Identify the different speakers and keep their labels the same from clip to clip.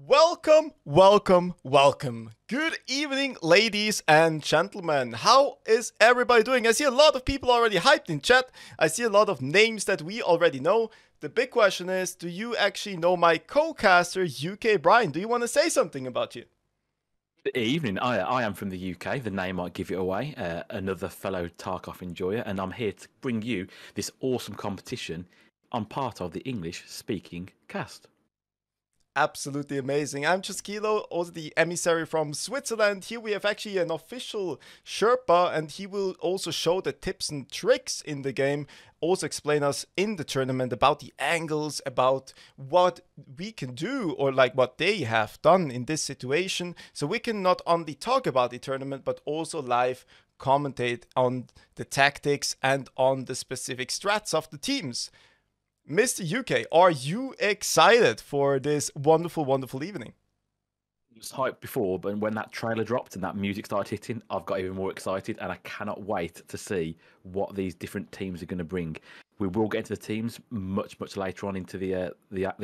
Speaker 1: Welcome, welcome, welcome. Good evening, ladies and gentlemen. How is everybody doing? I see a lot of people already hyped in chat. I see a lot of names that we already know. The big question is, do you actually know my co-caster, UK Brian? Do you want to say something about you?
Speaker 2: Good evening. I am from the UK. The name might give it away. Another fellow Tarkov enjoyer, and I'm here to bring you this awesome competition. I'm part of the English speaking cast.
Speaker 1: Absolutely amazing. I'm just Kilo, also the emissary from Switzerland. Here we have actually an official Sherpa, and he will also show the tips and tricks in the game, also explain us in the tournament about the angles, about what we can do, or like what they have done in this situation. So we can not only talk about the tournament, but also live commentate on the tactics and on the specific strats of the teams. Mr. UK, are you excited for this wonderful, wonderful evening?
Speaker 2: It was hyped before, but when that trailer dropped and that music started hitting, I've got even more excited, and I cannot wait to see what these different teams are going to bring. We will get into the teams much later on into the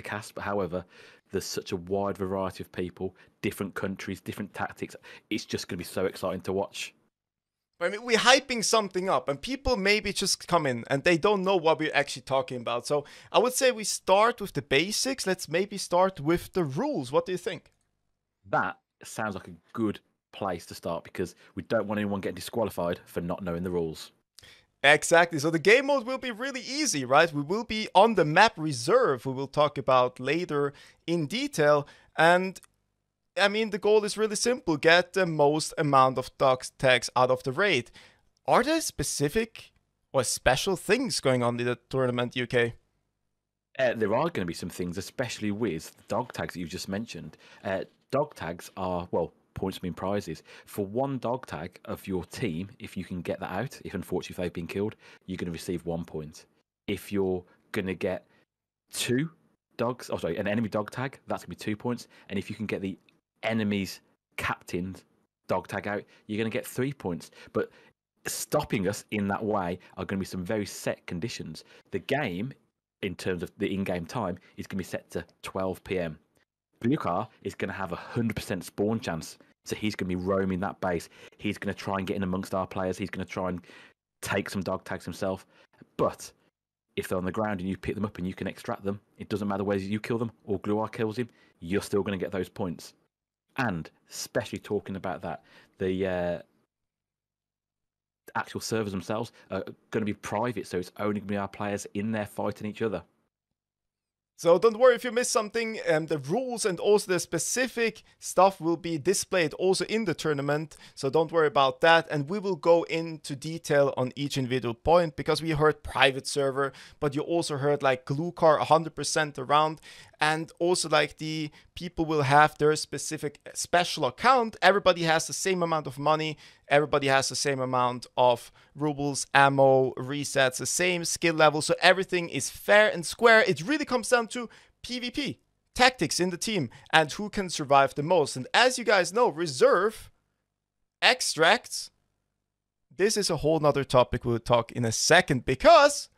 Speaker 2: cast, but however, there's such a wide variety of people, different countries, different tactics. It's just going to be so exciting to watch.
Speaker 1: I mean, we're hyping something up, and people maybe just come in and they don't know what we're actually talking about. So I would say we start with the basics. Let's maybe start with the rules. What do you think?
Speaker 2: That sounds like a good place to start because we don't want anyone getting disqualified for not knowing the rules.
Speaker 1: Exactly. So the game mode will be really easy, right? We will be on the map reserve, we will talk about later in detail. And I mean, the goal is really simple: get the most amount of dog tags out of the raid. Are there specific or special things going on in the tournament, UK?
Speaker 2: There are going to be some things, especially with the dog tags that you've just mentioned. Dog tags are, well, points mean prizes. For one dog tag of your team, if you can get that out, if unfortunately if they've been killed, you're going to receive 1 point. If you're going to get two dogs, an enemy dog tag, that's going to be 2 points. And if you can get the enemy's captained dog tag out, you're going to get 3 points. But stopping us in that way are going to be some very set conditions. The game, in terms of the in-game time, is going to be set to 12 p.m. Blue Car is going to have a 100% spawn chance, so he's going to be roaming that base. He's going to try and get in amongst our players. He's going to try and take some dog tags himself. But if they're on the ground and you pick them up and you can extract them, it doesn't matter whether you kill them or Gluar kills him, you're still going to get those points. And especially talking about that, the actual servers themselves are going to be private, so it's only going to be our players in there fighting each other.
Speaker 1: So don't worry if you miss something. The rules and also the specific stuff will be displayed also in the tournament. So don't worry about that. And we will go into detail on each individual point, because we heard private server, but you also heard like glue car 100% around. And also like the people will have their specific special account. Everybody has the same amount of money. Everybody has the same amount of rubles, ammo, resets, the same skill level. So everything is fair and square. It really comes down to PvP, tactics in the team, and who can survive the most. And as you guys know, reserve, extracts, this is a whole nother topic we'll talk in a second, because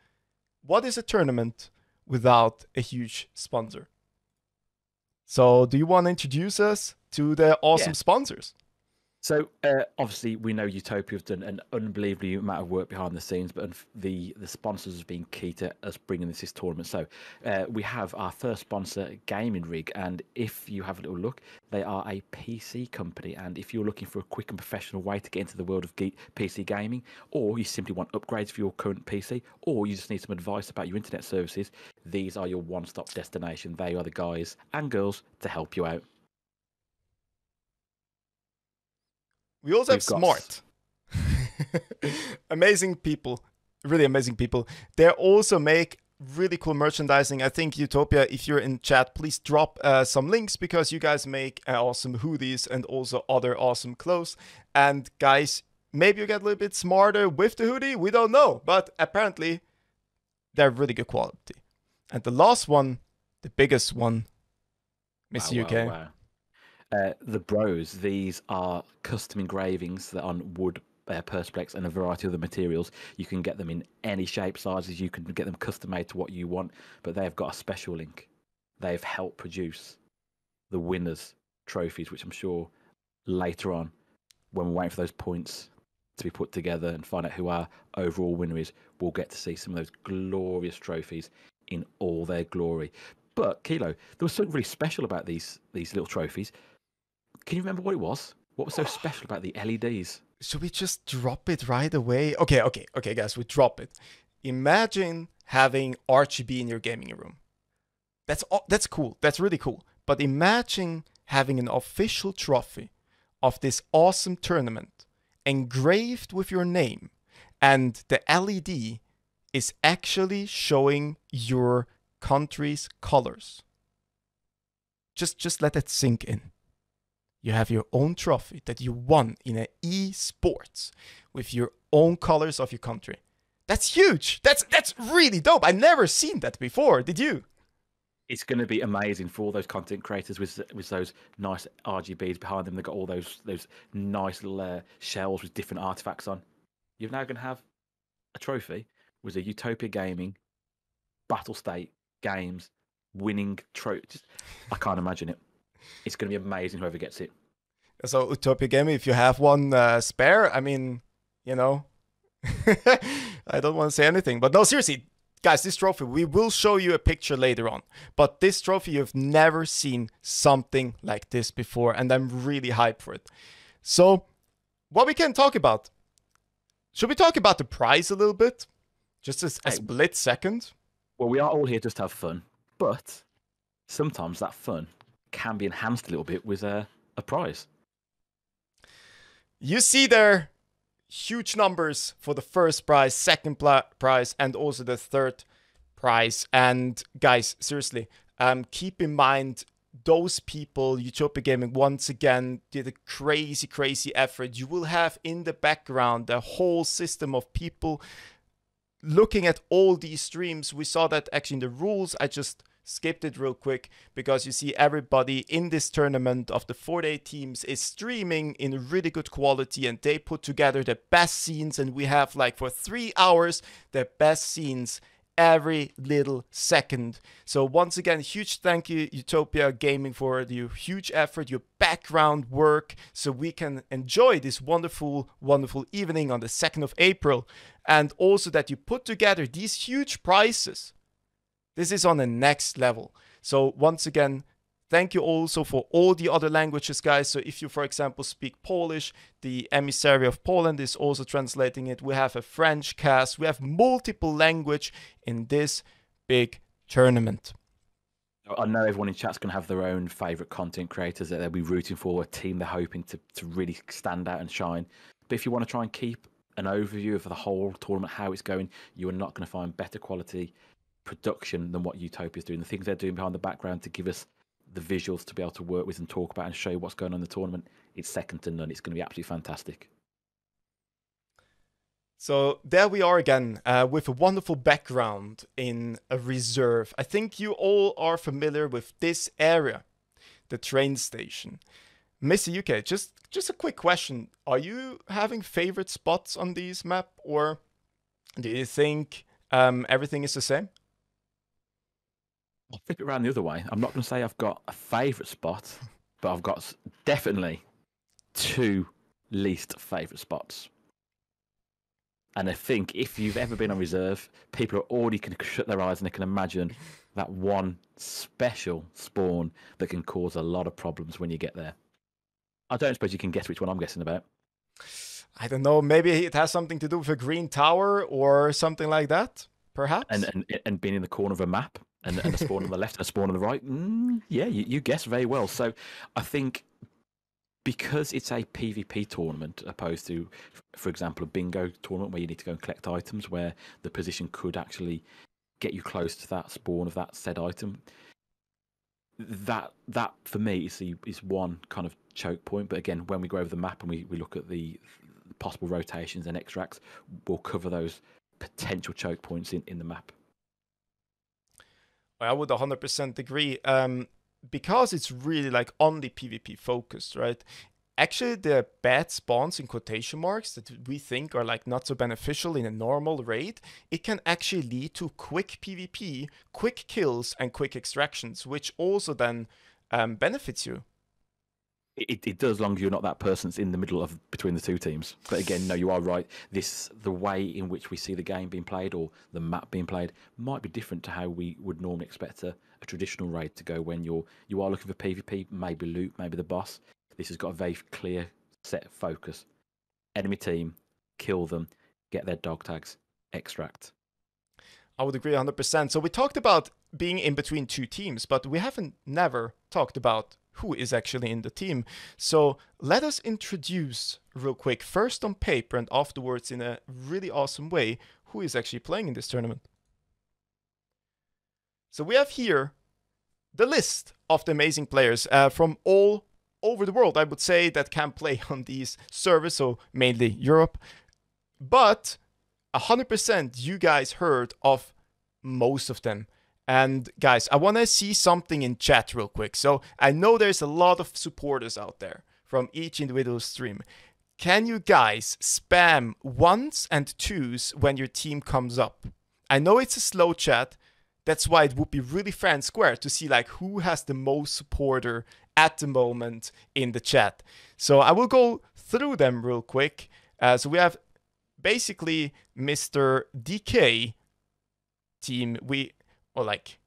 Speaker 1: what is a tournament without a huge sponsor? So do you want to introduce us to the awesome sponsors?
Speaker 2: So obviously we know Utopia have done an unbelievable amount of work behind the scenes, but the sponsors have been key to us bringing this tournament. So we have our first sponsor, Gaming Rig, and if you have a little look, they are a PC company. And if you're looking for a quick and professional way to get into the world of PC gaming, or you simply want upgrades for your current PC, or you just need some advice about your internet services, these are your one-stop destination. They are the guys and girls to help you out.
Speaker 1: We also have Smart. Amazing people. Really amazing people. They also make really cool merchandising. I think Utopia, if you're in chat, please drop some links, because you guys make awesome hoodies and also other awesome clothes. And guys, maybe you get a little bit smarter with the hoodie. We don't know. But apparently, they're really good quality. And the last one, the biggest one, Miss UK.
Speaker 2: Wow. The Bros, these are custom engravings that on wood, perspex, and a variety of other materials. You can get them in any shape, sizes. You can get them custom made to what you want, but they've got a special link. They've helped produce the winners' trophies, which I'm sure later on, when we're waiting for those points to be put together and find out who our overall winner is, we'll get to see some of those glorious trophies in all their glory. But Kilo, there was something really special about these little trophies. Can you remember what it was? What was so special about the LEDs?
Speaker 1: Should we just drop it right away? Okay, guys, we drop it. Imagine having RGB in your gaming room. That's cool. That's really cool. But imagine having an official trophy of this awesome tournament engraved with your name, and the LED is actually showing your country's colors. Just let that sink in. You have your own trophy that you won in an esports with your own colors of your country. That's huge. That's really dope. I never seen that before. Did you?
Speaker 2: It's going to be amazing for all those content creators with those nice RGBs behind them. They've got all those nice little shells with different artifacts on. You're now going to have a trophy with a Utopia Gaming Battle State Games winning trophy. I can't imagine it. It's going to be amazing whoever gets it.
Speaker 1: So Utopia Gaming, if you have one spare, I mean, you know, I don't want to say anything, but no, seriously, guys, this trophy, we will show you a picture later on, but this trophy, you've never seen something like this before, and I'm really hyped for it. So what we can talk about, should we talk about the prize a little bit? Just a split second?
Speaker 2: Well, we are all here just to have fun, but sometimes that fun can be enhanced a little bit with a prize.
Speaker 1: You see there huge numbers for the first prize, second prize, and also the third prize. And guys, seriously, keep in mind those people, Utopia Gaming once again did a crazy effort. You will have in the background a whole system of people looking at all these streams. We saw that actually in the rules. I just skipped it real quick because you see everybody in this tournament of the 48 teams is streaming in really good quality, and they put together the best scenes, and we have like for 3 hours the best scenes every little second. So once again, huge thank you Utopia Gaming for the huge effort, your background work, so we can enjoy this wonderful evening on the 2nd of April, and also that you put together these huge prizes. This is on the next level. So once again, thank you also for all the other languages, guys. So if you, for example, speak Polish, the emissary of Poland is also translating it. We have a French cast. We have multiple language in this big tournament.
Speaker 2: I know everyone in chat's going to have their own favourite content creators that they'll be rooting for, a team they're hoping to really stand out and shine. But if you want to try and keep an overview of the whole tournament, how it's going, you are not going to find better quality production than what Utopia is doing. The things they're doing behind the background to give us the visuals to be able to work with and talk about and show you what's going on in the tournament, it's second to none. It's going to be absolutely fantastic.
Speaker 1: So there we are again with a wonderful background in a reserve. I think you all are familiar with this area, the train station. Mr. UK, just a quick question. Are you having favorite spots on these map, or do you think everything is the same?
Speaker 2: I'll flip it around the other way. I'm not going to say I've got a favourite spot, but I've got definitely 2 least favourite spots. And I think if you've ever been on reserve, people are already going to shut their eyes and they can imagine that one special spawn that can cause a lot of problems when you get there. I don't suppose you can guess which one I'm guessing about.
Speaker 1: I don't know. Maybe it has something to do with a green tower or something like that, perhaps?
Speaker 2: And being in the corner of a map. And a spawn on the left and a spawn on the right. Yeah, you guessed very well. So I think because it's a PvP tournament opposed to, for example, a bingo tournament where you need to go and collect items where the position could actually get you close to that spawn of that said item, that for me is one kind of choke point. But again, when we go over the map and we look at the possible rotations and extracts, we'll cover those potential choke points in the map.
Speaker 1: I would 100% agree. Because it's really like only PvP focused, right? Actually, the bad spawns in quotation marks that we think are like not so beneficial in a normal raid, it can actually lead to quick PvP, quick kills, and quick extractions, which also then benefits you.
Speaker 2: It does, long as you're not that person that's in the middle of between the two teams. But again, no, you are right. The way in which we see the game being played or the map being played might be different to how we would normally expect a traditional raid to go when you are looking for PvP, maybe loot, maybe the boss. This has got a very clear set focus. Enemy team, kill them, get their dog tags, extract.
Speaker 1: I would agree 100%. So we talked about being in between two teams, but we haven't never talked about who is actually in the team. So let us introduce real quick, first on paper and afterwards in a really awesome way, who is actually playing in this tournament. So we have here the list of the amazing players from all over the world, I would say, that can play on these servers, so mainly Europe. But 100% you guys heard of most of them. And guys, I want to see something in chat real quick. So I know there's a lot of supporters out there from each individual stream. Can you guys spam 1s and 2s when your team comes up? I know it's a slow chat. That's why it would be really fair and square to see like who has the most supporter at the moment in the chat. So I will go through them real quick. So we have basically Mr. DK team. Or like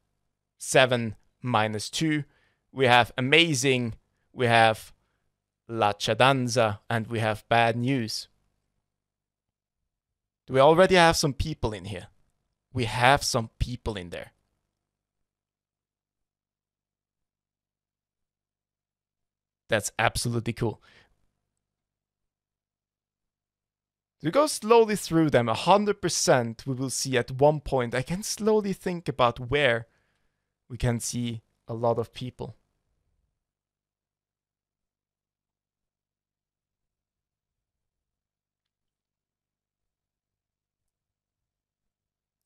Speaker 1: 7 - 2. We have Amazing, we have La Chadanza, and we have Bad News. Do we already have some people in here? We have some people in there. That's absolutely cool. We go slowly through them. 100% we will see at one point. I can slowly think about where we can see a lot of people.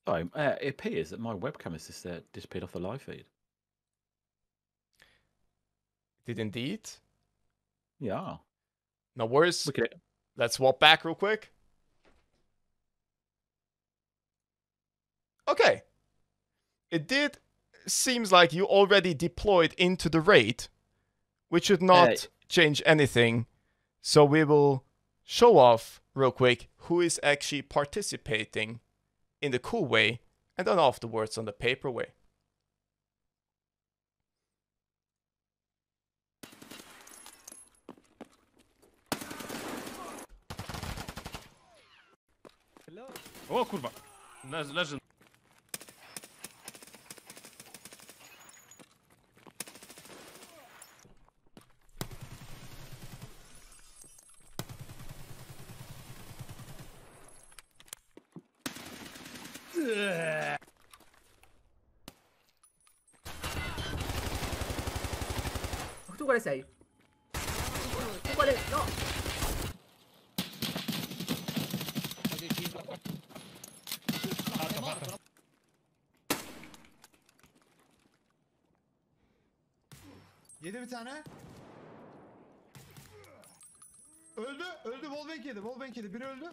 Speaker 2: Sorry, it appears that my webcam has just disappeared off the live feed.
Speaker 1: It did indeed.
Speaker 2: Yeah.
Speaker 1: No worries.
Speaker 2: Look at it.
Speaker 1: Let's swap back real quick. Okay. It seems like you already deployed into the raid, which should not change anything. So we will show off real quick who is actually participating in the cool way and then afterwards on the paper way.
Speaker 3: O kurwa! Leży.
Speaker 4: Tu quale sei? Tu quale... No!
Speaker 5: Yedi bir tane. Öldü. Öldü. Wallbang yedi. Wallbang yedi. Biri öldü.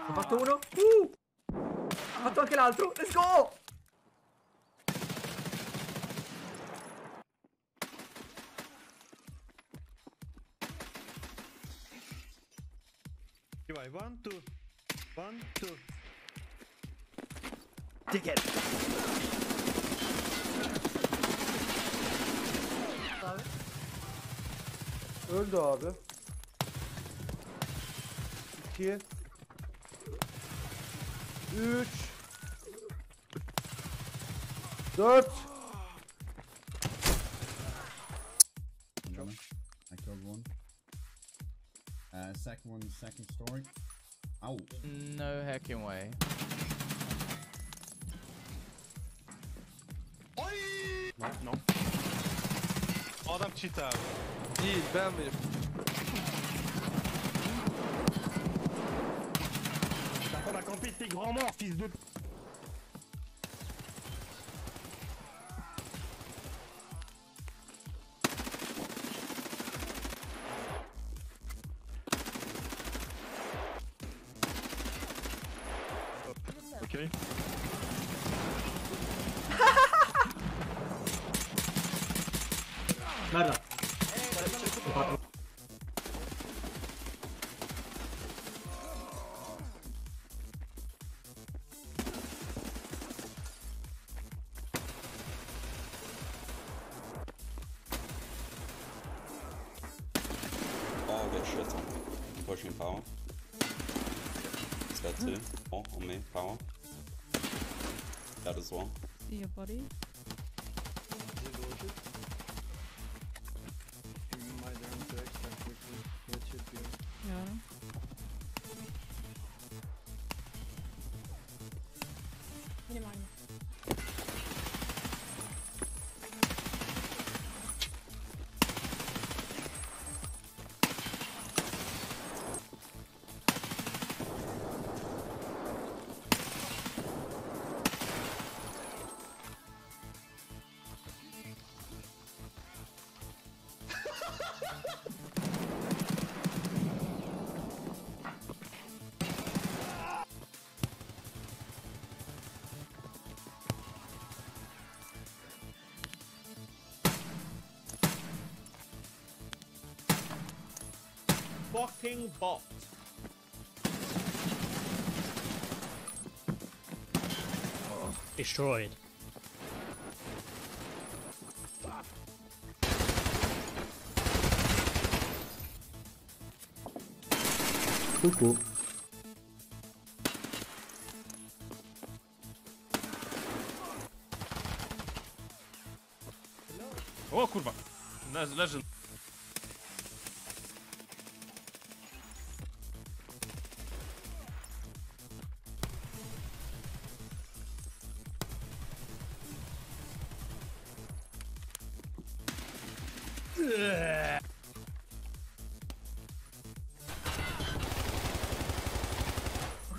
Speaker 4: Ho fatto uno. Ho fatto anche l'altro. Let's go!
Speaker 5: Vai, 1, 2. 1, 2.
Speaker 4: Dickhead.
Speaker 5: Öldü abi. 2 3 4
Speaker 6: I killed one. Second one, second story. Ow.
Speaker 7: No heckin' way.
Speaker 3: No. Adam cheat abi.
Speaker 5: Değil, ben miyim?
Speaker 3: On a campé tes grands morts, fils de... Okej.
Speaker 4: Merda.
Speaker 8: Oh, get shit on. Pushing power. He's got two. Oh, on me, power. That as well.
Speaker 9: See your body. Ja.
Speaker 10: Fucking bot. Destroyed.
Speaker 4: Cuckoo.
Speaker 3: O kurwa. Leży.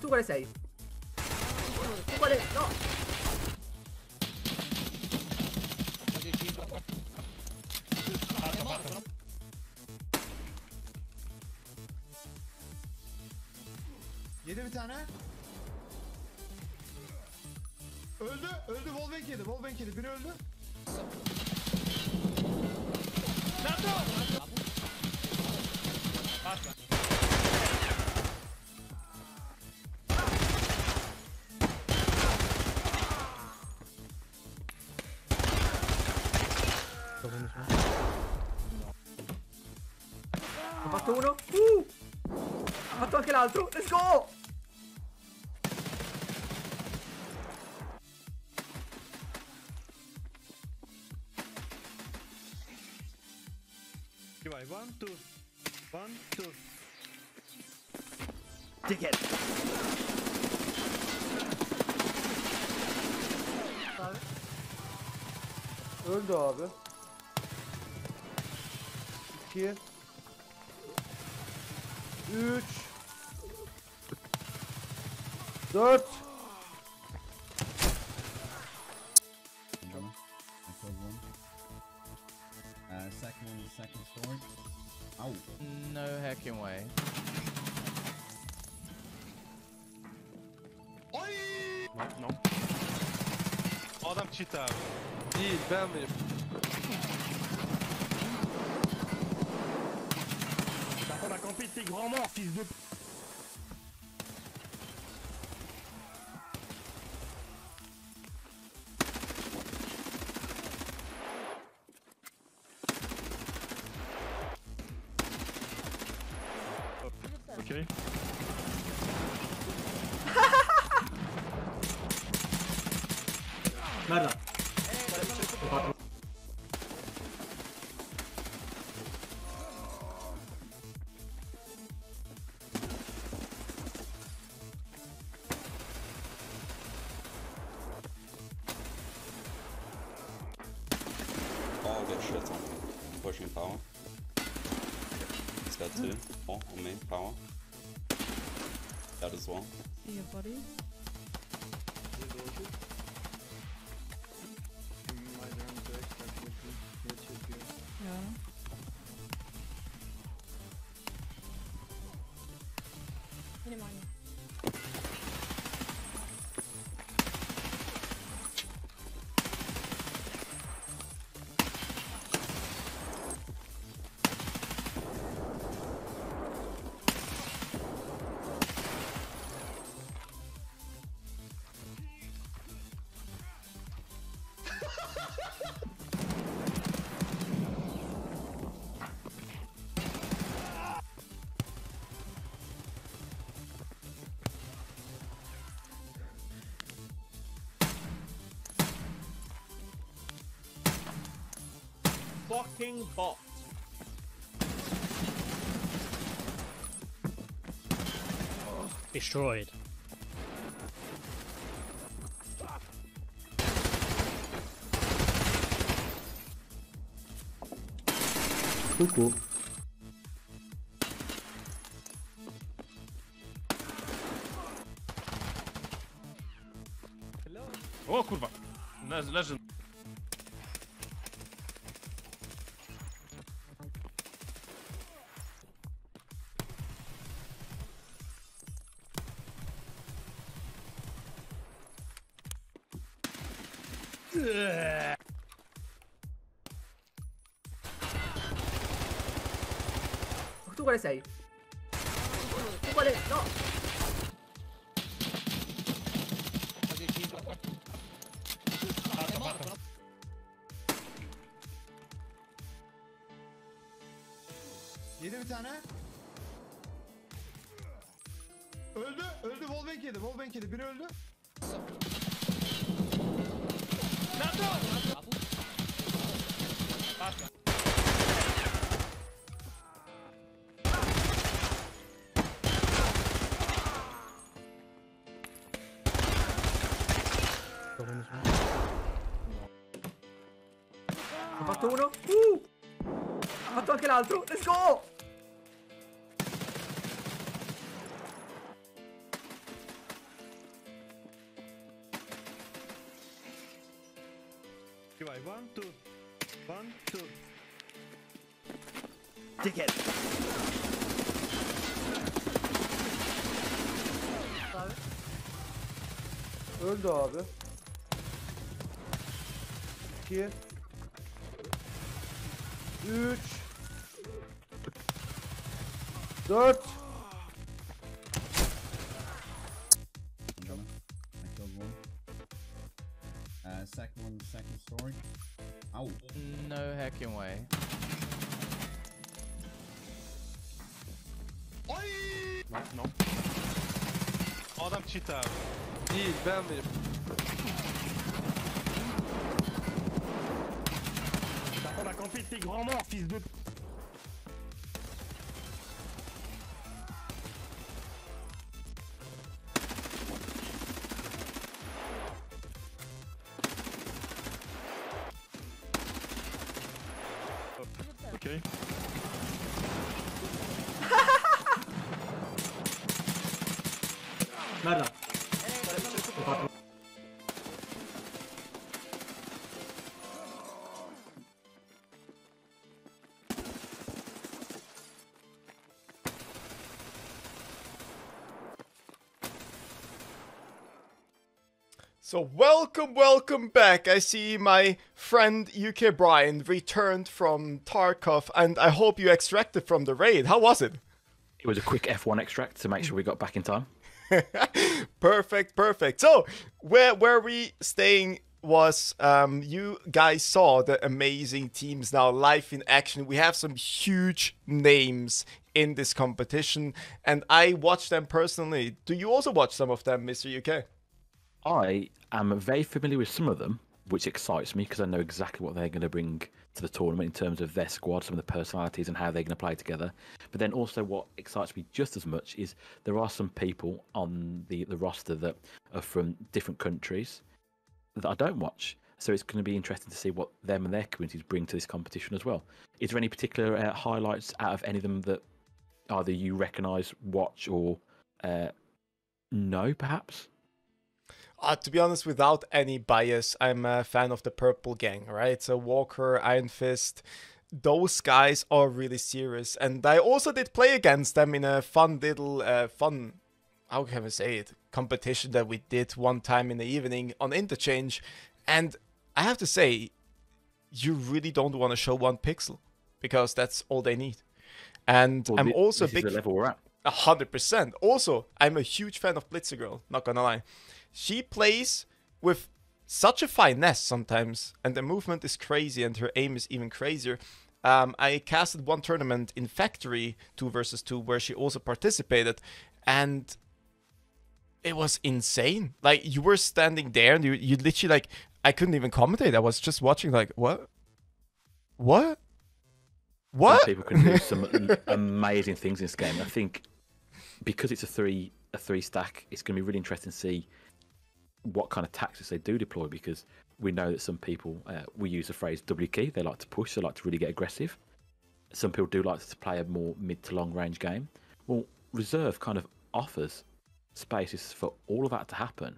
Speaker 4: Tu quale sei? Tu quale... No!
Speaker 5: Yedi bir tane. Öldü. Öldü. Wallbang yedi. Wallbang yedi. Biri öldü.
Speaker 4: Ho fatto uno. Ho fatto anche l'altro. Let's go!
Speaker 10: Vai, 1, 2. 1, 2.
Speaker 4: Ticket.
Speaker 5: Öldü abi. 2 3 4
Speaker 6: Another. I killed one. Second one, second story. Ow.
Speaker 7: No hecking way.
Speaker 3: No. Adam cheat abi.
Speaker 5: Değil ben miyim?
Speaker 10: On a campé tes grands morts, fils de...
Speaker 3: Okej.
Speaker 4: Merda.
Speaker 8: Oh, get shit on. Pushing power. He's got two. Oh, on me, power. That as well.
Speaker 9: See your body. Ja.
Speaker 10: fucking bot.
Speaker 11: Destroyed.
Speaker 4: Cuckoo.
Speaker 3: O kurwa. Leży.
Speaker 4: Tu quale sei? Tu quale? No!
Speaker 5: Yedi bir tane. Öldü. Öldü. Wallbang yedi. Wallbang yedi. Biri öldü.
Speaker 4: Ho fatto uno. Ho fatto anche l'altro. Let's go!
Speaker 10: Che vai? 1, 2. 1, 2.
Speaker 4: Ticket.
Speaker 5: Öldü abi. 2 3 4
Speaker 6: I killed one. Second one, second story. Ow.
Speaker 7: No heckin' way.
Speaker 3: No. Adam cheat abi.
Speaker 5: Değil ben miyim?
Speaker 10: T'as pas la campé de tes grands morts, fils de...
Speaker 3: Okej.
Speaker 4: Merda. Ho fatto.
Speaker 1: So welcome back. I see my friend UK Brian returned from Tarkov, and I hope you extracted from the raid. How was it?
Speaker 2: It was a quick F1 extract to make sure we got back in time.
Speaker 1: Perfect. So where we staying was you guys saw the amazing teams now live in action. We have some huge names in this competition, and I watched them personally. Do you also watch some of them, Mr. UK?
Speaker 2: I am very familiar with some of them, which excites me because I know exactly what they're going to bring to the tournament in terms of their squad, some of the personalities and how they're going to play together. But then also what excites me just as much is there are some people on the roster that are from different countries that I don't watch. So it's going to be interesting to see what them and their communities bring to this competition as well. Is there any particular highlights out of any of them that either you recognise, watch, or know, perhaps?
Speaker 1: To be honest, without any bias, I'm a fan of the Purple Gang, right? So Walker, Iron Fist, those guys are really serious. And I also did play against them in a fun little, how can I say it, competition that we did one time in the evening on Interchange. And I have to say, you really don't want to show one pixel because that's all they need. And
Speaker 2: well,
Speaker 1: I'm also
Speaker 2: this
Speaker 1: a big...
Speaker 2: is the level we're at.
Speaker 1: 100%. Also, I'm a huge fan of Blitzer Girl, not gonna lie. She plays with such a finesse sometimes, and the movement is crazy, and her aim is even crazier. I casted one tournament in Factory 2 versus 2 where she also participated, and it was insane. Like, you were standing there, and you literally, like, I couldn't even commentate. I was just watching, like, what? What?
Speaker 2: Some
Speaker 1: What?
Speaker 2: people can do some amazing things in this game. I think because it's a three stack, it's going to be really interesting to see what kind of tactics they do deploy, because we know that some people, we use the phrase W key, they like to push, they like to really get aggressive. Some people do like to play a more mid to long range game. Well, Reserve kind of offers spaces for all of that to happen.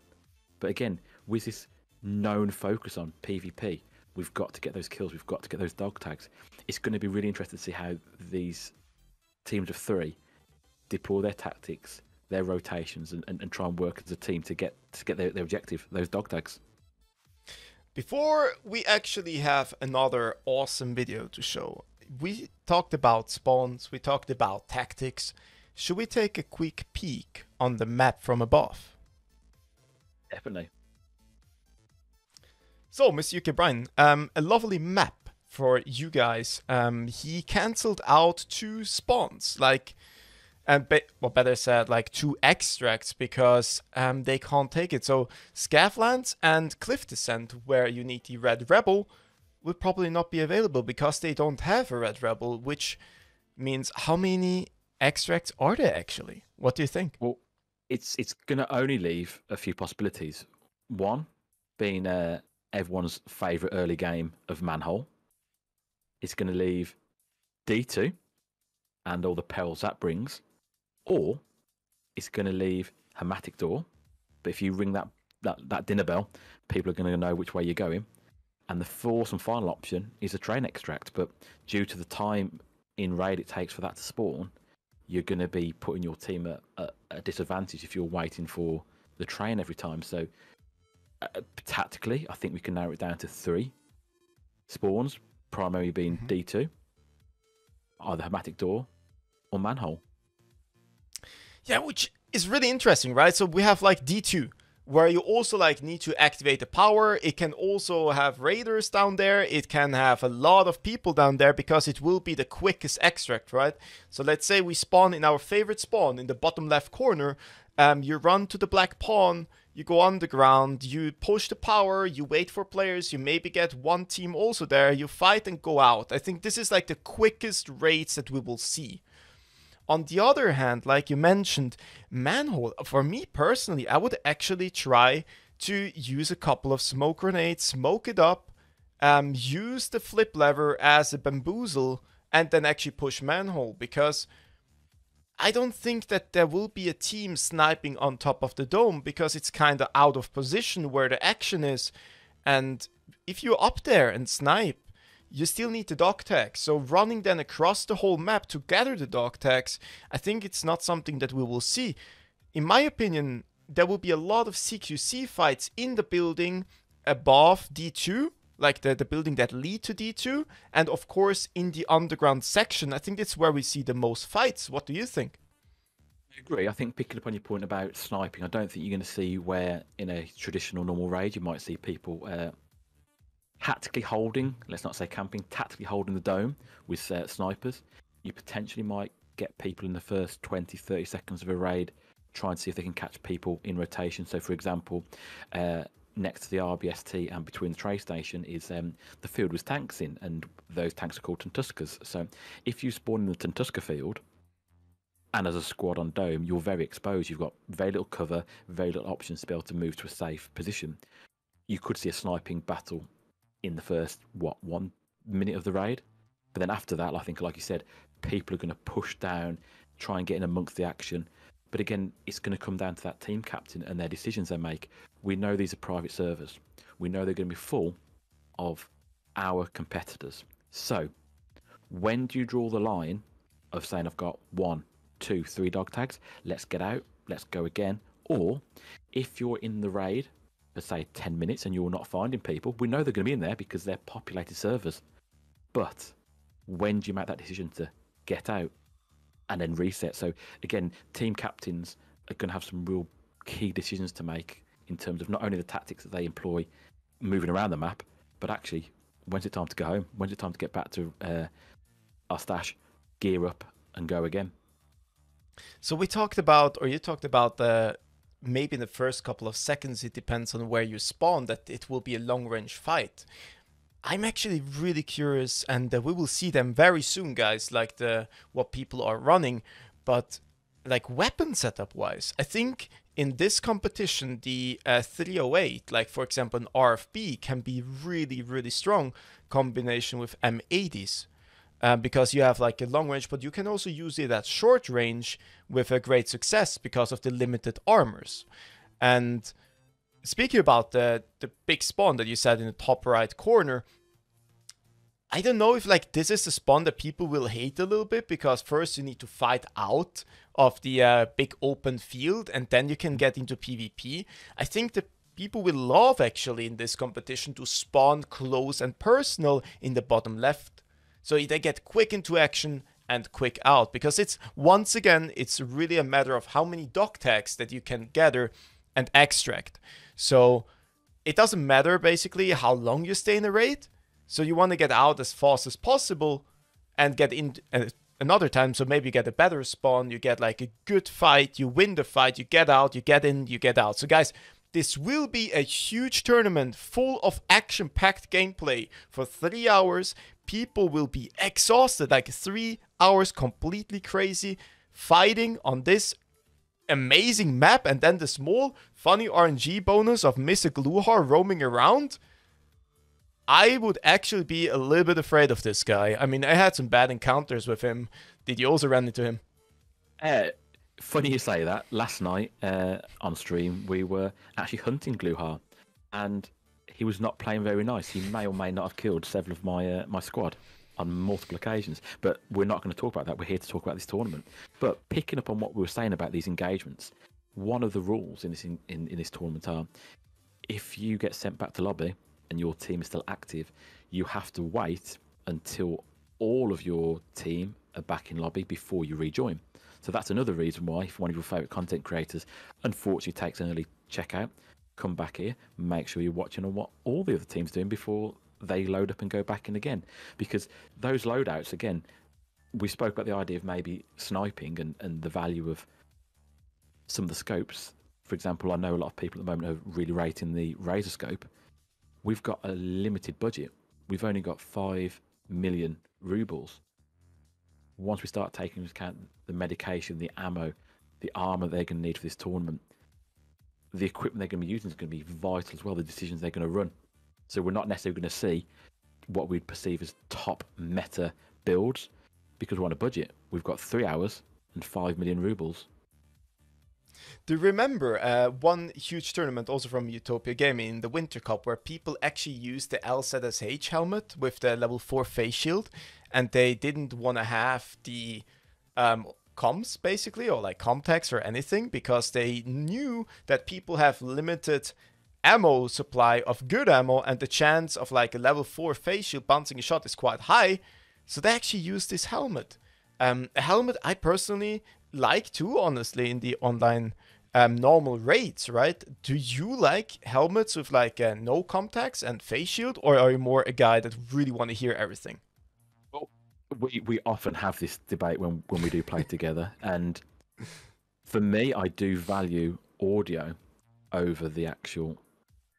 Speaker 2: But again, with this known focus on PvP, we've got to get those kills, we've got to get those dog tags. It's going to be really interesting to see how these teams of three deploy their tactics, their rotations, and try and work as a team to get their objective, those dog tags.
Speaker 1: Before we actually have another awesome video to show, we talked about spawns, we talked about tactics. Should we take a quick peek on the map from above?
Speaker 2: Definitely.
Speaker 1: So, Mr. UK Brian, a lovely map for you guys. He cancelled out 2 spawns, like, well, better said, like 2 extracts, because they can't take it. So, Scavlands and Cliff Descent, where you need the Red Rebel, will probably not be available because they don't have a Red Rebel, which means how many extracts are there actually? What do you think?
Speaker 2: Well, it's going to only leave a few possibilities. One being everyone's favourite early game of Manhole. It's going to leave D2 and all the perils that brings. Or it's going to leave Hematic Door. But if you ring that dinner bell, people are going to know which way you're going. And the fourth and final option is a train extract. But due to the time in raid it takes for that to spawn, you're going to be putting your team at a disadvantage if you're waiting for the train every time. So tactically, I think we can narrow it down to 3 spawns, primary being D2, either Hematic Door or Manhole.
Speaker 1: Yeah, which is really interesting, right? So we have like D2, where you also like need to activate the power. It can also have raiders down there. It can have a lot of people down there because it will be the quickest extract, right? So let's say we spawn in our favorite spawn in the bottom left corner. You run to the black pawn, you go underground, you push the power, you wait for players, you maybe get one team also there, you fight and go out. I think this is like the quickest raids that we will see. On the other hand, like you mentioned, Manhole, for me personally, I would actually try to use a couple of smoke grenades, smoke it up, use the flip lever as a bamboozle, and then actually push Manhole, because I don't think that there will be a team sniping on top of the dome, because it's kind of out of position where the action is. And if you're up there and snipe, you still need the dog tags. So running then across the whole map to gather the dog tags, I think it's not something that we will see. In my opinion, there will be a lot of CQC fights in the building above D2, like the building that lead to D2, and of course in the underground section. I think that's where we see the most fights. What do you think?
Speaker 2: I agree. I think picking up on your point about sniping, I don't think you're going to see where in a traditional normal raid you might see people tactically holding, let's not say camping, tactically holding the dome with snipers. You potentially might get people in the first 20-30 seconds of a raid trying to see if they can catch people in rotation. So for example, next to the RBST and between the train station is the field with tanks in, and those tanks are called Tuntuskas. So if you spawn in the Tuntuska field and as a squad on dome, you're very exposed. You've got very little cover, very little options to be able to move to a safe position. You could see a sniping battle in the first 1 minute of the raid, but then after that, I think, like you said, people are going to push down, try and get in amongst the action. But again, it's going to come down to that team captain and their decisions they make. We know these are private servers. We know they're going to be full of our competitors. So when do you draw the line of saying, I've got 1, 2, 3 dog tags, let's get out, let's go again? Or if you're in the raid for say 10 minutes and you're not finding people, we know they're going to be in there because they're populated servers. But when do you make that decision to get out and then reset? So again, team captains are going to have some real key decisions to make in terms of not only the tactics that they employ moving around the map, but actually, when's it time to go home? When's it time to get back to our stash, gear up and go again?
Speaker 1: So we talked about, or you talked about the maybe in the first couple of seconds, it depends on where you spawn, that it will be a long range fight. I'm actually really curious, and we will see them very soon, guys. Like what people are running, but like weapon setup wise, I think in this competition the 308, like for example an RFB, can be really really strong combination with M80s. Because you have like a long range, but you can also use it at short range with a great success because of the limited armors. And speaking about the big spawn that you said in the top right corner, I don't know if like this is the spawn that people will hate a little bit, because first you need to fight out of the big open field and then you can get into PvP. I think the people will love actually in this competition to spawn close and personal in the bottom left. So they get quick into action and quick out, because it's, once again, it's really a matter of how many dog tags that you can gather and extract. So it doesn't matter basically how long you stay in a raid. So you want to get out as fast as possible and get in another time. So maybe you get a better spawn, you get like a good fight, you win the fight, you get out, you get in, you get out. So guys, this will be a huge tournament full of action-packed gameplay for 3 hours. People will be exhausted, like 3 hours completely crazy fighting on this amazing map, and then the small funny RNG bonus of Mr. Gluhar roaming around. I would actually be a little bit afraid of this guy. I mean, I had some bad encounters with him. Did you also run into him?
Speaker 2: Funny you say that. Last night on stream, we were actually hunting Gluhar, and he was not playing very nice. He may or may not have killed several of my squad on multiple occasions. But we're not going to talk about that. We're here to talk about this tournament. But picking up on what we were saying about these engagements, one of the rules in this tournament are, if you get sent back to lobby and your team is still active, you have to wait until all of your team are back in lobby before you rejoin. So that's another reason why, if one of your favourite content creators unfortunately takes an early checkout, come back here, make sure you're watching on what all the other teams are doing before they load up and go back in again. Because those loadouts, again, we spoke about the idea of maybe sniping and the value of some of the scopes. For example, I know a lot of people at the moment are really rating the Razor scope. We've got a limited budget. We've only got 5 million rubles. Once we start taking into account the medication, the ammo, the armor they're going to need for this tournament, the equipment they're going to be using is going to be vital as well, the decisions they're going to run. So we're not necessarily going to see what we'd perceive as top meta builds, because we're on a budget. We've got 3 hours and 5 million rubles.
Speaker 1: Do you remember one huge tournament also from Utopia Gaming in the Winter Cup, where people actually used the LZSH helmet with the level 4 face shield, and they didn't want to have the comms basically, or like contacts or anything, because they knew that people have limited ammo supply of good ammo, and the chance of like a level 4 face shield bouncing a shot is quite high. So they actually used this helmet. A helmet I personally like too, honestly, in the online normal raids, right? Do you like helmets with like no contacts and face shield, or are you more a guy that really want to hear everything?
Speaker 2: Well, we often have this debate when we do play together, and for me, I do value audio over the actual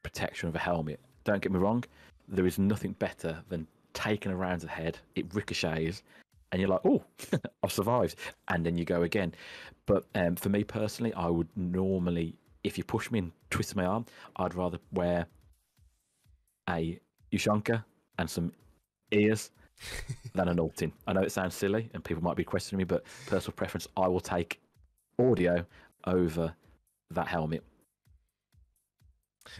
Speaker 2: protection of a helmet. Don't get me wrong, there is nothing better than taking a round to the head, it ricochets, and you're like, oh, I've survived, and then you go again. But for me personally, I would normally, if you push me and twist my arm, I'd rather wear a Ushanka and some ears than an Altin. I know it sounds silly and people might be questioning me, but personal preference, I will take audio over that helmet.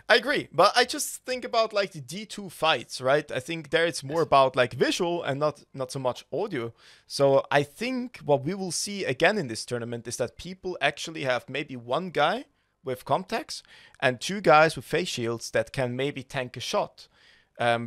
Speaker 1: I agree, but I just think about like the D2 fights, right? I think there it's more about like visual and not so much audio. So I think what we will see again in this tournament is that people actually have maybe one guy with contacts and 2 guys with face shields that can maybe tank a shot.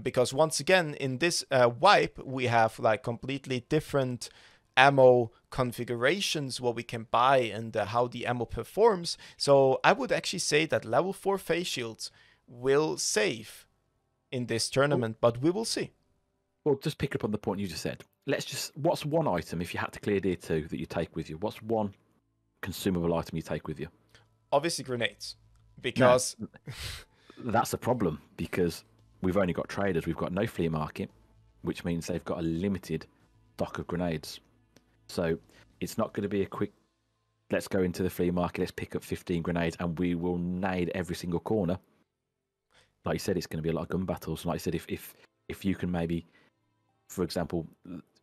Speaker 1: Because once again, in this wipe, we have like completely different ammo configurations, what we can buy, and how the ammo performs. So I would actually say that level 4 face shields will save in this tournament, but we will see.
Speaker 2: Well, just pick up on the point you just said. What's one item, if you had to clear tier 2, that you take with you? What's one consumable item you take with you?
Speaker 1: Obviously grenades, because
Speaker 2: that's a problem, because we've only got traders. We've got no flea market, which means they've got a limited stock of grenades. So it's not going to be a quick, let's go into the flea market, let's pick up 15 grenades, and we will nade every single corner. Like you said, it's going to be a lot of gun battles. Like I said, if you can maybe, for example,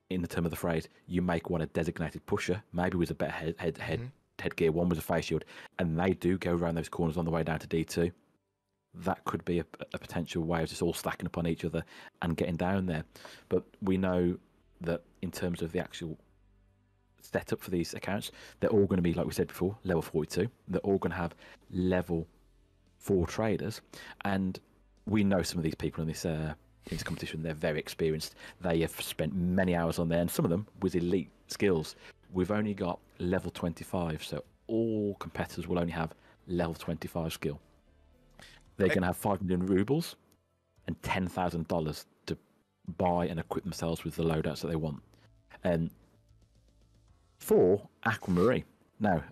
Speaker 2: in the term of the phrase, you make one a designated pusher, maybe with a better headgear, one was a face shield, and they do go around those corners on the way down to D2. That could be a potential way of just all stacking upon each other and getting down there. But we know that in terms of the actual setup for these accounts, they're all going to be, like we said before, level 42. They're all going to have level 4 traders, and we know some of these people in this competition. They're very experienced. They have spent many hours on there, and some of them with elite skills. We've only got level 25, so all competitors will only have level 25 skill. They're going to have 5 million rubles and $10,000 to buy and equip themselves with the loadouts that they want. And for Aquamarine, now,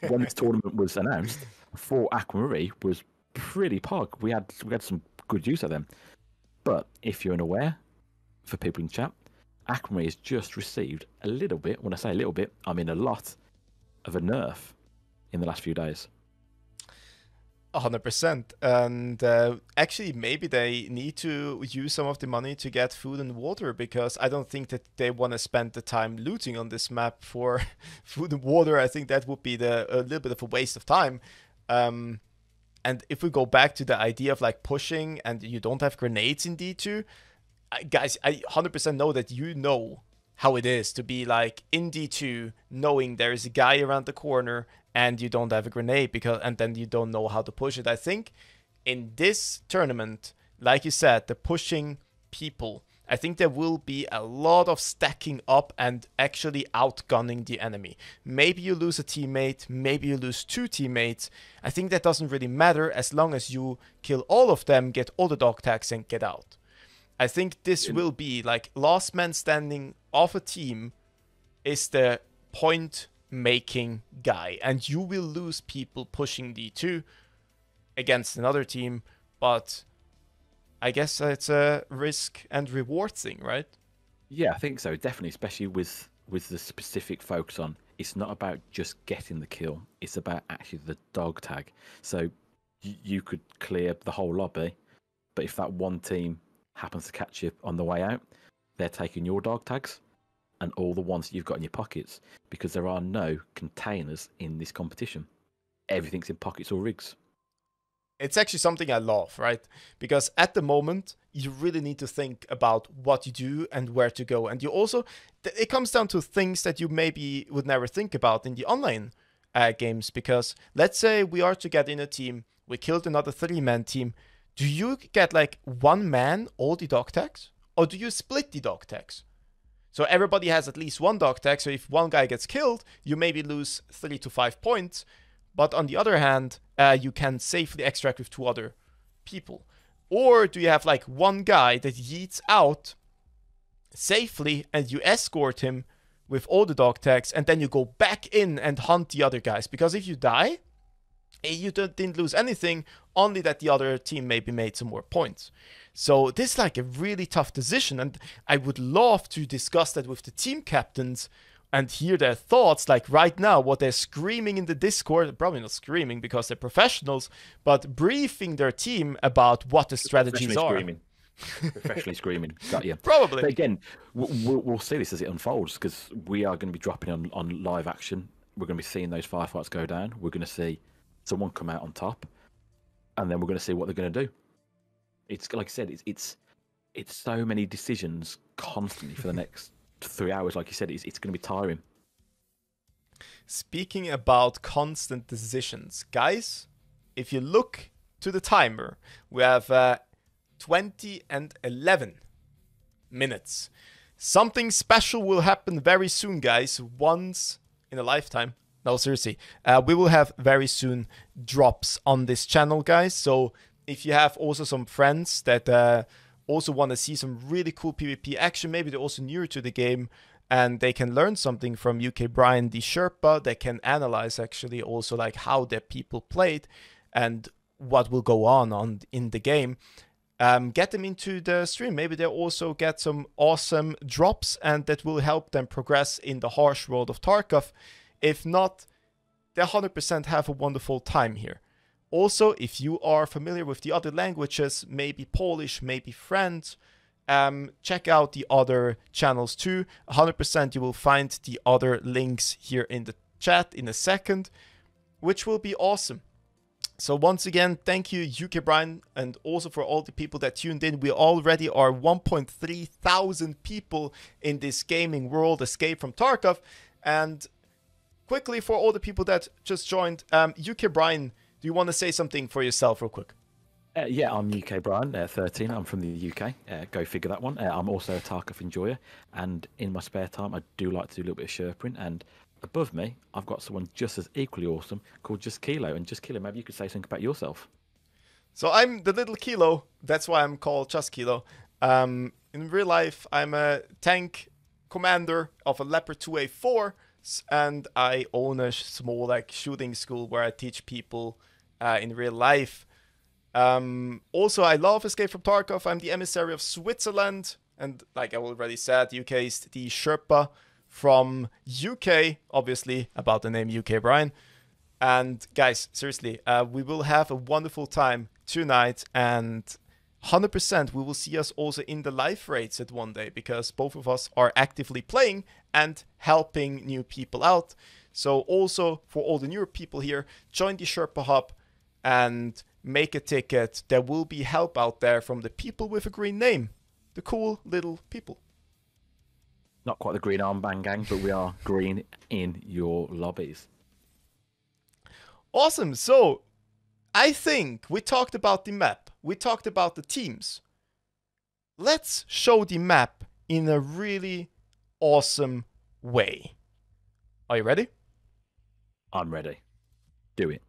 Speaker 2: when this tournament was announced, for Aquamarine was pretty pog. We had some good use of them. But if you're unaware, for people in chat, Aquamarine has just received a little bit, when I say a little bit, I mean a lot, of a nerf in the last few days.
Speaker 1: 100%. And actually, maybe they need to use some of the money to get food and water, because I don't think that they want to spend the time looting on this map for food and water. I think that would be a little bit of a waste of time. And if we go back to the idea of like pushing and you don't have grenades in D2, guys, I 100% know that you know how it is to be like in D2, knowing there is a guy around the corner and you don't have a grenade, and then you don't know how to push it. I think in this tournament, like you said, the pushing people, I think there will be a lot of stacking up and actually outgunning the enemy. Maybe you lose a teammate, maybe you lose 2 teammates. I think that doesn't really matter as long as you kill all of them, get all the dog tags and get out. I think this will be like last man standing of a team is the point making guy, and you will lose people pushing D2 against another team, but I guess it's a risk and reward thing, right?
Speaker 2: Yeah, I think so, definitely, especially with the specific focus on, it's not about just getting the kill, it's about actually the dog tag. So you could clear the whole lobby, but if that one team happens to catch you on the way out, they're taking your dog tags and all the ones that you've got in your pockets, because there are no containers in this competition. Everything's in pockets or rigs.
Speaker 1: It's actually something I love, right? Because at the moment, you really need to think about what you do and where to go. And you also, it comes down to things that you maybe would never think about in the online games. Because let's say we are together in a team, we killed another 3-man team. Do you get like 1 man all the dog tags? Or do you split the dog tags? So everybody has at least 1 dog tag. So if one guy gets killed, you maybe lose 3 to 5 points. But on the other hand, you can safely extract with 2 other people. Or do you have like 1 guy that yeets out safely and you escort him with all the dog tags, and then you go back in and hunt the other guys? Because if you die, you didn't lose anything, only that the other team maybe made some more points. So this is like a really tough decision, and I would love to discuss that with the team captains and hear their thoughts. Like right now, what they're screaming in the Discord, probably not screaming because they're professionals, but briefing their team about what the strategies are.
Speaker 2: Professionally screaming. Got you.
Speaker 1: Probably.
Speaker 2: But again, we'll see this as it unfolds, because we are going to be dropping on live action. We're going to be seeing those firefights go down. We're going to see someone come out on top, and then we're going to see what they're going to do. It's like I said, it's so many decisions constantly for the next 3 hours. Like you said, it's going to be tiring.
Speaker 1: Speaking about constant decisions, guys, if you look to the timer, we have 20 and 11 minutes. Something special will happen very soon, guys. Once in a lifetime. No, seriously. We will have very soon drops on this channel, guys. So if you have also some friends that also want to see some really cool PvP action, maybe they're also newer to the game and they can learn something from UK Brian the Sherpa, they can analyze actually also like how their people played and what will go on in the game. get them into the stream. Maybe they also get some awesome drops, and that will help them progress in the harsh world of Tarkov. If not, they 100% have a wonderful time here. Also, if you are familiar with the other languages, maybe Polish, maybe French, check out the other channels too. 100% you will find the other links here in the chat in a second, which will be awesome. So once again, thank you, UK Brian, and also for all the people that tuned in. We already are 1.3 thousand people in this gaming world, Escape from Tarkov. And quickly, for all the people that just joined, UK Brian, do you want to say something for yourself real quick?
Speaker 2: Yeah, I'm UK Brian, 13. I'm from the UK. Go figure that one. I'm also a Tarkov enjoyer, and in my spare time, I do like to do a little bit of Sherping. And above me, I've got someone just as equally awesome called Just Kilo. And Just Kilo, maybe you could say something about yourself.
Speaker 1: So I'm the little Kilo. That's why I'm called Just Kilo. In real life, I'm a tank commander of a Leopard 2A4, and I own a small like shooting school where I teach people in real life. Also, I love Escape from Tarkov. I'm the emissary of Switzerland, and like I already said, UK is the Sherpa from UK, obviously about the name UK Brian. And guys, seriously, we will have a wonderful time tonight, and 100% we will see us also in the live raids at one day, because both of us are actively playing and helping new people out. So also for all the newer people here, join the Sherpa Hub and make a ticket. There will be help out there from the people with a green name, the cool little people.
Speaker 2: Not quite the green armband gang, but we are green in your lobbies.
Speaker 1: Awesome. So I think we talked about the map. We talked about the teams. Let's show the map in a really awesome way. Are you ready?
Speaker 2: I'm ready. Do it.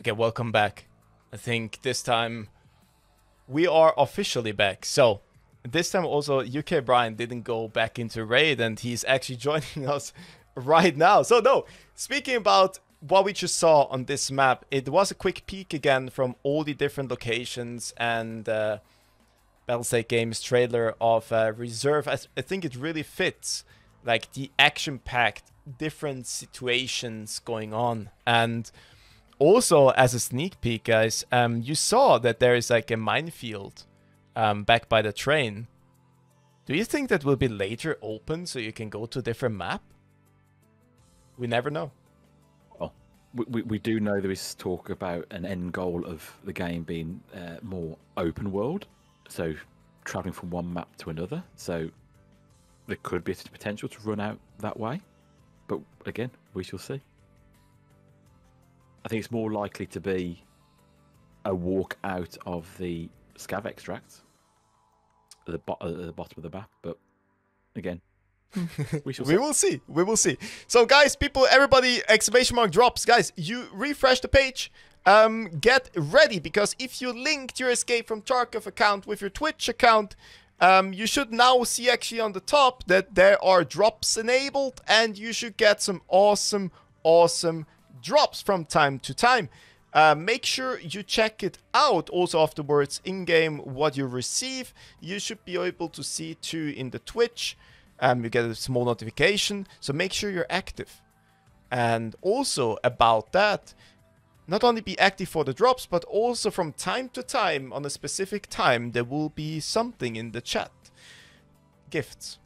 Speaker 1: Okay, welcome back. I think this time we are officially back. So this time also UK Brian didn't go back into raid and he's actually joining us right now. So no, speaking about what we just saw on this map, it was a quick peek again from all the different locations and Battlestate Games trailer of Reserve. I think it really fits like the action-packed different situations going on. And also as a sneak peek, guys, you saw that there is like a minefield back by the train. Do you think that will be later open so you can go to a different map? We never know.
Speaker 2: Well, we do know there is talk about an end goal of the game being more open world, so traveling from one map to another. So there could be a potential to run out that way, but again, we shall see. I think it's more likely to be a walk out of the scav extract at the bottom of the map, but again, we shall see.
Speaker 1: We will see. We will see. So guys, people, everybody, exclamation mark drops. Guys, you refresh the page. Get ready, because if you linked your Escape from Tarkov account with your Twitch account, you should now see actually on the top that there are drops enabled, and you should get some awesome drops from time to time. Make sure you check it out also afterwards in-game what you receive. You should be able to see too in the Twitch. You get a small notification, so make sure you're active. And also about that, not only be active for the drops, but also from time to time, on a specific time, there will be something in the chat. Gifts.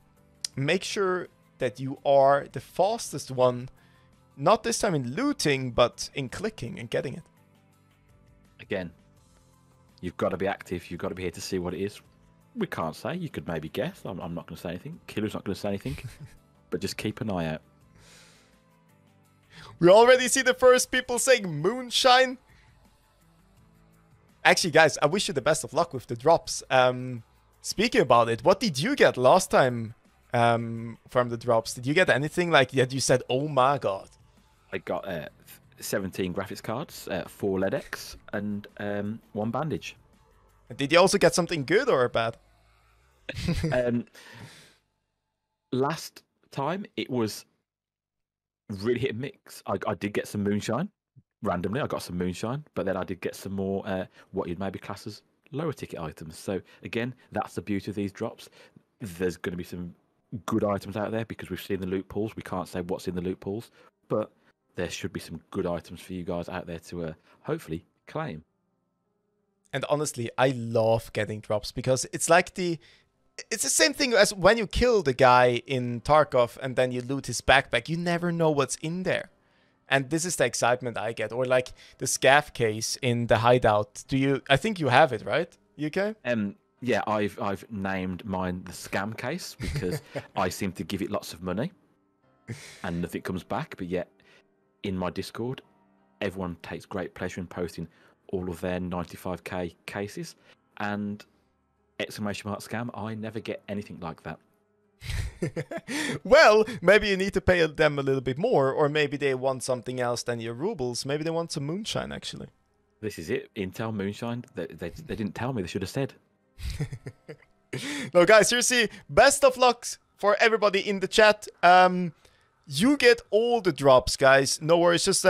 Speaker 1: Make sure that you are the fastest one, not this time in looting, but in clicking and getting it.
Speaker 2: Again, you've got to be active. You've got to be here to see what it is. We can't say. You could maybe guess. I'm not going to say anything. Killer's not going to say anything. But just keep an eye out.
Speaker 1: We already see the first people saying moonshine. Actually, guys, I wish you the best of luck with the drops. Speaking about it, what did you get last time from the drops? Did you get anything like that you said, oh my god?
Speaker 2: I got 17 graphics cards, 4 LEDX, and 1 bandage.
Speaker 1: Did you also get something good or bad?
Speaker 2: Last time it was really hit and mix. I did get some moonshine randomly. I got some moonshine, but then I did get some more what you'd maybe class as lower ticket items. So again, that's the beauty of these drops. There's going to be some good items out there because we've seen the loot pools. We can't say what's in the loot pools, but there should be some good items for you guys out there to hopefully claim.
Speaker 1: And honestly, I love getting drops because it's like it's the same thing as when you kill the guy in Tarkov and then you loot his backpack. You never know what's in there. And this is the excitement I get. Or like the scav case in the hideout. I think you have it, right, UK?
Speaker 2: Yeah, I've named mine the scam case because I seem to give it lots of money and nothing comes back. But yet, in my Discord, everyone takes great pleasure in posting all of their 95k cases, and exclamation mark scam, I never get anything like that.
Speaker 1: Well, maybe you need to pay them a little bit more, or maybe they want something else than your rubles. Maybe they want some moonshine, actually.
Speaker 2: This is it. Intel moonshine. They didn't tell me. They should have said.
Speaker 1: No, guys, seriously, best of luck for everybody in the chat. You get all the drops, guys. No worries, just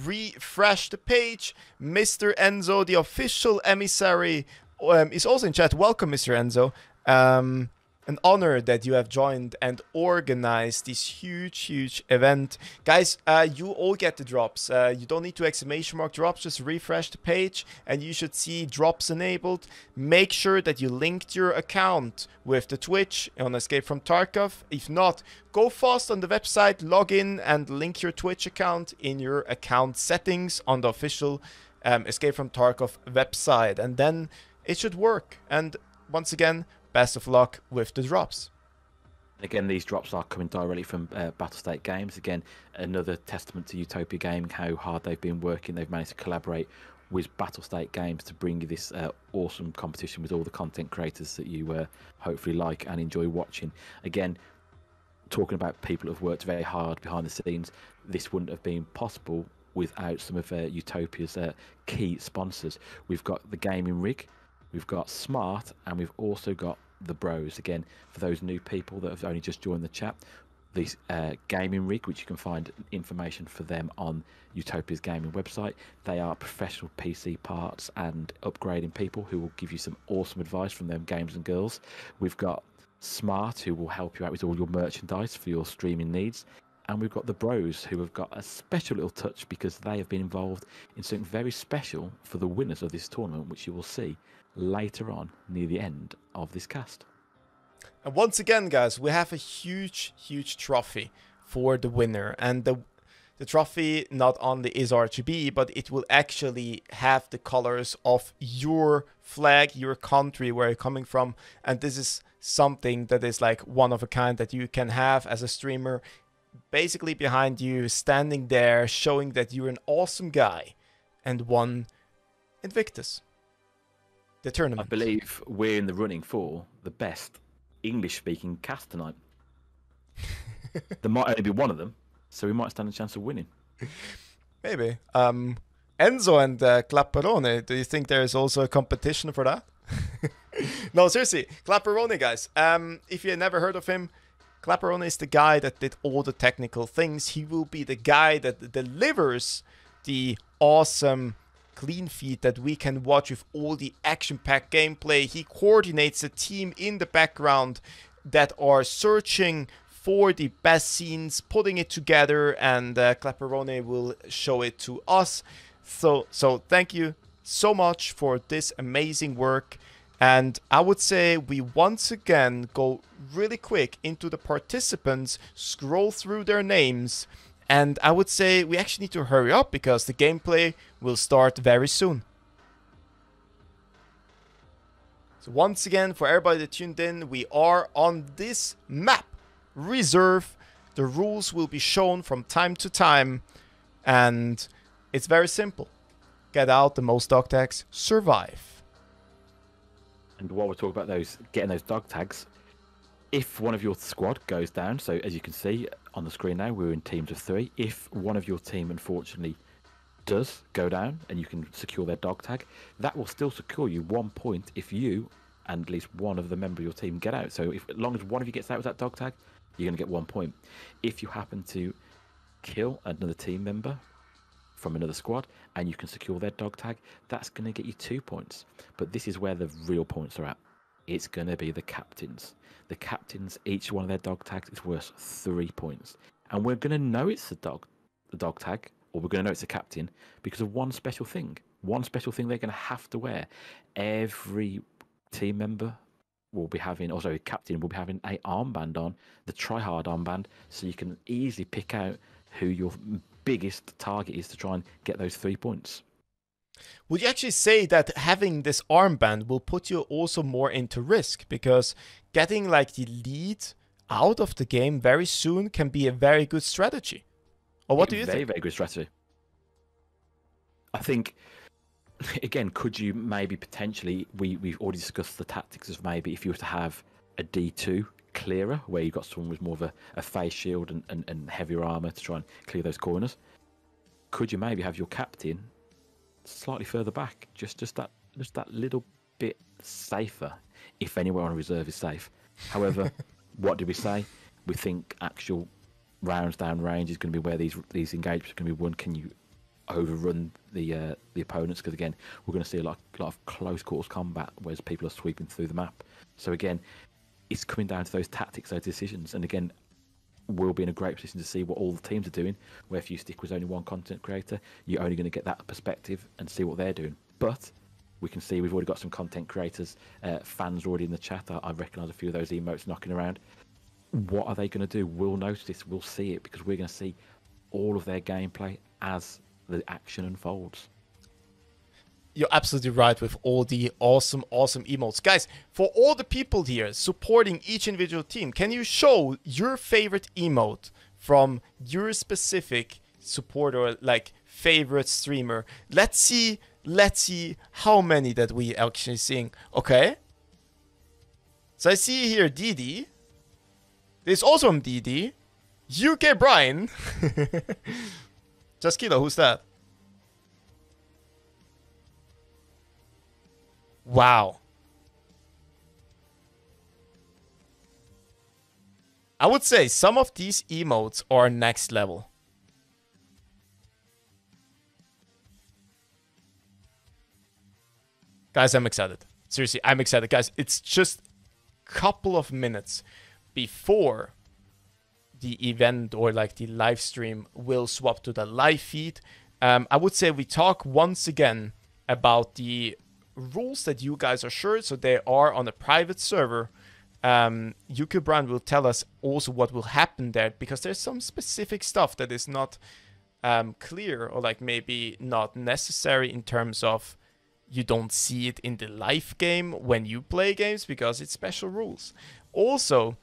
Speaker 1: refresh the page. Mr. Enzo, the official emissary, is also in chat. Welcome, Mr. Enzo. An honor that you have joined and organized this huge event. Guys, you all get the drops. You don't need to exclamation mark drops, just refresh the page and you should see drops enabled. Make sure that you linked your account with the Twitch on Escape from Tarkov. If not, go fast on the website, log in and link your Twitch account in your account settings on the official Escape from Tarkov website, and then it should work. And once again, best of luck with the drops.
Speaker 2: Again, these drops are coming directly from Battlestate Games. Again, another testament to Utopia Gaming, how hard they've been working. They've managed to collaborate with Battlestate Games to bring you this awesome competition with all the content creators that you hopefully like and enjoy watching. Again, talking about people who have worked very hard behind the scenes, this wouldn't have been possible without some of Utopia's key sponsors. We've got the gaming rig, we've got Smart, and we've also got the Bros. Again, for those new people that have only just joined the chat, this gaming rig, which you can find information for them on Utopia's gaming website. They are professional PC parts and upgrading people who will give you some awesome advice from them games and girls. We've got Smart, who will help you out with all your merchandise for your streaming needs. And we've got the Bros, who have got a special little touch because they have been involved in something very special for the winners of this tournament, which you will see later on near the end of this cast.
Speaker 1: And once again, guys, we have a huge trophy for the winner. And the trophy not only is RGB, but it will actually have the colors of your flag, your country, where you're coming from. And this is something that is like one of a kind that you can have as a streamer, basically behind you, standing there, showing that you're an awesome guy and won Invictus, the tournament.
Speaker 2: I believe we're in the running for the best English-speaking cast tonight. There might only be one of them, so we might stand a chance of winning.
Speaker 1: Maybe. Enzo and Clapperone, do you think there is also a competition for that? No, seriously, Clapperone, guys. If you never heard of him, Clapperone is the guy that did all the technical things. He will be the guy that delivers the awesome clean feed that we can watch with all the action-packed gameplay. He coordinates a team in the background that are searching for the best scenes, putting it together, and Clapperone will show it to us. So thank you so much for this amazing work. And I would say we once again go really quick into the participants, scroll through their names, and I would say we actually need to hurry up because the gameplay will start very soon. So once again, for everybody that tuned in, we are on this map, Reserve. The rules will be shown from time to time, and it's very simple. Get out the most dog tags, survive.
Speaker 2: And while we're talking about getting those dog tags, if one of your squad goes down, so as you can see on the screen now, we're in teams of 3. If one of your team, unfortunately, does go down and you can secure their dog tag, that will still secure you 1 point if you and at least one of the member of your team get out. So as long as one of you gets out with that dog tag, you're going to get 1 point. If you happen to kill another team member from another squad and you can secure their dog tag, that's going to get you 2 points. But this is where the real points are at. It's going to be the captains. The captains, each one of their dog tags is worth 3 points. And we're going to know it's the dog tag, or we're going to know it's the captain because of one special thing. One special thing they're going to have to wear. Every team member will be having, or sorry, captain will be having a armband on, the tryhard armband, so you can easily pick out who your biggest target is to try and get those 3 points.
Speaker 1: Would you actually say that having this armband will put you also more into risk? Because getting like the lead out of the game very soon can be a very good strategy. Or what do you think?
Speaker 2: Very good strategy. I think, again, could you maybe potentially, we've already discussed the tactics of maybe if you were to have a D2 clearer, where you've got someone with more of a face shield and heavier armor to try and clear those corners. Could you maybe have your captain slightly further back, just that little bit safer, if anywhere on reserve is safe? However, what did we say? We think actual rounds down range is going to be where these engagements are going to be won. Can you overrun the opponents? Because again, we're going to see a lot of close quarters combat where people are sweeping through the map. So again, it's coming down to those tactics, those decisions, and again, we'll be in a great position to see what all the teams are doing, where if you stick with only one content creator, you're only going to get that perspective and see what they're doing. But we can see we've already got some content creators, fans already in the chat. I recognise a few of those emotes knocking around. What are they going to do? We'll notice this, we'll see it, because we're going to see all of their gameplay as the action unfolds.
Speaker 1: You're absolutely right with all the awesome emotes. Guys, for all the people here supporting each individual team, can you show your favorite emote from your specific supporter, like favorite streamer? Let's see how many that we actually seeing. Okay. So I see here Didi. There's also Didi. UK Brian. Just Kilo, who's that? Wow. I would say some of these emotes are next level. Guys, I'm excited. Seriously, I'm excited. Guys, it's just a couple of minutes before the event or like the live stream will swap to the live feed. I would say we talk once again about the rules that you guys are sure. So they are on a private server. UK Brand will tell us also what will happen there, because there's some specific stuff that is not clear or like maybe not necessary in terms of you don't see it in the live game when you play games because it's special rules. Also,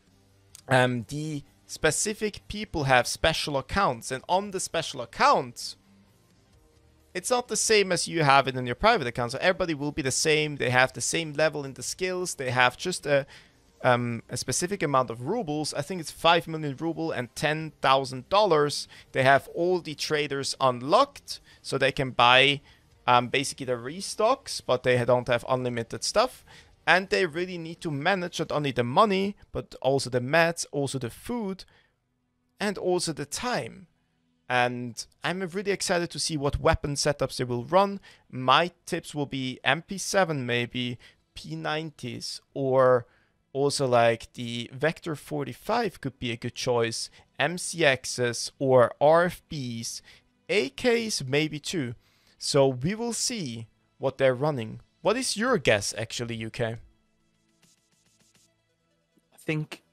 Speaker 1: the specific people have special accounts, and on the special accounts, it's not the same as you have it in your private account. So everybody will be the same. They have the same level in the skills. They have just a specific amount of rubles. I think it's 5 million ruble and $10,000. They have all the traders unlocked, so they can buy basically the restocks, but they don't have unlimited stuff. And they really need to manage not only the money, but also the mats, also the food, and also the time. And I'm really excited to see what weapon setups they will run. My tips will be MP7 maybe, P90s, or also like the Vector 45 could be a good choice, MCXs or RFBs, AKs maybe too. So we will see what they're running. What is your guess, actually, UK?
Speaker 2: I think,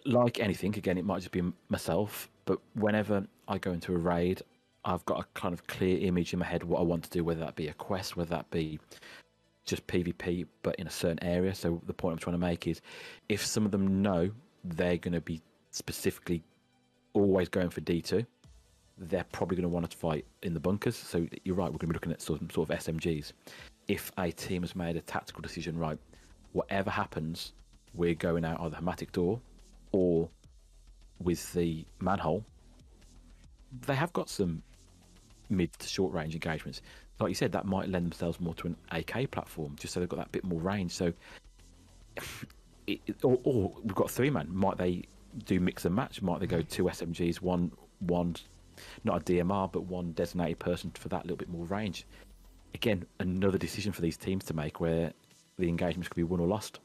Speaker 2: like anything, again, it might just be myself, but whenever I go into a raid, I've got a kind of clear image in my head what I want to do, whether that be a quest, whether that be just PvP, but in a certain area. So the point I'm trying to make is, if some of them know they're going to be specifically always going for D2, they're probably going to want to fight in the bunkers. So you're right, we're going to be looking at some sort of SMGs. If a team has made a tactical decision, right, whatever happens, we're going out either Hermetic Door or with the manhole, they have got some mid to short range engagements. Like you said, that might lend themselves more to an AK platform, just so they've got that bit more range. So, or we've got 3-man. Might they do mix and match? Might they go 2 SMGs, one not a DMR, but one designated person for that little bit more range? Again, another decision for these teams to make where the engagements could be won or lost.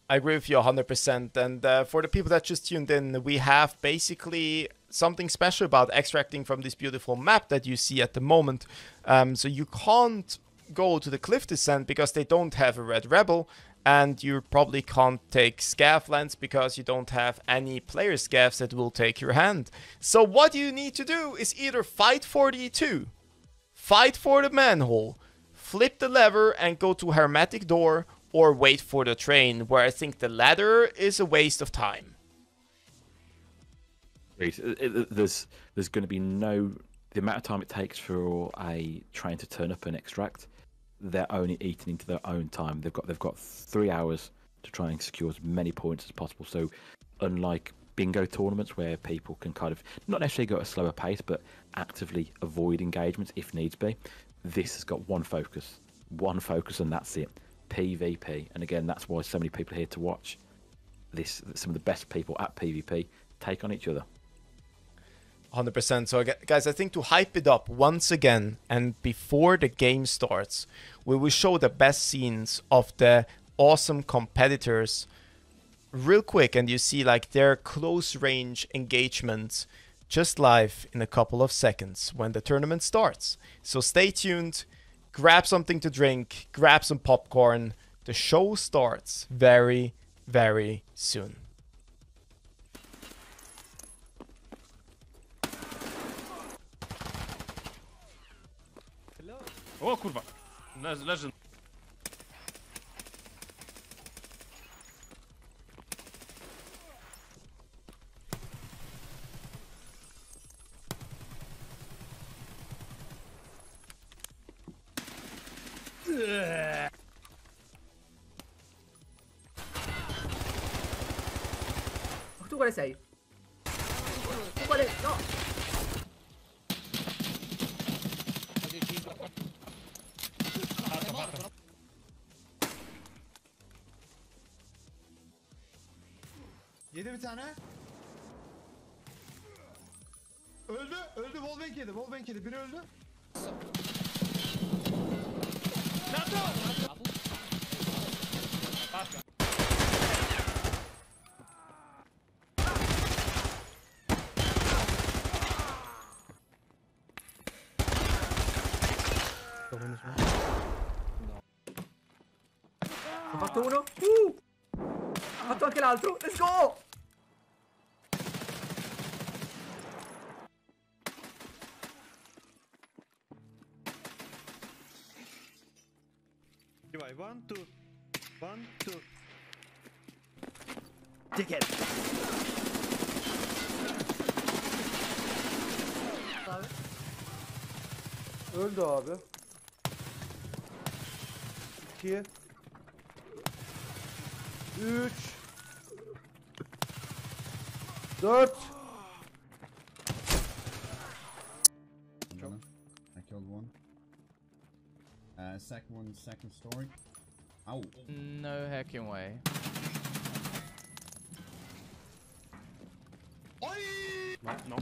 Speaker 1: I agree with you 100%. And for the people that just tuned in, we have basically something special about extracting from this beautiful map that you see at the moment. So you can't go to the cliff descent because they don't have a red rebel, and you probably can't take scav lands because you don't have any player scavs that will take your hand. So what you need to do is either fight for the E2, fight for the manhole, flip the lever and go to Hermetic Door, or wait for the train, where I think the latter is a waste of time.
Speaker 2: There's going to be the amount of time it takes for a train to turn up and extract. They're only eating into their own time. They've got 3 hours to try and secure as many points as possible. So unlike bingo tournaments where people can kind of not necessarily go at a slower pace, but actively avoid engagements if needs be, this has got one focus, and that's it. PvP. And again, that's why so many people are here to watch this. Some of the best people at PvP take on each other.
Speaker 1: 100%. So guys, I think to hype it up once again, and before the game starts, we will show the best scenes of the awesome competitors real quick, and you see like their close range engagements just live in a couple of seconds when the tournament starts. So stay tuned, grab something to drink, grab some popcorn. The show starts very, very soon.
Speaker 3: O kurwa. Leży.
Speaker 4: Tu quale sei? Tu quale... No!
Speaker 5: Yedi bir tane. Öldü. Öldü. Wallbang yedi. Wallbang yedi. Biri öldü.
Speaker 4: Ho fatto uno. Ha fatto anche l'altro. Let's go!
Speaker 10: Vai, 1, 2. 1, 2.
Speaker 4: Dickhead.
Speaker 11: Öldü abi. 2 3 4
Speaker 6: I killed one. Second one, second story. Ow.
Speaker 7: No hecking way.
Speaker 3: No.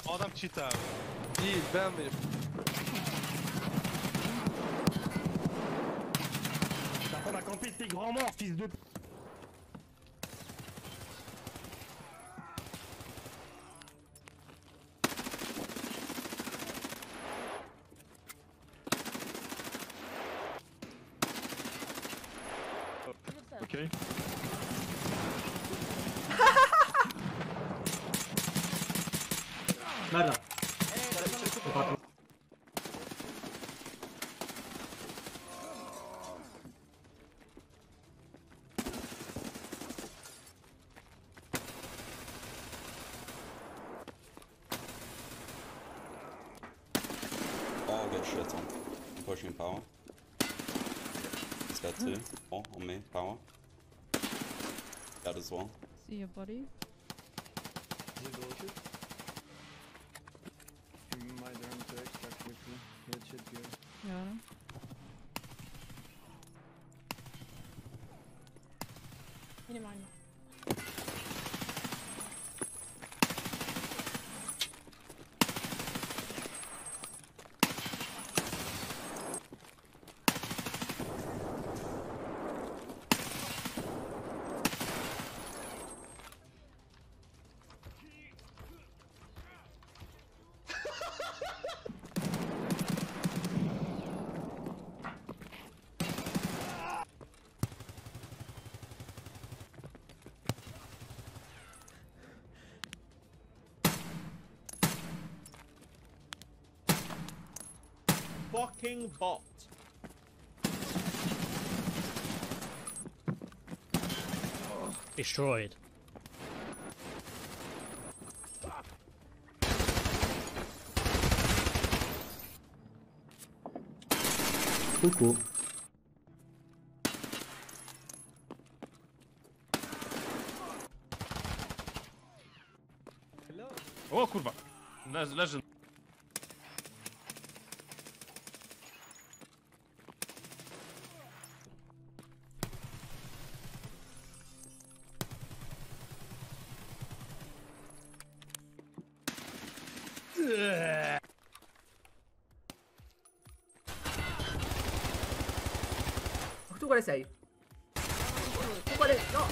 Speaker 3: Adam cheat abi.
Speaker 11: Değil ben benim.
Speaker 10: On a campé tes grands morts, fils de... Ok.
Speaker 4: Merda.
Speaker 8: I'll get shit on. I'm pushing power. He's got 2. Oh, on me, power. That as well.
Speaker 9: See your body. Yeah.
Speaker 12: Minimum.
Speaker 10: Fucking bot.
Speaker 12: Destroyed.
Speaker 11: Coucou.
Speaker 3: O kurwa. Leży.
Speaker 4: Tu quale sei? Tu quale... No!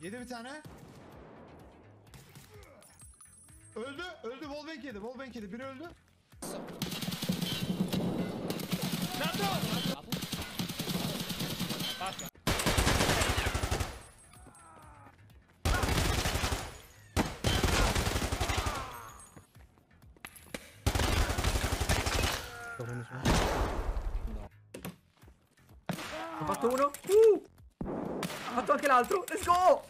Speaker 5: Yedi bir tane. Öldü. Öldü. Wallbang yedi. Wallbang yedi. Biri öldü.
Speaker 4: Ho fatto uno. Ha fatto anche l'altro. Let's go!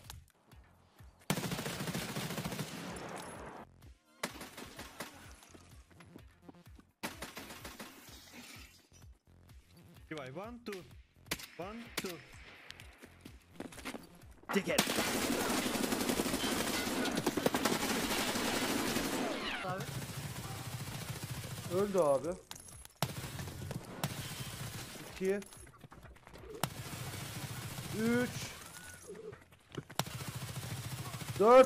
Speaker 10: Vai, 1, 2. 1, 2.
Speaker 4: Dickhead. Abi.
Speaker 11: Öldü abi. 2 3 4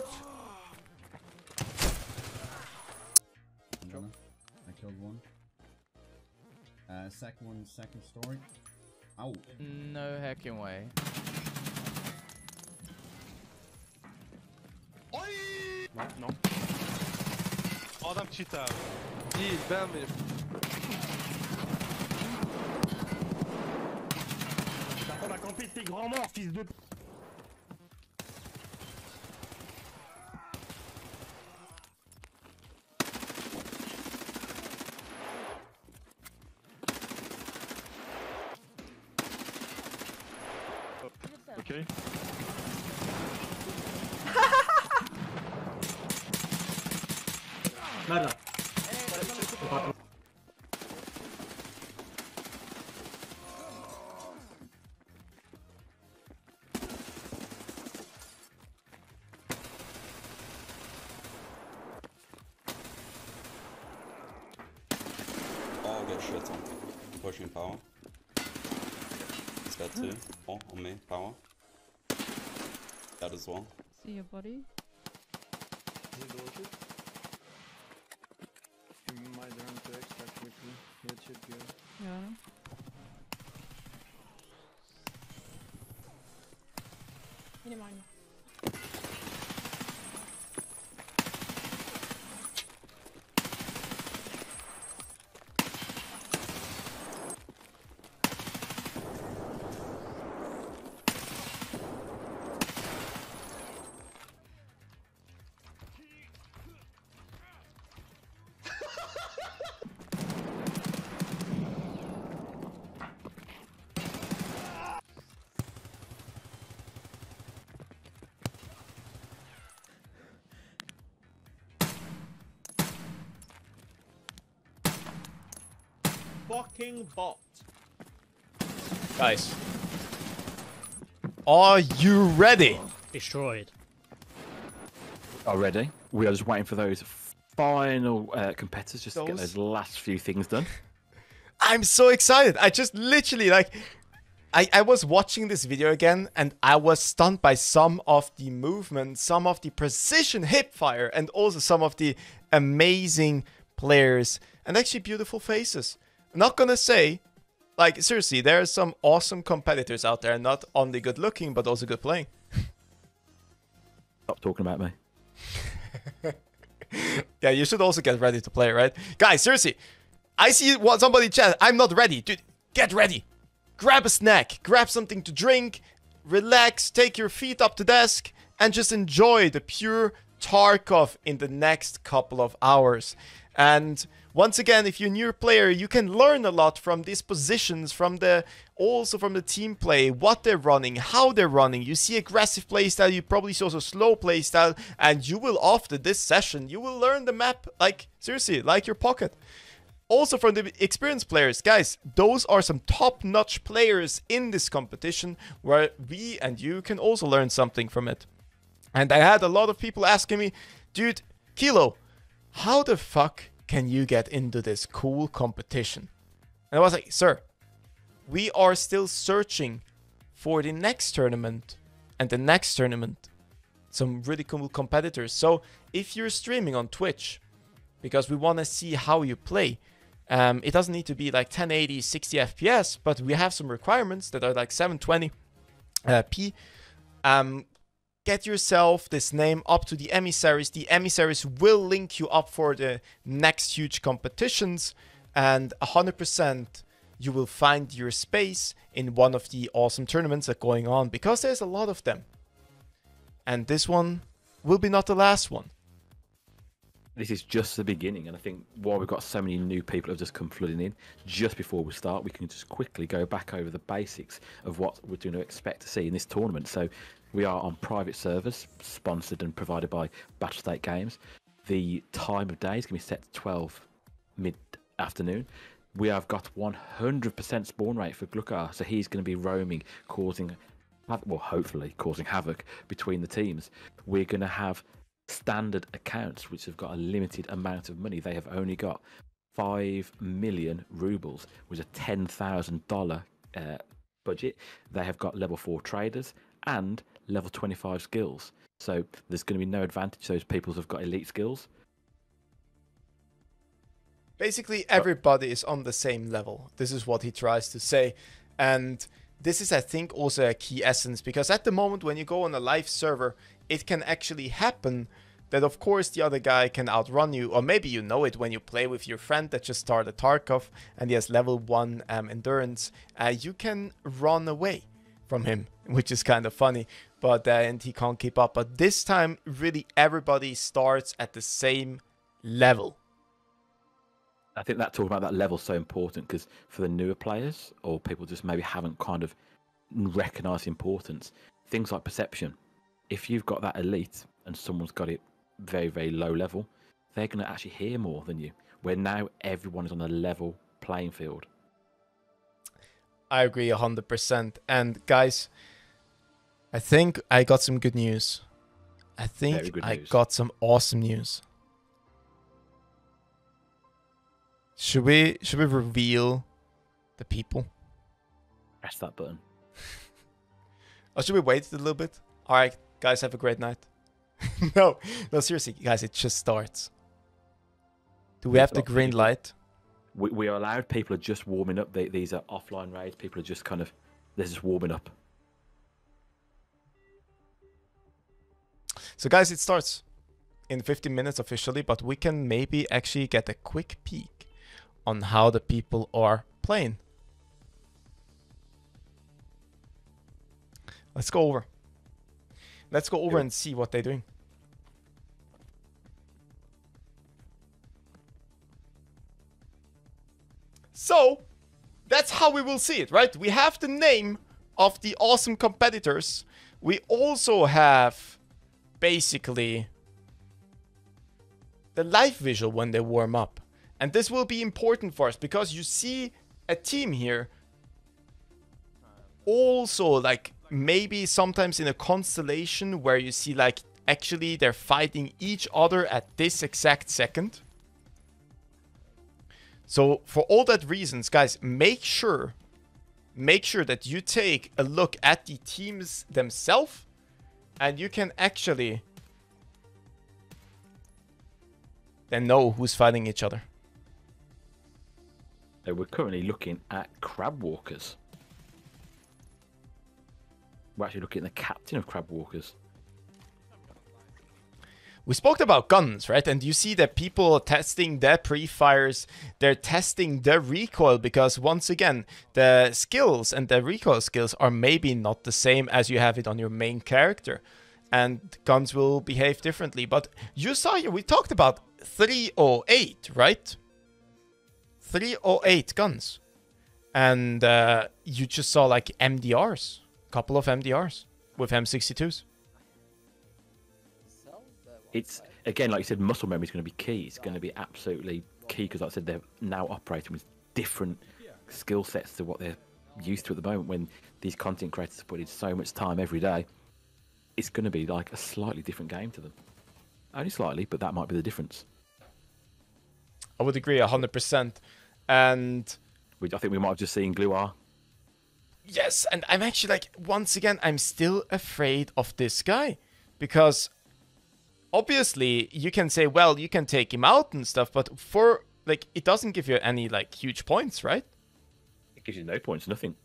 Speaker 6: I killed one. Second one, second story. Ow.
Speaker 7: No hecking way.
Speaker 3: No. O adam cheat'a abi.
Speaker 11: Değil ben miyim?
Speaker 10: T'as pas campé tes grands morts, fils de... Ok.
Speaker 4: Nereden?
Speaker 8: I'll get shit on. Pushing power. He's got 2. Oh, on me. Power. That as well.
Speaker 9: See your body.
Speaker 10: You might run to extra quickly. It should go.
Speaker 9: Ja, ne?
Speaker 12: Yine mi aynı?
Speaker 10: Fucking bot.
Speaker 1: Guys, are you ready?
Speaker 13: Destroyed.
Speaker 2: Already, we are just waiting for those final competitors just to get
Speaker 1: Those-
Speaker 2: those last few things done.
Speaker 1: I'm so excited. I just literally like I was watching this video again and I was stunned by some of the movement, some of the precision hip fire, and also some of the amazing players and actually beautiful faces. I'm not gonna say, like, seriously, there are some awesome competitors out there, not only good looking but also good playing.
Speaker 2: Stop talking about me.
Speaker 1: Yeah, you should also get ready to play, right? Guys, seriously, I see what somebody chat. I'm not ready. Dude, get ready. Grab a snack, grab something to drink, relax, take your feet up to desk, and just enjoy the pure Tarkov in the next couple of hours. And once again, if you're a new player, you can learn a lot from these positions, also from the team play, what they're running, how they're running. You see aggressive playstyle, you probably see also slow playstyle, and you will, after this session, you will learn the map, like, seriously, like your pocket. Also from the experienced players, guys, those are some top-notch players in this competition where we and you can also learn something from it. And I had a lot of people asking me, dude, Kilo, how the fuck can you get into this cool competition? And I was like, sir, we are still searching for the next tournament and the next tournament. Some really cool competitors. So if you're streaming on Twitch, because we want to see how you play, it doesn't need to be like 1080, 60 FPS, but we have some requirements that are like 720p. Get yourself this name up to the emissaries. The emissaries will link you up for the next huge competitions, and 100% you will find your space in one of the awesome tournaments that are going on, because there's a lot of them. And this one will be not the last one.
Speaker 2: This is just the beginning, and I think while we've got so many new people who have just come flooding in, just before we start, we can just quickly go back over the basics of what we're going to expect to see in this tournament. So we are on private servers, sponsored and provided by Battle State Games. The time of day is going to be set to 12 mid-afternoon. We have got 100% spawn rate for Glukkar, so he's going to be roaming, causing, well, hopefully causing havoc between the teams. We're going to have standard accounts, which have got a limited amount of money. They have only got 5 million rubles, which is a $10,000 budget. They have got level 4 traders and level 25 skills. So there's going to be no advantage to those people who've got elite skills.
Speaker 1: Basically, everybody is on the same level. This is what he tries to say. And this is, I think, also a key essence, because at the moment when you go on a live server, it can actually happen that, of course, the other guy can outrun you, or maybe you know it when you play with your friend that just started Tarkov and he has level 1 endurance. You can run away from him, which is kind of funny, but and he can't keep up. But this time, really, everybody starts at the same level.
Speaker 2: I think that talking about that level is so important, because for the newer players, or people just maybe haven't kind of recognised the importance, things like perception. If you've got that elite and someone's got it very, very low level, they're going to actually hear more than you, where now everyone is on a level playing field.
Speaker 1: I agree 100%. And guys, I think I got some good news. I think I got some awesome news. Should we reveal the people?
Speaker 2: Press that button.
Speaker 1: Or should we wait a little bit? All right, guys, have a great night. No, seriously, guys, it just starts. Do we have the green light?
Speaker 2: We are allowed. People are just warming up. These are offline raids. People are just they're just warming up.
Speaker 1: So, guys, it starts in 15 minutes officially, but we can maybe actually get a quick peek on how the people are playing. Let's go over. Let's go over and see what they're doing. So, that's how we will see it, right? We have the name of the awesome competitors. We also have, basically, the live visual when they warm up. And this will be important for us, because you see a team here also, like, maybe sometimes in a constellation where you see, like, actually they're fighting each other at this exact second. So for all that reasons, guys, make sure that you take a look at the teams themselves, and you can actually then know who's fighting each other.
Speaker 2: So we're currently looking at crab walkers. We're actually looking at the captain of crab walkers.
Speaker 1: We spoke about guns, right? And you see that people are testing their pre-fires, they're testing their recoil, because once again, the skills and the recoil skills are maybe not the same as you have it on your main character. And guns will behave differently. But you saw here, we talked about 308, right? 308 guns. And you just saw like MDRs. Couple of MDRs with M62s.
Speaker 2: It's, again, like you said, muscle memory is going to be key. It's going to be absolutely key, because like I said, they're now operating with different skill sets to what they're used to at the moment. When these content creators put in so much time every day, it's going to be like a slightly different game to them. Only slightly, but that might be the difference.
Speaker 1: I would agree 100%. And
Speaker 2: I think we might have just seen Gluar.
Speaker 1: Yes, and I'm actually like, once again, I'm still afraid of this guy. Because obviously you can say, well, you can take him out and stuff, but for, like, it doesn't give you any, like, huge points, right?
Speaker 2: It gives you no points, nothing.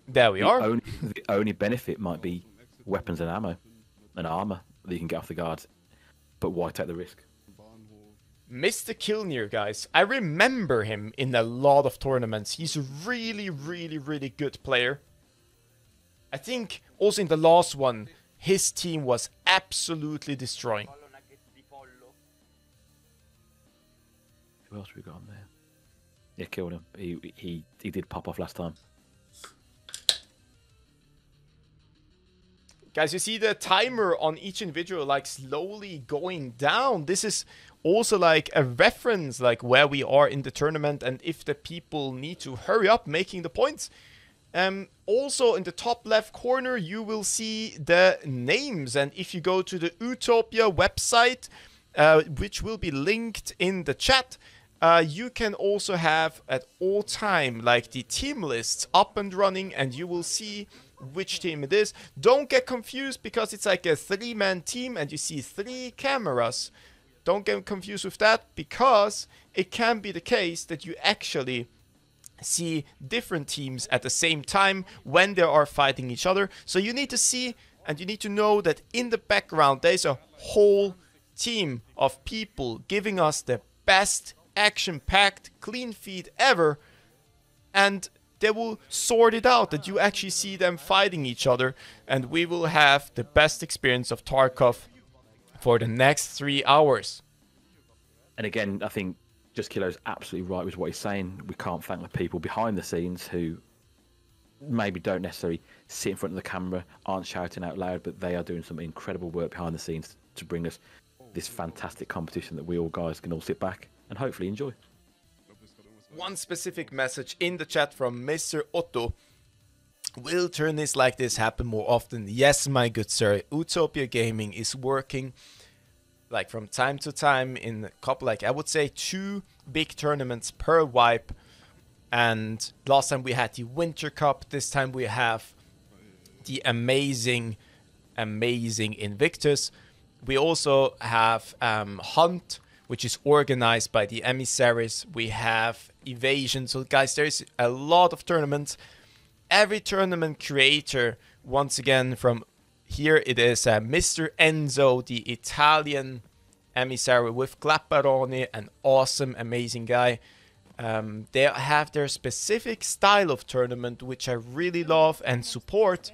Speaker 1: There we are.
Speaker 2: The only benefit might be weapons and ammo and armor that you can get off the guards. But why take the risk?
Speaker 1: Mr. Kilnir, guys. I remember him in a lot of tournaments. He's a really, really, really good player. I think also in the last one, his team was absolutely destroying.
Speaker 2: Who else we got on there? Yeah, killed him. He did pop off last time.
Speaker 1: Guys, you see the timer on each individual like slowly going down. This is also like a reference like where we are in the tournament, and if the people need to hurry up making the points. Also in the top left corner, you will see the names. And if you go to the Utopia website, which will be linked in the chat, you can also have at all time like the team lists up and running, and you will see which team it is. Don't get confused because it's like a 3-man team and you see 3 cameras. Don't get confused with that, because it can be the case that you actually see different teams at the same time when they are fighting each other. So you need to see and you need to know that in the background there's a whole team of people giving us the best action-packed clean feed ever, and they will sort it out that you actually see them fighting each other, and we will have the best experience of Tarkov for the next 3 hours.
Speaker 2: And again, I think Just Killo's absolutely right with what he's saying. We can't thank the people behind the scenes who maybe don't necessarily sit in front of the camera, aren't shouting out loud, but they are doing some incredible work behind the scenes to bring us this fantastic competition that we all guys can all sit back and hopefully enjoy.
Speaker 1: One specific message in the chat from Mr. Otto. Will tourneys like this happen more often? Yes, my good sir. Utopia Gaming is working like from time to time in a couple, like I would say 2 big tournaments per wipe. And last time we had the Winter Cup. This time we have the amazing Invictus. We also have Hunt, which is organized by the emissaries. We have Evasion. So guys, there's a lot of tournaments. Every tournament creator, once again from here it is Mr. Enzo, the Italian emissary with Clapperoni, an awesome, amazing guy. They have their specific style of tournament, which I really love and support.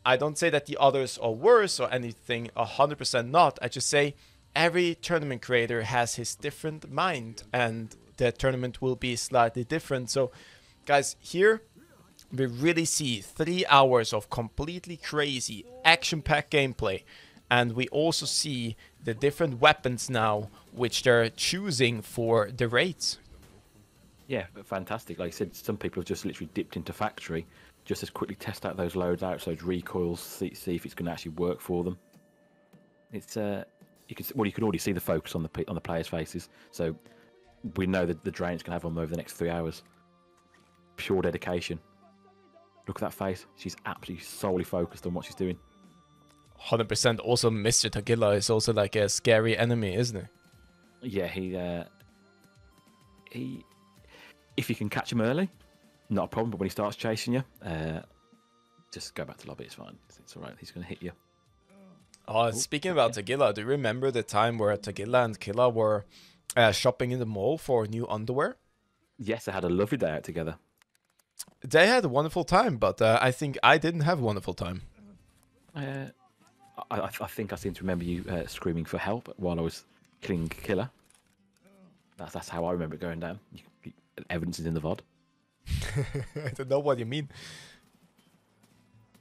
Speaker 1: I don't say that the others are worse or anything, 100% not. I just say every tournament creator has his different mind, and the tournament will be slightly different. So guys, here we really see 3 hours of completely crazy action-packed gameplay, and we also see the different weapons now which they're choosing for the raids.
Speaker 2: Yeah, fantastic. Like I said, some people have just literally dipped into factory just to quickly test out those loadouts, those recoils, see if it's going to actually work for them. It's you can already see the focus on the players' faces, so we know that the drain it's going to have on them over the next 3 hours. Pure dedication. Look at that face. She's absolutely solely focused on what she's doing.
Speaker 1: 100%. Also, Mr. Tagilla is also like a scary enemy, isn't he?
Speaker 2: Yeah, he. If you can catch him early, not a problem. But when he starts chasing you, just go back to lobby. It's fine. It's all right. He's going to hit you.
Speaker 1: Oh, speaking about Tagilla, do you remember the time where Tagilla and Killa were shopping in the mall for new underwear?
Speaker 2: Yes, they had a lovely day out together.
Speaker 1: They had a wonderful time, but I think I didn't have a wonderful time.
Speaker 2: I think I seem to remember you screaming for help while I was killing Killer. That's how I remember it going down. Evidence is in the VOD.
Speaker 1: I don't know what you mean.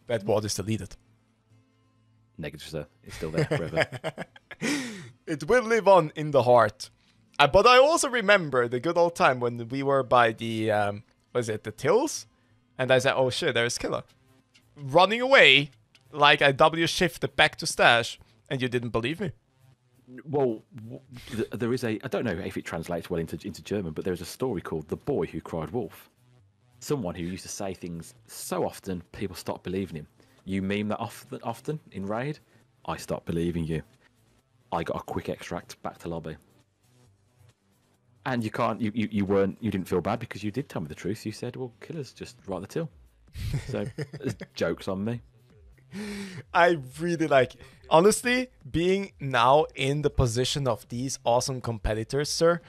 Speaker 1: That VOD is deleted.
Speaker 2: Negative, sir. It's still there forever.
Speaker 1: It will live on in the heart. But I also remember the good old time when we were by the, was it the tills? And I said, oh shit, there's Killer. Running away like I W-shifted back to stash, and you didn't believe me.
Speaker 2: Well, there is I don't know if it translates well into German, but there's a story called The Boy Who Cried Wolf. Someone who used to say things so often, people stopped believing him. You meme that often in Raid, I stopped believing you. I got a quick extract back to lobby. And you didn't feel bad because you did tell me the truth. You said, well, Killer's just right the till. So, there's jokes on me.
Speaker 1: I really honestly, being now in the position of these awesome competitors, sir,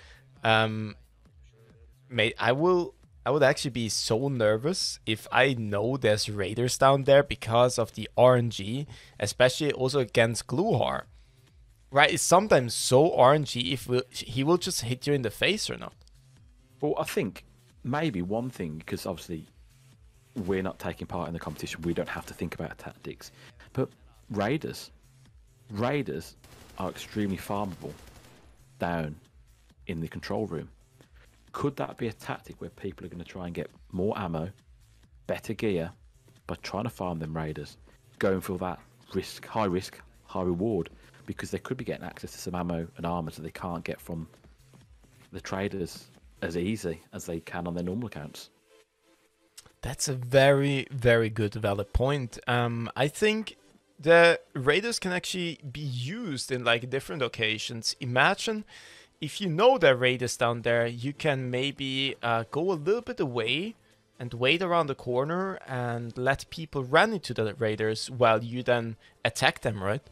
Speaker 1: mate, I would actually be so nervous if I know there's raiders down there because of the RNG, especially also against Gluhar. Right, it's sometimes so RNG if he will just hit you in the face or not.
Speaker 2: Well, I think maybe one thing, because obviously we're not taking part in the competition, we don't have to think about tactics. But raiders are extremely farmable down in the control room. Could that be a tactic where people are going to try and get more ammo, better gear by trying to farm them raiders, going for that high risk, high reward, because they could be getting access to some ammo and armor that they can't get from the traders as easy as they can on their normal accounts.
Speaker 1: That's a very, very good, valid point. I think the raiders can actually be used in like different occasions. Imagine if you know there are raiders down there, you can maybe go a little bit away and wait around the corner and let people run into the raiders while you then attack them, right?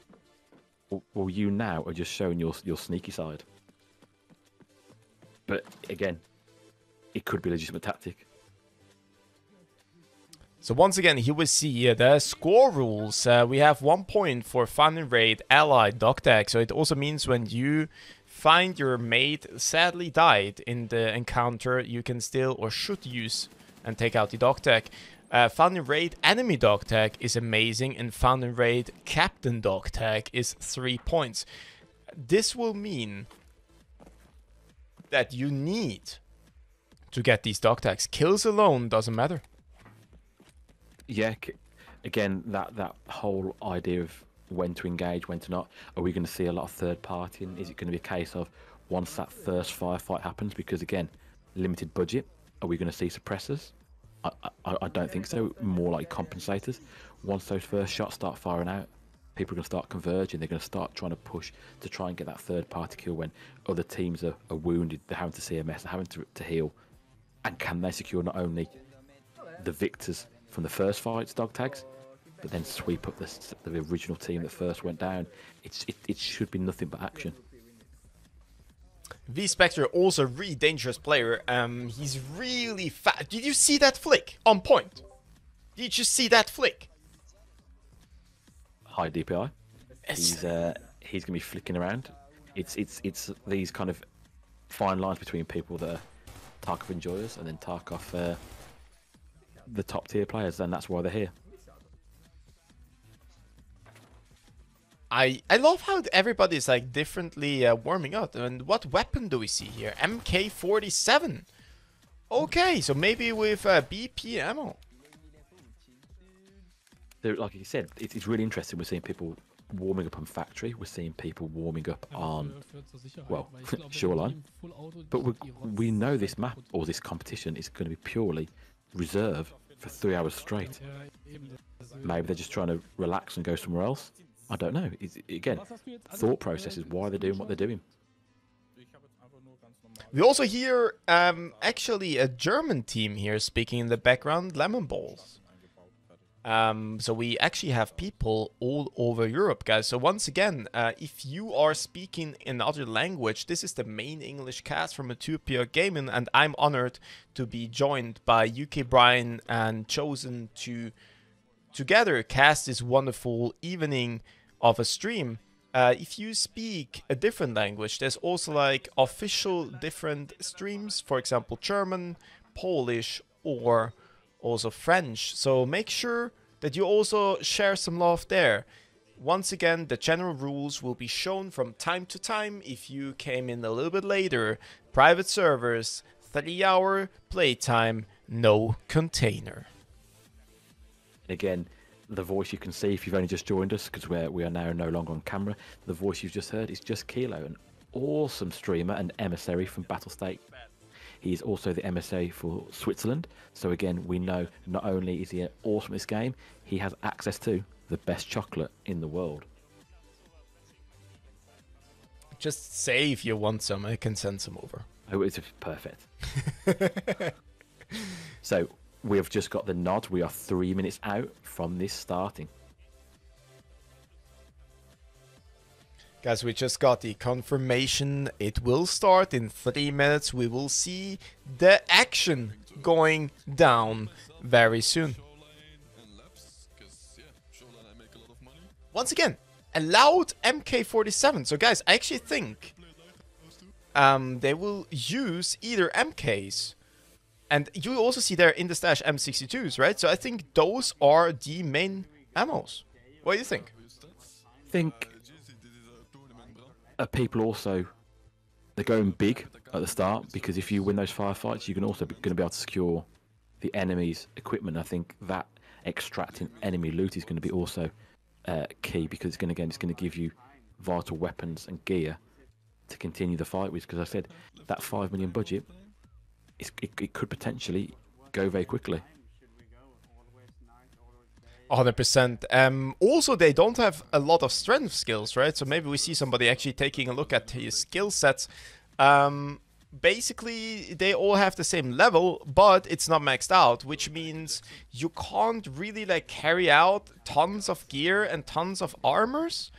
Speaker 2: Well, you now are just showing your sneaky side. But again, it could be a legitimate tactic.
Speaker 1: So once again, here we see the score rules. We have 1 point for Found in Raid, Allied, Dogtag. So it also means when you find your mate sadly died in the encounter, you can still or should use and take out the Dogtag. Found in Raid, Enemy Dogtag is amazing, and Found in Raid, Captain Dogtag is 3 points. This will mean that you need to get these Dogtags. Kills alone doesn't matter.
Speaker 2: Yeah, again, that whole idea of when to engage, when to not. Are we going to see a lot of third party? And is it going to be a case of once that first firefight happens? Because again, limited budget. Are we going to see suppressors? I don't think so. More like compensators. Once those first shots start firing out, people are going to start converging. They're going to start trying to push to try and get that third party kill when other teams are wounded. They're having to CMS, they're having to heal. And can they secure not only the victors from the first fight's Dogtags, but then sweep up the original team that first went down? It should be nothing but action.
Speaker 1: V-Spectre, also a really dangerous player. He's really fast. Did you see that flick? On point. Did you just see that flick?
Speaker 2: High DPI. He's gonna be flicking around. It's these kind of fine lines between people that are Tarkov enjoyers and then Tarkov the top tier players, and that's why they're here.
Speaker 1: I love how everybody's like differently warming up. And what weapon do we see here? MK47. Okay, so maybe with BP ammo.
Speaker 2: Like you said, it's really interesting. We're seeing people warming up on factory. We're seeing people warming up on, well, shoreline. But we know this map or this competition is going to be purely reserve for 3 hours straight. Maybe they're just trying to relax and go somewhere else. I don't know. Again, thought process is why they're doing what they're doing.
Speaker 1: We also hear actually a German team here speaking in the background, Lemon Balls. So we actually have people all over Europe, guys. So once again, if you are speaking another language, this is the main English cast from Utopia Gaming, and I'm honored to be joined by UK Brian and chosen to together cast this wonderful evening of a stream. If you speak a different language, there's also like official different streams, for example, German, Polish, or also French. So make sure that you also share some love there. Once again, the general rules will be shown from time to time. If you came in a little bit later, private servers, 3-hour playtime, no container.
Speaker 2: Again, the voice you can see if you've only just joined us, because we are now no longer on camera. The voice you've just heard is just Kilo, an awesome streamer and emissary from Battlestate. He is also the MSA for Switzerland. So again, we know not only is he awesome at this game, he has access to the best chocolate in the world.
Speaker 1: Just say if you want some, I can send some over.
Speaker 2: Oh, it's perfect. So we've just got the nod. We are 3 minutes out from this starting.
Speaker 1: Guys, we just got the confirmation. It will start in 3 minutes. We will see the action going down very soon. Once again, a loud MK47. So guys, I actually think they will use either MKs. And you also see there in the stash M62s, right? So I think those are the main ammos. What do you think?
Speaker 2: I think people also, they're going big at the start, because if you win those firefights, you're also going to be able to secure the enemy's equipment. I think that extracting enemy loot is going to be also key, because it's going to give you vital weapons and gear to continue the fight with. Because I said that 5 million budget, it could potentially go very quickly.
Speaker 1: 100%. Also, they don't have a lot of strength skills, right? So maybe we see somebody actually taking a look at his skill sets. Basically, they all have the same level, but it's not maxed out, which means you can't really like carry out tons of gear and tons of armors,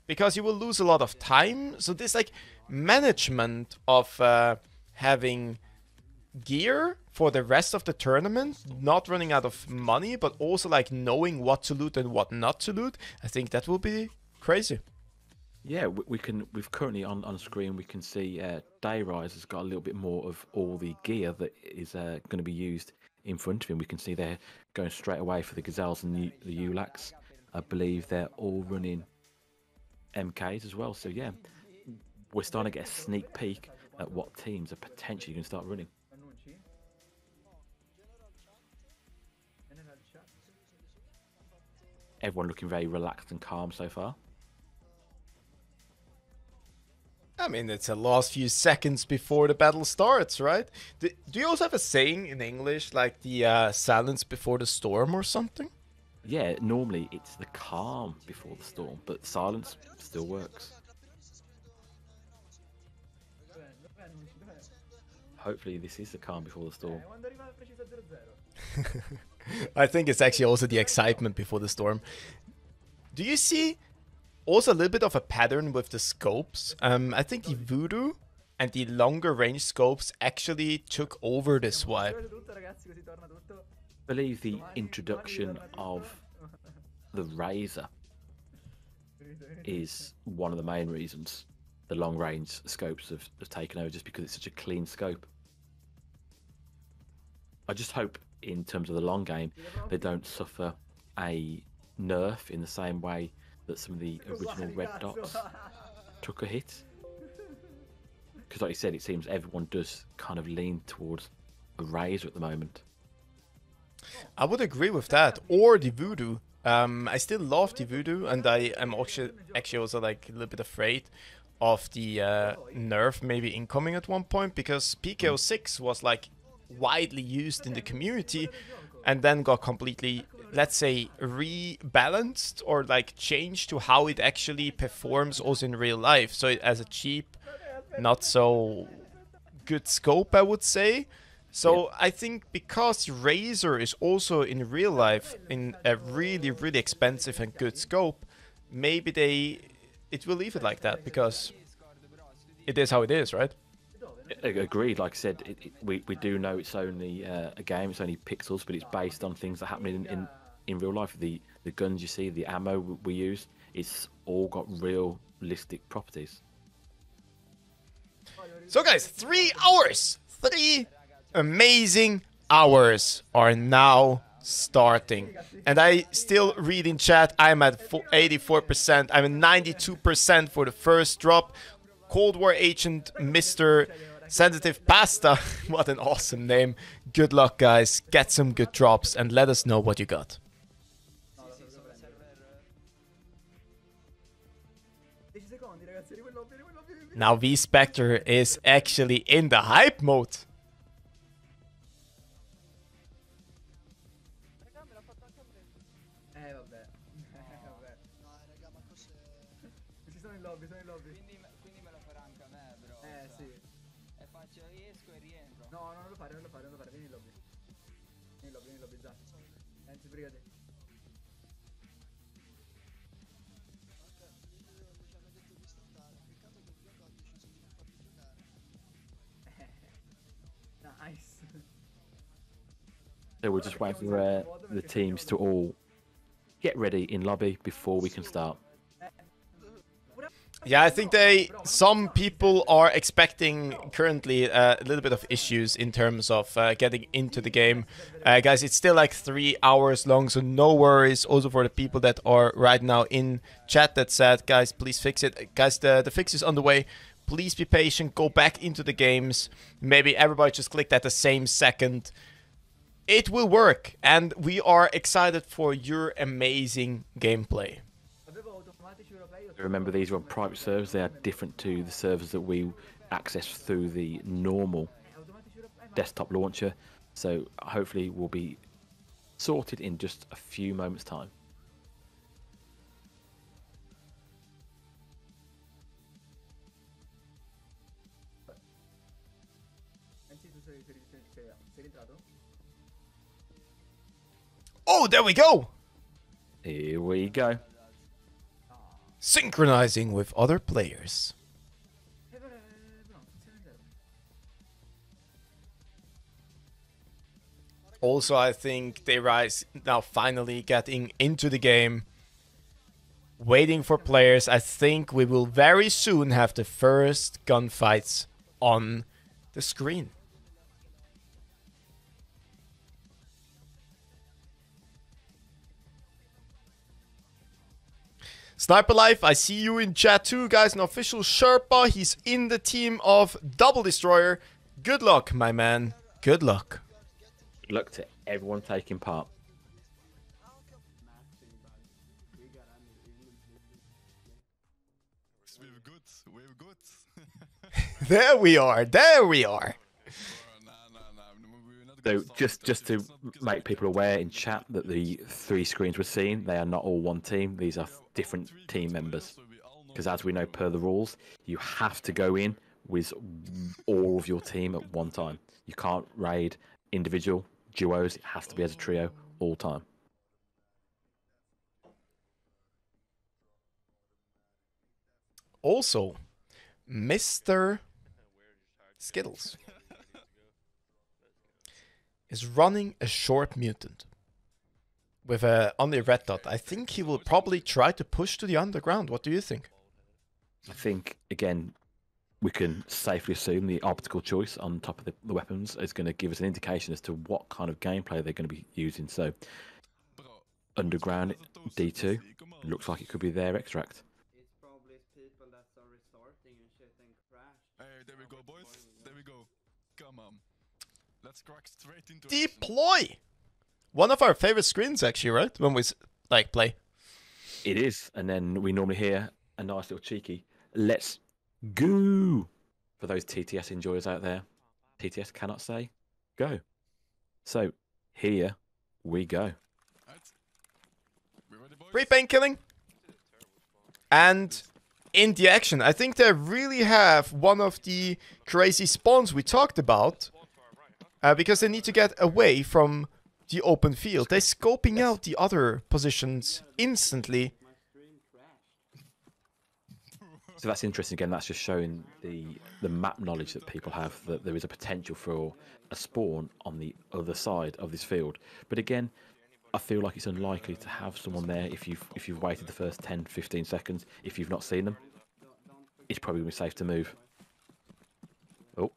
Speaker 1: because you will lose a lot of time. So this like management of having gear for the rest of the tournament, not running out of money, but also like knowing what to loot and what not to loot, I think that will be crazy.
Speaker 2: Yeah, we've currently on screen, we can see Dayrise has got a little bit more of all the gear that is going to be used in front of him. We can see they're going straight away for the Gazelles and the Ulacs. I believe they're all running MKs as well. So yeah, we're starting to get a sneak peek at what teams are potentially going to start running. Everyone looking very relaxed and calm so far.
Speaker 1: I mean, it's the last few seconds before the battle starts, right? Do you also have a saying in English, like the silence before the storm or something?
Speaker 2: Yeah, normally it's the calm before the storm, but silence still works. Hopefully this is the calm before the storm.
Speaker 1: I think it's actually also the excitement before the storm. Do you see also a little bit of a pattern with the scopes? I think the Voodoo and the longer range scopes actually took over this wipe.
Speaker 2: I believe the introduction of the Razor is one of the main reasons the long range scopes have taken over, just because it's such a clean scope. I just hope in terms of the long game they don't suffer a nerf in the same way that some of the original red dots took a hit. Because like you said, it seems everyone does kind of lean towards a Razor at the moment.
Speaker 1: I would agree with that. Or the Voodoo. I still love the Voodoo, and I am actually also like a little bit afraid of the nerf maybe incoming at one point, because PKO6 was like widely used in the community and then got completely, let's say, rebalanced or like changed to how it actually performs also in real life. So as a cheap, not so good scope, I would say. So yeah. I think because Razor is also in real life in a really, really expensive and good scope, maybe it will leave it like that, because it is how it is, right?
Speaker 2: Agreed. Like I said, we do know it's only a game, it's only pixels, but it's based on things that happen in real life. The guns you see, the ammo we use, it's all got realistic properties.
Speaker 1: So guys, 3 hours! 3 amazing hours are now starting. And I still read in chat, I'm at 84%, I'm at 92% for the first drop. Cold War Agent Mr. Sensitive Pasta, what an awesome name. Good luck guys, get some good drops and let us know what you got. Now V-Spectre is actually in the hype mode.
Speaker 2: So we're just waiting for the teams to all get ready in lobby before we can start.
Speaker 1: Yeah, I think some people are expecting currently a little bit of issues in terms of getting into the game. Guys, it's still like 3 hours long, so no worries. Also for the people that are right now in chat that said, guys, please fix it. Guys, the fix is on the way. Please be patient, go back into the games. Maybe everybody just clicked at the same second. it will work, and we are excited for your amazing gameplay.
Speaker 2: Remember, these are on private servers. They are different to the servers that we access through the normal desktop launcher. So hopefully we'll be sorted in just a few moments' time.
Speaker 1: Oh, there we go!
Speaker 2: Here we go.
Speaker 1: Synchronizing with other players. Also, I think they rise now finally getting into the game. Waiting for players. I think we will very soon have the first gunfights on the screen. Sniper Life, I see you in chat too, guys. An official Sherpa. He's in the team of Double Destroyer. Good luck, my man. Good luck.
Speaker 2: Good luck to everyone taking part.
Speaker 5: We're good.
Speaker 1: There we are. There we are.
Speaker 2: So just to make people aware in chat that the 3 screens we're seeing, they are not all one team. These are different team members. Because as we know per the rules, you have to go in with all of your team at one time. You can't raid individual duos. It has to be as a trio all time.
Speaker 1: Also, Mr. Skittles is running a short mutant with a only red dot. I think he will probably try to push to the underground. What do you think?
Speaker 2: I think, again, we can safely assume the optical choice on top of the weapons is going to give us an indication as to what kind of gameplay they're going to be using. So, underground D2 looks like it could be their extract.
Speaker 10: It's probably people that are restarting and shit and crash.
Speaker 5: Hey, there we go, boys. There we go. Come on. Let's crack straight into
Speaker 1: Deploy! One of our favorite screens, actually, right? When we like play.
Speaker 2: It is, and then we normally hear a nice little cheeky "Let's go" for those TTS enjoyers out there. TTS cannot say go. So here we go.
Speaker 1: Free paint killing. And in the action, I think they really have one of the crazy spawns we talked about. Because they need to get away from the open field. They're scoping out the other positions instantly.
Speaker 2: So that's interesting. Again, that's just showing the map knowledge that people have, that there is a potential for a spawn on the other side of this field. But again, I feel like it's unlikely to have someone there if you've waited the first 10-15 seconds. If you've not seen them, it's probably going to be safe to move. Oh,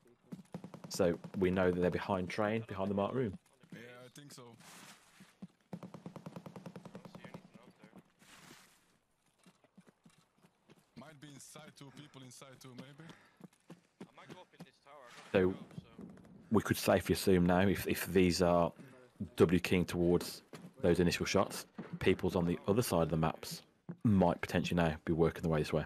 Speaker 2: so we know that they're behind train, behind the marked room.
Speaker 5: Yeah, I think so. Might be inside, 2 people inside too, maybe.
Speaker 3: I might go up in this tower.
Speaker 2: So we could safely assume now, if these are W keying towards those initial shots, people's on the other side of the maps might potentially now be working their way this way.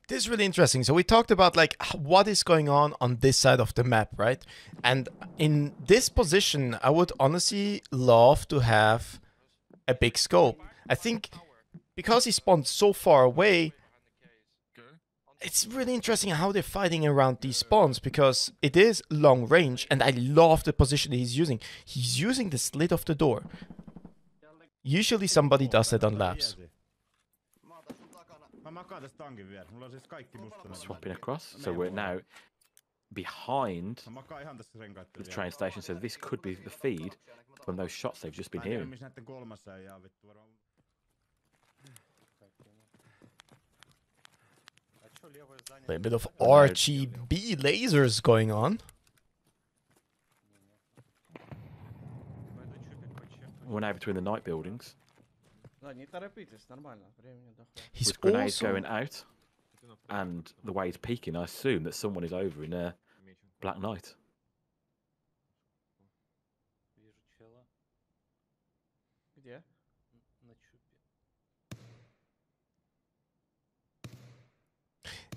Speaker 1: This is really interesting. So we talked about like what is going on this side of the map, right? And in this position, I would honestly love to have a big scope. I think because he spawned so far away, it's really interesting how they're fighting around these spawns because it is long range and I love the position he's using. He's using the slit of the door. Usually somebody does that on labs.
Speaker 2: Swapping across, so we're now behind the train station, so this could be the feed from those shots they've just been hearing.
Speaker 1: A little bit of RGB lasers going on.
Speaker 2: We're now between the night buildings.
Speaker 1: He's
Speaker 2: with grenades
Speaker 1: also
Speaker 2: going out, and the way he's peeking, I assume that someone is over in Black Knight.
Speaker 11: Где?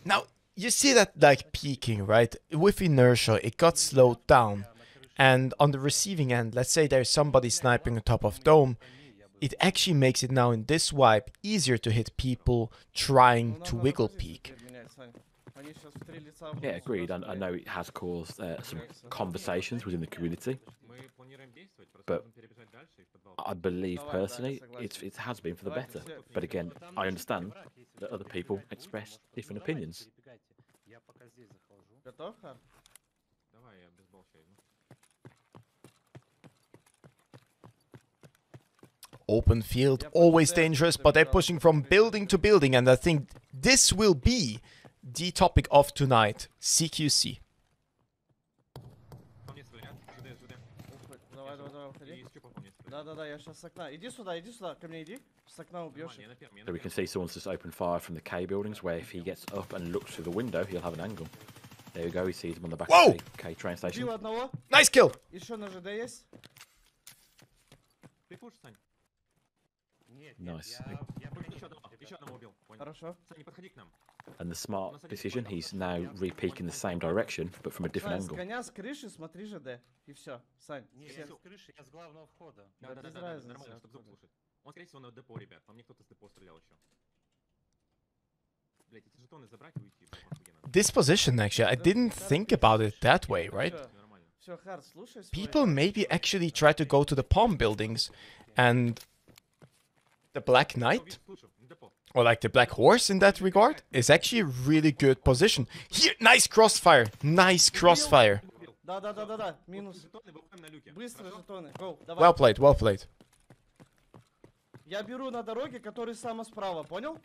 Speaker 1: Now, you see that like peaking, right? With inertia, it got slowed down. And on the receiving end, let's say there's somebody sniping on top of dome, it actually makes it now in this wipe easier to hit people trying to wiggle peak.
Speaker 2: Yeah, agreed. I know it has caused some conversations within the community, but I believe personally it has been for the better. But again, I understand that other people express different opinions.
Speaker 11: Готов, Хар?
Speaker 1: Open field, always dangerous, but they're pushing from building to building, and I think this will be the topic of tonight, CQC.
Speaker 11: Давай, уходи. Да, я сейчас с окна. Иди сюда, ко мне иди. С окна убьешь.
Speaker 2: So we can see someone's just opened fire from the K buildings, where if he gets up and looks through the window, he'll have an angle. There we go, he sees him on the back of the K train station.
Speaker 11: Убил одного.
Speaker 1: Nice kill!
Speaker 11: Еще на ЖД есть?
Speaker 2: Nice.
Speaker 11: Хорошо.
Speaker 2: And the smart decision, he's now re-peeking the same direction, but from a different
Speaker 11: Сань, с
Speaker 2: angle.
Speaker 11: коня, с крыши смотри ЖД. И все. Сань, все.
Speaker 3: с крыши, я с главного входа.
Speaker 11: Да, без разницы.
Speaker 3: Нормально, чтобы звук слушать. Он, скорее всего, на депо, ребят. По мне кто-то с депо стрелял еще. Блять, эти жетоны забрать и уйти.
Speaker 1: This position, actually, I didn't think about it that way, right?
Speaker 11: Все, Хар, слушай.
Speaker 1: People maybe actually try to go to the palm buildings, and the Black Knight, or like the Black Horse in that regard, is actually a really good position. Here, nice crossfire, nice crossfire.
Speaker 11: Да, минус. Быстро жетоны. Go, давай.
Speaker 1: Well played, well played.
Speaker 11: Я беру на дороге, который само справа, понял?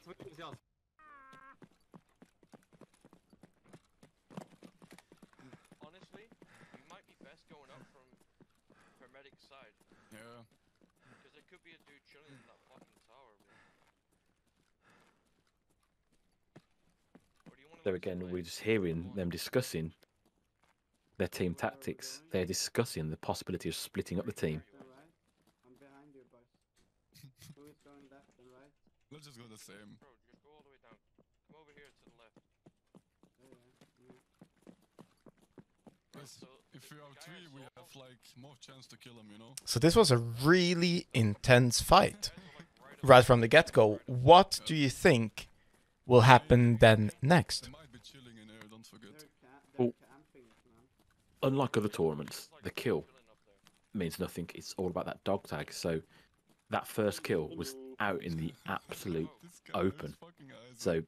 Speaker 3: Honestly, you might be best going up from paramedic side.
Speaker 5: Yeah.
Speaker 3: Because there could be a dude chilling in that fucking tower, bro. Or do you want to
Speaker 2: There again, we're just hearing them discussing their team tactics. They're discussing the possibility of splitting up the team.
Speaker 10: I'm behind you, boys. Who is going left and right?
Speaker 5: Let's just go the same.
Speaker 3: Bro, just go all the way down. Come over here to the left.
Speaker 5: Yes, if we are three, we have like more chance to kill him, you know?
Speaker 1: So this was a really intense fight, right from the get-go. What do you think will happen then next?
Speaker 5: They might be chilling in here, don't forget.
Speaker 2: Well, unlike other tournaments, the kill means nothing. It's all about that dog tag. So that first kill was out in the absolute open. So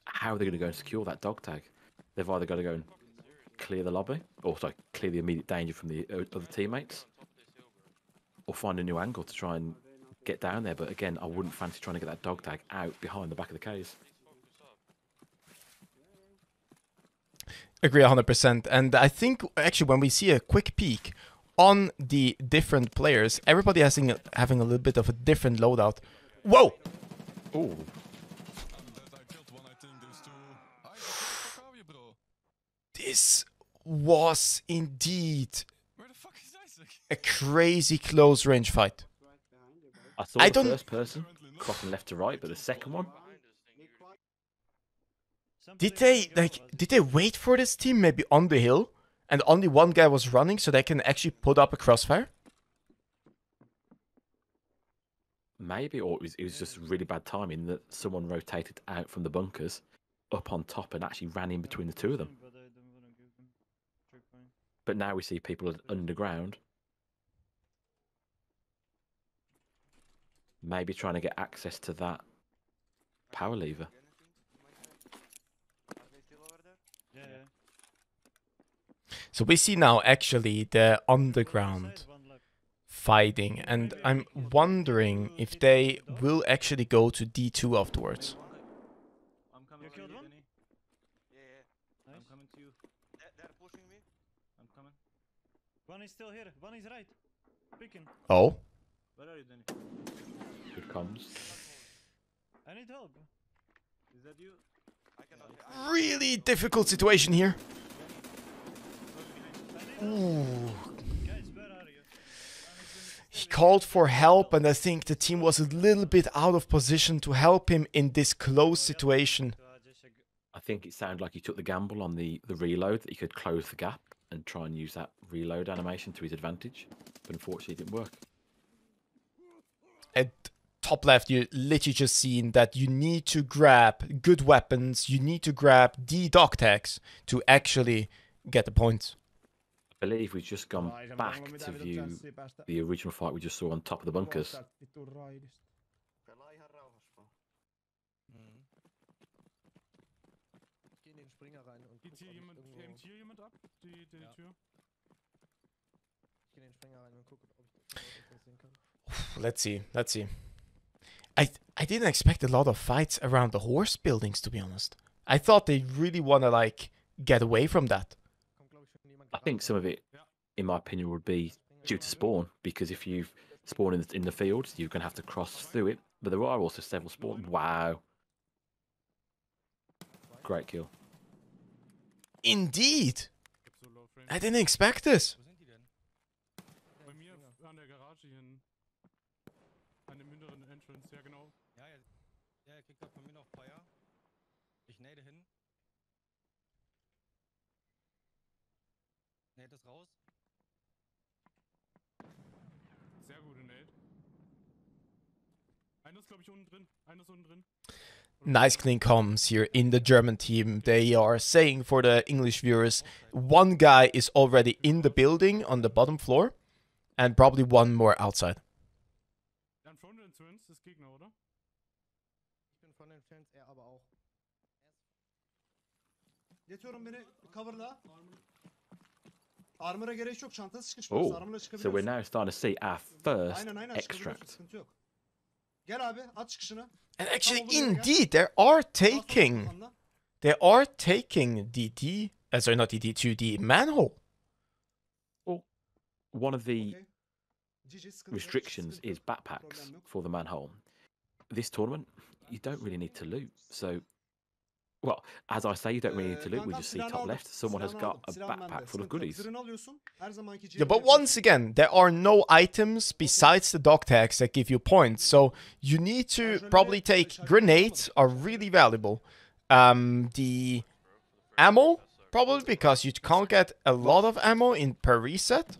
Speaker 2: how are they going to go and secure that dog tag? They've either got to go and clear the lobby, or sorry, clear the immediate danger from the other teammates, or find a new angle to try and get down there. But again, I wouldn't fancy trying to get that dog tag out behind the back of the case.
Speaker 1: Agree 100%. And I think actually when we see a quick peek on the different players, everybody having a little bit of a different loadout. Whoa!
Speaker 2: Oh.
Speaker 1: This was indeed a crazy close range fight.
Speaker 2: I saw the first person crossing left to right, but the second one.
Speaker 1: Did they wait for this team maybe on the hill and only one guy was running so they can actually put up a crossfire?
Speaker 2: Maybe, or it was just really bad timing that someone rotated out from the bunkers up on top and actually ran in between the two of them. But now we see people underground, maybe trying to get access to that power lever.
Speaker 1: So we see now actually the underground fighting, and I'm wondering if they will actually go to D2 afterwards.
Speaker 3: You killed one? Yeah. I'm coming to you. They're pushing me. I'm coming. One is still here. One is right. Picking.
Speaker 1: Oh.
Speaker 3: Where are you, Danny?
Speaker 2: Here comes.
Speaker 3: I need help. Is that you?
Speaker 1: Really difficult situation here. Ooh. he called for help, and I think the team was a little bit out of position to help him in this close situation.
Speaker 2: I think it sounded like he took the gamble on the reload, that he could close the gap and try and use that reload animation to his advantage. But unfortunately, it didn't work.
Speaker 1: At top left, you literally just seen that you need to grab good weapons, you need to grab the dog tags to actually get the points.
Speaker 2: I believe we've just gone back to view the original fight we just saw on top of the bunkers.
Speaker 1: Let's see. I didn't expect a lot of fights around the horse buildings, to be honest. I thought they really want to, like, get away from that.
Speaker 2: I think some of it, in my opinion, would be due to spawn, because if you spawn in the field, you're going to have to cross through it. But there are also several spawn. Wow. Great kill.
Speaker 1: Indeed! I didn't expect this. Nice clean comms here in the German team. They are saying for the English viewers, one guy is already in the building on the bottom floor, and probably one more outside.
Speaker 2: Oh, so we're now starting to see our first extract.
Speaker 1: And actually, indeed, they are taking DD, sorry, not DD2, the manhole.
Speaker 2: Well, one of the restrictions is backpacks for the manhole. This tournament, you don't really need to loot. So, well, as I say, you don't really need to loot. We just see top left, someone has got a backpack full of goodies.
Speaker 1: Yeah, but once again, there are no items besides the dog tags that give you points. So you need to probably take grenades, are really valuable. The ammo, probably because you can't get a lot of ammo in per reset.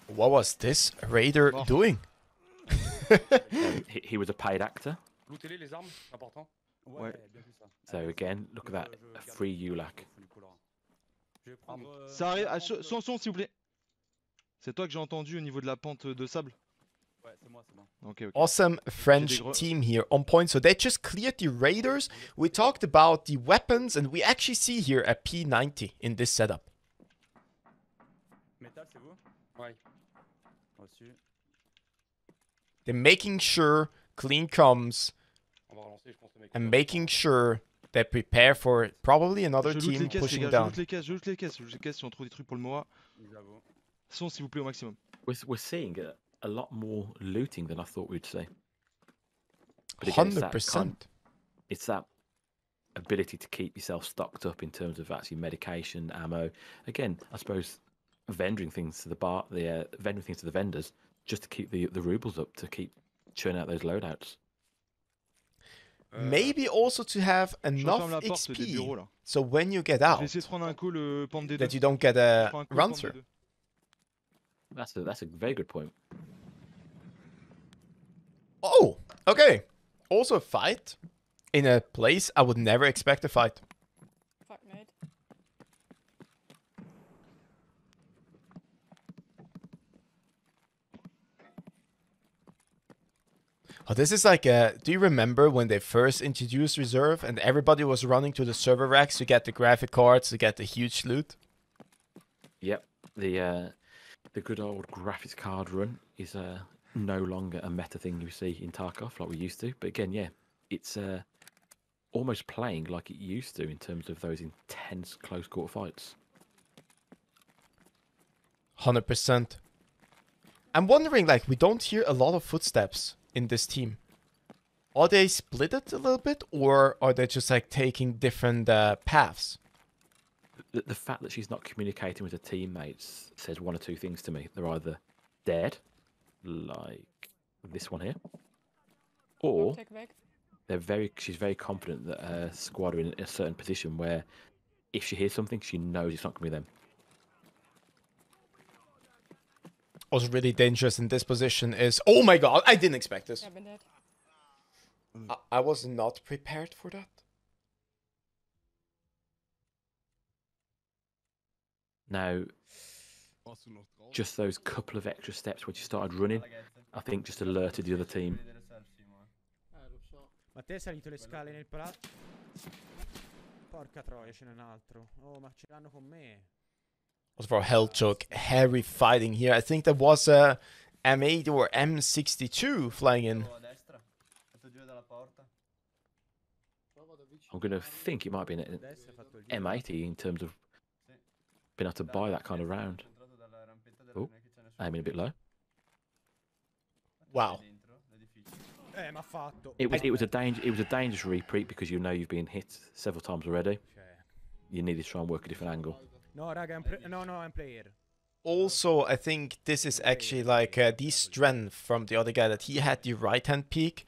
Speaker 1: What was this raider doing?
Speaker 2: He was a paid actor. So again, look at that, a free ULAC.
Speaker 13: Ça arrive, son, s'il vous plaît. C'est toi que j'ai entendu au niveau de la pente de sable?
Speaker 8: Ouais, c'est moi.
Speaker 13: Okay.
Speaker 1: Awesome French team here on point. So they just cleared the raiders. We talked about the weapons, and we actually see here a P90 in this setup.
Speaker 8: Métal, c'est vous? Ouais. Reçu.
Speaker 1: They're making sure clean comes and making sure they prepare for probably another team pushing down.
Speaker 13: Je loot les caisses si on trouve des trucs pour le MOA. Son, s'il vous plaît, au maximum.
Speaker 2: We're seeing a lot more looting than I thought we'd see.
Speaker 1: 100%.
Speaker 2: It's that ability to keep yourself stocked up in terms of actually medication, ammo. Again, I suppose vending things to the vendors just to keep the rubles up, to keep churning out those loadouts.
Speaker 1: Maybe also to have enough XP, so when you get out, that you don't get a run through.
Speaker 2: That's a very good point.
Speaker 1: Oh, okay. Also a fight in a place I would never expect a fight.
Speaker 12: Fuck, mate.
Speaker 1: Oh, this is like a... Do you remember when they first introduced Reserve and everybody was running to the server racks to get the graphic cards, to get the huge loot?
Speaker 2: Yep. The good old graphics card run is no longer a meta thing you see in Tarkov like we used to. But again, yeah, it's almost playing like it used to in terms of those intense close quarter fights.
Speaker 1: 100%. I'm wondering, like, we don't hear a lot of footsteps in this team. Are they split it a little bit, or are they just like taking different paths?
Speaker 2: the fact that she's not communicating with her teammates says one or two things to me. They're either dead, like this one here, or she's very confident that her squad are in a certain position where if she hears something, she knows it's not going to be them.
Speaker 1: What's really dangerous in this position is... Oh my god, I didn't expect this. I was not prepared for that.
Speaker 2: Now, just those couple of extra steps when she started running, I think just alerted the other team.
Speaker 3: Ma te hai salito le scale nel palazzo? Porca troia, ce n'è un altro. Oh, ma ce l'hanno con me.
Speaker 1: Was for Hellchoke, hairy fighting here. I think there was a M8 or M62 flying in.
Speaker 2: I'm going to think it might be an M80 in terms of being able to buy that kind of round. Oh, aiming a bit low.
Speaker 1: Wow.
Speaker 2: It was a dangerous repeat because you know you've been hit several times already. You needed to try and work a different angle.
Speaker 3: No, raga, I'm player.
Speaker 1: Also, I think this is actually like the strength from the other guy, that he had the right-hand peak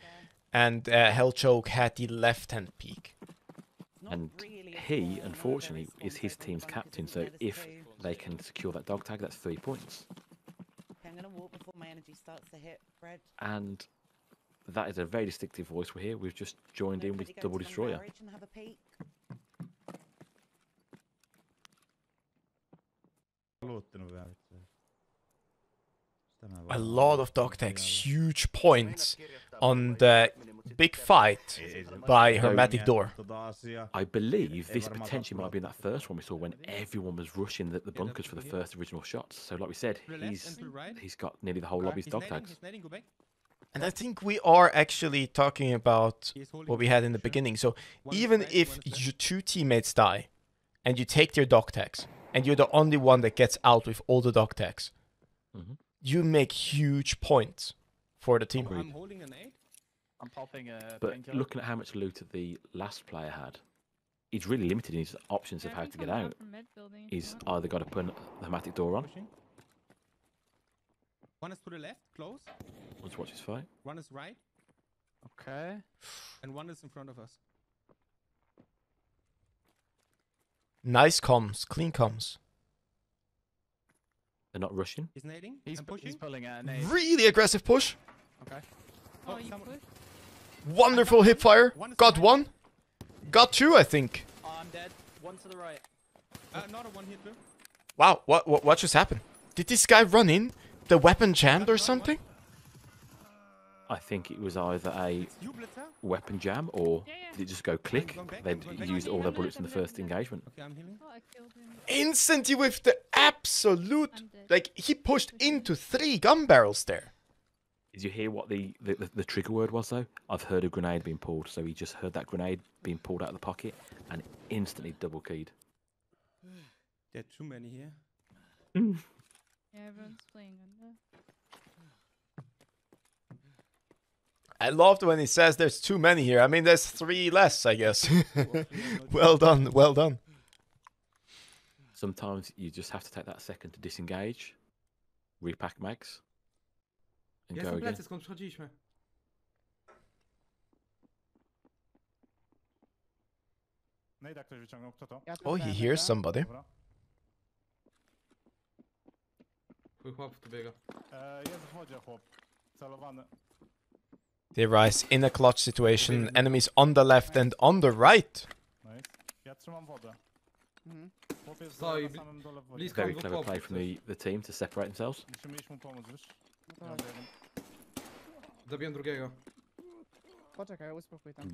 Speaker 1: and Hellchoke had the left-hand peak.
Speaker 2: And he, unfortunately, is his team's captain, so if they can secure that dog tag, that's 3 points.
Speaker 14: I'm gonna walk before my energy starts to hit red.
Speaker 2: And that is a very distinctive voice we're here. We've just joined in with Double Destroyer.
Speaker 1: A lot of dog tags, huge points on the big fight by Hermetic Door.
Speaker 2: I believe this potentially might have been that first one we saw when everyone was rushing the bunkers for the first original shots. So like we said, he's got nearly the whole lobby's dog tags.
Speaker 1: And I think we are actually talking about what we had in the beginning. So even if your two teammates die and you take their dog tags and you're the only one that gets out with all the dog tags, you make huge points for the team.
Speaker 3: I'm holding an 8.
Speaker 7: I'm popping a
Speaker 2: But looking at how much loot the last player had, he's really limited in his options of how to get out. He's either got to put the Hermetic Door on.
Speaker 3: One is to the left, close.
Speaker 2: Let's watch his fight.
Speaker 3: One is right.
Speaker 7: Okay.
Speaker 3: And one is in front of us.
Speaker 1: Nice comms, clean comms.
Speaker 2: They're not rushing.
Speaker 3: He's nading.
Speaker 7: He's pulling out a nade.
Speaker 1: Really aggressive push.
Speaker 3: Okay.
Speaker 12: Oh, you push?
Speaker 1: Wonderful hip fire. Got one. Got two, I think.
Speaker 7: Oh, I'm dead. One to the right.
Speaker 3: Not a one hit, too.
Speaker 1: Wow, what just happened? Did this guy run in? The weapon jammed or something?
Speaker 2: I think it was either a weapon jam or did it just go click? They'd used all their bullets in the first engagement.
Speaker 1: Instantly with the absolute... Like, he pushed into 3 gun barrels there.
Speaker 2: Did you hear what the trigger word was, though? I've heard a grenade being pulled. So he just heard that grenade being pulled out of the pocket and instantly double-keyed.
Speaker 3: There are too many here.
Speaker 12: Yeah, everyone's playing under.
Speaker 1: I loved when he says there's too many here. I mean, there's 3 less, I guess. Well done, well done.
Speaker 2: Sometimes you just have to take that second to disengage, repack mags, and go again.
Speaker 1: Oh, he hears somebody. They rise in a clutch situation. Enemies on the left and on the right.
Speaker 2: Very clever play from the team to separate themselves.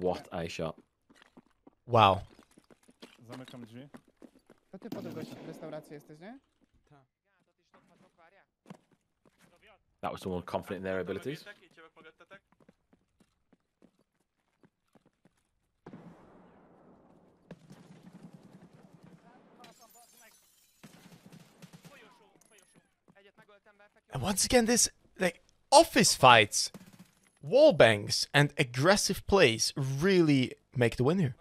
Speaker 2: What a shot.
Speaker 1: Wow.
Speaker 2: That was someone confident in their abilities.
Speaker 1: And once again, this like office fights, wall bangs, and aggressive plays really make the win here.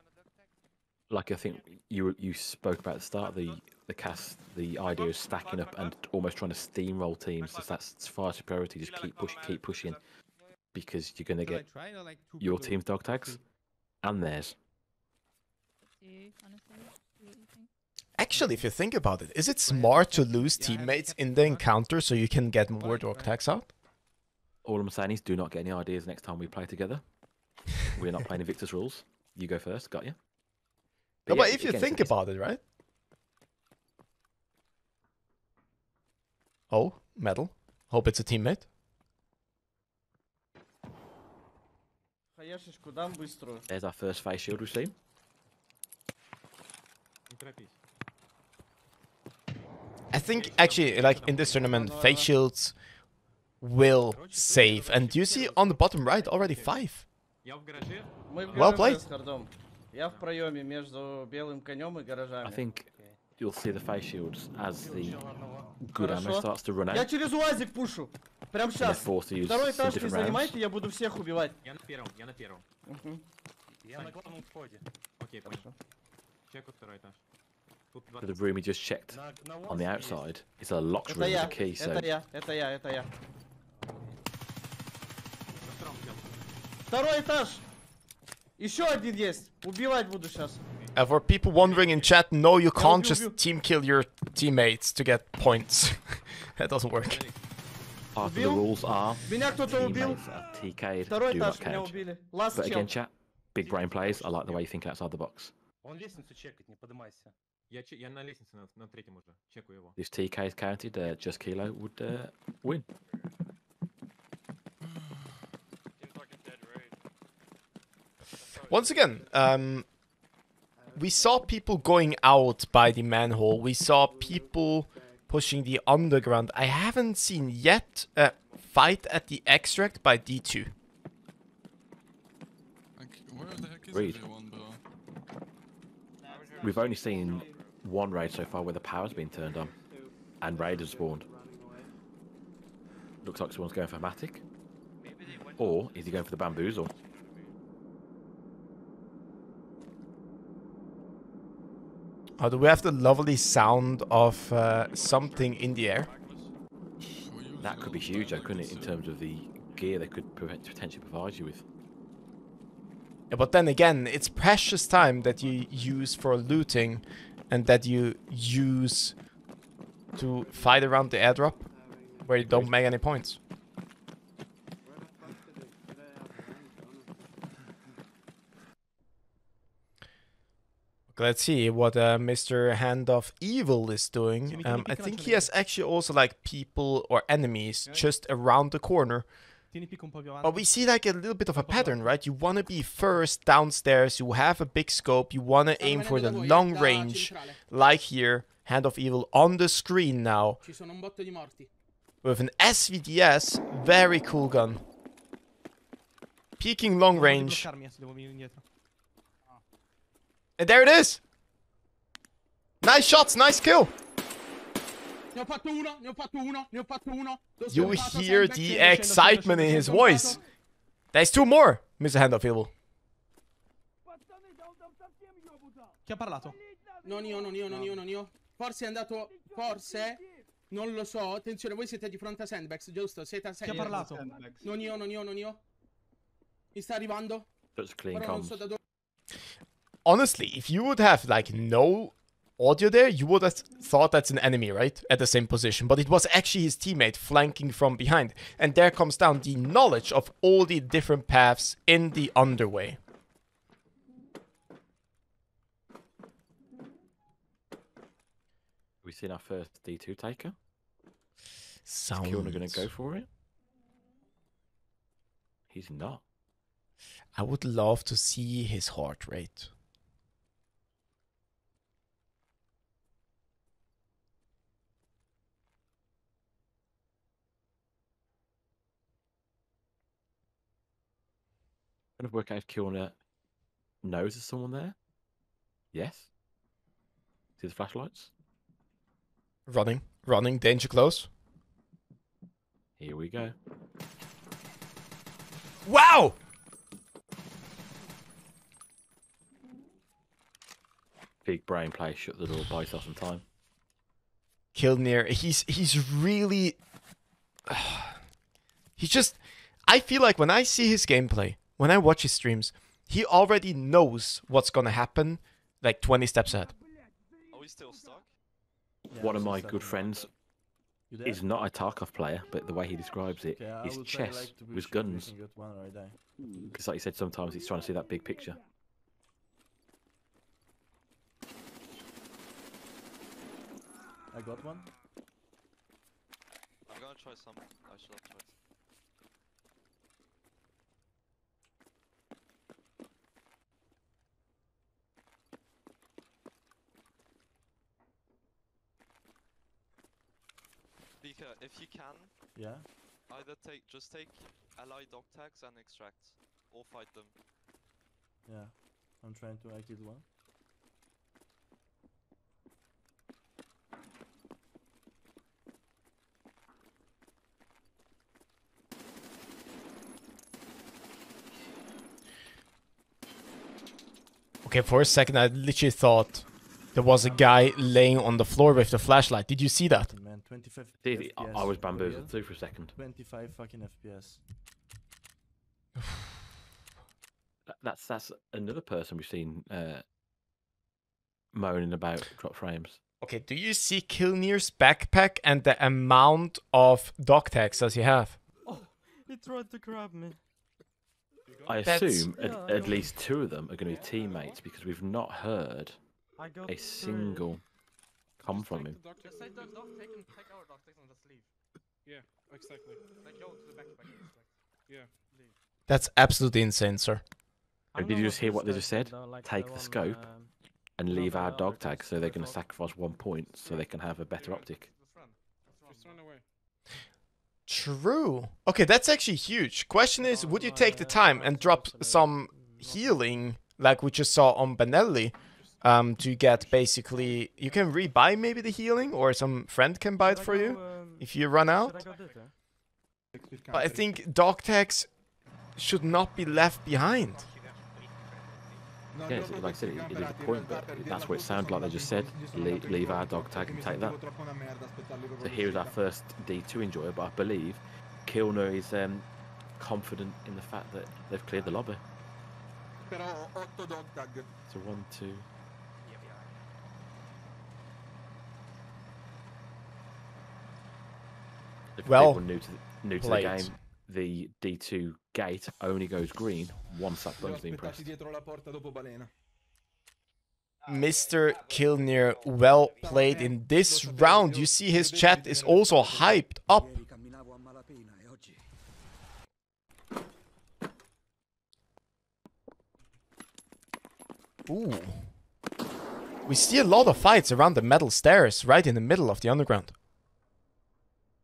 Speaker 2: like I think you spoke about at the start of the cast, the idea of stacking up and almost trying to steamroll teams. That's far superiority. Just keep pushing, because you're gonna get your team's dog tags and theirs.
Speaker 1: Actually, if you think about it, is it smart to lose teammates in the encounter so you can get more dog tags out?
Speaker 2: All I'm saying is, do not get any ideas next time we play together. We're not playing Invictus rules. You go first. Got you.
Speaker 1: No,
Speaker 2: yeah,
Speaker 1: but if you think about it, right? Oh, metal. Hope it's a teammate.
Speaker 11: Хаешечку дам быструю.
Speaker 2: There's our first face shield we've seen.
Speaker 1: I think actually, like in this tournament, face shields will save. And do you see on the bottom right already 5? Well played.
Speaker 11: Я в проеме между белым конем и гаражами.
Speaker 2: I think you'll see the face shields as the good ammo starts to run out.
Speaker 11: Я через УАЗик пушу. Прям сейчас. Второй этаж не занимайте, я буду всех убивать.
Speaker 3: Я на первом. Я на главном входе. Окей, хорошо. Чекаю второй этаж.
Speaker 2: The room we just checked on the outside is a locked room with a key. So
Speaker 11: это я. Второй этаж. Еще один есть. Убивать буду сейчас.
Speaker 1: For people wondering in chat, no, you can't just team kill your teammates to get points. That doesn't work.
Speaker 2: Part of the rules are
Speaker 11: Меня кто-то убил.
Speaker 2: teammates are TK'd,
Speaker 11: Второй
Speaker 2: do
Speaker 11: этаж
Speaker 2: not
Speaker 11: меня
Speaker 2: count.
Speaker 11: убили. Last
Speaker 2: But again,
Speaker 11: kill.
Speaker 2: chat, big brain plays. I like the way you think outside the box.
Speaker 3: Он лестницу чекает, не поднимайся. Я на лестнице на третьем уже. Чекаю его.
Speaker 2: If TK is counted, just Kilo would win.
Speaker 1: Once again, we saw people going out by the manhole. We saw people pushing the underground. I haven't seen yet a fight at the extract by D2.
Speaker 5: Where the heck is
Speaker 2: Reed.
Speaker 5: everyone, bro?
Speaker 2: We've only seen one raid so far where the power's been turned on and raiders spawned. Looks like someone's going for Matic. Or is he going for the bamboozle?
Speaker 1: Oh, do we have the lovely sound of something in the air?
Speaker 2: That could be huge, though, couldn't it, in terms of the gear they could potentially provide you with.
Speaker 1: Yeah, but then again, it's precious time that you use for looting and that you use to fight around the airdrop where you don't make any points. Let's see what Mr. Hand of Evil is doing. I think he has actually also like people or enemies just around the corner. But we see like a little bit of a pattern, right? You want to be first downstairs, you have a big scope, you want to aim for the long range, like here, Hand of Evil on the screen now. With an SVDS, very cool gun. Peaking long range. And there it is! Nice shots, nice kill! You hear the excitement in his voice. There's 2 more, Mr. Hand of Evil.
Speaker 15: Chi ha parlato? Non io. Forse è andato. Forse. Non lo so. Attenzione, voi siete di fronte a Sandbags, giusto? Siete a
Speaker 13: Chi ha parlato?
Speaker 15: Non io. Mi sta arrivando?
Speaker 2: That's clean
Speaker 15: Però non so da dove.
Speaker 1: Honestly, if you would have like no audio there, you would have thought that's an enemy, right? At the same position. But it was actually his teammate flanking from behind. And there comes down the knowledge of all the different paths in the underway.
Speaker 2: We've seen our first D2 taker.
Speaker 1: Sounds...
Speaker 2: Is Kilner going to go for it? He's not.
Speaker 1: I would love to see his heart rate.
Speaker 2: Trying to work out if Kilner knows there's someone there. Yes. See the flashlights?
Speaker 1: Running, danger close.
Speaker 2: Here we go.
Speaker 1: Wow!
Speaker 2: Big brain play, shut the door, buy yourself some time.
Speaker 1: Kilnir, he's really... He's just... I feel like when I see his gameplay, when I watch his streams, he already knows what's gonna happen, like 20 steps ahead.
Speaker 5: Are we still stuck?
Speaker 2: One of my good friends is not a Tarkov player, but the way he describes it is chess with guns. Because like you said, sometimes he's trying to see that big picture.
Speaker 11: I got one.
Speaker 5: I'm gonna try some. I should have tried. Vika, if you can,
Speaker 11: yeah,
Speaker 5: either just take ally dog tags and extract, or fight them.
Speaker 11: Yeah, I'm trying to. I killed one.
Speaker 1: Okay, for a second I literally thought there was a guy laying on the floor with the flashlight. Did you see that?
Speaker 11: Man, 25
Speaker 2: Dude,
Speaker 11: FPS
Speaker 2: I was
Speaker 11: over
Speaker 2: bamboozled
Speaker 11: here.
Speaker 2: too for a second.
Speaker 11: 25 fucking FPS.
Speaker 2: That's another person we've seen moaning about drop frames.
Speaker 1: Okay, do you see Kilnir's backpack and the amount of dog tags does he have?
Speaker 3: Oh, he tried to grab me.
Speaker 2: I assume at least 2 of them are going to be teammates because we've not heard a single come from him.
Speaker 15: Just take dog tag and take our dog tags and just leave.
Speaker 3: Yeah, exactly.
Speaker 15: Like go to the backpack.
Speaker 3: Yeah, leave.
Speaker 1: That's absolutely insane, sir.
Speaker 2: And did you just hear what they just said? Take the scope and leave our dog tag, so they're going to sacrifice 1 point so they can have a better optic.
Speaker 3: Just run away.
Speaker 1: True. Okay, that's actually huge. Question is, would you take the time and drop some healing, like we just saw on Benelli, to get basically... You can rebuy maybe the healing, or some friend can buy it for you if you run out. But I think dog tags should not be left behind.
Speaker 2: Yeah, like I said, it is a point, but that's what it sounded like they just said. Leave our dog tag and take that. So here's our first D2 enjoyer, but I believe Kilner is confident in the fact that they've cleared the lobby. So 1, 2... If
Speaker 1: Well
Speaker 2: people new to the game, the D2 gate only goes green once that button's been pressed.
Speaker 1: Mr. Kilnir, well played in this round. You see his chat is also hyped up. Ooh. We see a lot of fights around the metal stairs right in the middle of the underground.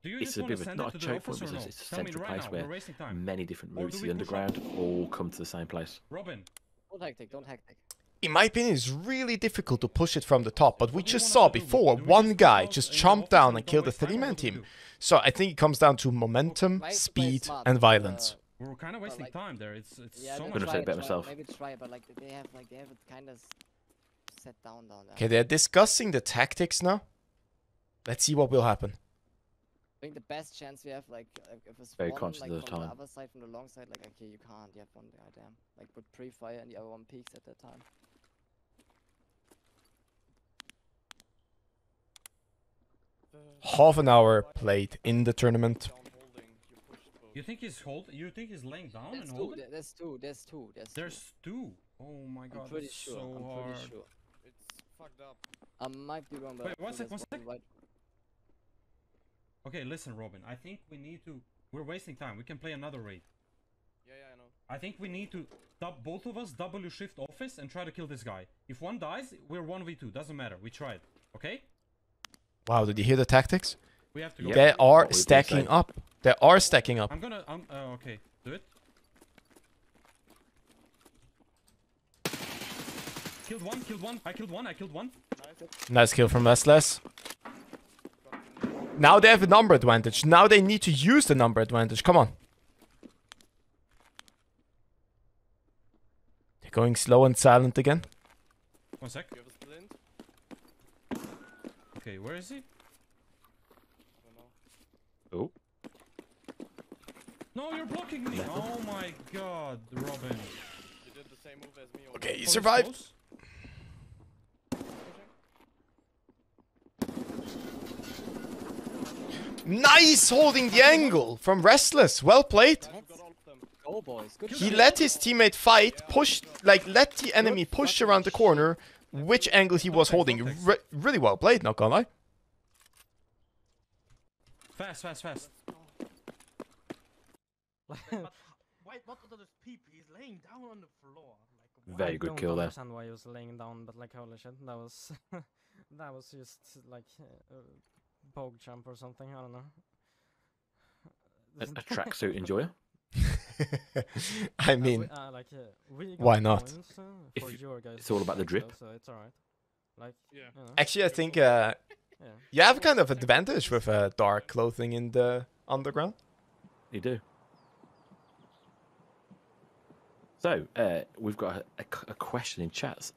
Speaker 2: It's a bit of not a choke point, but it's a central place where many different routes to the underground all come to the same place.
Speaker 3: Robin.
Speaker 16: Don't hectic, don't hectic.
Speaker 1: In my opinion, it's really difficult to push it from the top, but we just saw before one guy just chomped down and killed a 3-man team. So I think it comes down to momentum, speed, and violence.
Speaker 3: We're kind of wasting time there. It's
Speaker 16: Yeah,
Speaker 3: so
Speaker 16: maybe
Speaker 3: much.
Speaker 2: Gonna say it better
Speaker 16: try,
Speaker 2: myself.
Speaker 16: Maybe try, but like they have it kind of set down there.
Speaker 1: Okay, they're discussing the tactics now. Let's see what will happen.
Speaker 16: I think the best chance we have, like, if it's
Speaker 2: Very
Speaker 16: one,
Speaker 2: conscious
Speaker 16: like,
Speaker 2: of the
Speaker 16: from
Speaker 2: time.
Speaker 16: the other side, from the long side, like, okay, you can't, you have one guy, damn. Like, put pre-fire and the other one peeks at that time.
Speaker 1: Half an hour played in the tournament.
Speaker 3: You think he's laying down
Speaker 16: There's
Speaker 3: and
Speaker 16: two,
Speaker 3: holding?
Speaker 16: there's two.
Speaker 3: There's 2. Oh my god,
Speaker 16: I'm pretty
Speaker 3: that's
Speaker 16: sure,
Speaker 3: so
Speaker 16: I'm
Speaker 3: hard.
Speaker 16: pretty sure.
Speaker 3: It's fucked up.
Speaker 16: I might be wrong, but
Speaker 3: Wait,
Speaker 16: I
Speaker 3: one
Speaker 16: think
Speaker 3: sec,
Speaker 16: there's
Speaker 3: one sec.
Speaker 16: right.
Speaker 3: Okay, listen, Robin. I think we need to. We're wasting time. We can play another raid.
Speaker 5: Yeah, I know.
Speaker 3: I think we need to both of us W shift office and try to kill this guy. If one dies, we're 1v2. Doesn't matter. We tried. Okay?
Speaker 1: Wow, did you hear the tactics?
Speaker 3: We have to go.
Speaker 1: They are stacking up. They are stacking up.
Speaker 3: Okay. Do it. Killed one. I killed one.
Speaker 1: Nice kill from Restless. Now they have a number advantage. Now they need to use the number advantage. Come on. They're going slow and silent again.
Speaker 3: 1 sec.
Speaker 13: Okay, where is he?
Speaker 2: Oh.
Speaker 13: No, you're blocking me. Oh my god, Robin.
Speaker 17: You did the same move as me.
Speaker 1: Okay, he survived. Nice holding the angle from Restless. Well played.
Speaker 16: Go, boys. Good
Speaker 1: He
Speaker 16: shit.
Speaker 1: let his teammate fight, pushed, like, let the enemy push around the corner, which angle he was holding. Really well played, not gonna lie.
Speaker 13: Fast.
Speaker 11: What are those people? He's laying down on the floor.
Speaker 2: Very good kill there.
Speaker 18: I don't understand why he was laying down, but like holy shit, that was that was just like poke jump or something. I don't know.
Speaker 2: A tracksuit enjoyer.
Speaker 1: I mean,
Speaker 18: we
Speaker 1: why
Speaker 18: got
Speaker 1: not?
Speaker 18: points, for your guys'
Speaker 2: It's all about the drip.
Speaker 18: so it's alright. Like, you know.
Speaker 1: Actually, I think you have kind of advantage with dark clothing in the underground.
Speaker 2: You do. So, we've got a question in chats.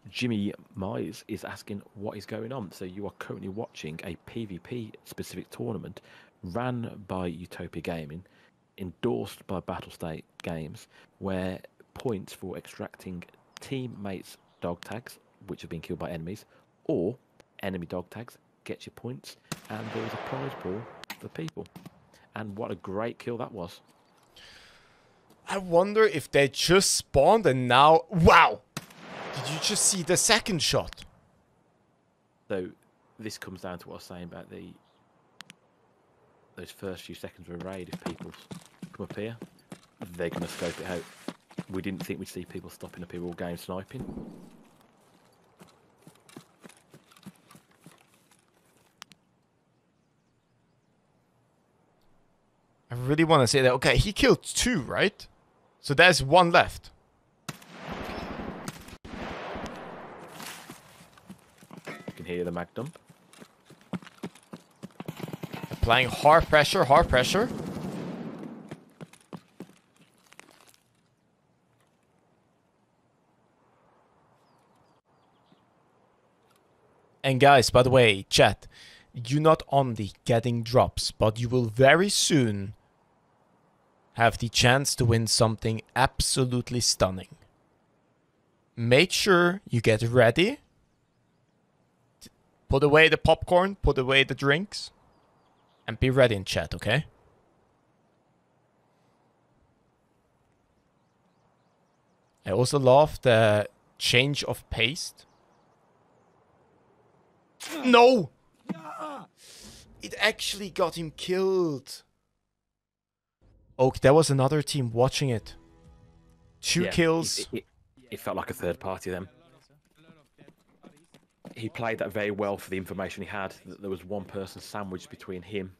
Speaker 2: Jimmy Mize is asking what is going on. So, you are currently watching a PvP specific tournament ran by Utopia Gaming, endorsed by Battlestate Games, where points for extracting teammates' dog tags, which have been killed by enemies, or enemy dog tags, gets you points, and there was a prize pool for people. And what a great kill that was.
Speaker 1: I wonder if they just spawned and now... Wow! Did you just see the second shot?
Speaker 2: So, this comes down to what I was saying about those first few seconds of a raid. If people come up here, they're going to scope it out. We didn't think we'd see people stopping up here all game sniping.
Speaker 1: I really want to say that. Okay, he killed 2, right? So there's 1 left.
Speaker 2: You can hear the mag dump.
Speaker 1: Applying hard pressure, hard pressure. And guys, by the way, chat, you're not only getting drops, but you will very soon have the chance to win something absolutely stunning. Make sure you get ready. Put away the popcorn, put away the drinks, and be ready in chat, okay? I also love the change of pace. No! It actually got him killed. Oh, there was another team watching it. 2 kills.
Speaker 2: It felt like a third party then. He played that very well for the information he had. That there was one person sandwiched between him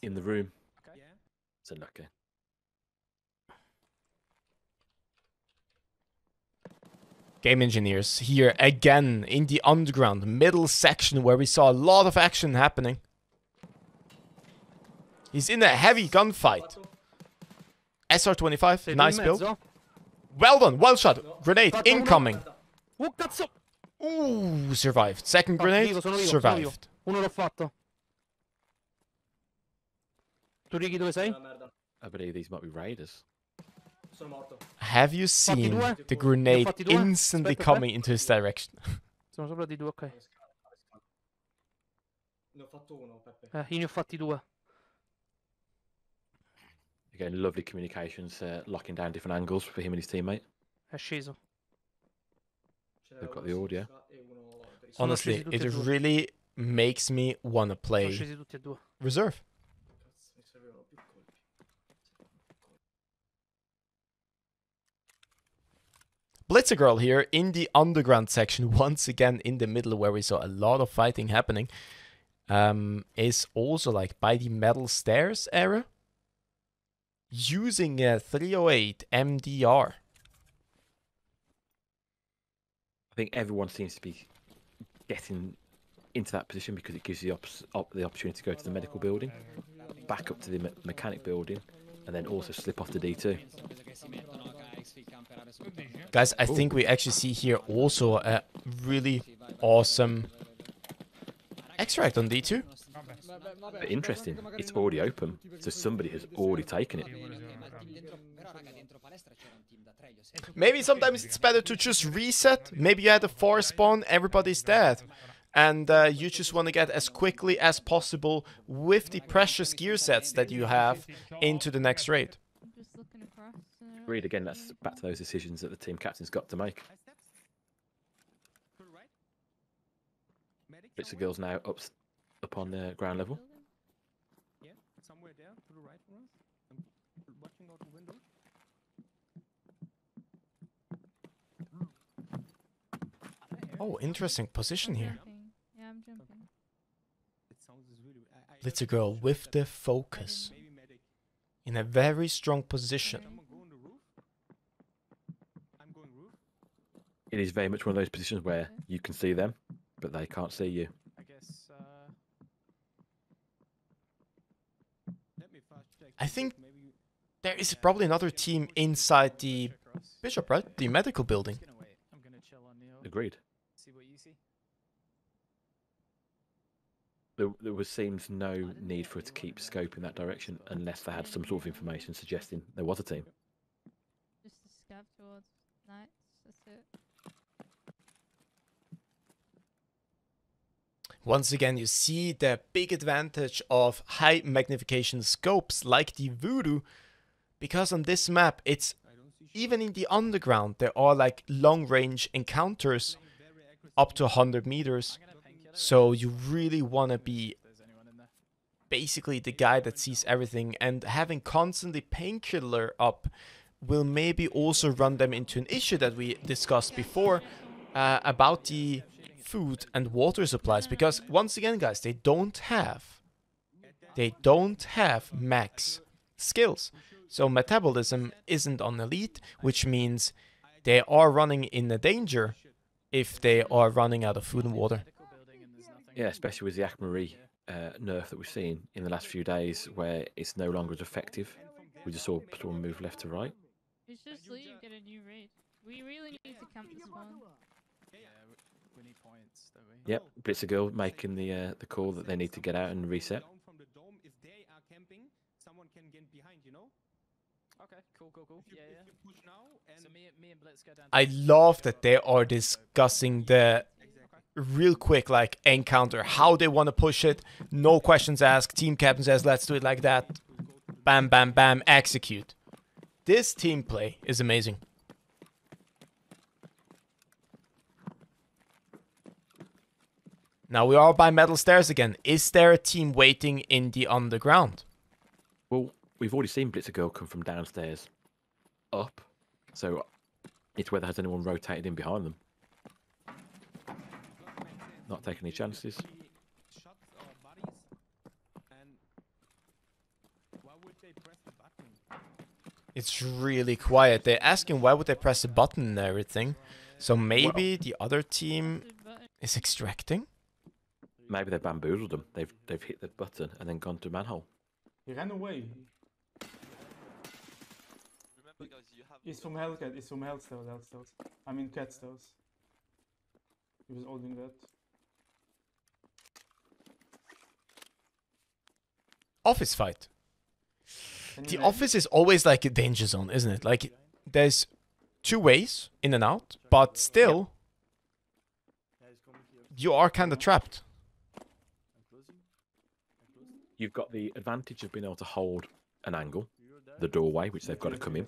Speaker 2: in the room. It's unlucky.
Speaker 1: Game engineers here again in the underground middle section where we saw a lot of action happening. He's in a heavy gunfight. SR25, nice build. Well done, well shot. Grenade incoming. Ooh, survived. Second grenade, survived.
Speaker 18: Uno l'ho fatto. Tu Ricky dove sei?
Speaker 2: I believe these might be raiders.
Speaker 1: Have you seen the grenade instantly coming into his direction?
Speaker 18: Sono sopra di 2, ok. Ne ho fatto uno, Peppe. Io ne ho fatti 2.
Speaker 2: Again, lovely communications, locking down different angles for him and his teammate.
Speaker 18: È sceso.
Speaker 2: They've got the audio.
Speaker 1: Honestly, it really makes me want to play reserve. Blitzer Girl here in the underground section, once again in the middle where we saw a lot of fighting happening, is also like by the metal stairs area, using a 308 MDR.
Speaker 2: I think everyone seems to be getting into that position because it gives you the opportunity to go to the medical building, back up to the mechanic building, and then also slip off the D2.
Speaker 1: Guys, I think we actually see here also a really awesome extract on D2.
Speaker 2: But interesting, it's already open, so somebody has already taken it.
Speaker 1: Maybe sometimes it's better to just reset. Maybe you had a 4 spawn, everybody's dead. And you just want to get as quickly as possible with the precious gear sets that you have into the next raid.
Speaker 12: Just looking across.
Speaker 2: Agreed, again, that's back to those decisions that the team captain's got to make. Bits of girls now up on the ground level.
Speaker 3: Yeah, somewhere there to the right from us. I'm watching out the window.
Speaker 1: Oh, interesting position here.
Speaker 12: Yeah, I'm jumping.
Speaker 1: Little girl with the focus. In a very strong position.
Speaker 2: It is very much one of those positions where you can see them, but they can't see you.
Speaker 7: I guess.
Speaker 1: I think there is probably another team inside the Bishop, right? The medical building.
Speaker 7: I'm gonna chill on Neo.
Speaker 2: Agreed.
Speaker 7: See what you see.
Speaker 2: There seems no need for it to keep scope in that direction unless they had some sort of information suggesting there was a team.
Speaker 12: Just a scav towards knights. That's it.
Speaker 1: Once again, you see the big advantage of high magnification scopes like the Voodoo, because on this map, it's even in the underground, there are like long range encounters up to 100 meters. So you really want to be basically the guy that sees everything, and having constantly painkiller up will maybe also run them into an issue that we discussed before about the food and water supplies, because once again guys, they don't have max skills, so metabolism isn't on elite, which means they are running in a danger if they are running out of food and water.
Speaker 2: Yeah, especially with the Akmarie nerf that we've seen in the last few days, where it's no longer as effective. We just saw someone move left to right.
Speaker 12: It's just leave, get a new raid. We really need to camp this one.
Speaker 7: We need points, don't we?
Speaker 2: Yep, Blitzer Girl making the call that they need to get out and reset.
Speaker 3: From the dome, if they are camping, someone can get behind, you know?
Speaker 7: Okay, cool. Yeah.
Speaker 3: If you push now, and
Speaker 7: so me and Blitz go down.
Speaker 1: I love that they are discussing the real quick like encounter, how they want to push it, no questions asked. Team captain says let's do it like that, bam bam bam, execute. This team play is amazing. Now we are by metal stairs again. Is there a team waiting in the underground?
Speaker 2: Well, we've already seen Blitzer Girl come from downstairs up, so it's whether has anyone rotated in behind them. Not taking any chances.
Speaker 3: shots or bodies, and why would they press the button?
Speaker 1: It's really quiet. They're asking why would they press the button and everything. So maybe the other team is extracting?
Speaker 2: Maybe they bamboozled them. They've hit the button and then gone to manhole.
Speaker 19: He ran away. He's from Hellcat. He's from Hellstels. I mean Catstels. He was holding that.
Speaker 1: Office fight. The office is always like a danger zone, isn't it? Like there's two ways in and out, but still you are kind of trapped.
Speaker 2: You've got the advantage of being able to hold an angle, the doorway, which they've got to come in.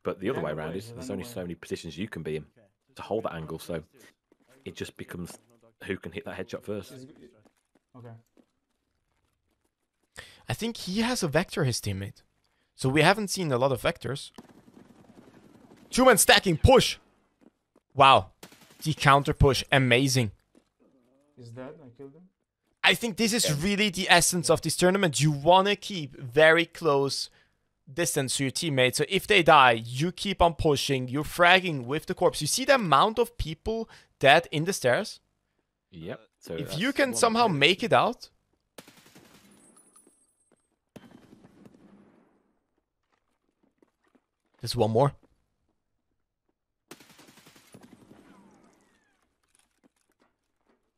Speaker 2: But the other way around is there's only so many positions you can be in to hold that angle, so it just becomes who can hit that headshot first.
Speaker 19: Okay.
Speaker 1: I think he has a Vector, his teammate. So we haven't seen a lot of Vectors. Two-man stacking, push! Wow. The counter push, amazing.
Speaker 19: He's dead, I killed him.
Speaker 1: I think this is really the essence of this tournament. You want to keep very close distance to your teammates. So if they die, you keep on pushing. You're fragging with the corpse. You see the amount of people dead in the stairs?
Speaker 2: Yep. So
Speaker 1: if you can somehow make it out. There's one more.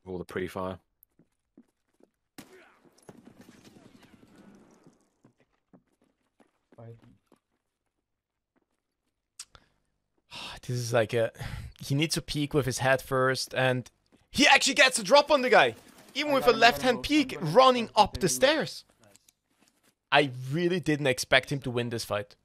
Speaker 2: All the pre-fire.
Speaker 1: This is like a... He needs to peek with his head first, and he actually gets a drop on the guy! Even with a left-hand peek, running up the stairs! I really didn't expect him to win this fight.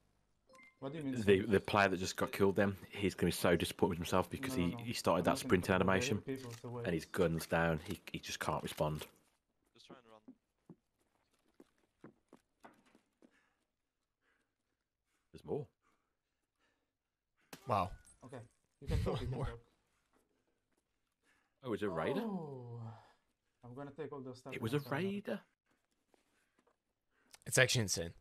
Speaker 6: What do you mean?
Speaker 2: The player that just got killed then, he's going to be so disappointed with himself because he started that sprinting animation and his gun's down. He just can't respond.
Speaker 17: Just try and run.
Speaker 2: There's more.
Speaker 1: Wow.
Speaker 6: Okay, you can talk. You can talk.
Speaker 2: Oh, it was a raider?
Speaker 6: Oh, I'm gonna take all those stuff.
Speaker 2: It was a raider?
Speaker 1: It's actually insane.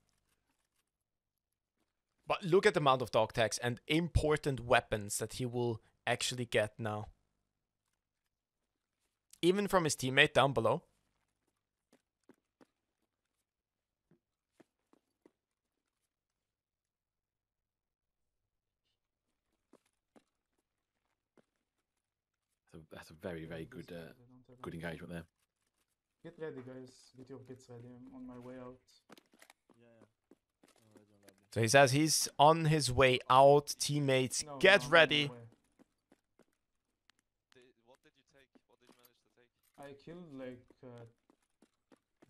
Speaker 1: But look at the amount of dog tags and important weapons that he will actually get now. Even from his teammate down below.
Speaker 2: So that's a very, very good good engagement there.
Speaker 6: Get ready, guys. Get your kits ready. I'm on my way out.
Speaker 1: So he says he's on his way out. Teammates, get ready.
Speaker 17: What did you take? What did you manage to take?
Speaker 6: I killed like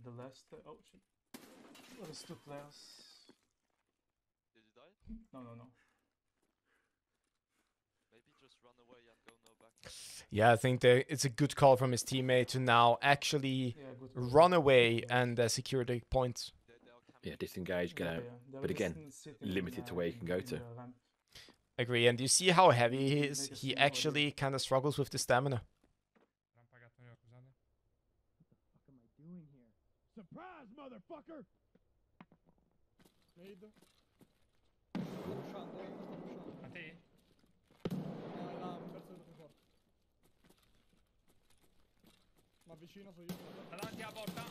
Speaker 6: the last. Oh shit! What is 2 players?
Speaker 17: Did you die?
Speaker 6: No, no, no.
Speaker 17: Maybe just run away and go no back.
Speaker 1: Yeah, I think it's a good call from his teammate to now actually run away and secure the points.
Speaker 2: Yeah, disengage, get out. But again, limited to where you can go to.
Speaker 1: Agree, and you see how heavy he is? He actually kind of struggles with the stamina.
Speaker 3: Surprise, motherfucker! Nade. A te? No, là, un pezzo più forte. Ma vicino sono io. Davanti alla porta.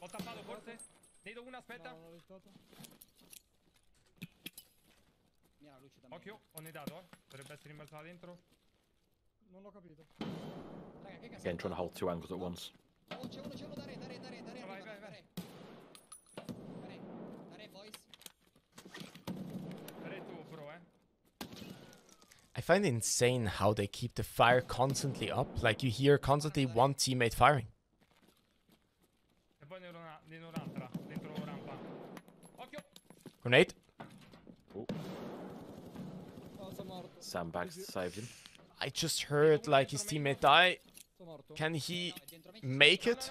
Speaker 3: Ho tappato forse? Ne do una, aspetta. No, non l'ho visto. Occhio, ho nedato, dovrebbe essere in mezzo là dentro. Non l'ho capito.
Speaker 2: Again, trying to hold 2 angles at once.
Speaker 3: Oh, c'è uno, dare, vai. Dare, boys. Dare tu, bro,
Speaker 1: I find it insane how they keep the fire constantly up. Like you hear constantly one teammate firing.
Speaker 3: E poi ne ho un'altra, dentro rampa. Occhio!
Speaker 1: Grenade.
Speaker 2: Oh. Sandbags saved him.
Speaker 1: I just heard like his teammate die. Can he make it?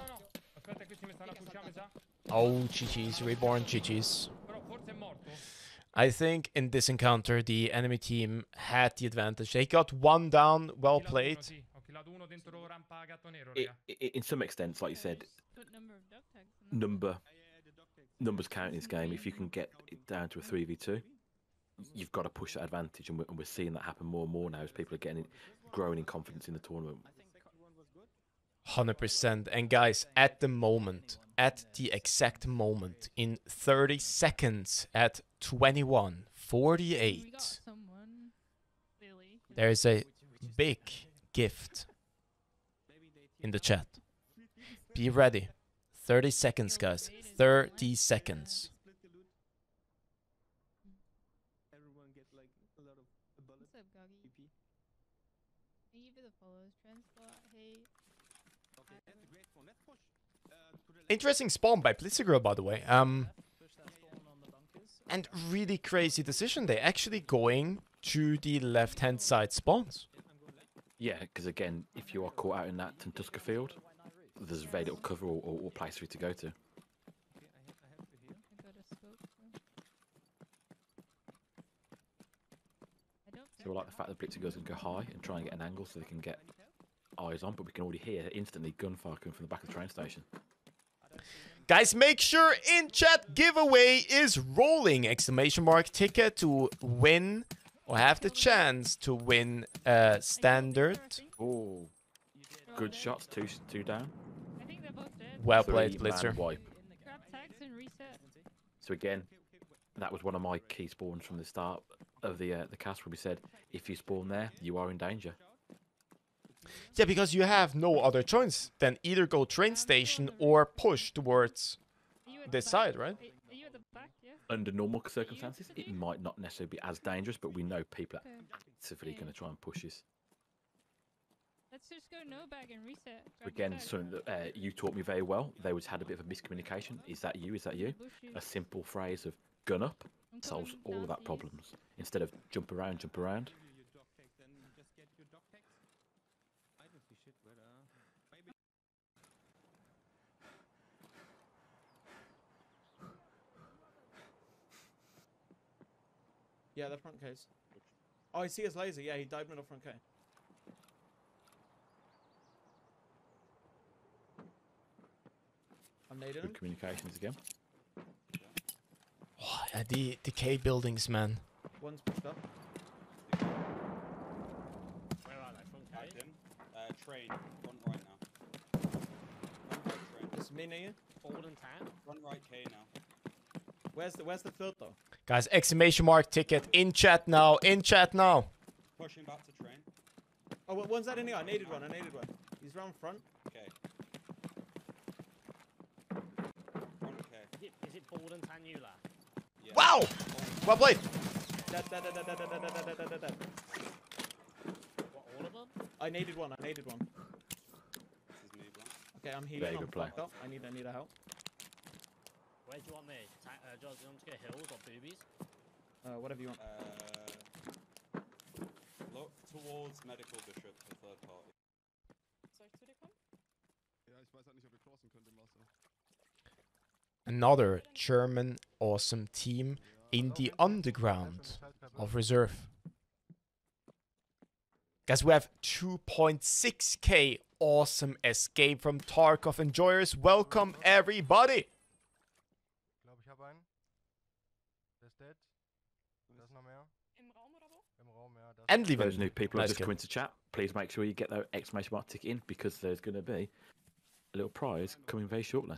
Speaker 1: Oh, GG's, Reborn, GG's. I think in this encounter, the enemy team had the advantage. They got 1 down, well played.
Speaker 2: In some extent, like you said, numbers count in this game. If you can get it down to a 3v2, you've got to push that advantage, and we're seeing that happen more and more now as people are growing in confidence in the tournament.
Speaker 1: 100%. And guys, at the exact moment, in 30 seconds, at 21:48, there is a big gift in the chat. Be ready. 30 seconds, guys. 30 seconds.
Speaker 10: Everyone get like a lot of bullets.
Speaker 12: What's up, Goggy? Thank you for the follows, Transport. Hey.
Speaker 10: Okay, that's a great phone. Let's push.
Speaker 1: Interesting spawn by Blitzergirl, by the way. And really crazy decision. They're actually going to the left-hand side spawns.
Speaker 2: Yeah, because again, if you are caught out in that Tuntuska field, there's very little cover or place for you to go to. So I like the fact that Blitzergirls can go high and try and get an angle so they can get eyes on, but we can already hear instantly gunfire coming from the back of the train station.
Speaker 1: Guys, make sure in chat giveaway is rolling! Exclamation mark ticket to win or have the chance to win standard.
Speaker 2: Oh, good shots, two down.
Speaker 1: Well played, Blitzer.
Speaker 2: Wipe. So again, that was one of my key spawns from the start of the cast where we said if you spawn there, you are in danger.
Speaker 1: Yeah, because you have no other choice than either go train station or push towards this side, right?
Speaker 12: Are you at the back? Yeah.
Speaker 2: Under normal circumstances, it might not necessarily be as dangerous, but we know people are actively going to try and push us.
Speaker 12: Let's just go no bag and reset. Grab the
Speaker 2: Again,
Speaker 12: bag.
Speaker 2: something that you taught me very well. They always had a bit of a miscommunication. Is that you? Is that you? A simple phrase of gun up solves all of that problems. Instead of jump around, jump around.
Speaker 11: Yeah, the front case. Oh, I see his laser. Yeah, he died middle front K. I'm nading him.
Speaker 2: Good communications again.
Speaker 1: Oh, yeah, the K buildings, man.
Speaker 11: One's pushed up.
Speaker 3: Where are they? Front K?
Speaker 8: Train. Front right now. Front right train.
Speaker 11: This is me near you.
Speaker 3: Alden Town?
Speaker 8: Front right K now.
Speaker 11: Where's the third though?
Speaker 1: Guys, exclamation mark ticket in chat now. In chat now.
Speaker 8: Pushing back to train.
Speaker 11: Oh, one's that in here? I naded one. He's round front.
Speaker 8: Okay. Front K.
Speaker 3: Is it Alden Town you lad?
Speaker 8: Yeah.
Speaker 1: Wow! Well played.
Speaker 11: Dead.
Speaker 3: What, all of them?
Speaker 11: I naded one.
Speaker 8: This is me, bro.
Speaker 11: Okay, I'm healing.
Speaker 2: Very
Speaker 11: I'm
Speaker 2: good play.
Speaker 11: fucked up. I need a help.
Speaker 3: Where do you want me? Do you want to get hills or boobies?
Speaker 11: Whatever you want.
Speaker 8: Look towards medical bishop for third party.
Speaker 5: Soll ich zu dir kommen? Ja, ich weiß halt nicht, ob ihr crossen könnt im Wasser.
Speaker 1: Another German awesome team in the underground of reserve. Guys, we have 2.6k awesome escape from Tarkov enjoyers. Welcome everybody.
Speaker 5: Ich habe einen. Der ist dead. Da ist noch mehr.
Speaker 12: Im Raum oder wo?
Speaker 5: Im Raum, ja.
Speaker 1: And
Speaker 2: For those
Speaker 1: leaving.
Speaker 2: new people who
Speaker 1: Nice
Speaker 2: just
Speaker 1: kill.
Speaker 2: come into chat, please make sure you get that exclamation mark ticket in because there's going to be a little prize coming very shortly.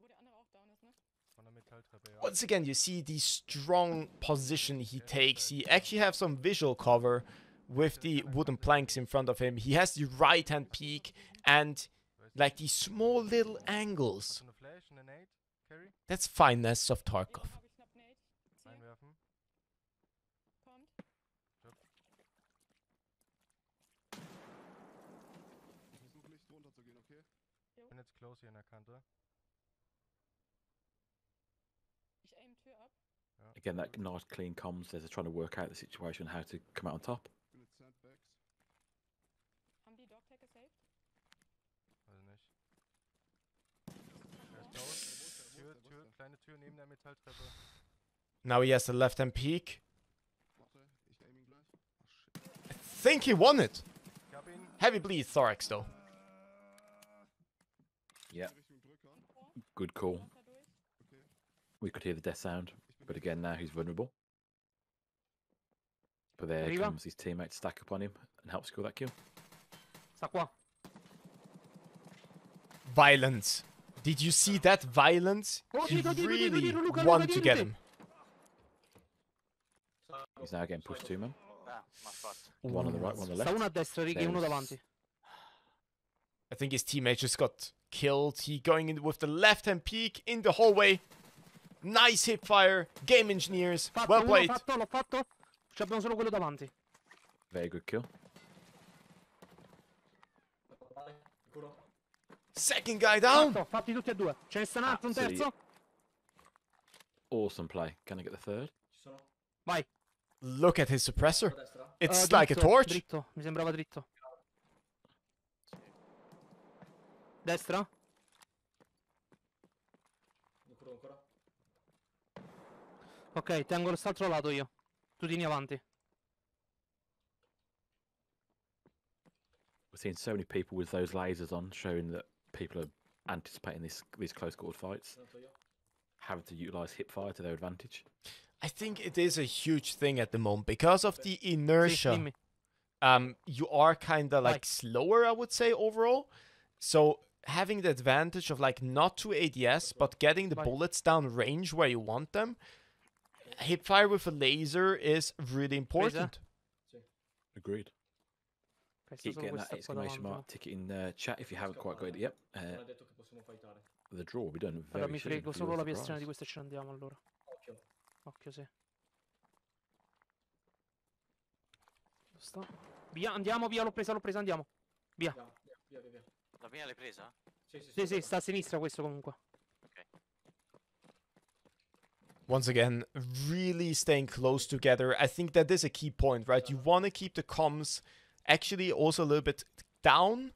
Speaker 12: Wo der andere auch down ist, ne?
Speaker 5: Von der Metalltreppe, ja.
Speaker 1: Once again, you see the strong position he takes. He actually has some visual cover with the wooden planks in front of him. He has the right-hand peak and like these small little angles.
Speaker 5: Hast du eine Flash, eine Nade, Carry?
Speaker 1: That's finesse of Tarkov.
Speaker 12: Hab ich knapp Nate. Ziel.
Speaker 5: Einwerfen.
Speaker 12: Kommt.
Speaker 5: Ich versuche nicht runter zu gehen, okay? Ich bin jetzt close hier in der Kante.
Speaker 12: Ich aim Tür ab.
Speaker 2: Again, that nice clean comms. They're trying to work out the situation, how to come out on top.
Speaker 5: Ich bin jetzt Sandbags.
Speaker 12: Haben die Dogtag gesaved?
Speaker 5: Weiß nicht. Er ist close. Tür, kleine Tür neben der Metalltreppe.
Speaker 1: Now he has the left-hand peak.
Speaker 5: Warte, ich aim ihn gleich. Oh shit.
Speaker 1: I think he won it.
Speaker 5: Ich hab ihn.
Speaker 1: Heavy bleed thorax though.
Speaker 2: Yeah,
Speaker 5: Richtung Drücker.
Speaker 2: good call.
Speaker 12: Wasser durch.
Speaker 5: Okay.
Speaker 2: We could hear the death sound, but again, now he's vulnerable. But there
Speaker 15: Arriva.
Speaker 2: comes his teammate to stack up on him and help score that kill.
Speaker 15: Sta qua.
Speaker 1: Violence. Did you see that violence? He really want to get him.
Speaker 2: He's now getting pushed to man. One on the right, one on the
Speaker 15: Sta
Speaker 2: left.
Speaker 15: uno a destra, Ricky, e uno
Speaker 2: There's-
Speaker 15: davanti.
Speaker 1: I think his teammate just got killed. He going in with the left-hand peak in the hallway. Nice hip fire. Game engineers.
Speaker 15: Fatto,
Speaker 1: Well
Speaker 15: uno
Speaker 1: played.
Speaker 15: fatto, l'ho fatto. Ci abbiamo solo quello davanti.
Speaker 2: Very good kill.
Speaker 1: Second guy down.
Speaker 15: Fatto, fatti tutti e due. Ce ne sta un altro, un
Speaker 2: Absolutely.
Speaker 15: terzo.
Speaker 2: Awesome play. Can I get the third?
Speaker 15: Vai.
Speaker 1: Look at his suppressor. It's
Speaker 15: Dritto,
Speaker 1: like a torch.
Speaker 15: Dritto, mi sembrava dritto. Destra? Ok, tengo quest'altro lato io. Tu tieni avanti.
Speaker 2: We're seeing so many people with those lasers on, showing that people are anticipating these close quarter fights, having to utilize hip fire to their advantage.
Speaker 1: I think it is a huge thing at the moment because of the inertia.
Speaker 15: dimmi.
Speaker 1: You are kind of like slower, I would say, overall. So having the advantage of like not to ADS, but getting the bullets down range where you want them, hip fire with a laser is really important.
Speaker 2: Agreed.
Speaker 20: Ok, sto
Speaker 2: Keep
Speaker 20: solo
Speaker 2: getting that
Speaker 20: questo qua
Speaker 2: exclamation
Speaker 20: davanti.
Speaker 2: mark ticket in chat if you haven't quite got it yet.
Speaker 6: Non è detto che possiamo fightare.
Speaker 2: The draw will be done
Speaker 20: Allora
Speaker 2: very
Speaker 20: mi
Speaker 2: soon.
Speaker 20: frego
Speaker 2: for
Speaker 20: solo
Speaker 2: your
Speaker 20: la piastrina di
Speaker 2: surprise.
Speaker 20: questo e ce ne andiamo allora.
Speaker 6: Occhio.
Speaker 20: Occhio, sì. Giusto. Via, andiamo, via, l'ho presa, andiamo. Via.
Speaker 6: Via.
Speaker 3: La mia l'hai presa?
Speaker 20: Sì, sì, sta a sinistra questo comunque.
Speaker 1: Once again, really staying close together. I think that is a key point, right? You want to keep the comms actually also a little bit down.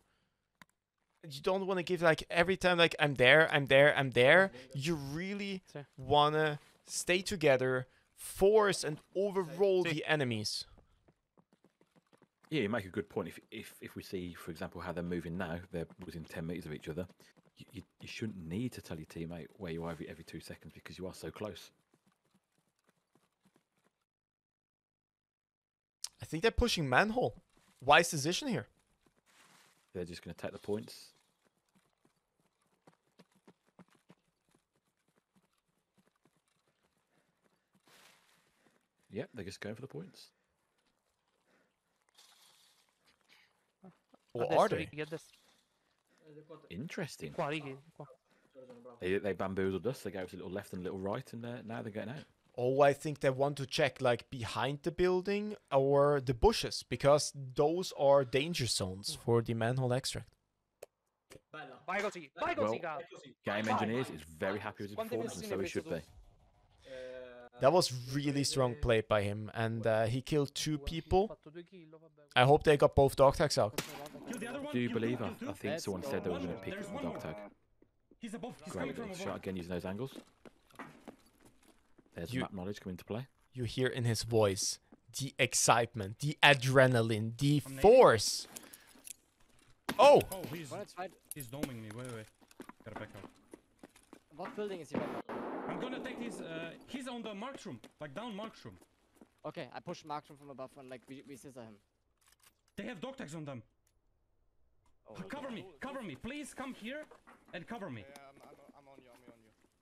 Speaker 1: You don't want to give like every time like I'm there. You really want to stay together, force and overroll the enemies.
Speaker 2: Yeah, you make a good point. If we see, for example, how they're moving now, they're within 10 meters of each other. You shouldn't need to tell your teammate where you are every 2 seconds because you are so close.
Speaker 1: I think they're pushing manhole. Wise decision here.
Speaker 2: They're just going to take the points. Yep, they're just going for the points.
Speaker 1: Or are they?
Speaker 2: Interesting.
Speaker 20: Qua, Ricky, qua.
Speaker 2: They bamboozled us. They gave us a little left and a little right, and now they're getting out.
Speaker 1: Oh, I think they want to check like behind the building or the bushes because those are danger zones for the manhole extract.
Speaker 20: Vai così,
Speaker 2: Well,
Speaker 20: cazzo.
Speaker 2: Game Engineers is very happy with his performance, and so he should be.
Speaker 1: That was really strong play by him, and he killed 2 people. I hope they got both dog tags out.
Speaker 2: Do you believe? I think someone said they were going to pick the dog tag.
Speaker 15: He's above. He's
Speaker 2: Great
Speaker 15: coming from
Speaker 2: little
Speaker 15: above.
Speaker 2: shot again using those angles. There's map knowledge coming into play.
Speaker 1: You hear in his voice the excitement, the adrenaline, the force. Oh!
Speaker 15: Oh, he's doming me. Wait. Gotta back up.
Speaker 16: What building is he right now?
Speaker 15: I'm gonna take his. He's on the marked room, like down marked room.
Speaker 16: Okay, I push Markstrom from above and like we scissor him.
Speaker 15: They have dog tags on them. Cover me, please come here and cover me.
Speaker 5: I'm on you.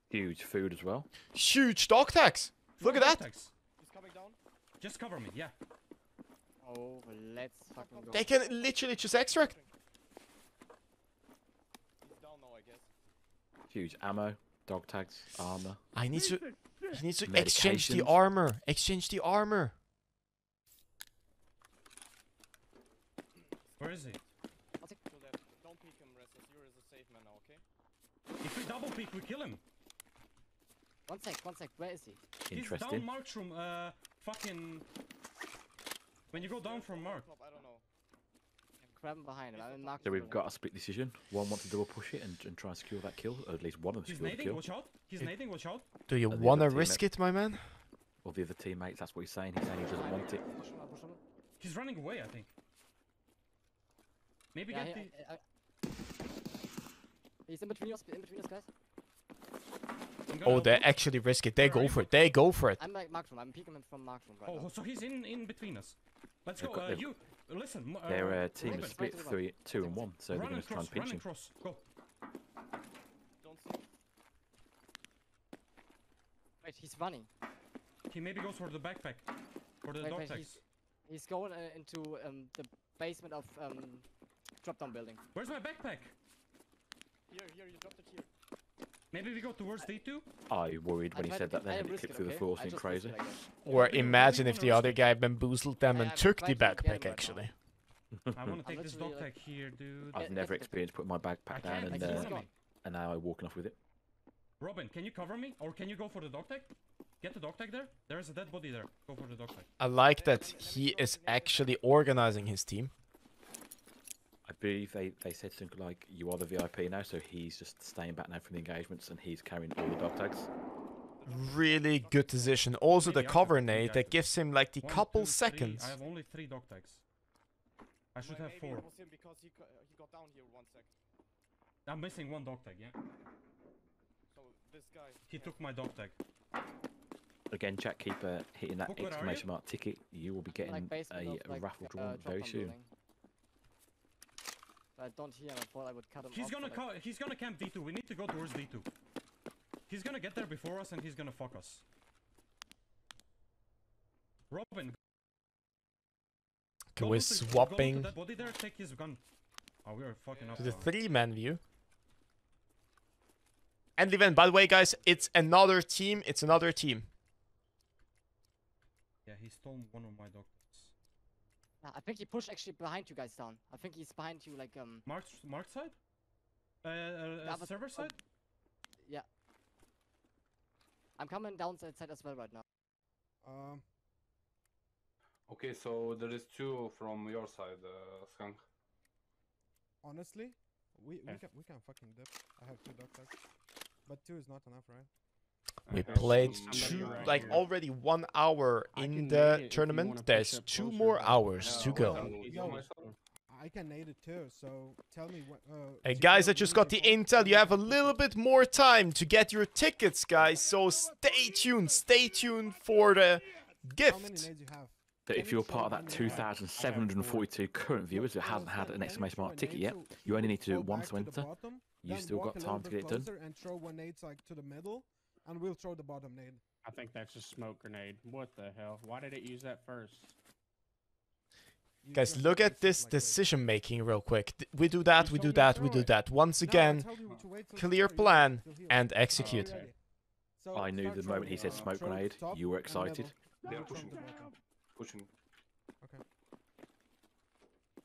Speaker 2: Huge food as well.
Speaker 1: Huge dog tags. Look at that.
Speaker 15: He's coming down. Just cover me, yeah.
Speaker 16: Oh, let's fucking go.
Speaker 1: They can literally just extract.
Speaker 5: He's down now, I guess.
Speaker 2: Huge ammo, dog tags, armor.
Speaker 1: He needs to exchange the armor. Exchange the armor.
Speaker 15: Where is he?
Speaker 5: Don't peek him, Ressus. You're a safe man now, okay?
Speaker 15: If we double peek, we kill him.
Speaker 16: One sec. Where is he?
Speaker 15: He's down marked room. Fucking. When you go down from mark.
Speaker 5: I don't know.
Speaker 16: Grab him behind him. I'm in marked
Speaker 2: So we've
Speaker 16: room.
Speaker 2: got a split decision. One wants to double push it and try and secure that kill, or at least one of them
Speaker 15: He's
Speaker 2: secure the
Speaker 15: nading.
Speaker 2: kill.
Speaker 15: Watch out. He's nading. Watch out.
Speaker 1: Do you
Speaker 2: And the
Speaker 1: want to
Speaker 2: other
Speaker 1: risk it, my man?
Speaker 2: Or the other teammates, that's what he's saying. He's saying he doesn't want it.
Speaker 15: He's running away, I think. Maybe
Speaker 16: Yeah,
Speaker 15: get the.
Speaker 16: He's in between us, guys.
Speaker 1: Oh, they actually risk it. They go for it. They go for it.
Speaker 16: I'm like marked room. I'm peeking him from marked room right now.
Speaker 15: Oh, so he's in between us. Let's
Speaker 2: They've
Speaker 15: go.
Speaker 2: got- they've-
Speaker 15: You listen.
Speaker 2: Their team
Speaker 15: Ruben,
Speaker 2: is split 2 and 1, so they're
Speaker 15: Run
Speaker 2: going to try and pinch
Speaker 15: run
Speaker 2: him.
Speaker 15: across. Go.
Speaker 5: Don't see.
Speaker 16: Wait, he's running.
Speaker 15: He maybe goes for the backpack. For the dog tags.
Speaker 16: He's going into the basement of drop down building.
Speaker 15: Where's my backpack?
Speaker 5: Here, you dropped it here.
Speaker 15: Maybe we go towards D2?
Speaker 2: I worried when he said that, then
Speaker 16: I
Speaker 2: it
Speaker 16: risk
Speaker 2: clipped
Speaker 16: it,
Speaker 2: through the
Speaker 16: okay?
Speaker 2: floor,
Speaker 16: I
Speaker 2: seemed
Speaker 16: just
Speaker 2: crazy.
Speaker 16: risk it, I guess.
Speaker 1: Or imagine if the other guy bamboozled them and took the
Speaker 16: right here,
Speaker 1: backpack,
Speaker 16: get him right
Speaker 1: actually.
Speaker 15: I want to take
Speaker 16: I'm
Speaker 15: this
Speaker 16: literally,
Speaker 15: dog tag here, dude.
Speaker 2: I've never experienced putting my backpack down
Speaker 15: can't,
Speaker 2: and,
Speaker 15: he's on me.
Speaker 2: and now I'm walking off with it.
Speaker 15: Robin, can you cover me? Or can you go for the dog tag? Get the dog tag there. There's a dead body there. Go for the dog tag.
Speaker 1: I like that he is actually organizing his team.
Speaker 2: I believe they said something like, you are the VIP now, so he's just staying back now from the engagements and he's carrying all the dog tags.
Speaker 1: Really good decision. Also the cover nade that gives him like the
Speaker 15: 1,
Speaker 1: couple
Speaker 15: 2, 3.
Speaker 1: seconds.
Speaker 15: I have only 3 dog tags. I should have 4.
Speaker 5: Maybe it was him because he got down here 1 sec.
Speaker 15: I'm missing 1 dog tag, yeah.
Speaker 5: So this guy.
Speaker 15: He took my dog tag.
Speaker 2: Again, chat, keep hitting that
Speaker 15: Book, where are
Speaker 2: exclamation mark ticket. You will be getting
Speaker 16: Like basement
Speaker 2: a
Speaker 16: of,
Speaker 2: raffle drawn
Speaker 16: drop
Speaker 2: very
Speaker 16: down
Speaker 2: soon.
Speaker 16: building. I don't hear him. I thought I would cut him
Speaker 15: He's
Speaker 16: off,
Speaker 15: gonna
Speaker 16: but, like,
Speaker 15: he's gonna camp D2. We need to go towards D2. He's gonna get there before us and he's gonna fuck us. Robin.
Speaker 1: Okay, we're swapping
Speaker 3: That body there, take his gun. Oh, we are fucking up.
Speaker 1: to the 3-man view. And event, by the way, guys, it's another team. It's another team.
Speaker 3: Yeah, he stole one of my doctors.
Speaker 16: I think he pushed actually behind you guys down. I think he's behind you, like
Speaker 3: Mark side? Server side?
Speaker 16: Yeah. I'm coming down that side as well right now.
Speaker 21: Okay, so there is 2 from your side, Skunk.
Speaker 5: Honestly, we can fucking dip. I have 2 dog tags, but 2 is not enough, right?
Speaker 1: We played already 1 hour in the tournament. There's 2 more hours to go.
Speaker 5: I can nade it too, so tell me what...
Speaker 1: Hey guys, I just got the intel. You have a little bit more time to get your tickets, guys. So stay tuned for the gift.
Speaker 2: So if you're part of that 2,742 current viewers who hasn't had an exclamation mark ticket yet, you only need to do it once to enter. You've still got time to get it done.
Speaker 5: And throw 1 nade to the middle, and we'll throw the bottom nade.
Speaker 22: I think that's a smoke grenade. What the hell? Why did it use that first?
Speaker 1: Guys, look at this decision making real quick. We do that, we do that, we do that. Once again, clear plan and execute.
Speaker 2: I knew the moment he said smoke grenade, you were excited.
Speaker 21: They're pushing. Pushing.
Speaker 5: Okay.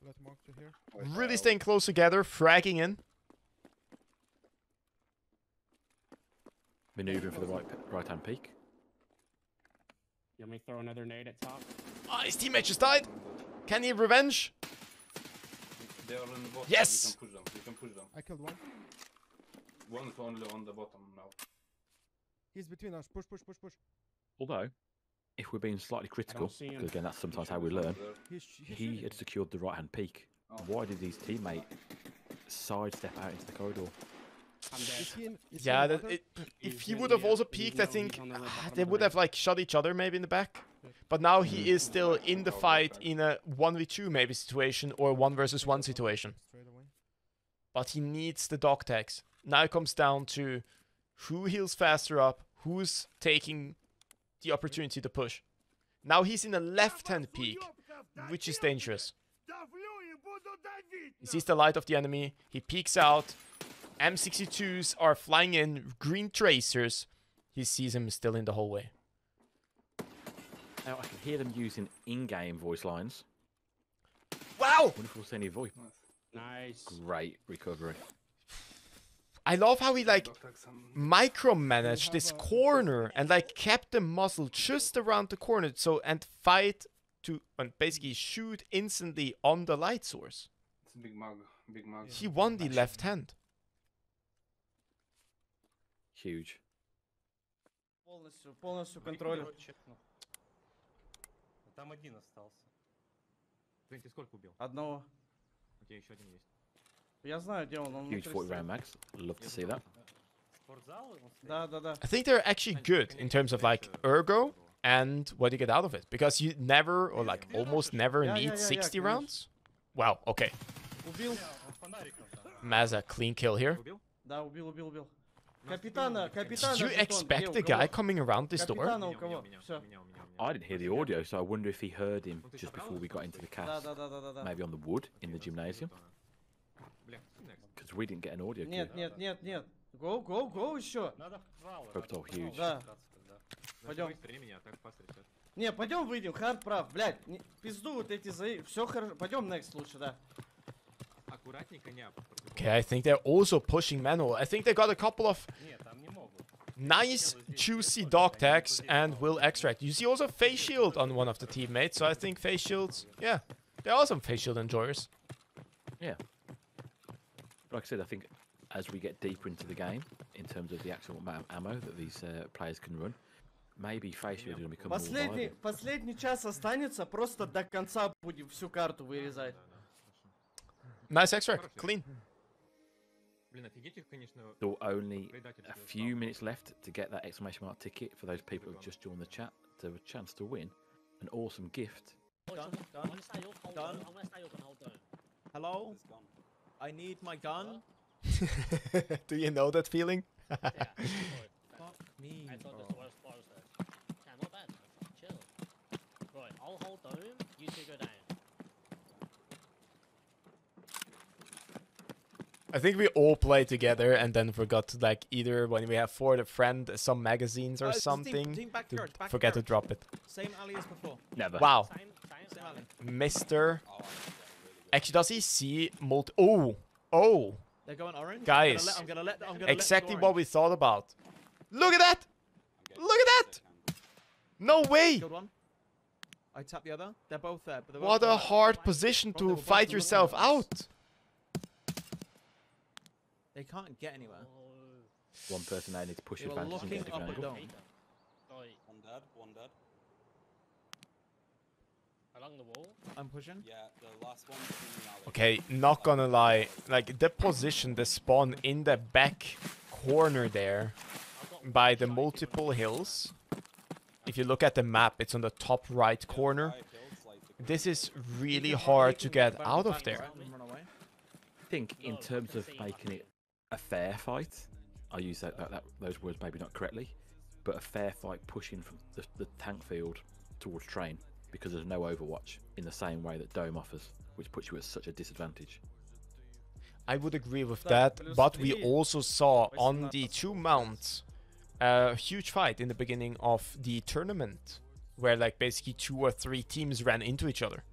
Speaker 5: Let Mark to here.
Speaker 1: Really staying close together, fragging in.
Speaker 2: Maneuvering for the right hand peak.
Speaker 22: You want me to throw another nade at top?
Speaker 1: Ah, his teammate just died. Can he have revenge?
Speaker 21: They are on the bottom.
Speaker 1: Yes!
Speaker 21: You can push them.
Speaker 5: I killed 1.
Speaker 21: One's only on the bottom now.
Speaker 5: He's between us. Push.
Speaker 2: Although, if we're being slightly critical, because again that's sometimes how we learn, he had secured the right hand peak. Why did his teammate sidestep out into the corridor?
Speaker 1: Yeah, if he would have also peeked, I think they would have shot each other maybe in the back. But now he is still in the fight in a 1v2 maybe situation or a 1 versus 1 situation. But he needs the dog tags. Now it comes down to who heals faster up, who's taking the opportunity to push. Now he's in a left-hand peak, which is dangerous. He sees the light of the enemy, he peeks out. M62s are flying in, green tracers. He sees him still in the hallway.
Speaker 2: Now I can hear them using in-game voice lines.
Speaker 1: Wow!
Speaker 2: Wonder if we'll see any voice.
Speaker 22: Nice.
Speaker 2: Great recovery.
Speaker 1: I love how he micromanaged this corner and kept the muzzle just around the corner and fight to and basically shoot instantly on the light source.
Speaker 21: It's a big mug.
Speaker 1: He won the left hand.
Speaker 2: Huge.
Speaker 11: Полностью контроль.
Speaker 3: Там 1 остался. Ты сколько убил?
Speaker 11: 1.
Speaker 3: У тебя еще 1 есть.
Speaker 11: Я знаю, где он.
Speaker 2: Huge 40 round max. Love to see that.
Speaker 11: Да.
Speaker 1: I think they're actually good in terms of ergo and what you get out of it. Because you never or almost never need 60 rounds. Wow, okay.
Speaker 11: Убил.
Speaker 1: Maz, a clean kill here.
Speaker 11: Да, убил. Капитана.
Speaker 1: Did you expect the guy coming around this door?
Speaker 2: I didn't hear the audio, so I wonder if he heard him just before we got into the cast. Maybe on the wood in the gymnasium. Because we didn't get an audio.
Speaker 11: Нет. Go еще.
Speaker 2: Hope huge.
Speaker 11: Да. Пойдем. Не, пойдем выйдем, хард прав, блядь. Пизду вот эти все хорошо. Пойдем next лучше, да.
Speaker 1: Okay, I think they're also pushing manual. I think they got a couple of nice, juicy dog tags and will extract. You see also face shield on one of the teammates, so I think face shields, yeah, they're awesome face shield enjoyers.
Speaker 2: Yeah. Like I said, I think as we get deeper into the game, in terms of the actual amount of ammo that these players can run, maybe face shield is going to become more viable.
Speaker 11: Последний час останется, просто до конца будем всю карту вырезать.
Speaker 1: Nice extract, clean.
Speaker 2: So only a few minutes left to get that exclamation mark ticket for those people who just joined the chat to have a chance to win an awesome gift.
Speaker 23: Done. Hello? I need my gun.
Speaker 1: Do you know that feeling?
Speaker 23: Fuck me. I thought this was closer. Yeah, not bad. Chill. Right, I'll hold dome, you two go down.
Speaker 1: I think we all play together and then forgot to, like, either when we have for the friend some magazines or something,
Speaker 23: team back
Speaker 1: to
Speaker 23: turret, back
Speaker 1: forget to
Speaker 23: turret.
Speaker 1: drop it.
Speaker 23: Same alley as before.
Speaker 2: Never.
Speaker 1: Wow.
Speaker 23: Same alley.
Speaker 1: Mr. Actually, does he see multi... Oh! Oh!
Speaker 23: They're going orange.
Speaker 1: Guys,
Speaker 23: I'm gonna let them
Speaker 1: exactly
Speaker 23: go
Speaker 1: what we thought about. Look at that! Look at that! No way!
Speaker 23: Killed one. I tap the other. They're both there. But they're
Speaker 1: What
Speaker 23: both
Speaker 1: a hard position to fight yourself out.
Speaker 23: They can't get anywhere.
Speaker 2: One person now needs to push
Speaker 23: They were
Speaker 2: advantage and get a
Speaker 23: looking
Speaker 2: different
Speaker 23: up a
Speaker 2: angle.
Speaker 23: dome.
Speaker 8: One dead, one dead.
Speaker 23: Along the wall. I'm pushing.
Speaker 8: Yeah, the last one was in the alley.
Speaker 1: Okay, not gonna lie. Like, the position, the spawn in the back corner there by the multiple hills. If you look at the map, it's on the top right corner. This is really hard to get out of there.
Speaker 2: I think in terms of making it a fair fight, I use those words maybe not correctly, but a fair fight pushing from the tank field towards train, because there's no overwatch in the same way that Dome offers, which puts you at such a disadvantage.
Speaker 1: I would agree with that, but we also saw on the 2 mounts a huge fight in the beginning of the tournament, where like basically 2 or 3 teams ran into each other.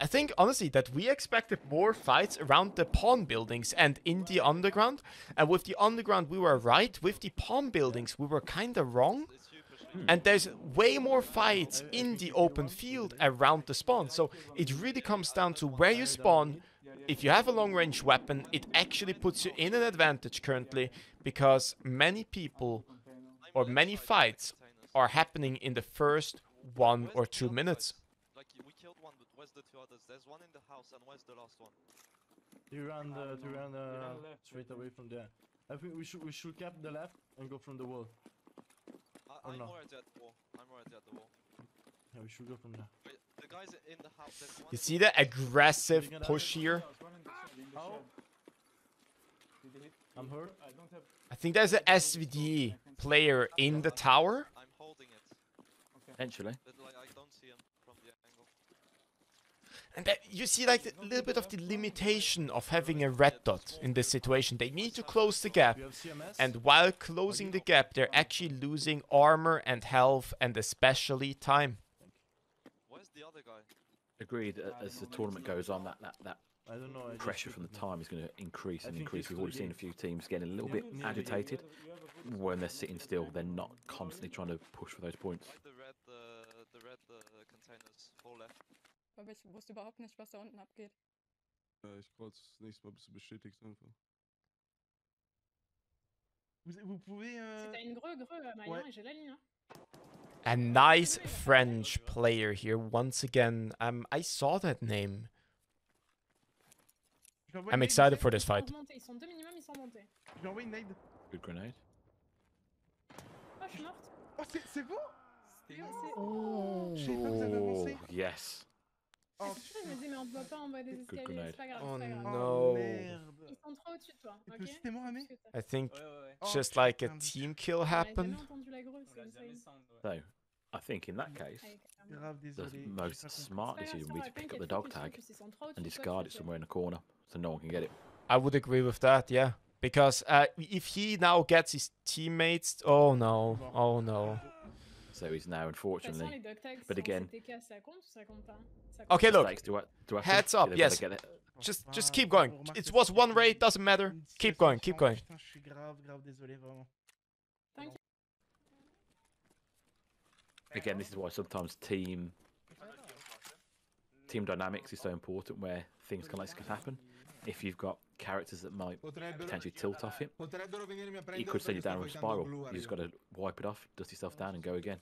Speaker 1: I think honestly that we expected more fights around the pawn buildings and in the underground, and with the underground we were right, with the pawn buildings we were kinda wrong. And there's way more fights in the open field around the spawn, so it really comes down to where you spawn. If you have a long-range weapon, it actually puts you in an advantage currently, because many people or many fights are happening in the first 1 or 2 minutes.
Speaker 17: Like, we killed one, but where's the 2 others? There's one in the house, and where's the last one?
Speaker 3: You ran straight away from there. I think we should cap the left and go from the wall.
Speaker 17: I'm already at the wall. I'm already at the wall.
Speaker 3: Yeah, we should go from there.
Speaker 17: Wait, the guys in the house. There's one
Speaker 1: You see the aggressive push here?
Speaker 3: I'm hurt.
Speaker 1: I think there's a SVD player in the tower.
Speaker 17: I'm holding it.
Speaker 2: Potentially.
Speaker 17: But like, I don't see him from the angle.
Speaker 1: And that, you see like a little bit of the limitation of having a red dot in this situation. They need to close the gap, and while closing the gap they're actually losing armor and health and especially time.
Speaker 17: Where's the other guy?
Speaker 2: Agreed. As the tournament goes on, that
Speaker 3: I don't know,
Speaker 2: pressure from the time is going to increase and increase. We've already seen a few teams getting a little bit agitated when they're sitting still. They're not constantly trying to push for those points.
Speaker 17: The red containers, 4 left.
Speaker 4: Aber ich wusste überhaupt nicht, was da unten abgeht.
Speaker 9: Ich brauche das nächste Mal ein bisschen bestätigt einfach.
Speaker 15: Vous pouvez...
Speaker 4: C'était une greu, Maillon, et j'ai la ligne. Hein.
Speaker 1: A nice French player here once again. I saw that name. I'm excited for this fight.
Speaker 4: Ils sont 2 minimum, ils sont montés.
Speaker 15: Je lui envoie une nade.
Speaker 2: Good grenade.
Speaker 4: Oh, je suis morte.
Speaker 15: Oh, c'est vous?
Speaker 2: Oh,
Speaker 15: Je savais pas que vous avez avancé.
Speaker 2: yes.
Speaker 4: Oh, je me dis, mais on peut pas envoyer des escaliers,
Speaker 2: grenade.
Speaker 4: c'est pas grave,
Speaker 1: Oh
Speaker 4: c'est pas grave.
Speaker 1: no.
Speaker 4: Ils sont trop au-dessus de toi, ok?
Speaker 15: C'était mort, Amé?
Speaker 1: I think
Speaker 15: Oh,
Speaker 1: just like a
Speaker 15: putain.
Speaker 1: team kill
Speaker 4: On a
Speaker 1: happened.
Speaker 4: jamais entendu la greu, c'est insane.
Speaker 2: So, I think in that case,
Speaker 15: Grave,
Speaker 2: the
Speaker 15: désolé.
Speaker 2: most smart
Speaker 4: C'est pas grave,
Speaker 2: decision would be to pick up the
Speaker 4: t'inquiète,
Speaker 2: dog
Speaker 4: focus,
Speaker 2: tag
Speaker 4: focus, ils sont trop au-dessus
Speaker 2: and
Speaker 4: de toi,
Speaker 2: discard it
Speaker 4: s'il te
Speaker 2: somewhere in a corner so no one can get it.
Speaker 1: I would agree with that, yeah. Because if he now gets his teammates... Oh no, oh no.
Speaker 2: So he's now,
Speaker 4: plaît. De toute façon,
Speaker 2: unfortunately.
Speaker 4: les dog tags,
Speaker 2: But
Speaker 4: si on
Speaker 2: again,
Speaker 4: CTK, ça compte ou ça compte pas? Ça compte
Speaker 1: Okay,
Speaker 4: pas.
Speaker 1: look.
Speaker 2: Mistakes do I have
Speaker 1: Heads
Speaker 2: to?
Speaker 1: up,
Speaker 2: They
Speaker 1: yes.
Speaker 2: better get it.
Speaker 1: Just keep going. It was 1 raid, doesn't matter. Keep going, keep going.
Speaker 15: Putain, je suis grave désolé, vraiment.
Speaker 2: Again, this is why sometimes team dynamics is so important, where things like this can happen. If you've got characters that might potentially tilt off him, he could send you down a spiral. You just got to wipe it off, dust yourself down, and go again.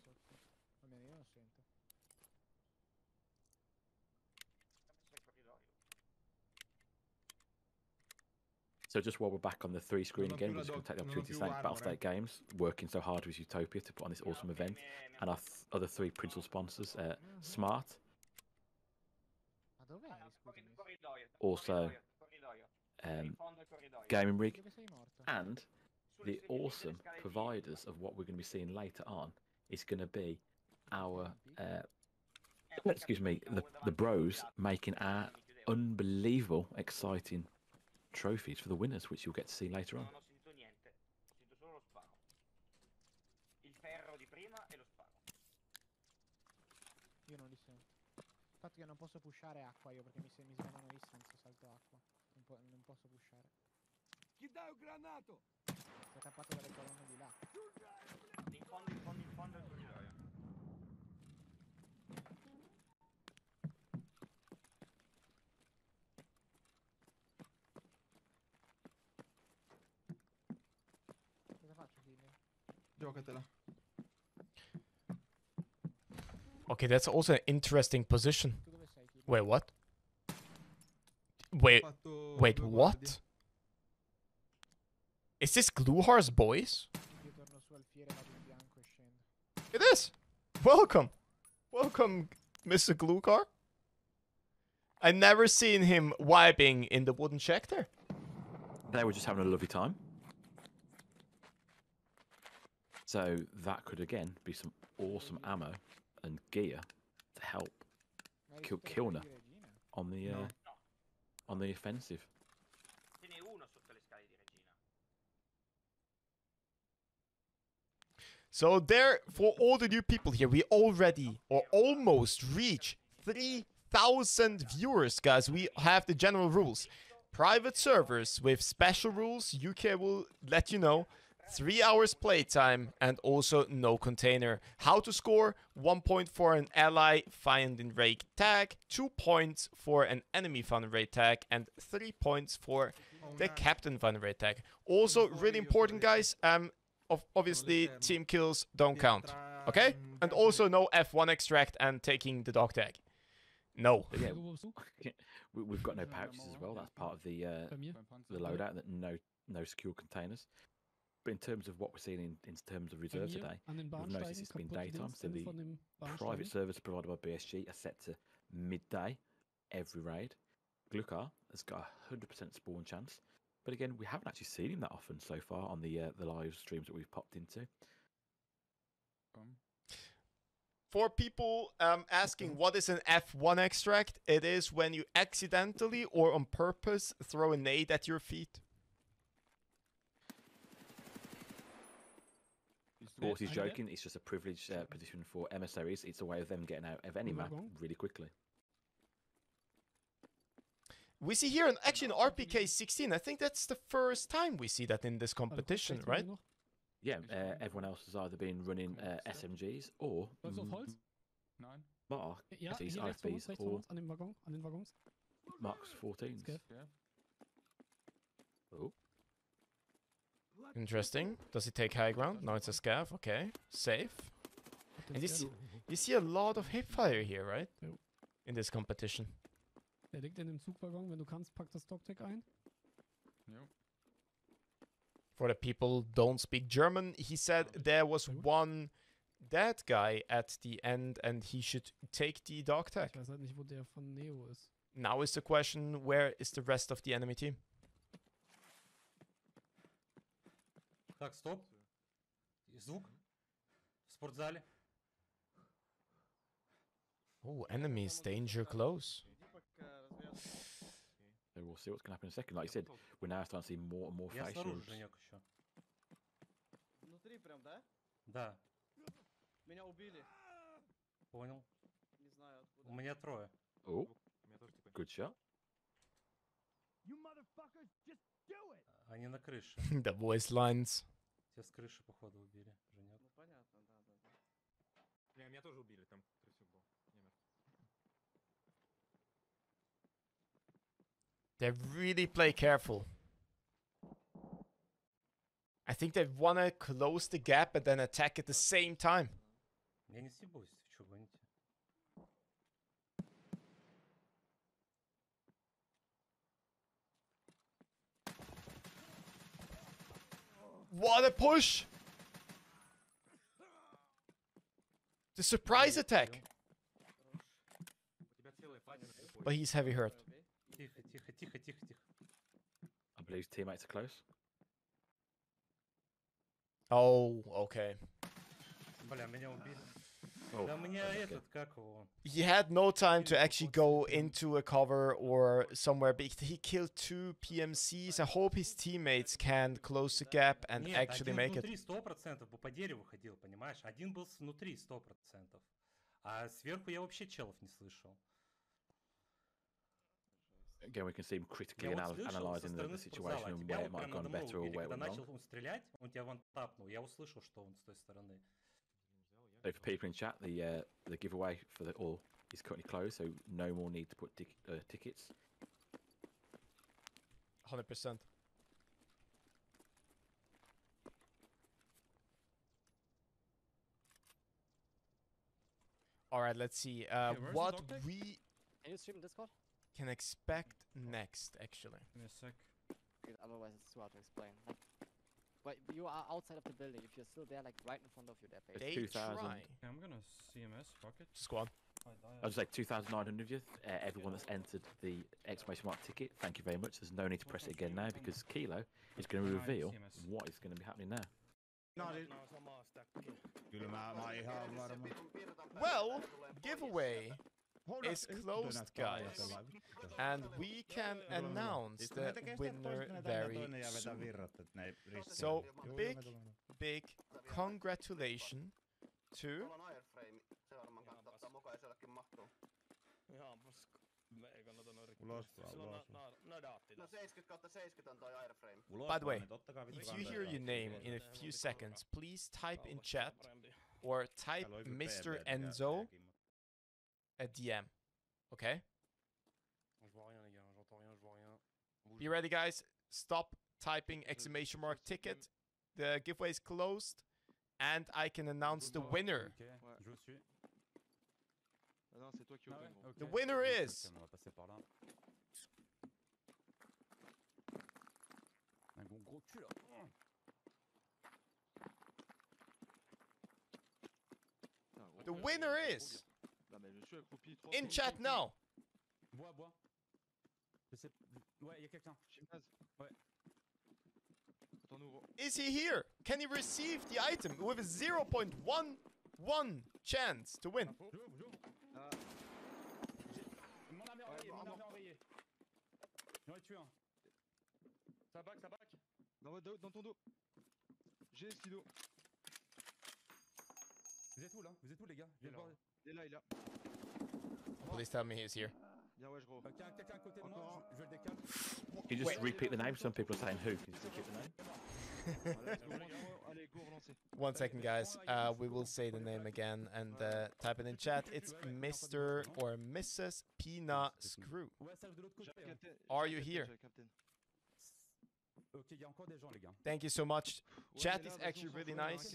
Speaker 2: So just while we're back on the 3 screen again, we're just going to take the opportunity to thank Battlestate Games, working so hard with Utopia to put on this awesome event, and our other 3 principal sponsors, Smart, also Gaming Rig, and the awesome providers of what we're going to be seeing later on is going to be our, excuse me, the bros making our unbelievable, exciting trophies for the winners, which you'll get to see later on.
Speaker 13: Io non li sento. Il fatto che non posso pushare acqua io perché mi svenano instant se salto acqua. Non posso pushare.
Speaker 14: Chi dai un granato?
Speaker 13: Sei tappato dalle colonne di là.
Speaker 3: In fondo il corridoio.
Speaker 13: Cosa faccio, Killian?
Speaker 15: Giocatela.
Speaker 1: Okay, that's also an interesting position.
Speaker 13: Tu dove sei, Killian?
Speaker 1: Wait, what? Wait,
Speaker 15: Fatto
Speaker 1: wait,
Speaker 15: due
Speaker 1: what?
Speaker 15: guardie.
Speaker 1: Is this Gluhar's boys?
Speaker 13: Io torno su al fiere, vado in bianco e scendo.
Speaker 1: It is. Welcome. Welcome, Mr. Gluhar. I never seen him vibing in the wooden shack there.
Speaker 2: They were just having a lovely time. So that could again be some awesome ammo and gear to help kill Kilner on the offensive.
Speaker 1: So there, for all the new people here, we already or almost reach 3,000 viewers, guys. We have the general rules. Private servers with special rules. UK will let you know. 3 hours playtime and also no container. How to score: 1 point for an ally found in raid tag, 2 points for an enemy found in raid tag, and 3 points for the captain found in raid tag. Also, really important, guys. Obviously, team kills don't count. Okay? And also no F1 extract and taking the dog tag. No.
Speaker 2: But yeah, we've got no pouches as well. That's part of the loadout. That no secure containers. But in terms of what we're seeing in terms of reserve today, we've noticed it's been daytime. So the private servers provided by BSG are set to midday every raid. Gluhar has got a 100% spawn chance. But again, we haven't actually seen him that often so far on the live streams that we've popped into.
Speaker 1: For people asking what is an F1 extract, it is when you accidentally or on purpose throw a nade at your feet.
Speaker 2: Of course, he's joking. It's just a privileged position for emissaries. It's a way of them getting out of any map really quickly.
Speaker 1: We see here, actually in RPK 16, I think that's the first time we see that in this competition, right?
Speaker 2: Yeah, everyone else has either been running SMGs or Mark SEs, IFBs, or Marks 14s. Oh.
Speaker 1: Interesting. Does he take high ground? No, it's a scav. Okay, safe. And you see a lot of hipfire here, right? In this competition.
Speaker 18: Der liegt in dem Zugwaggon, wenn du kannst, pack das Dogtag ein.
Speaker 1: For the people don't speak German, he said there was one dead guy at the end and he should take the dog tag.
Speaker 18: Ich weiß halt nicht, wo der von Neo ist.
Speaker 1: Now is the question, where is the rest of the enemy team?
Speaker 3: Так, стоп. Звук. В спортзале.
Speaker 1: Oh, enemies, danger close.
Speaker 2: So we'll see what's going to happen in a second. Like you said, we're now starting to see more and more facials.
Speaker 11: Внутри прям, да?
Speaker 3: Да.
Speaker 11: Меня убили.
Speaker 3: Понял.
Speaker 11: Не знаю откуда.
Speaker 3: У меня трое.
Speaker 2: Oh, good shot.
Speaker 3: Они на крыше.
Speaker 1: The voice lines.
Speaker 3: Тебя с крыши, походу, убили. Женек.
Speaker 11: Ну понятно, да.
Speaker 3: Не, меня тоже убили, там крысюк был.
Speaker 1: They really play careful. I think they want to close the gap and then attack at the same time.
Speaker 3: Я не съебусь, что гоните?
Speaker 1: What a push! The surprise attack! But he's heavy hurt.
Speaker 2: I believe his teammates are close.
Speaker 1: Oh, okay.
Speaker 3: Бля, меня убили.
Speaker 2: Oh,
Speaker 3: Да мне
Speaker 2: okay.
Speaker 3: этот, как его?
Speaker 1: He had no time to actually go into a cover or somewhere, but he killed 2 PMCs. I hope his teammates can close the gap and
Speaker 3: Нет,
Speaker 1: actually
Speaker 3: один
Speaker 1: make it.
Speaker 3: внутри 100% бы по дереву ходил, понимаешь? Один был внутри 100%. А сверху я вообще челов не слышал.
Speaker 2: Again, we can see him critically
Speaker 3: Я вот слышал со
Speaker 2: analysing the
Speaker 3: стороны
Speaker 2: situation
Speaker 3: спортзала, а
Speaker 2: and
Speaker 3: тебя
Speaker 2: where
Speaker 3: вот
Speaker 2: it might
Speaker 3: прям
Speaker 2: have gone
Speaker 3: надо мной
Speaker 2: better or
Speaker 3: увидели.
Speaker 2: where it
Speaker 3: Когда
Speaker 2: went
Speaker 3: начал
Speaker 2: wrong.
Speaker 3: он стрелять, он тебя вон тапнул. Я услышал, что он с той стороны.
Speaker 2: So for people in chat, the giveaway for the all is currently closed, so no more need to put tickets.
Speaker 1: 100%. All right, let's see what we
Speaker 16: Can you stream Discord?
Speaker 1: can expect next, actually.
Speaker 5: Give me a sec.
Speaker 16: Because otherwise it's too hard to explain. Like, but you are outside of the building. If you're still there, like right in front of you, they're
Speaker 1: They
Speaker 16: facing.
Speaker 1: try.
Speaker 5: Okay, I'm gonna CMS, fuck it.
Speaker 1: Squad.
Speaker 2: I'll just say 2,900 of you, everyone that's entered the exclamation mark ticket, thank you very much. There's no need to press it again now because Kilo is going to reveal what is going to be happening now.
Speaker 1: Well, giveaway is closed, guys, and we can announce the winner very soon. So big congratulations to By the way, if you hear your name in a few seconds, please type in chat or type Mr. Enzo a DM. Okay? Be ready, guys. Stop typing exclamation mark ticket. The giveaway is closed, and I can announce the winner. The winner is the winner is in chat now. Is he here? Can he receive the item with a 0.11 chance to win?
Speaker 9: Ça back. Dans ton dos. J'ai Skido. Vous êtes où là? Vous êtes où les gars? Il est là.
Speaker 1: Please tell me he's here.
Speaker 9: Bien ouais, je vois. Quelqu'un à côté de moi, je le décale.
Speaker 2: Can you just repeat the name? Some people are saying who. Can you just repeat the name?
Speaker 9: Allez, go relancer.
Speaker 1: 1 second, guys. We will say the name again and type it in chat. It's Mr. or Mrs. Pina Screw. Are you here? Thank you so much. Chat is actually really nice.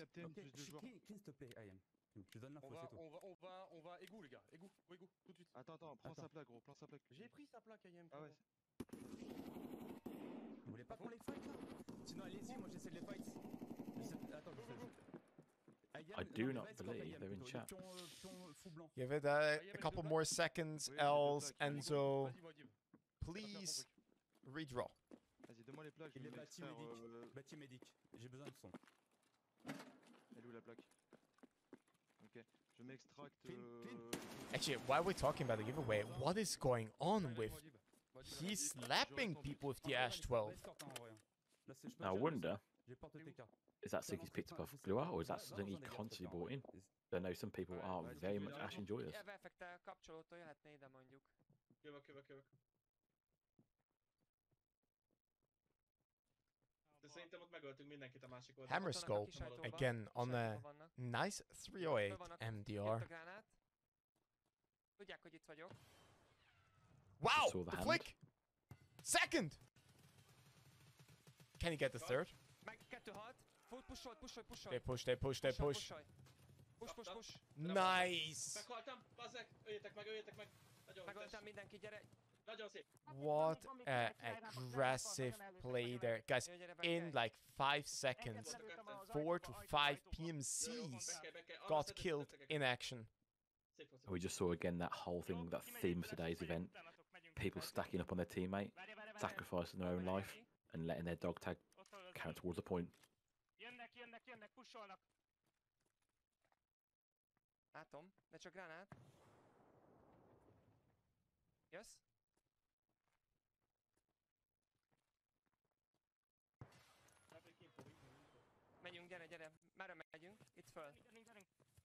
Speaker 9: On va égout les gars, égout, tout de suite. Attends, prends sa plaque gros, prends sa plaque. J'ai pris sa plaque IM. Ah ouais. Vous voulez pas qu'on les fight là? Sinon allez-y, moi j'essaie de les fight. Attends,
Speaker 2: I do not believe they're in chat.
Speaker 1: Give it a couple more seconds, else Enzo. Please redraw.
Speaker 9: Vas-y, donne-moi les plaques, je vais extraire... Bâti médic, j'ai besoin de son. Elle est où la plaque? Ok, je m'extracte...
Speaker 1: Actually, while we're talking about the giveaway, what is going on with... He's slapping people with the Ash 12.
Speaker 2: Now, I wonder, is that something he's picked up off Glua, or is that something he constantly brought in? I know some people are very much Ash enjoyers.
Speaker 1: Hammer Scope, again, on a nice 308 MDR. Wow, the flick! Second! Can he get the third? They push. Nice! What an aggressive play there. Guys, in like 5 seconds, 4 to 5 PMCs got killed in action.
Speaker 2: We just saw again that whole thing, that theme of today's event. People stacking up on their teammate, sacrificing their own life, and letting their dog tag count towards a point.
Speaker 7: Látom, de csak gránát. Jössz? Megyünk, gyere, gyere. Merre megyünk? Itt föl.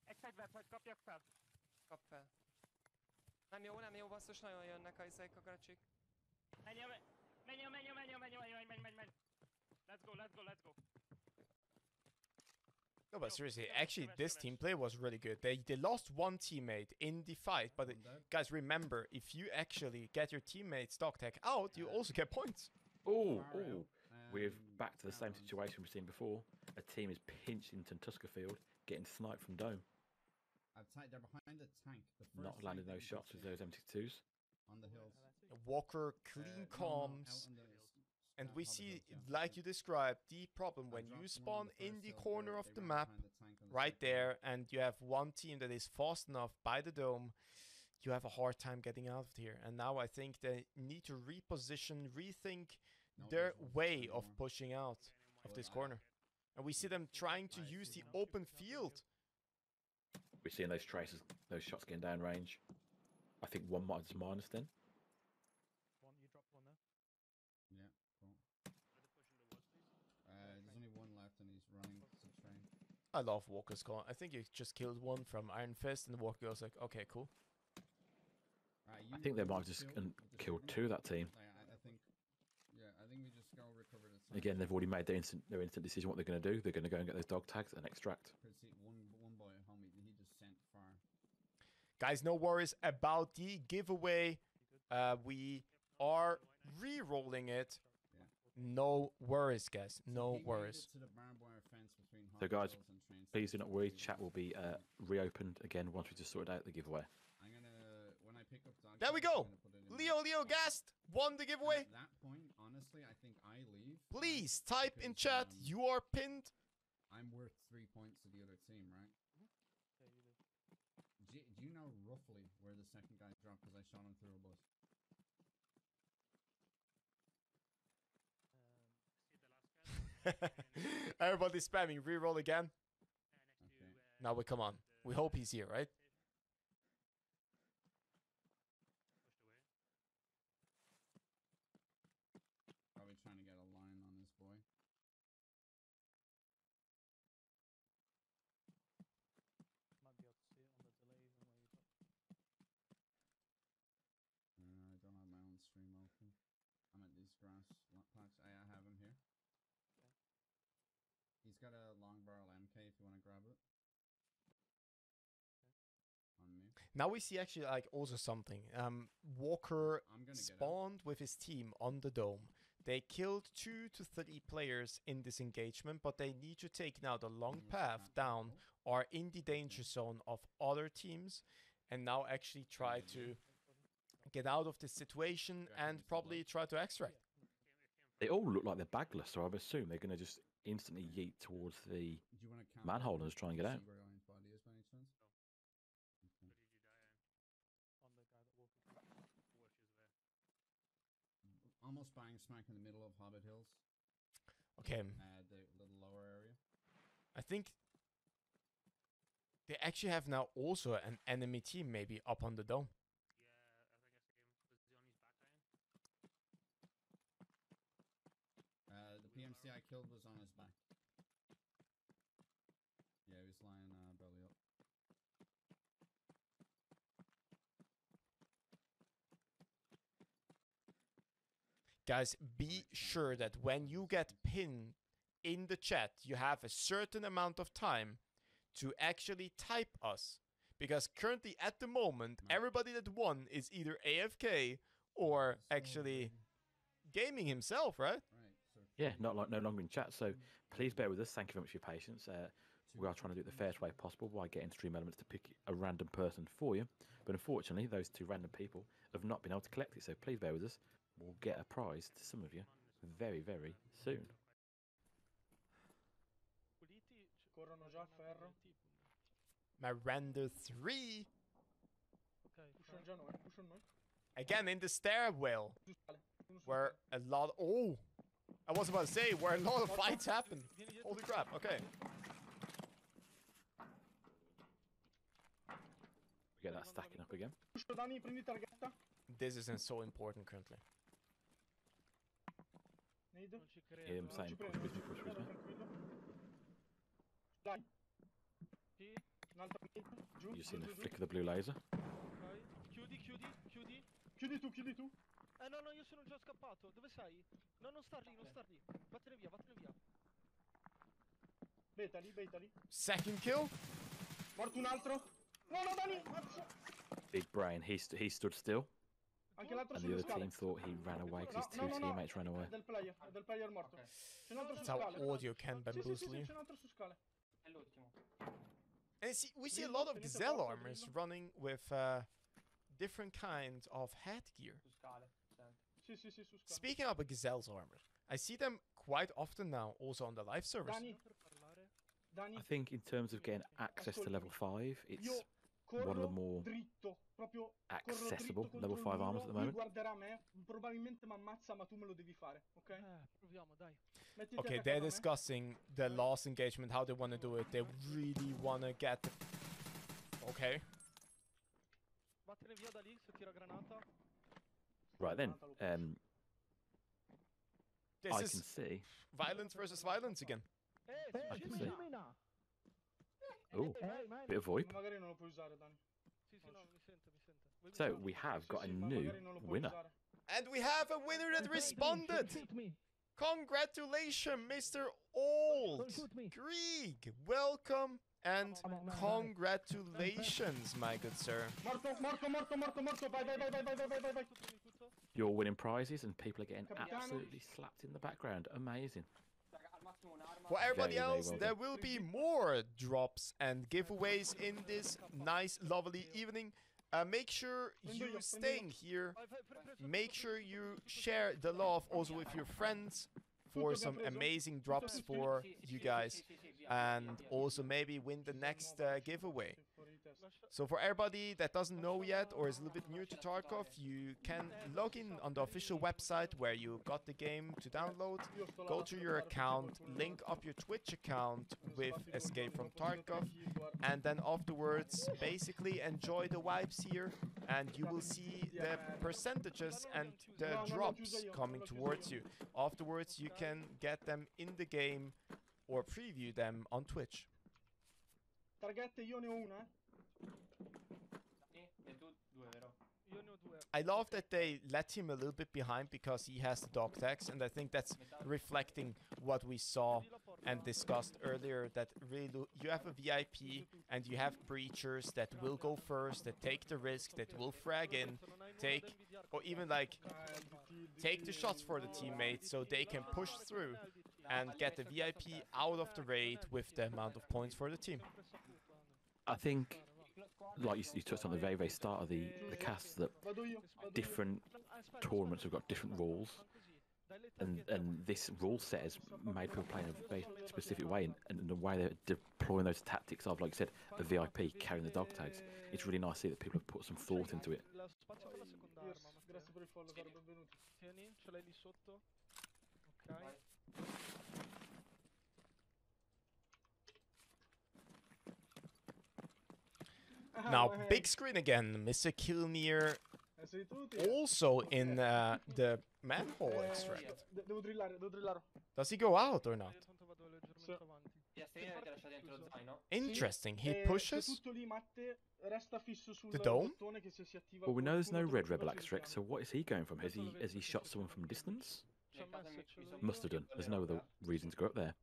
Speaker 20: Egy fegyvert hagy kapjak fel.
Speaker 7: Kap fel. Nem jó, nem jó, basszus, nagyon jönnek a izék, a gracsik.
Speaker 20: Menj. Let's go.
Speaker 1: No, but seriously, actually, this team play was really good. They lost one teammate in the fight, but guys, remember, if you actually get your teammate's dog tag out, you also get points.
Speaker 2: Oh. We're back to the same situation we've seen before. A team is pinched into Tuskerfield, getting sniped from Dome.
Speaker 10: They're behind the tank.
Speaker 2: Not landing those shots with those M62s.
Speaker 10: On the hills.
Speaker 1: Walker clean comms. And we see, like you described, the problem when you spawn in the corner of the map, right there, and you have one team that is fast enough by the dome, you have a hard time getting out of here. And now I think they need to reposition, rethink their way of pushing out of this corner. And we see them trying to use the open field.
Speaker 2: We're seeing those traces, those shots getting down range. I think one might just minus then.
Speaker 5: You dropped one there?
Speaker 10: Yeah, cool. There's only one left and he's running to train.
Speaker 1: I love Walker's call. I think you just killed one from Iron Fist and Walker goes like, okay, cool.
Speaker 2: I think they might have just killed two of that team.
Speaker 10: I think we just go recover the time.
Speaker 2: Again, they've already made their instant decision what they're going to do. They're going to go and get those dog tags and extract.
Speaker 10: One boy, homie, he just sent far.
Speaker 1: Guys, no worries about the giveaway. We are re-rolling it. No worries, guys. No worries.
Speaker 2: So, guys, please do not worry. Chat will be reopened again once we just sorted out the giveaway.
Speaker 10: When I pick up dog
Speaker 1: there we go. Leo Gast won the giveaway.
Speaker 10: At that point, honestly, I think I leave.
Speaker 1: Please type in chat. You are pinned.
Speaker 10: I'm worth 3 points to the other team, right? Do you know roughly where the second guy dropped? Because I shot him through a bus.
Speaker 1: Everybody's spamming. Reroll again. Okay. Now we come on. We hope he's here, right?
Speaker 10: Probably trying to get a line on this boy.
Speaker 5: Might be able to see it on the delay even where you dropped.
Speaker 10: I don't have my own stream open. I'm at these grass packs. I have him here. Okay. He's got a long barrel MK if you want to grab it. Okay. On me.
Speaker 1: Now we see actually like also something. Walker spawned with his team on the dome. They killed 2 to 3 players in this engagement, but they need to take now the long path down or in the danger zone of other teams and now actually try to get out of this situation and probably try to extract.
Speaker 2: They all look like they're bagless, so I assume they're going to just instantly yeet towards the manhole and just try and get out.
Speaker 10: Almost bang smack in the middle of Hobbit Hills.
Speaker 1: Okay.
Speaker 10: The little lower area.
Speaker 1: I think they actually have now also an enemy team maybe up on the dome.
Speaker 10: The PMC I killed was on his back. Yeah, he was lying belly up.
Speaker 1: Guys, be sure that when you get pinned in the chat, you have a certain amount of time to actually type us. Because currently, at the moment, everybody that won is either AFK or actually gaming himself, right?
Speaker 2: Yeah, no longer in chat. So please bear with us. Thank you very much for your patience. We are trying to do it the fairest way possible by getting stream elements to pick a random person for you. But unfortunately, those 2 random people have not been able to collect it. So please bear with us. We'll get a prize to some of you very, very soon.
Speaker 15: Corrono già a ferro.
Speaker 1: Miranda 3.
Speaker 15: Pushano già noi, pushano noi.
Speaker 1: Again in the stairwell. Where a lot... Oh! I was about to say, where a lot of fights happen. Holy crap, okay.
Speaker 2: Get that stacking up again.
Speaker 15: Dani, prendi targhetta.
Speaker 1: This isn't so important currently.
Speaker 15: Nade.
Speaker 2: Yeah, I'm saying push with me, push with me.
Speaker 15: Dai. Un'altra nade. Giù.
Speaker 2: You seen the flick of the blue laser?
Speaker 3: Chiudi, chiudi, chiudi.
Speaker 15: Chiudi tu, chiudi tu.
Speaker 3: No, no, io sono già scappato. Dove sei? No, non star lì, non star lì. Vattene via, vattene via.
Speaker 15: Betali, betali.
Speaker 1: Second kill.
Speaker 15: Morto un altro. No, no, Dani. Mazzo.
Speaker 2: Big brain. He stood still.
Speaker 15: Anche l'altro
Speaker 2: And the
Speaker 15: sulle
Speaker 2: other
Speaker 15: scale.
Speaker 2: team thought he ran away because his two teammates ran away.
Speaker 15: È del player morto. C'è un altro su
Speaker 1: That's how
Speaker 15: scale.
Speaker 1: audio can bamboozle you.
Speaker 15: C'è un altro su scale.
Speaker 3: È l'ultimo.
Speaker 1: And see, we see a lot of gazelle armors running with different kinds of headgear.
Speaker 15: Sì, sì, sì, su scale.
Speaker 1: Speaking of a gazelle's armor, I see them quite often now, also on the live servers.
Speaker 15: Dani,
Speaker 2: I think in terms of getting access to level 5, it's one of the more accessible level 5 armors at the
Speaker 15: Lui
Speaker 2: moment.
Speaker 15: guarderà me, probabilmente mi ammazza, ma tu me lo devi fare, ok?
Speaker 3: Proviamo, dai.
Speaker 15: Mettiti
Speaker 1: Okay,
Speaker 15: attaccato
Speaker 1: they're
Speaker 15: a me.
Speaker 1: discussing the last engagement, how they want to do it. They really want to get... Okay.
Speaker 3: Vattene via da lì, se tira granata.
Speaker 2: Right then,
Speaker 1: This
Speaker 2: I
Speaker 1: is
Speaker 2: can see.
Speaker 1: violence versus violence again.
Speaker 2: I can see. Oh, bit of VoIP.
Speaker 15: Magari non lo puoi usare, Dani.
Speaker 3: Sì, sì, no, mi sento, mi sento.
Speaker 2: So we have got a new winner.
Speaker 1: And we have a winner that responded! Congratulations, Mr. Old! Grieg, welcome and congratulations, my good sir.
Speaker 15: Morto, morto, morto, morto, morto. Vai, vai, vai, vai, vai, vai, vai, vai.
Speaker 2: You're winning prizes and people are getting absolutely slapped in the background. Amazing.
Speaker 1: For everybody
Speaker 2: Very, very
Speaker 1: else,
Speaker 2: well
Speaker 1: there
Speaker 2: done.
Speaker 1: will be more drops and giveaways in this nice, lovely evening. Make sure you staying here. Make sure you share the love also with your friends for some amazing drops for you guys. And also maybe win the next giveaway. So for everybody that doesn't know yet or is a little bit new to Tarkov, you can log in on the official website where you got the game to download. Go to your account, link up your Twitch account with Escape from Tarkov, and then afterwards basically enjoy the vibes here, and you will see the percentages and the drops coming towards you. Afterwards you can get them in the game or preview them on Twitch.
Speaker 15: Targhette io ne ho una.
Speaker 1: I love that they let him a little bit behind because he has the dog tags, and I think that's reflecting what we saw and discussed earlier, that really you have a VIP and you have breachers that will go first, that take the risk, that will frag in, take, or even like take the shots for the teammates so they can push through and get the VIP out of the raid with the amount of points for the team.
Speaker 2: I think, like you touched on the very, very start of the cast, that different tournaments have got different rules, and this rule set has made people play in a very specific way, and the way they're deploying those tactics of, like you said, a VIP carrying the dog tags. It's really nice to see that people have put some thought into it.
Speaker 15: Grazie per il follow, caro, benvenuti.
Speaker 3: Tieni, ce l'hai lì sotto. Ok.
Speaker 1: Now, big screen again, Mr. Kilnir also in the manhole extract.
Speaker 15: Devo drillare.
Speaker 1: Does he go out or not? Interesting, he pushes the dome?
Speaker 2: Well, we know there's no red rebel extract, so what is he going from? Has he shot someone from distance? Must have done. There's no other reason to go up there.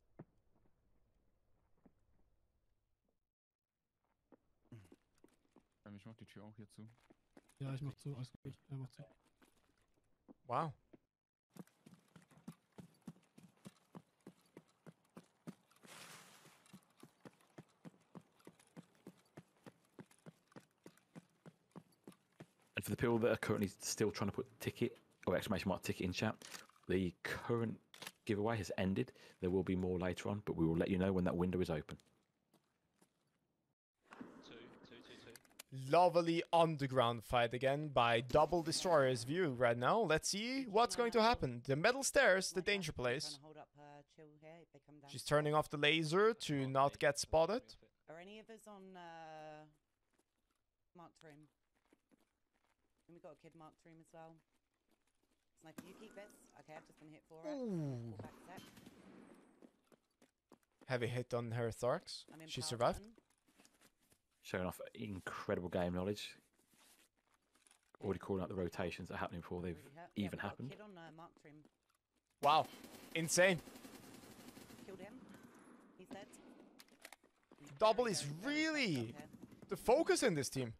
Speaker 10: Ich mach die Tür auch hier zu.
Speaker 18: Ja, ich mach zu, alles gut. Er macht zu.
Speaker 1: Wow.
Speaker 2: And for the people that are currently still trying to put ticket or exclamation mark ticket in chat, the current giveaway has ended. There will be more later on, but we will let you know when that window is open.
Speaker 1: Lovely underground fight again by Double Destroyer's view right now. Let's see what's going to happen. The metal stairs, the danger place. She's turning off the laser to not get spotted.
Speaker 6: Are any of us on marked room. And we got a kid marked room as well. Sniper, you keep this. Okay, I've just been hit for it.
Speaker 1: Ooh.
Speaker 6: Pull back a sec.
Speaker 1: Heavy hit on her thorax.
Speaker 6: I'm in
Speaker 1: She
Speaker 6: power
Speaker 1: survived.
Speaker 6: button.
Speaker 2: Showing off incredible game knowledge. Already calling out the rotations that are happening before they've
Speaker 6: Really hurt.
Speaker 2: even
Speaker 6: we got a
Speaker 2: happened.
Speaker 6: kid on marked room.
Speaker 1: Wow. Insane.
Speaker 6: Killed him. He's dead.
Speaker 1: Double is really the focus in this team.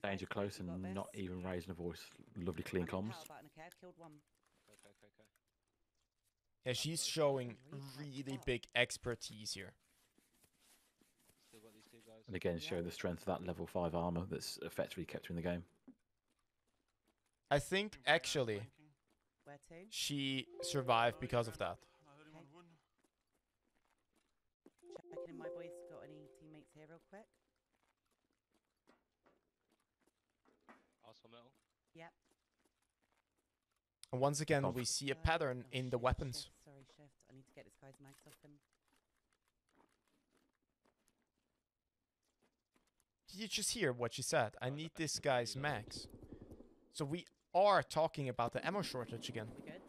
Speaker 2: Danger close and not even raising a voice. Lovely clean comms.
Speaker 6: Power button, okay, I've killed one.
Speaker 17: Okay.
Speaker 1: Yeah, she's showing really big expertise here.
Speaker 17: Still got these two guys.
Speaker 2: And again, showing the strength of that level 5 armor that's effectively kept her in the game.
Speaker 1: I think actually
Speaker 6: Where to?
Speaker 1: she survived because of that.
Speaker 6: Checking in my boys. Got any teammates here real quick?
Speaker 17: Arsenal metal.
Speaker 6: Yep.
Speaker 1: And once again, we see a pattern in the weapons.
Speaker 6: Shift. Sorry, shift. I need to get this guy's mags off him.
Speaker 1: Did you just hear what she said? I need this guy's max. So we are talking about the ammo shortage again.
Speaker 6: We good?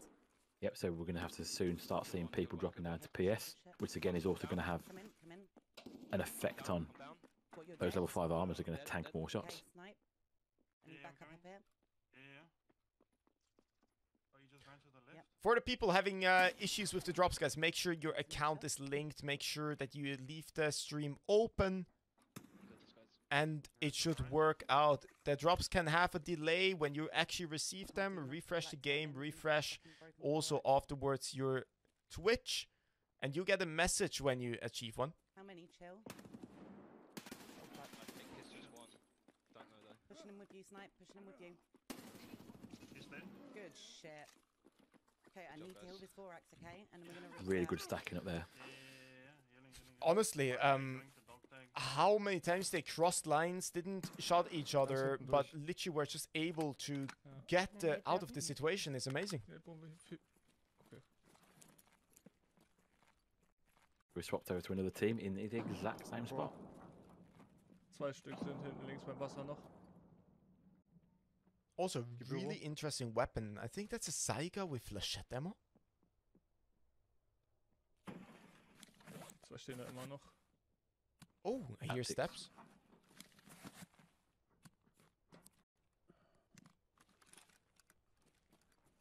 Speaker 2: Yep, so we're going to have to soon start seeing people dropping down to PS, which again is also going to have
Speaker 6: Come in.
Speaker 2: an effect on those level 5 armors are going to tank more shots.
Speaker 6: Okay, snipe. Any backup up here? Yep.
Speaker 1: For the people having issues with the drops, guys, make sure your account is linked. Make sure that you leave the stream open. And it should work out. The drops can have a delay when you actually receive them. Refresh the game, refresh also afterwards your Twitch. And you get a message when you achieve one.
Speaker 6: How many? Chill.
Speaker 17: I think it's just one. Don't know though.
Speaker 6: Pushing him with you, snipe. Pushing him with you. Good shit. Okay, I need to heal this thorax, okay? And we're gonna
Speaker 2: Really good stacking up there.
Speaker 1: Honestly, how many times they crossed lines, didn't shot each other, but literally were just able to get out of the situation is amazing.
Speaker 2: We swapped over to another team in the exact same spot.
Speaker 3: Zwei Stück sind hinten links beim Wasser noch.
Speaker 1: Also, really interesting weapon. I think that's a Saiga with flechette ammo.
Speaker 3: Zwei stehen da immer noch.
Speaker 1: Oh, I hear steps.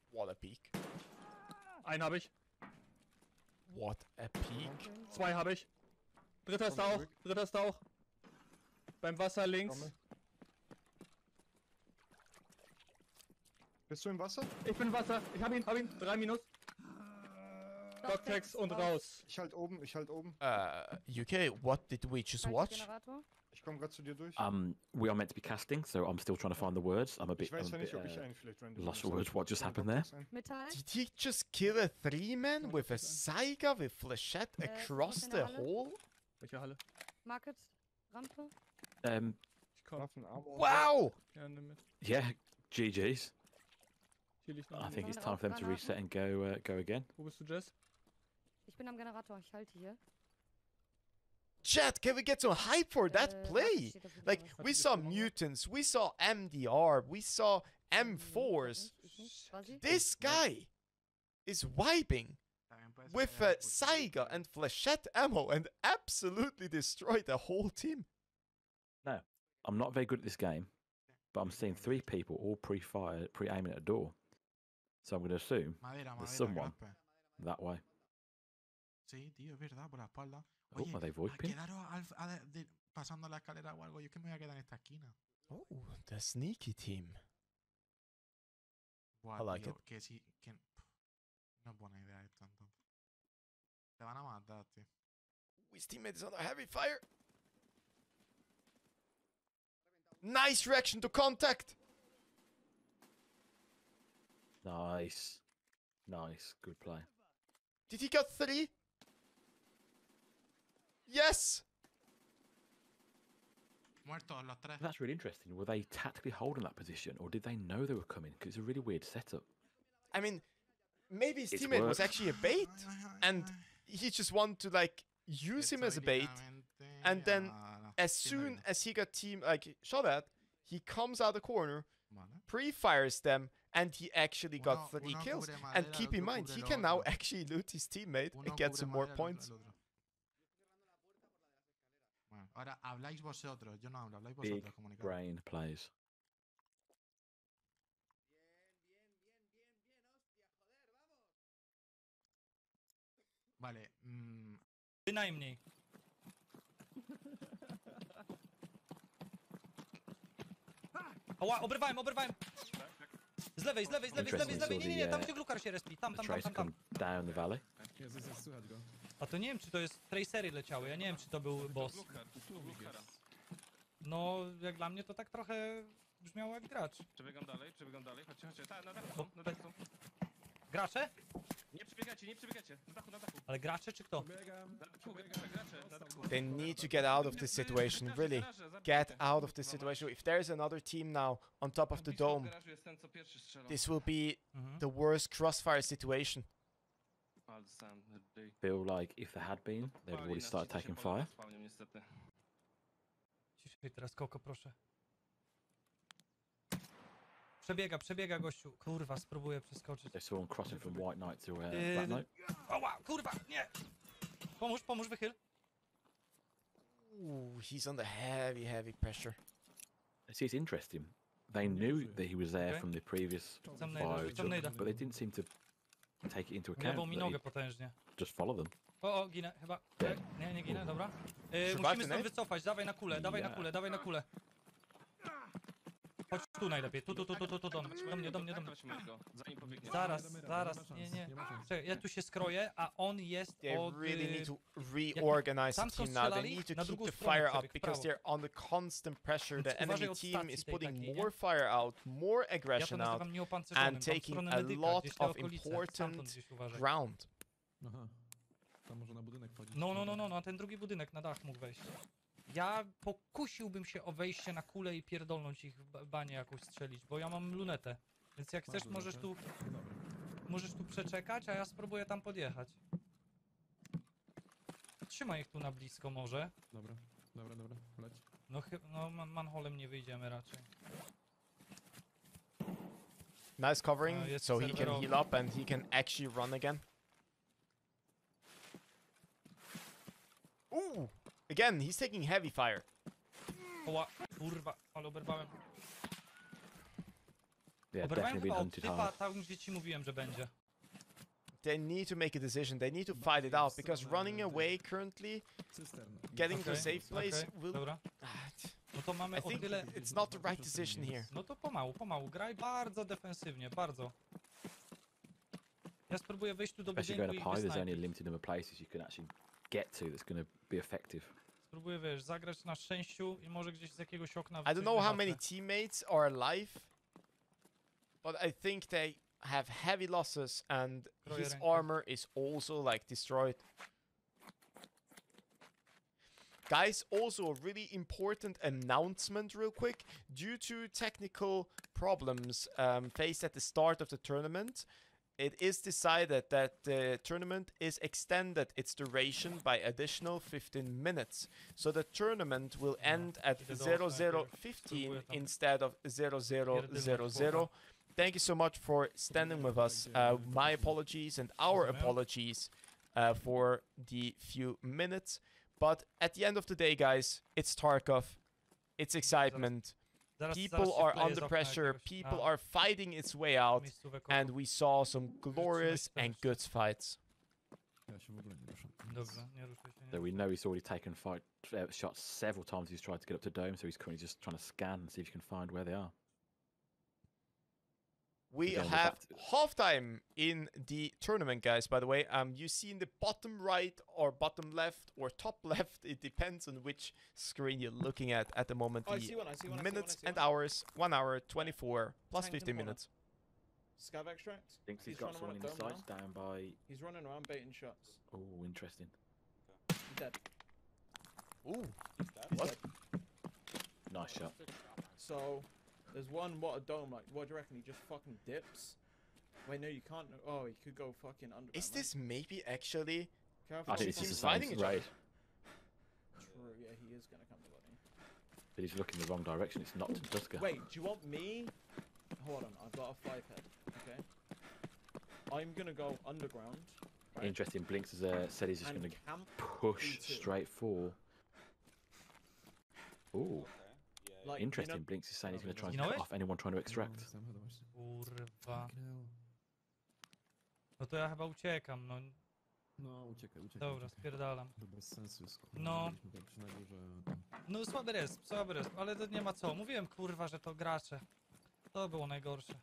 Speaker 1: What a peek.
Speaker 3: Einen habe ich.
Speaker 1: What a peek.
Speaker 3: Zwei habe ich. Dritter ist da auch. Dritter ist da auch. Beim Wasser links.
Speaker 5: Bist du im Wasser?
Speaker 3: Ich bin im Wasser. Ich hab ihn. 3 Minus. Dogtags und raus.
Speaker 5: Ich halt oben.
Speaker 1: UK, what did we just watch?
Speaker 5: Ich komm grad zu dir durch.
Speaker 2: We are meant to be casting, so I'm still trying to find the words. I'm a bit, lost for words. What just happened there?
Speaker 1: Did he just kill a 3-man with a Saiga with flechette across the hole?
Speaker 3: Welche Halle?
Speaker 4: Market, Rampe.
Speaker 1: Wow!
Speaker 2: Yeah, GG's. I think it's time for them to reset and go again.
Speaker 3: Wo bist du, Jess?
Speaker 4: Ich bin am Generator, ich halte hier.
Speaker 1: Chat, can we get some hype for that play? Like, we saw mutants, we saw MDR, we saw M4s. This guy is wiping with Saiga and flechette ammo and absolutely destroyed the whole team.
Speaker 2: No, I'm not very good at this game, but I'm seeing 3 people all pre-aiming at a door. So I'm going to assume there's someone that way.
Speaker 12: Sí, tío, es verdad, por la espalda.
Speaker 2: Oh, are they voiping?
Speaker 12: Pasando la escalera o algo. Yo es que me voy a quedar en esta esquina.
Speaker 1: Oh, the sneaky team.
Speaker 12: Buah,
Speaker 1: I like
Speaker 12: tío,
Speaker 1: it.
Speaker 12: que sí, que... No es buena idea esto, entonces. Te van a matar, tío.
Speaker 1: His teammate is under heavy fire. Nice reaction to contact.
Speaker 2: Nice. Good play.
Speaker 1: Did he get 3? Yes!
Speaker 12: Muertos los tres.
Speaker 2: That's really interesting. Were they tactically holding that position, or did they know they were coming? Because it's a really weird setup.
Speaker 1: I mean, maybe his
Speaker 2: It's
Speaker 1: teammate was
Speaker 2: worked.
Speaker 1: actually a bait, and he just wanted to, like, use him as a bait, and then as soon as he got shot at, he comes out the corner, pre-fires them, and he actually got 3 kills. And keep in mind, he can now actually loot his teammate and get some more points.
Speaker 12: Bueno, ahora habláis vosotros, yo no hablo, habláis
Speaker 2: Big
Speaker 12: vosotros, comunicadores.
Speaker 2: brain plays.
Speaker 12: Vale,
Speaker 19: Bynajmniej. Ała, obrywałem. Z lewej, nie, tam gdzie glukar się respi, tam.
Speaker 2: Down the valley.
Speaker 19: A to nie wiem, czy to jest tracery leciały, ja nie wiem, czy to był boss. No, jak dla mnie to tak trochę brzmiało jak gracz.
Speaker 3: Przebiegam dalej, chodźcie, na dachu,
Speaker 19: Gracze?
Speaker 3: Nie przebiegacie, na dachu.
Speaker 19: Ale gracze czy kto?
Speaker 1: They need to get out of this situation, really. Get out of this situation. If there's another team now on top of the dome, this will be the worst crossfire situation.
Speaker 2: Feel like if there had been, they'd already started taking fire.
Speaker 19: Ciszej teraz, Koko, proszę. Przebiega gościu. Kurwa, spróbuję przeskoczyć.
Speaker 2: They saw him crossing from White Knight to Black Knight.
Speaker 19: Ała, kurwa, nie! Pomóż, wychyl.
Speaker 1: Ooh, he's under heavy pressure.
Speaker 2: See, it's interesting. They knew that he was there from the previous fire, but they didn't seem to take it into account.
Speaker 19: Lewą mi nogę potężnie.
Speaker 2: Just follow them.
Speaker 19: O, ginę chyba. Nie ginę, dobra. Musimy stąd wycofać, dawaj na kulę. Chodź tu najlepiej, tu, do mnie. Zaraz, nie. Czekaj, ja tu się skroję, a on jest
Speaker 1: They really need to reorganize the team now. They need to keep the fire up because they're under constant pressure. The enemy team is putting more fire out, more aggression out, and taking a lot of important ground.
Speaker 21: Aha, tam może na budynek wchodzić.
Speaker 19: No, na ten drugi budynek, na dach mógł wejść. Ja pokusiłbym się o wejście na kulę i pierdolnąć ich w banie jakoś strzelić, bo ja mam lunetę. Więc jak chcesz, możesz tu przeczekać, a ja spróbuję tam podjechać. Trzymaj ich tu na blisko może.
Speaker 21: Dobra, leć.
Speaker 19: No manholem nie wyjdziemy raczej.
Speaker 1: Nice covering, so he can heal up and he can actually run again. Ooh! Again, he's taking heavy fire.
Speaker 19: Oła, kurwa, ale oberwałem.
Speaker 2: Yeah,
Speaker 19: Oberwałem
Speaker 2: definitely
Speaker 19: chyba
Speaker 2: been
Speaker 19: od
Speaker 2: hunted
Speaker 19: typa,
Speaker 2: hard.
Speaker 19: tam gdzie ci mówiłem, że będzie.
Speaker 1: They need to make a decision. They need to fight it out because running away currently, getting to a safe place will...
Speaker 19: Dobra. No to mamy
Speaker 1: I think it's not the right decision here.
Speaker 19: No to pomału. Graj bardzo defensywnie, bardzo. Ja spróbuję wejść tu do
Speaker 2: Especially
Speaker 19: budynku
Speaker 2: going
Speaker 19: i
Speaker 2: up high, there's only a
Speaker 19: wysnajpić.
Speaker 2: limited number of places you can actually get to that's going to be effective.
Speaker 19: Spróbuję, wiesz, zagrać na szczęściu i może gdzieś z jakiegoś okna...
Speaker 1: I don't know how many teammates are alive, but I think they have heavy losses and his armor is also like destroyed. Guys, also a really important announcement real quick. Due to technical problems faced at the start of the tournament, it is decided that the tournament is extended its duration by additional 15 minutes. So the tournament will end at 00:15 instead of 00:00. Thank you so much for standing with us. My apologies and our apologies for the few minutes. But at the end of the day, guys, it's Tarkov. It's excitement. People are under pressure. People are fighting its way out. And we saw some glorious and good fights.
Speaker 2: So we know he's already taken shots several times. He's tried to get up to dome, so he's currently just trying to scan and see if he can find where they are.
Speaker 1: We have halftime in the tournament, guys, by the way. You see in the bottom right or bottom left or top left, it depends on which screen you're looking at the moment.
Speaker 23: Oh, I
Speaker 1: the
Speaker 23: see one,
Speaker 1: minutes and hours, 1 hour, 24, plus 15 minutes.
Speaker 23: Scav extract.
Speaker 2: Thinks he's got someone in the sights down by...
Speaker 23: He's running around baiting shots.
Speaker 2: Oh, interesting.
Speaker 23: He's dead.
Speaker 1: Ooh.
Speaker 23: What?
Speaker 2: Nice shot.
Speaker 23: So, there's one water dome, like, what do you reckon? He just fucking dips? Wait, no, you can't. Oh, he could go fucking under.
Speaker 1: Is this maybe actually...
Speaker 2: I think this is the same raid.
Speaker 23: is gonna come to Bunny.
Speaker 2: But he's looking the wrong direction. It's not Tuntuska.
Speaker 23: Wait, do you want me? Hold on, I've got a 5-head. Okay. I'm gonna go underground. Right?
Speaker 2: Interesting. Blinks has said he's just
Speaker 23: And
Speaker 2: going to
Speaker 23: camp
Speaker 2: push
Speaker 23: B2.
Speaker 2: straight for. Ooh.
Speaker 23: Like,
Speaker 2: Interesting.
Speaker 23: you know-
Speaker 2: Blinks is saying he's going to try and
Speaker 19: You know
Speaker 2: cut
Speaker 19: it?
Speaker 2: off anyone trying to extract.
Speaker 19: Kurwa. No to ja chyba uciekam, no.
Speaker 21: No, uciekaj.
Speaker 19: Dobra, spierdalam.
Speaker 21: To bez sensu jest, kurwa.
Speaker 19: No.
Speaker 21: Mieliśmy tak przy górze.
Speaker 19: No słaby resp, ale to nie ma co. Mówiłem kurwa, że to gracze. To było najgorsze.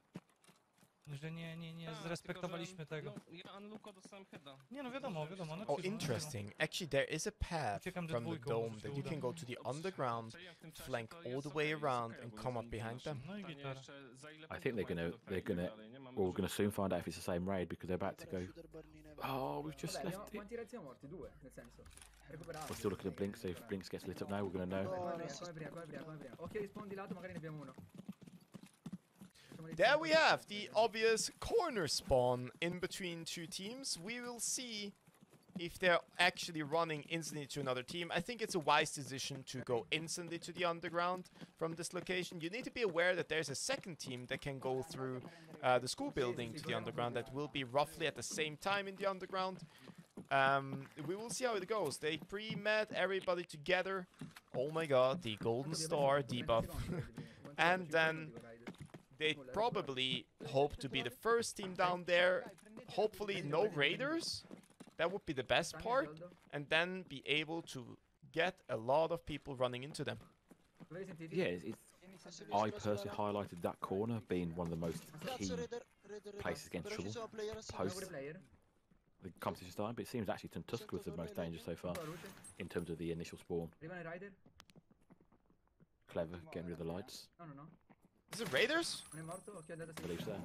Speaker 19: Że nie zrespektowaliśmy tego.
Speaker 20: Ja unlooka dostałem heada.
Speaker 19: Nie no wiadomo. No,
Speaker 1: Oh, interesting. Actually, there is a path
Speaker 19: Uciekam ze
Speaker 1: from the
Speaker 19: dwójką,
Speaker 1: dome
Speaker 19: może
Speaker 1: that
Speaker 19: się
Speaker 1: you
Speaker 19: uda.
Speaker 1: can go to the underground, flank all the way around, and come up behind them.
Speaker 19: No i gitara.
Speaker 2: I think they're gonna. Well, we're gonna soon find out if it's the same raid because they're about to go. Oh, we've just left it.
Speaker 8: Quanti raid siamo morti? 2, nel senso. Recuperati.
Speaker 2: We're still looking at Blinks. So if Blinks gets lit up now, we're gonna know.
Speaker 8: Come prima. Occhio di spawn di lato, magari ne abbiamo uno.
Speaker 1: There we have the obvious corner spawn in between two teams. We will see if they're actually running instantly to another team. I think it's a wise decision to go instantly to the underground from this location. You need to be aware that there's a second team that can go through the school building to the underground that will be roughly at the same time in the underground. We will see how it goes. They pre-met everybody together. Oh my god, the golden star debuff. And then they probably hope to be the first team down there. Hopefully no raiders. That would be the best part. And then be able to get a lot of people running into them.
Speaker 2: Yeah, I personally highlighted that corner being one of the most key places against trouble post the competition starting, but it seems actually Tuntuska was the most dangerous so far in terms of the initial spawn. Clever, getting rid of the lights.
Speaker 8: No.
Speaker 1: Is it raiders?
Speaker 8: Non è morto? Occhio, è andato
Speaker 2: I believe so.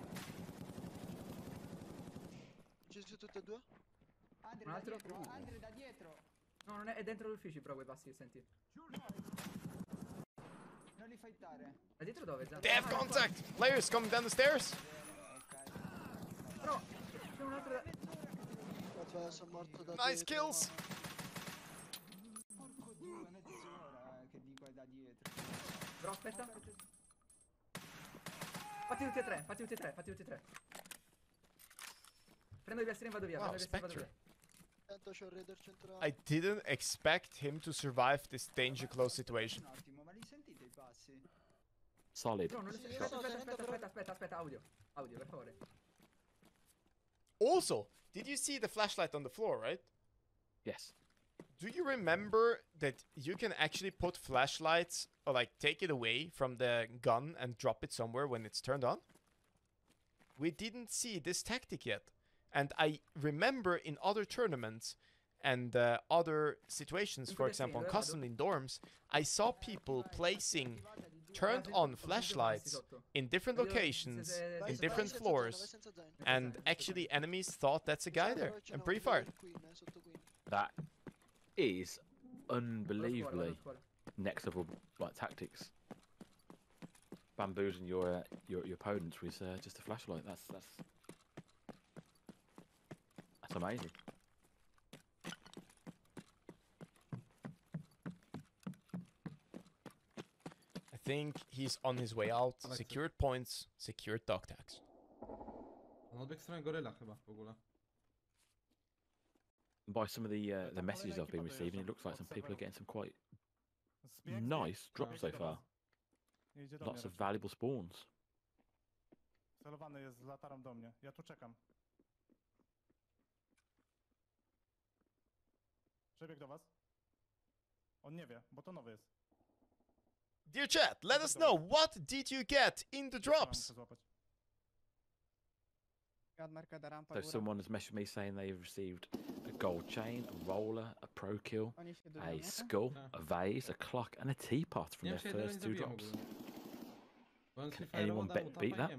Speaker 9: Uccisi tutte e due?
Speaker 8: Un altro? Andre da dietro. No, non è dentro gli uffici, però quei passi che senti. Non li fightare. Da dietro dove?
Speaker 1: They have contact! Players coming down the stairs!
Speaker 8: No! C'è un altro da...
Speaker 9: Sono morto da
Speaker 1: Nice kills!
Speaker 8: Porco Dio, mezz'ora che dico è da dietro. Però aspetta. Fatti tutti e tre. Prendo i piastrini e vado via.
Speaker 1: Wow,
Speaker 8: prendo i piastrini e vado
Speaker 1: Spectre.
Speaker 8: via.
Speaker 9: Tanto c'ho il raider centrale.
Speaker 1: I didn't expect him to survive this danger close situation.
Speaker 8: Un attimo, ma li sentite i passi?
Speaker 2: Solid.
Speaker 8: No, non li aspetta, audio, per favore.
Speaker 1: Also, did you see the flashlight on the floor, right?
Speaker 2: Yes.
Speaker 1: Do you remember that you can actually put flashlights or like take it away from the gun and drop it somewhere when it's turned on? We didn't see this tactic yet. And I remember in other tournaments and other situations, for example, on custom in dorms, I saw people placing turned on flashlights in different locations, in different floors, and actually enemies thought that's a guy there and pre-fired.
Speaker 2: That is unbelievably next level like tactics. Bamboozling your opponents with just a flashlight. That's amazing.
Speaker 1: I think he's on his way out. Secured points, secured dog tags.
Speaker 10: On odbiegł w stronę goryla chyba w ogóle.
Speaker 2: By some of the messages I've been receiving, it looks like some people are getting some quite nice drops so far. Lots of valuable spawns.
Speaker 3: Celowany jest z latarą do mnie. Ja tu czekam. Przebieg do was. On nie wie, bo to nowy jest.
Speaker 1: Dear chat, let us know, what did you get in the drops?
Speaker 2: So someone has messaged me saying they've received a gold chain, a roller, a pro kill, a skull, a vase, a clock, and a teapot from their first two drops. Can anyone beat that?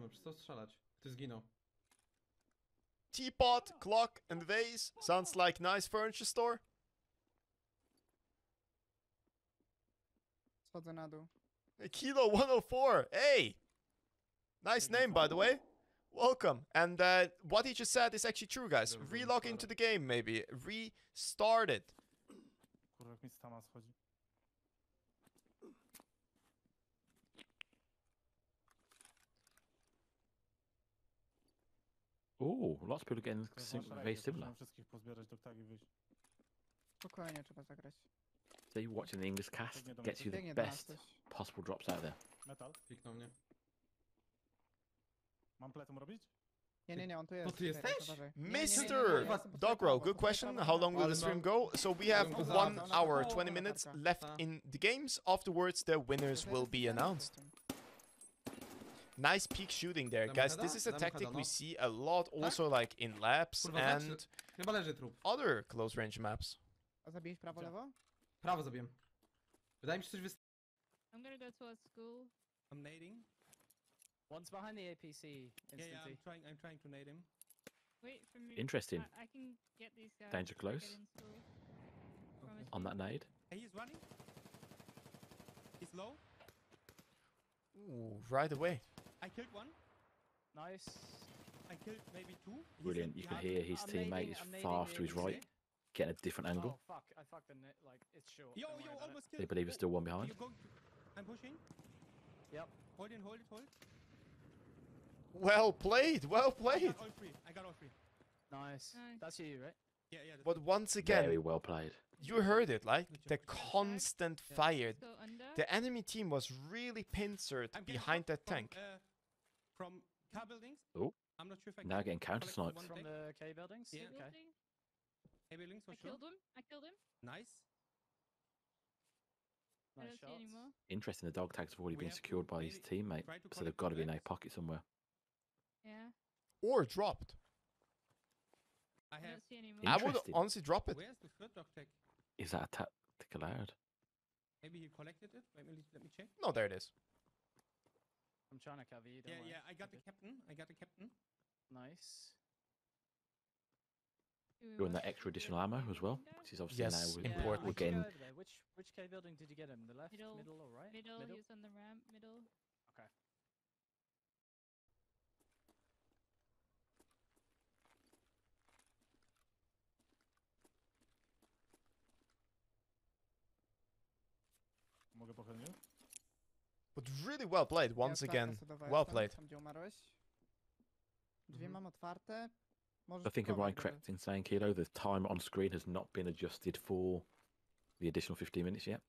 Speaker 1: Teapot, clock, and vase. Sounds like nice furniture store.
Speaker 13: Schodzę na dół.
Speaker 1: Kilo 104. Hey! Nice name, by the way. Welcome. And what he just said is actually true, guys. Relog into the game, maybe. Restart it.
Speaker 3: Kurwa, jak mi stama schodzi.
Speaker 2: Oh, lots of people getting very similar.
Speaker 3: Wszystkich pozbierać do tagi wyjść.
Speaker 13: Spokojnie, trzeba zagrać.
Speaker 2: See, watching the English cast gets you the
Speaker 13: Biegnie do nas
Speaker 2: best
Speaker 13: coś.
Speaker 2: possible drops out there.
Speaker 3: Metal.
Speaker 10: Kliknął mnie.
Speaker 3: Mam plecą robić?
Speaker 13: Nie, on tu jest.
Speaker 10: To ty jesteś?
Speaker 1: Mr. Dogro, good question. How long will the stream go? So we have 1 hour, 20 minutes left in the games. Afterwards, the winners will be announced. Nice peak shooting there, guys. This is a tactic we see a lot also like in labs and other close range maps.
Speaker 13: A zabiłeś prawo, lewo?
Speaker 10: Prawo zabiłem. Wydaje mi się, coś
Speaker 11: I'm gonna go towards school.
Speaker 3: I'm nading.
Speaker 16: One's behind the APC. Instantly.
Speaker 3: Yeah, I'm trying to nade him.
Speaker 11: Wait for me.
Speaker 2: Interesting.
Speaker 11: I can get these guys.
Speaker 2: Danger
Speaker 11: if I get
Speaker 2: close.
Speaker 11: in school.
Speaker 2: On that nade.
Speaker 3: Hey, he's running. He's low.
Speaker 1: Ooh, right away.
Speaker 3: I killed one.
Speaker 16: Nice.
Speaker 3: I killed maybe two.
Speaker 2: Brilliant. You can hear his teammate is far to his right, getting a different angle.
Speaker 16: Oh fuck! I fucked the net. Like it's short.
Speaker 3: Yo, almost killed.
Speaker 2: They believe there's still one behind.
Speaker 3: I'm pushing.
Speaker 16: Yep.
Speaker 3: Hold it.
Speaker 1: Well played, well played.
Speaker 3: I got all three.
Speaker 16: Nice. That's you, right?
Speaker 3: Yeah.
Speaker 1: But once again,
Speaker 2: very well played.
Speaker 1: You heard it, like the constant fire. The enemy team was really pincered behind that tank.
Speaker 3: From car buildings.
Speaker 2: Oh.
Speaker 3: I'm not sure if I
Speaker 2: now getting counter sniped.
Speaker 16: From the K buildings.
Speaker 3: Yeah.
Speaker 16: Okay.
Speaker 3: K buildings for sure.
Speaker 11: I killed him.
Speaker 3: Nice.
Speaker 11: I don't see anymore.
Speaker 2: Interesting. The dog tags have already been secured by his teammate, so they've got to be in a pocket somewhere.
Speaker 11: Yeah.
Speaker 1: Or dropped.
Speaker 3: I
Speaker 11: don't see anymore.
Speaker 1: I would honestly drop it.
Speaker 3: Where's the third dog tag?
Speaker 2: Is that a tactic allowed?
Speaker 3: Maybe he collected it. Let me check.
Speaker 1: No, there it is.
Speaker 16: I'm trying to cover you.
Speaker 3: Yeah. I got the captain.
Speaker 16: Nice.
Speaker 2: Doing that extra additional ammo as well, which is obviously now
Speaker 1: important.
Speaker 16: We're
Speaker 2: getting.
Speaker 16: Which K building did you get him? The left, middle or right?
Speaker 11: Middle. He was on the ramp. Middle.
Speaker 16: Okay.
Speaker 3: Mogę pochylnie?
Speaker 1: But really well played once again. Well played.
Speaker 13: Tam, gdzie umarłeś. Drzwi mam otwarte.
Speaker 2: I think I'm right correct in saying, Kilo, the time on screen has not been adjusted for the additional 15 minutes yet.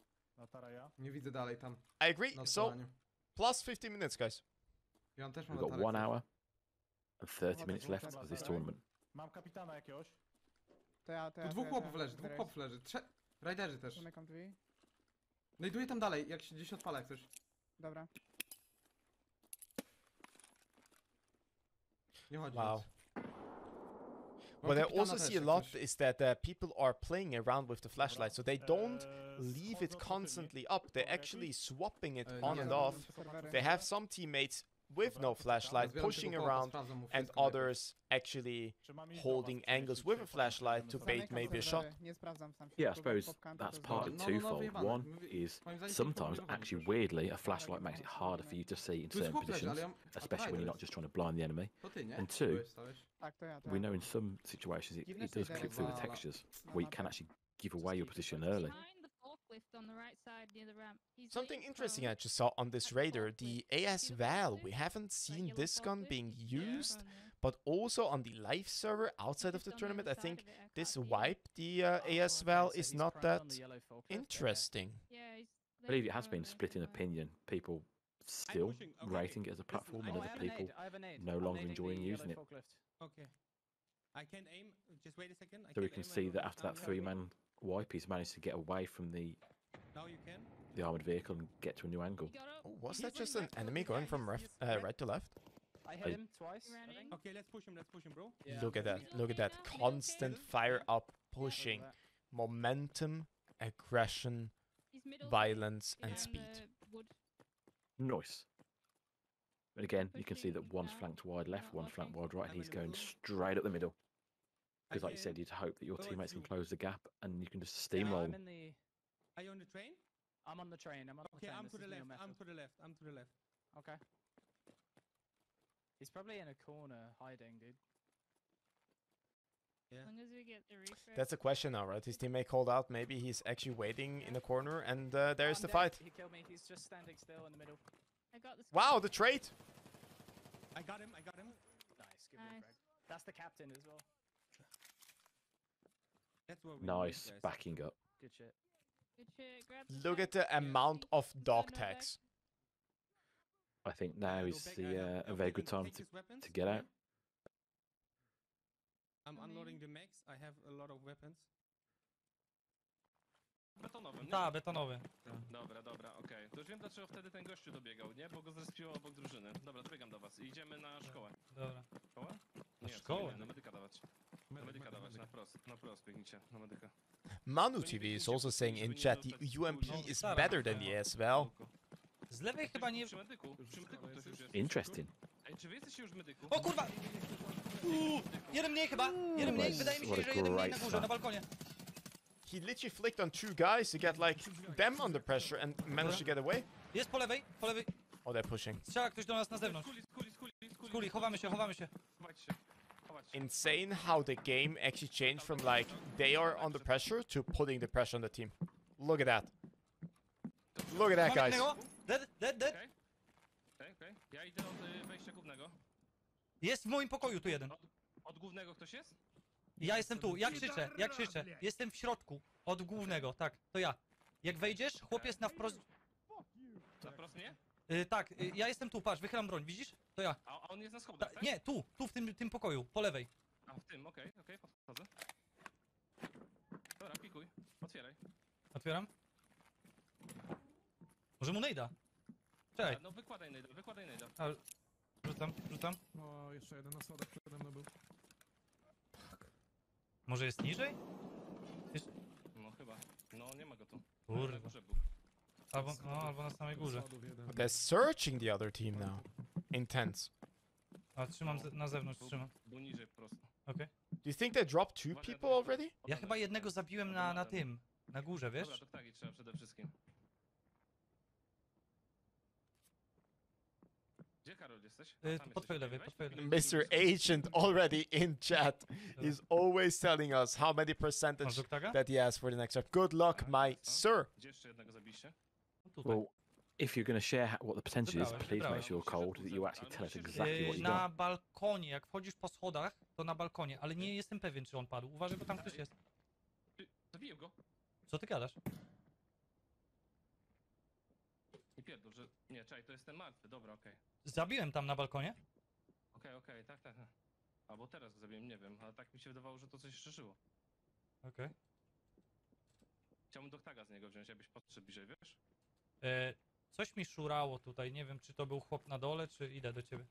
Speaker 10: Nie widzę dalej tam.
Speaker 1: I agree. So, plus 15 minutes, guys.
Speaker 10: Ja też
Speaker 2: We've got 1 hour and 30 minutes left of this tournament.
Speaker 3: Mam kapitana jakiegoś.
Speaker 10: Tu dwóch chłopów leży. Rajderzy też.
Speaker 13: Zamykam drzwi.
Speaker 10: Znajduję tam dalej, jak się gdzieś odpala jak coś.
Speaker 13: Dobra.
Speaker 10: Nie chodzi.
Speaker 1: Wow. What I also see a lot is that people are playing around with the flashlight, so they don't leave it constantly up. They're actually swapping it on and off. They have some teammates with no flashlight pushing around, and others actually holding angles with a flashlight to bait maybe a shot.
Speaker 2: Yeah, I suppose that's partly twofold. One is sometimes, actually weirdly, a flashlight makes it harder for you to see in certain positions, especially when you're not just trying to blind the enemy. And two, we know in some situations it does clip through the textures, where you can actually give away your position early.
Speaker 11: On the right side near the ramp.
Speaker 1: Something interesting I just saw on this raider, the AS Val. We haven't seen this gun being used, but also on the live server outside of the tournament, I think this wipe, the AS Val, is not that interesting.
Speaker 2: I believe it has been split in opinion. People still rating it as a platform, and other people no longer enjoying using it.
Speaker 3: Okay. I can aim. Just wait a second.
Speaker 2: So we can see that after that 3-man wipe, he's managed to get away from the armored vehicle and get to a new angle.
Speaker 1: Oh, was that just an enemy going from right to left?
Speaker 16: I hit him twice.
Speaker 3: Okay, let's push him, bro.
Speaker 1: Yeah. Look at that. Look at that. Constant fire up, pushing, momentum, aggression, violence, and speed.
Speaker 2: Nice. But again, you can see that one's flanked wide left, one's flanked wide right, and he's going straight up the middle. Because like you said, you'd hope that your teammates can close the gap and you can just steamroll.
Speaker 3: Are you on the train?
Speaker 16: I'm on the train.
Speaker 3: Okay, I'm to the left. I'm to the left.
Speaker 16: Okay. He's probably in a corner hiding, dude.
Speaker 3: Yeah.
Speaker 11: As long as we get the refresh.
Speaker 1: That's a question now, right? His teammate called out. Maybe he's actually waiting in the corner, and there's the fight.
Speaker 16: He killed me. He's just standing still in the middle.
Speaker 11: I got this.
Speaker 1: Wow, the trade!
Speaker 3: I got him.
Speaker 16: Nice. Give him a frag.
Speaker 3: That's the captain as well.
Speaker 7: That's what we
Speaker 2: Nice,
Speaker 7: need, guys.
Speaker 2: backing up.
Speaker 3: Good shit.
Speaker 11: Good shit. Grab
Speaker 1: Look at the amount of dog tags.
Speaker 2: I think now is a very good time to get out.
Speaker 7: I'm unloading the max. I have a lot of weapons.
Speaker 14: Betonowy, nie?
Speaker 19: Tak, betonowy.
Speaker 14: Dobra, dobra, okej. To już wiem, dlaczego wtedy ten gościu dobiegał, nie? Bo go zrespiło obok drużyny. Dobra, dobiegam do was. Idziemy na szkołę.
Speaker 19: Dobra.
Speaker 14: Szkołę?
Speaker 19: Na
Speaker 14: Nie,
Speaker 19: szkołę?
Speaker 14: nie, na medyka dawać. Na medyka dawać, na prost biegnijcie, na medyka.
Speaker 1: Manu TV is also saying in chat the UMP is better than the SVL.
Speaker 19: Z lewej chyba nie...
Speaker 14: Przy medyku ktoś już jest.
Speaker 2: Interesting.
Speaker 14: Ej, czy wy jesteście już w medyku?
Speaker 19: O kurwa! Jeden mniej chyba! Jeden mniej, wydaje mi się, że jeden mniej na górze, na balkonie.
Speaker 1: He literally flicked on 2 guys to get like them under pressure and managed to get away.
Speaker 19: Jest po lewej, po lewej.
Speaker 1: Oh, they're pushing.
Speaker 19: Strzela ktoś do nas na zewnątrz. Skuli, chowamy się, chowamy się.
Speaker 1: Insane how the game actually changed from like they are under pressure to putting the pressure on the team. Look at that. Look at that, guys.
Speaker 19: Dead.
Speaker 14: Okej. Ja idę od wejścia głównego.
Speaker 19: Jest w moim pokoju tu jeden.
Speaker 14: Od głównego ktoś jest?
Speaker 19: Ja jestem tu, ja krzyczę. Jestem w środku, od głównego, tak, to ja. Jak wejdziesz, chłopiec na wprost...
Speaker 14: Na wprost nie?
Speaker 19: Tak, ja jestem tu, patrz, wychylam broń, widzisz? To ja.
Speaker 14: A on jest na schodach, tak?
Speaker 19: Nie, tu w tym pokoju, po lewej.
Speaker 14: A w tym, okej, podchodzę. Dobra, pikuj, otwieraj.
Speaker 19: Otwieram. Może mu nejda? Czekaj.
Speaker 14: No wykładaj nejda.
Speaker 19: Rzucam.
Speaker 21: O, jeszcze jeden na schodach przede mną był.
Speaker 19: Może jest niżej?
Speaker 14: No chyba. No nie ma go tu.
Speaker 19: Kurde.
Speaker 14: Na górze był.
Speaker 19: Albo na samej górze.
Speaker 1: They're searching the other team now. Intense.
Speaker 19: A trzymam na zewnątrz, trzymam.
Speaker 14: Był niżej po prostu.
Speaker 19: Okej.
Speaker 1: Do you think they dropped 2 people already?
Speaker 19: Ja chyba jednego zabiłem na tym. Na górze, wiesz?
Speaker 14: Dobra, to ptaki trzeba przede wszystkim. Gdzie Karol jesteś?
Speaker 19: Po twojej lewej,
Speaker 1: Mr. Agent already in chat. He's always telling us how many percentage that he has for the next rep. Good luck, my sir.
Speaker 14: Gdzie jeszcze jednego zabiliście?
Speaker 2: Well, if you're going to share what the percentage is, please make sure, Cold, that you actually tell us exactly what you
Speaker 19: Na
Speaker 2: got.
Speaker 19: balkonie, jak wchodzisz po schodach, to na balkonie, ale nie jestem pewien, czy on padł. Uważaj, bo tam ktoś jest.
Speaker 14: Zabiję go.
Speaker 19: Co ty gadasz?
Speaker 14: Nie pierdol, że... Nie, czekaj, to jest ten martwy, dobra, okej.
Speaker 19: Zabiłem tam na balkonie?
Speaker 14: Okej, tak. Albo teraz go zabiłem, nie wiem, ale tak mi się wydawało, że to coś jeszcze żyło.
Speaker 19: Okej.
Speaker 14: Chciałbym doktaga z niego wziąć, jakbyś podszedł bliżej, wiesz?
Speaker 19: Coś mi szurało tutaj, nie wiem, czy to był chłop na dole, czy idę do ciebie.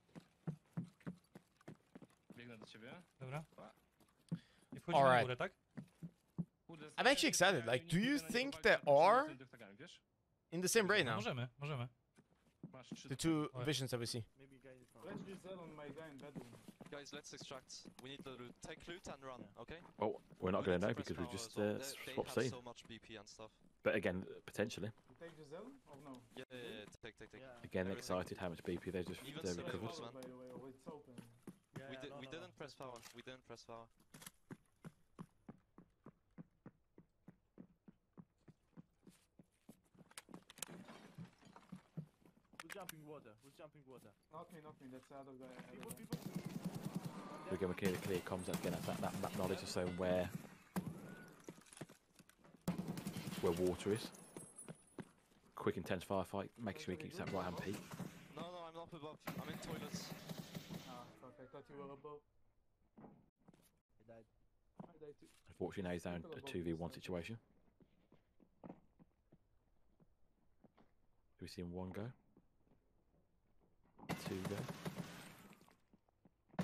Speaker 14: Biegnę do ciebie.
Speaker 19: Dobra. I wchodzimy na górę, tak?
Speaker 1: I'm actually excited. Like, do you think they are in the same brain now?
Speaker 19: Możemy.
Speaker 1: The two visions that we see.
Speaker 3: Let's Giselle on my guy in bedroom.
Speaker 17: Guys, let's extract. We need to take loot and run, okay?
Speaker 2: Well, we're not going to know because we've just swapped scene.
Speaker 17: So much BP and stuff.
Speaker 2: But again, potentially.
Speaker 3: You take Giselle or no?
Speaker 17: Yeah, take.
Speaker 2: Again, excited how much BP they just recovered.
Speaker 3: By the way, oh, it's open.
Speaker 17: We didn't press power.
Speaker 3: Who's jumping water? Not me, that's the other guy.
Speaker 2: Again, we're clear comms again. That map knowledge of saying where water is. Quick, intense firefight. Make sure he keeps that right hand peak.
Speaker 17: No, I'm not above. I'm in toilets.
Speaker 3: Ah, fuck, I thought you were above. I died too.
Speaker 2: Unfortunately, now he's down a 2v1 situation. Do we see him one go? Two go.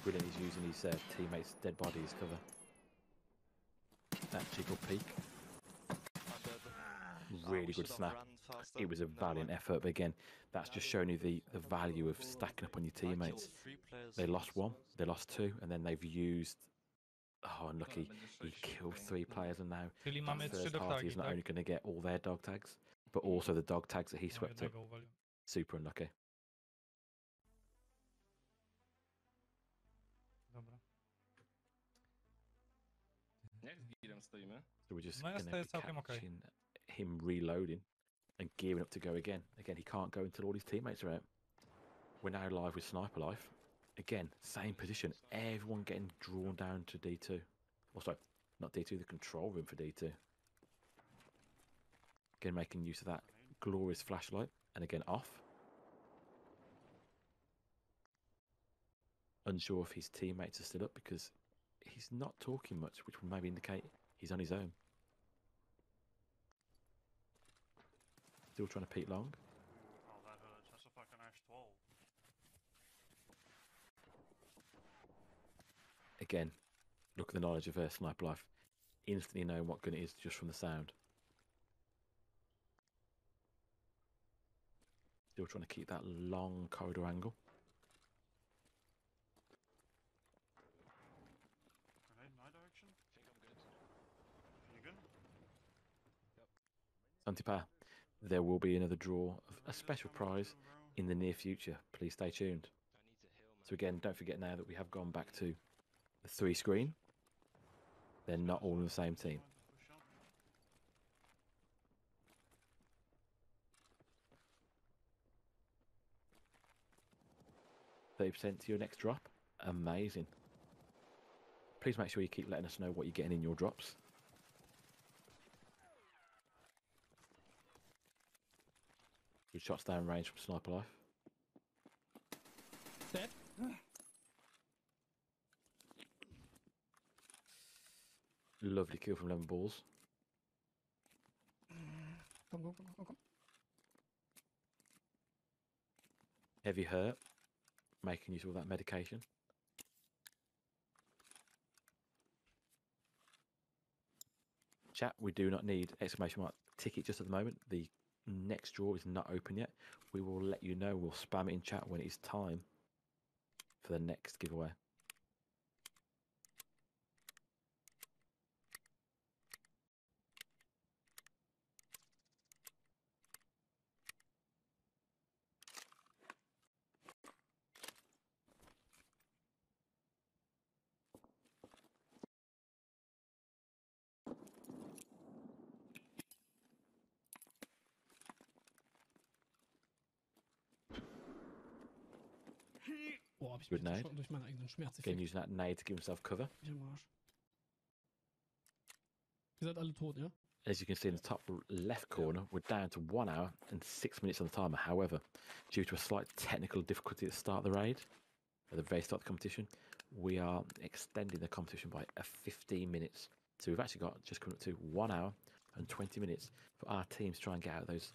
Speaker 2: Brilliant, he's using his teammates' dead body as cover. That jiggle peak. Really good snap. It was a valiant effort, but again, that's just showing you the value of stacking up on your teammates. They lost one, they lost two, and then they've used... Oh, unlucky. He killed 3 players, and now that third party is not only going to get all their dog tags, but also the dog tags that he swept up. Super unlucky.
Speaker 19: Dobra.
Speaker 14: Jak z girem stoimy?
Speaker 2: So we're just going to be catching him reloading and gearing up to go again. Again, he can't go until all his teammates are out. We're now live with Sniper Life. Again, same position. Everyone getting drawn down to D2. Oh, sorry, not D2, the control room for D2. Again, making use of that glorious flashlight. And again, off. Unsure if his teammates are still up because he's not talking much, which would maybe indicate he's on his own. Still trying to peek long.
Speaker 3: Oh, that hurts. That's a fucking H12.
Speaker 2: Again, look at the knowledge of Sniper Life. Instantly knowing what gun it is just from the sound. Still trying to keep that long corridor angle.
Speaker 3: Grenade in my direction?
Speaker 17: I think I'm good.
Speaker 3: You good?
Speaker 2: Antipa, there will be another draw of a special prize in the near future. Please stay tuned. So again, don't forget now that we have gone back to the 3 screen. They're not all in the same team. 30% to your next drop. Amazing. Please make sure you keep letting us know what you're getting in your drops. Good shots down range from Sniper Life.
Speaker 21: Dead.
Speaker 2: Lovely kill from Lemon Balls.
Speaker 21: Come.
Speaker 2: Heavy hurt. Making use of all that medication. Chat, we do not need exclamation mark ticket just at the moment. The next draw is not open yet. We will let you know. We'll spam it in chat when it is time for the next giveaway.
Speaker 21: Boah, hab ich
Speaker 2: Good
Speaker 21: mich
Speaker 2: nade.
Speaker 21: schon durch meinen eigenen Schmerz
Speaker 2: Again, using that nade to give himself cover.
Speaker 21: Ich am Arsch. Ihr seid alle tot, ja?
Speaker 2: As you can see in the top left corner, we're down to 1 hour and 6 minutes on the timer. However, due to a slight technical difficulty at the start of the raid, at the very start of the competition, we are extending the competition by 15 minutes. So we've actually got just coming up to 1 hour and 20 minutes for our teams to try and get out of those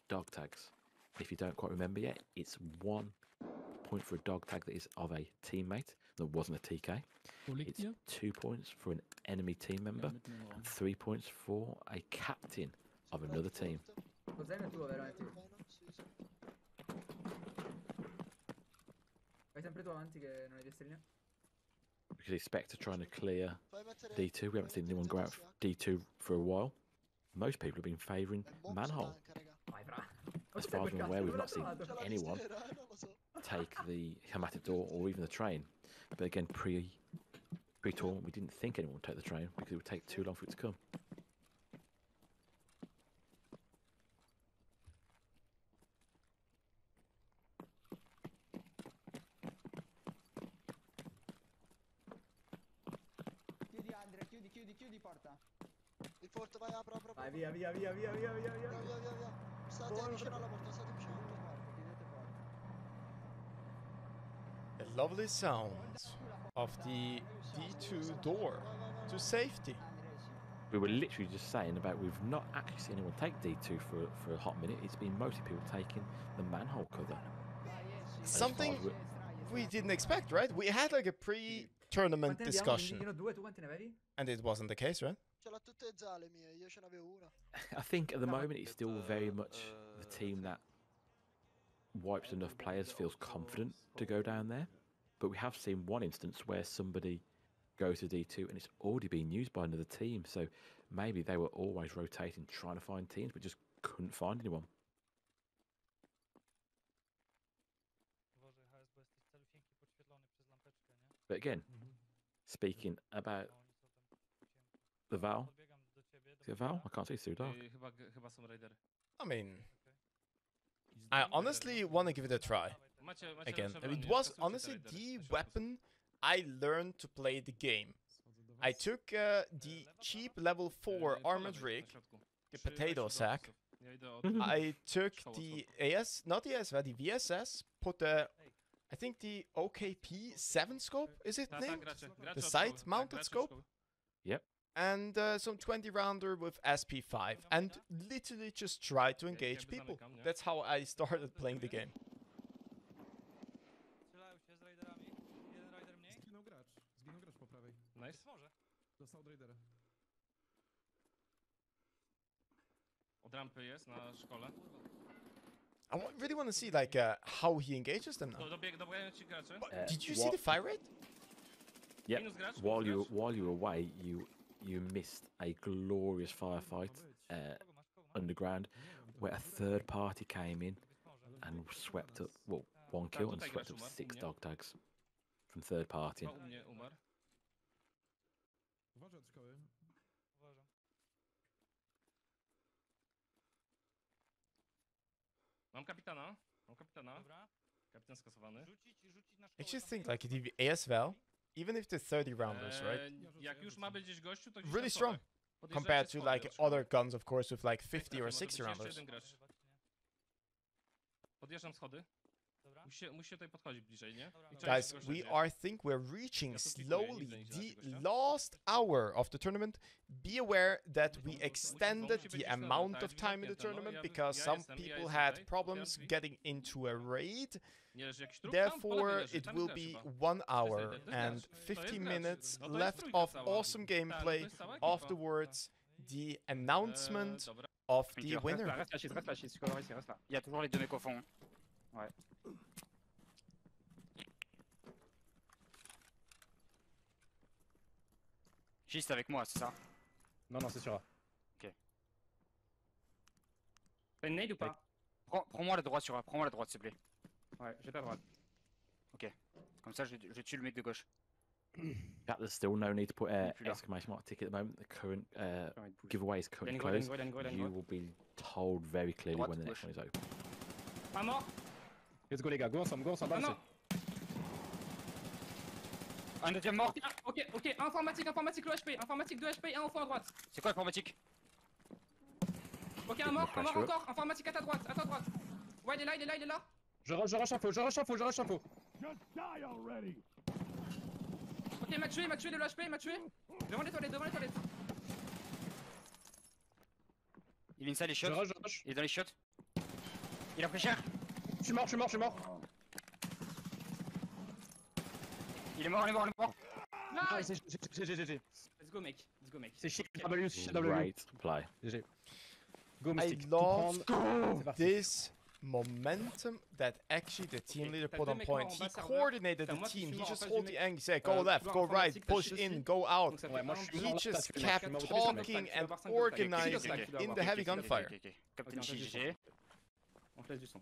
Speaker 2: dog tags. If you don't quite remember yet, it's 1 point for a dog tag that is of a teammate that wasn't a TK. It's 2 points for an enemy team member and 3 points for a captain of another team.
Speaker 8: Lo zaino è tuo, vero? Vai sempre tu avanti che non hai destrina.
Speaker 2: We could expect to try and clear D2. We haven't seen anyone go out D2 for a while. Most people have been favouring Manhole. As far as I'm aware, we've not seen anyone take the Hematic Door or even the train. But again, pre-tour, we didn't think anyone would take the train because it would take too long for it to come.
Speaker 8: Chiudi Andre, chiudi porta.
Speaker 15: Il forte, vai, apro.
Speaker 8: Vai, via.
Speaker 15: Via. State vicino alla porta,
Speaker 1: A lovely sound of the D2 door to safety.
Speaker 2: We were literally just saying about we've not actually seen anyone take D2 for a hot minute. It's been mostly people taking the manhole cover.
Speaker 1: Something we didn't expect, right? We had like a pre-tournament discussion. And it wasn't the case, right?
Speaker 2: I think at the moment it's still very much the team that wipes enough players feels confident to go down there. But we have seen one instance where somebody goes to D2 and it's already been used by another team. So maybe they were always rotating, trying to find teams, but just couldn't find anyone. But again, speaking about the Val. Is it Val? I can't see, it's too dark.
Speaker 1: I mean, I honestly want to give it a try. again. It was honestly the weapon I learned to play the game. I took the cheap level 4 armored rig, the potato sack. I took the not the AS, the VSS, put the, I think the OKP 7 scope, is it named? The sight mounted scope?
Speaker 2: Yep.
Speaker 1: And some 20 rounder with SP5, and literally just try to engage people. That's how I started playing the game.
Speaker 7: Zginął gracz po prawej.
Speaker 14: Nice.
Speaker 7: Dostał od raidera.
Speaker 14: Od rampy jest na szkole.
Speaker 1: I really want to see like how he engages them now.
Speaker 14: Dobiegają ci gracze.
Speaker 1: Did you see the fire rate?
Speaker 2: Yep. While you were away, you missed a glorious firefight underground, where a third party came in and swept up, well, 1 kill and swept up 6 dog tags from third party.
Speaker 7: Uważaj od szkoły.
Speaker 14: Mam kapitana. Kapitan skasowany.
Speaker 1: I just think like the AS Val, even if the 30 rounders, right?
Speaker 14: Jak już ma być gdzieś gościu, to gdzieś
Speaker 1: Really
Speaker 14: na
Speaker 1: strong
Speaker 14: schodach.
Speaker 1: compared to like other guns, of course, with like 50 or 60 rounders.
Speaker 14: Podjeżdżam schody. Musi tutaj podchodzić bliżej, nie?
Speaker 1: Guys, I think we're reaching slowly the last hour of the tournament. Be aware that we extended the amount of time in the tournament because some people had problems getting into a raid. Therefore, it will be 1 hour and 15 minutes left of awesome gameplay. Afterwards, the announcement of the winner.
Speaker 6: Reste là, reste là. Il y a toujours les deux mecs au fond. Ouais. Juste avec moi, c'est ça?
Speaker 20: Non, c'est sûr.
Speaker 6: Ok. T'as une nade ou pas? Prends-moi la droite, prends-moi la droite, s'il te plaît.
Speaker 20: Ouais, j'ai ta droite.
Speaker 6: Ok. Comme ça, je tue le mec de gauche.
Speaker 2: Chat, there's still no need to put exclamation mark tick at the moment. The current giveaway is currently closed. You will be told very clearly when the next one is open.
Speaker 20: Un mort. Let's go les gars, go ensemble,
Speaker 6: non. Un deuxième mort.
Speaker 20: Ok, informatique, l'OHP, informatique 2 HP, un au fond à droite.
Speaker 6: C'est quoi informatique?
Speaker 20: Ok, un mort encore, informatique à ta droite, Ouais, il est là. Je rush info. Ok, il m'a tué, le HP, il m'a tué. Devant les toilettes.
Speaker 6: Il vient ça les shots.
Speaker 20: Je rush.
Speaker 6: Il est dans les shots. Il a pris cher.
Speaker 20: Je suis mort.
Speaker 6: Il est mort.
Speaker 20: Nice. GG.
Speaker 6: Let's go mec.
Speaker 20: C'est shit
Speaker 2: Great play.
Speaker 20: GG.
Speaker 1: I love this momentum that actually the team leader put on point. He coordinated the team. He just hold the angle, say go left, go right, push in, go out. He just kept talking and organizing in the heavy gunfire.
Speaker 6: Captain GG.
Speaker 20: On te laisse du son.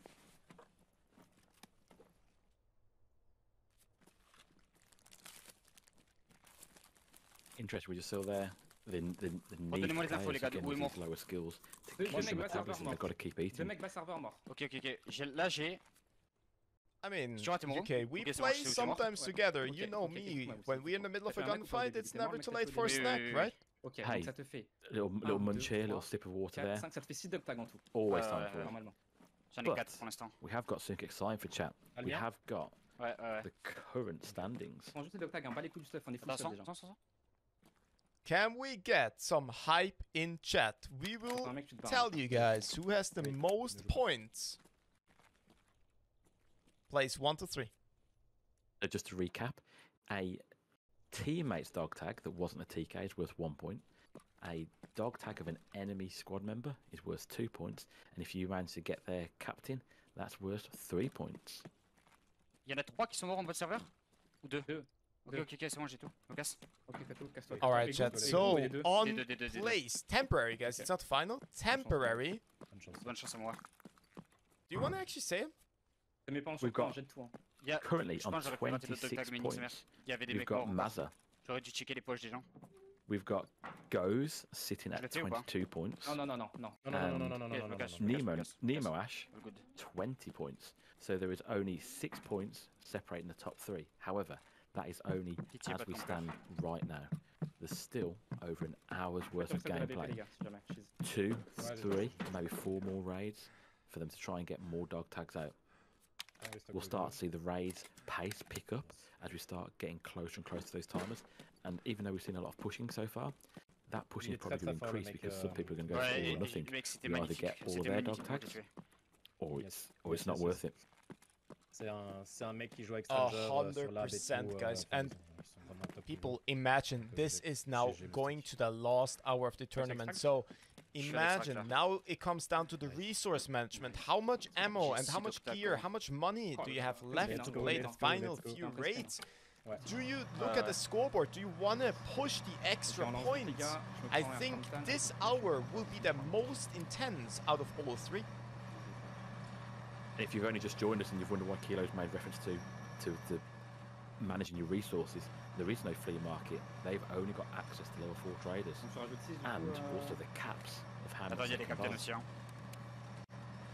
Speaker 2: Interest, we're just still there. The need
Speaker 6: Donnez-moi les infos les gars, où est mort?
Speaker 2: lower skills to keep them metabolism, they've got to keep eating.
Speaker 20: Deux mecs bas serveur mort.
Speaker 6: Ok. Là j'ai...
Speaker 1: I mean, okay, we play sometimes together. You know me. When we're in the middle of a gunfight, it's never too late for a snack, right?
Speaker 20: Ok,
Speaker 2: hey,
Speaker 20: donc ça te fait...
Speaker 2: little munch here, little sip of water
Speaker 20: 4,
Speaker 2: there.
Speaker 20: 5, ça te fait 6 dog tags en tout.
Speaker 2: Always time for it.
Speaker 20: Normalement.
Speaker 6: J'en ai 4 pour l'instant.
Speaker 2: We have got something exciting for chat. We have got the current standings.
Speaker 20: Prends juste les dog tags, pas les coups du stuff, on est full stuff déjà.
Speaker 1: Can we get some hype in chat? We will tell you guys who has the most points. Place 1 to 3.
Speaker 2: Just to recap, a teammate's dog tag that wasn't a TK is worth 1 point. A dog tag of an enemy squad member is worth 2 points. And if you manage to get their captain, that's worth 3 points.
Speaker 6: Il y en a 3 qui sont morts en votre serveur? Ou 2? Ok, c'est bon, j'ai tout. On casse.
Speaker 1: Alright, chat. So, on place, temporary, guys. It's not final. Temporary.
Speaker 6: Bonne chance à moi.
Speaker 1: Do you want to actually say him?
Speaker 2: We've got currently on 26 points. You've got Mazza.
Speaker 6: J'aurais dû checker les poches des gens.
Speaker 2: we've got Goes sitting at 22 points.
Speaker 6: No.
Speaker 2: Nemo Ash, 20 points. So there is only 6 points separating the top 3. However, that is only as we stand right now. There's still over an hour's worth of gameplay. 2, 3, maybe 4 more raids for them to try and get more dog tags out. We'll start to see the raids pace pick up as we start getting closer and closer to those timers. And even though we've seen a lot of pushing so far, that pushing is probably going to increase because some people are going to go all or nothing. You either get all of their dog tags, or it's not worth it.
Speaker 1: 100%, guys. And people, imagine this is now going to the last hour of the tournament. So imagine now it comes down to the resource management. How much ammo and how much gear, how much money do you have left to play the final few raids? Do you look at the scoreboard? Do you want to push the extra points? I think this hour will be the most intense out of all 3.
Speaker 2: If you've only just joined us and you've wondered why Kilo's made reference to managing your resources, there is no flea market. They've only got access to level 4 traders. And also the caps of how much they can buy.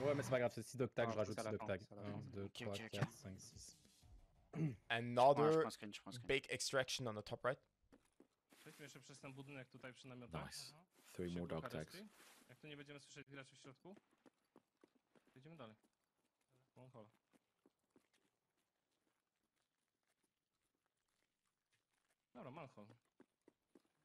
Speaker 23: Ouais, mais c'est pas grave, c'est 6 dog tags, je rajoute 6 dog tags. 1, 2, 3, 4, 5, 6.
Speaker 1: Another big extraction on the top right.
Speaker 14: Przejdźmy jeszcze przez ten budynek tutaj przy namiotach.
Speaker 2: Nice. 3 more dog tags.
Speaker 14: Jak tu nie będziemy słyszeć graczy w środku, idziemy dalej.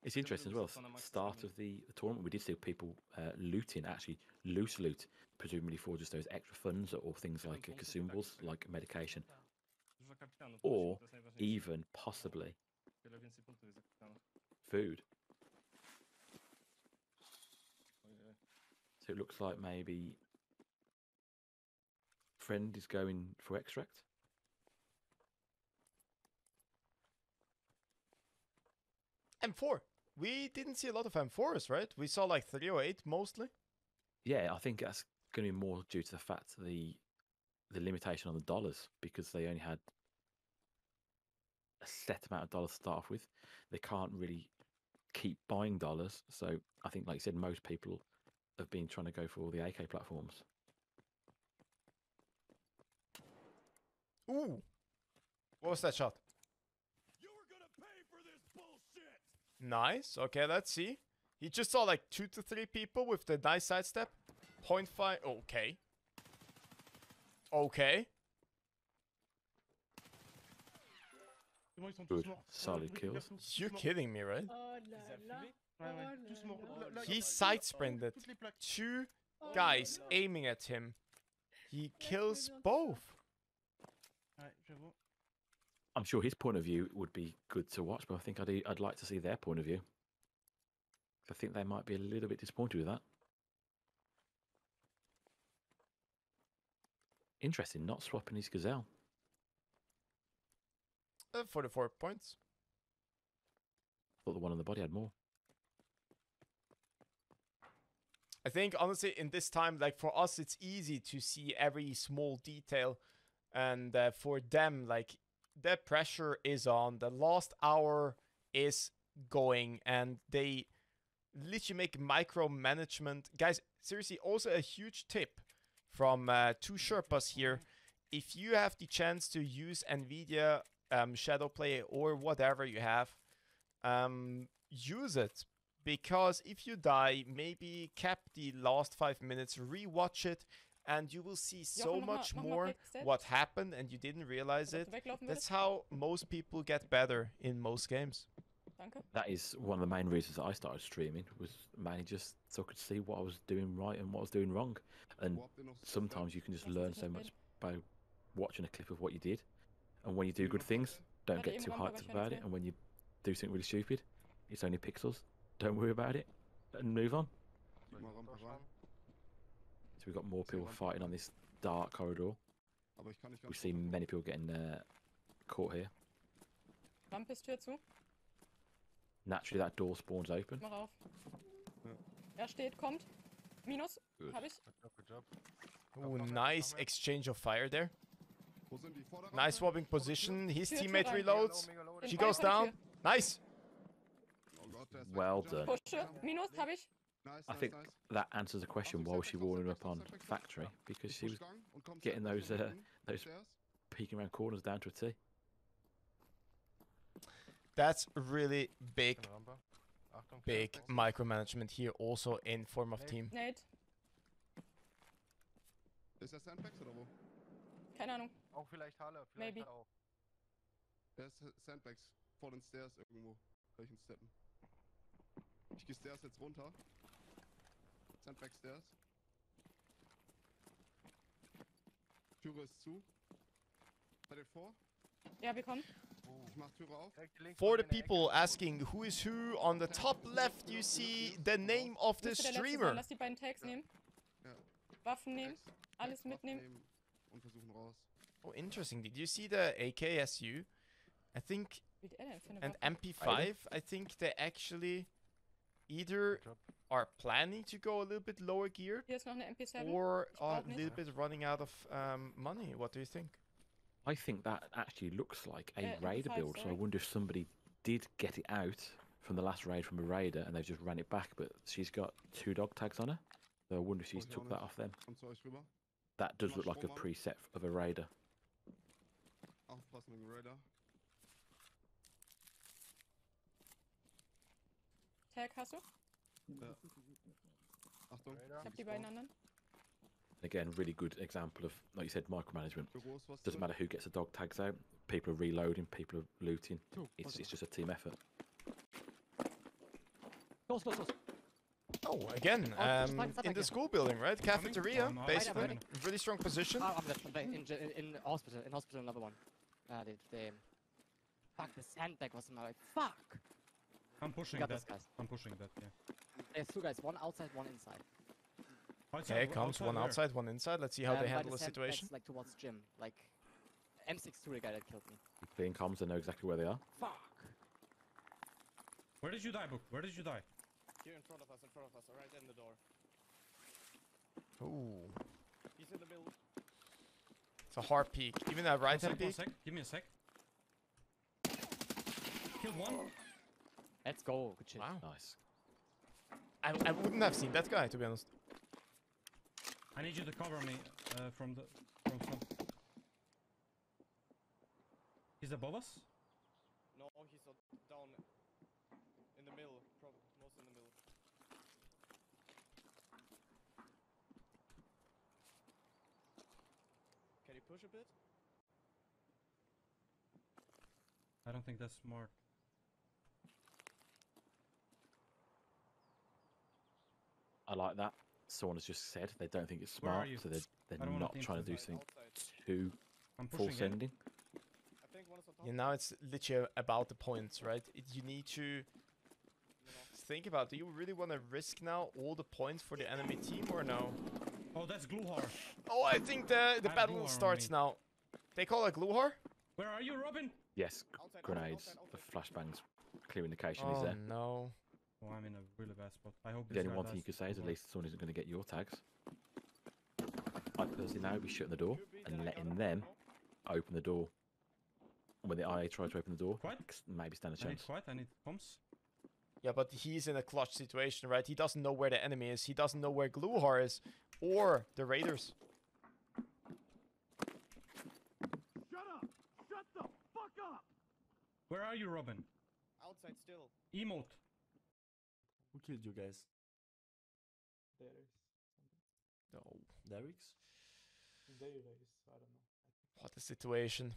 Speaker 2: It's interesting as well. Start of the tournament, we did see people looting, actually loose loot, presumably for just those extra funds or things like consumables, like medication, or even possibly food. So it looks like maybe Friend is going for extract.
Speaker 1: M4. We didn't see a lot of M4s, right? We saw like 308 mostly.
Speaker 2: Yeah, I think that's going to be more due to the fact the limitation on the dollars, because they only had a set amount of dollars to start off with. They can't really keep buying dollars, so I think, like you said, most people have been trying to go for all the AK platforms.
Speaker 1: Ooh, what was that shot? Nice. Okay, let's see. He just saw like 2 to 3 people with the nice sidestep. 0.5. Okay. Okay.
Speaker 2: Good. Solid kills.
Speaker 1: You're kidding me, right? He side sprinted. 2 guys aiming at him. He kills both.
Speaker 2: I'm sure his point of view would be good to watch, but I think I'd like to see their point of view. I think they might be a little bit disappointed with that. Interesting, not swapping his Gazelle.
Speaker 1: 44 points.
Speaker 2: Thought the one on the body had more.
Speaker 1: I think, honestly, in this time, like for us, it's easy to see every small detail. And for them, like, their pressure is on. The last hour is going, and they literally make micromanagement. Guys, seriously, also a huge tip from 2 Sherpas here. If you have the chance to use NVIDIA Shadowplay or whatever you have, use it. Because if you die, maybe cap the last 5 minutes, rewatch it, and you will see so much more what happened and you didn't realize it. That's how most people get better in most games.
Speaker 2: That is one of the main reasons that I started streaming, was mainly just so I could see what I was doing right and what I was doing wrong. And sometimes you can just learn so much by watching a clip of what you did. And when you do good things, don't get too hyped about it. And when you do something really stupid, it's only pixels. Don't worry about it and move on. So we've got more people fighting on this dark corridor. We've seen many people getting caught here.
Speaker 5: Rampistür zu.
Speaker 2: Naturally, that door spawns open.
Speaker 5: Mach auf. Steht, kommt. Minus.
Speaker 2: Good.
Speaker 5: Hab ich.
Speaker 1: Ooh, nice exchange of fire there. Nice swapping position. His teammate reloads. She goes down. Nice.
Speaker 2: Well done.
Speaker 5: Pusche. Minus, hab ich.
Speaker 2: I think that answers the question. Why was she warming up on factory? Because she was getting those peeking around corners down to a T.
Speaker 1: That's really big micromanagement here, also in form of team.
Speaker 5: Nate.
Speaker 7: Ist das Sandbags oder wo?
Speaker 5: Keine Ahnung.
Speaker 4: Auch vielleicht Halle, vielleicht
Speaker 5: Maybe.
Speaker 4: auch.
Speaker 7: Der ist Sandbags vor den Stairs irgendwo. Soll ich ihn steppen? Ich gehe Stairs jetzt runter. Sandbags Stairs. Türe ist zu. Seid ihr vor?
Speaker 5: Ja, wir kommen.
Speaker 7: Ich mach Türe auf.
Speaker 1: For the people asking who is who, on the top left you see the name of the
Speaker 5: Müsste der letzte sein.
Speaker 1: streamer.
Speaker 5: Lass die beiden Tags nehmen.
Speaker 7: Ja.
Speaker 5: Waffen nehmen. Alles mitnehmen.
Speaker 7: Und versuchen raus.
Speaker 1: Oh, interesting. Did you see the AKSU? I think,
Speaker 5: Wie der denn für eine
Speaker 1: and
Speaker 5: Waffe?
Speaker 1: MP5, I think they actually either are planning to go a little bit lower geared
Speaker 5: Hier ist noch eine MP7.
Speaker 1: or
Speaker 5: Ich
Speaker 1: are
Speaker 5: brauch
Speaker 1: a
Speaker 5: nicht.
Speaker 1: little bit running out of money. What do you think?
Speaker 2: I think that actually looks like a raider
Speaker 5: MP5,
Speaker 2: build. So I
Speaker 5: sorry.
Speaker 2: wonder if somebody did get it out from the last raid from a raider and they've just ran it back. But she's got 2 dog tags on her. So I wonder if she's took that off them.
Speaker 7: Kommt zu euch rüber.
Speaker 2: That does look like a preset of a raider.
Speaker 7: Aufpassen mit dem Raider.
Speaker 5: Tag hast du?
Speaker 7: Ja. Achtung.
Speaker 5: Ich hab die beiden anderen.
Speaker 2: Again, really good example of, like you said, micromanagement.
Speaker 7: Büros, was
Speaker 2: Doesn't matter who gets the dog tags out. People are reloading, people are looting. It's just a team effort.
Speaker 16: Close, close, close.
Speaker 1: Oh, again, in the school building, right? Cafeteria, basically.
Speaker 16: Right.
Speaker 1: Really strong position.
Speaker 16: I'm left. In hospital. In hospital, another one. Fuck, the sandbag was in my way. Fuck!
Speaker 3: I'm pushing
Speaker 16: got
Speaker 3: that.
Speaker 16: this, guys.
Speaker 3: I'm pushing that, yeah.
Speaker 16: There's 2 guys, one outside, one inside.
Speaker 1: Okay, comes one
Speaker 3: where?
Speaker 1: outside, one inside. Let's see how they
Speaker 16: by
Speaker 1: handle the
Speaker 16: sandbags,
Speaker 1: situation.
Speaker 16: Like towards gym. Like M62, the guy that killed me.
Speaker 2: Clean comms, they know exactly where they are.
Speaker 16: Fuck!
Speaker 3: Where did you die, Book? Where did you die?
Speaker 23: Here in front of us, right in the door.
Speaker 1: Ooh,
Speaker 23: He's in the middle.
Speaker 1: it's a hard peek. Even that right hand
Speaker 3: One
Speaker 1: peek.
Speaker 3: sec. Give me a sec. Killed one.
Speaker 16: Let's go. Good shit.
Speaker 1: Wow.
Speaker 2: Nice.
Speaker 1: I wouldn't have seen that guy, to be honest.
Speaker 3: I need you to cover me from some. He's above us?
Speaker 23: No, he's down in the middle, probably most in the middle. Can you push a bit?
Speaker 3: I don't think that's smart.
Speaker 2: I like that. Someone has just said they don't think it's
Speaker 3: Where are
Speaker 2: smart,
Speaker 3: you?
Speaker 2: so
Speaker 3: I
Speaker 2: they're
Speaker 3: don't wanna
Speaker 2: not
Speaker 3: think
Speaker 2: trying to do
Speaker 3: outside.
Speaker 2: something too
Speaker 3: I'm
Speaker 2: full
Speaker 3: pushing in.
Speaker 2: sending.
Speaker 23: I think one is on top.
Speaker 1: Yeah, now it's literally about the points, right? You need to think about, do you really want to risk now all the points for the enemy team or no?
Speaker 3: Oh, that's Gluhar.
Speaker 1: Oh, I think the
Speaker 3: have
Speaker 1: battle
Speaker 3: Gluhar on
Speaker 1: starts
Speaker 3: me.
Speaker 1: now. They call it Gluhar?
Speaker 3: Where are you, Robin?
Speaker 2: Yes, grenades, the flashbangs, clear indication is
Speaker 1: Oh
Speaker 2: there.
Speaker 1: no.
Speaker 3: Oh, I'm in a really bad spot. I hope
Speaker 2: The
Speaker 3: this
Speaker 2: only
Speaker 3: guy
Speaker 2: one thing you
Speaker 3: dies.
Speaker 2: could say is at least someone isn't going to get your tags. I personally now would be shutting the door and letting them open the door. And when the IA tries to open the door, maybe stand a
Speaker 3: I need
Speaker 2: chance.
Speaker 3: quiet, I need comms.
Speaker 1: Yeah, but he's in a clutch situation, right? He doesn't know where the enemy is. He doesn't know where Gluhar is. Or the Raiders.
Speaker 4: Shut up! Shut the fuck up!
Speaker 3: Where are you, Robin?
Speaker 23: Outside still.
Speaker 3: Emote.
Speaker 18: Who killed you guys?
Speaker 1: No.
Speaker 18: Derek's?
Speaker 22: I don't know.
Speaker 1: What a situation.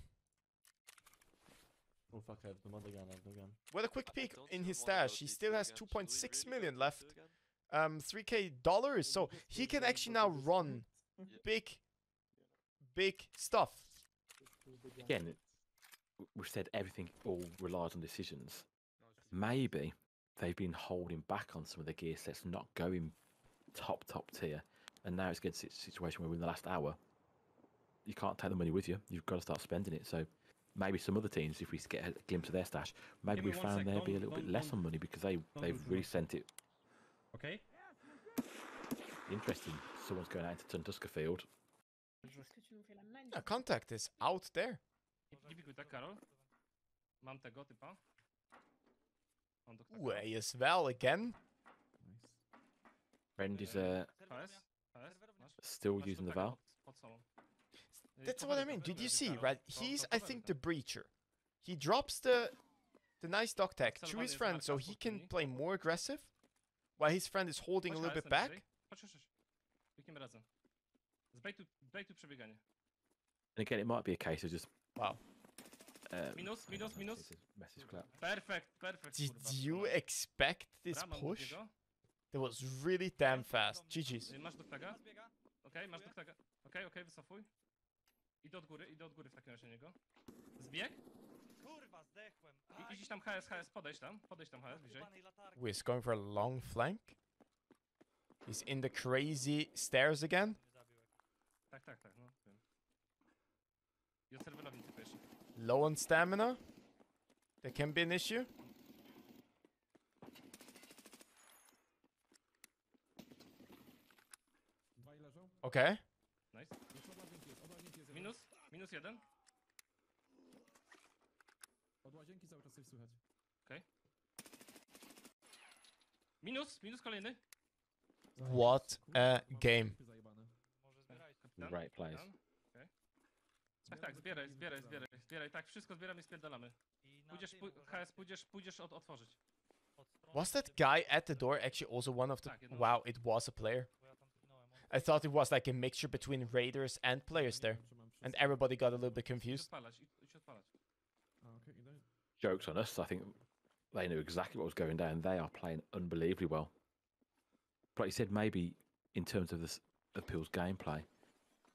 Speaker 18: Oh fuck, I have no gun, I have no gun.
Speaker 1: Well, a quick peek in his stash. He still has 2.6 million left. $3K dollars. So he can actually now run big stuff.
Speaker 2: Again, we've said everything all relies on decisions. Maybe they've been holding back on some of the gear sets, not going top tier. And now it's getting to a situation where within the last hour, you can't take the money with you. You've got to start spending it. So maybe some other teams, if we get a glimpse of their stash, maybe
Speaker 3: Give me
Speaker 2: we
Speaker 3: 1
Speaker 2: found
Speaker 3: sec,
Speaker 2: there'd be a
Speaker 3: don't-
Speaker 2: little bit
Speaker 3: don't-
Speaker 2: less on money because they've really sent it.
Speaker 3: Okay.
Speaker 2: Interesting. Someone's going out into Tuntuska Field.
Speaker 1: Contact is out there.
Speaker 14: Gib mi tak, Karol. Mam tego typa. On dog
Speaker 1: Ooh, as well again.
Speaker 2: Friend is
Speaker 14: Still
Speaker 2: still using the Val.
Speaker 1: That's what I mean. Did you see, right? He's, I think, the breacher. He drops the nice dog tag to his friend so he can play more aggressive, while his friend is holding a little bit back.
Speaker 14: Biegniemy razem. Zbejtuj przebieganie.
Speaker 2: And again, it might be a case of just
Speaker 1: wow.
Speaker 14: Minus.
Speaker 2: Message clap.
Speaker 14: Perfect.
Speaker 1: Did you expect this push? That was really damn fast. GG's.
Speaker 14: Masz dog taga? Okej, masz dog taga. Okej, wycofuj. Idę od góry w takim razie niego. Zbieg?
Speaker 19: Kurwa, zdechłem.
Speaker 14: Idź tam HS, podejdź tam HS bliżej.
Speaker 1: He's going for a long flank. He's in the crazy stairs again.
Speaker 14: Tak, no wiem. I od serwerowni tylko jeszcze.
Speaker 1: Low on stamina. That can be an issue. Okay.
Speaker 14: Nice. Minus jeden.
Speaker 23: Od łazienki cały czas coś słychać.
Speaker 14: Okej. Minus kolejny.
Speaker 1: What a game.
Speaker 2: Right plays.
Speaker 14: Okay. Tak, zbieraj. Tak, wszystko zbieramy i spierdalamy. Pójdziesz otworzyć.
Speaker 1: Was that guy at the door actually also one of the... Wow, it was a player. I thought it was like a mixture between raiders and players there. And everybody got a little bit confused.
Speaker 2: Jokes on us. I think they knew exactly what was going down. They are playing unbelievably well. But like you said, maybe in terms of Pill's gameplay,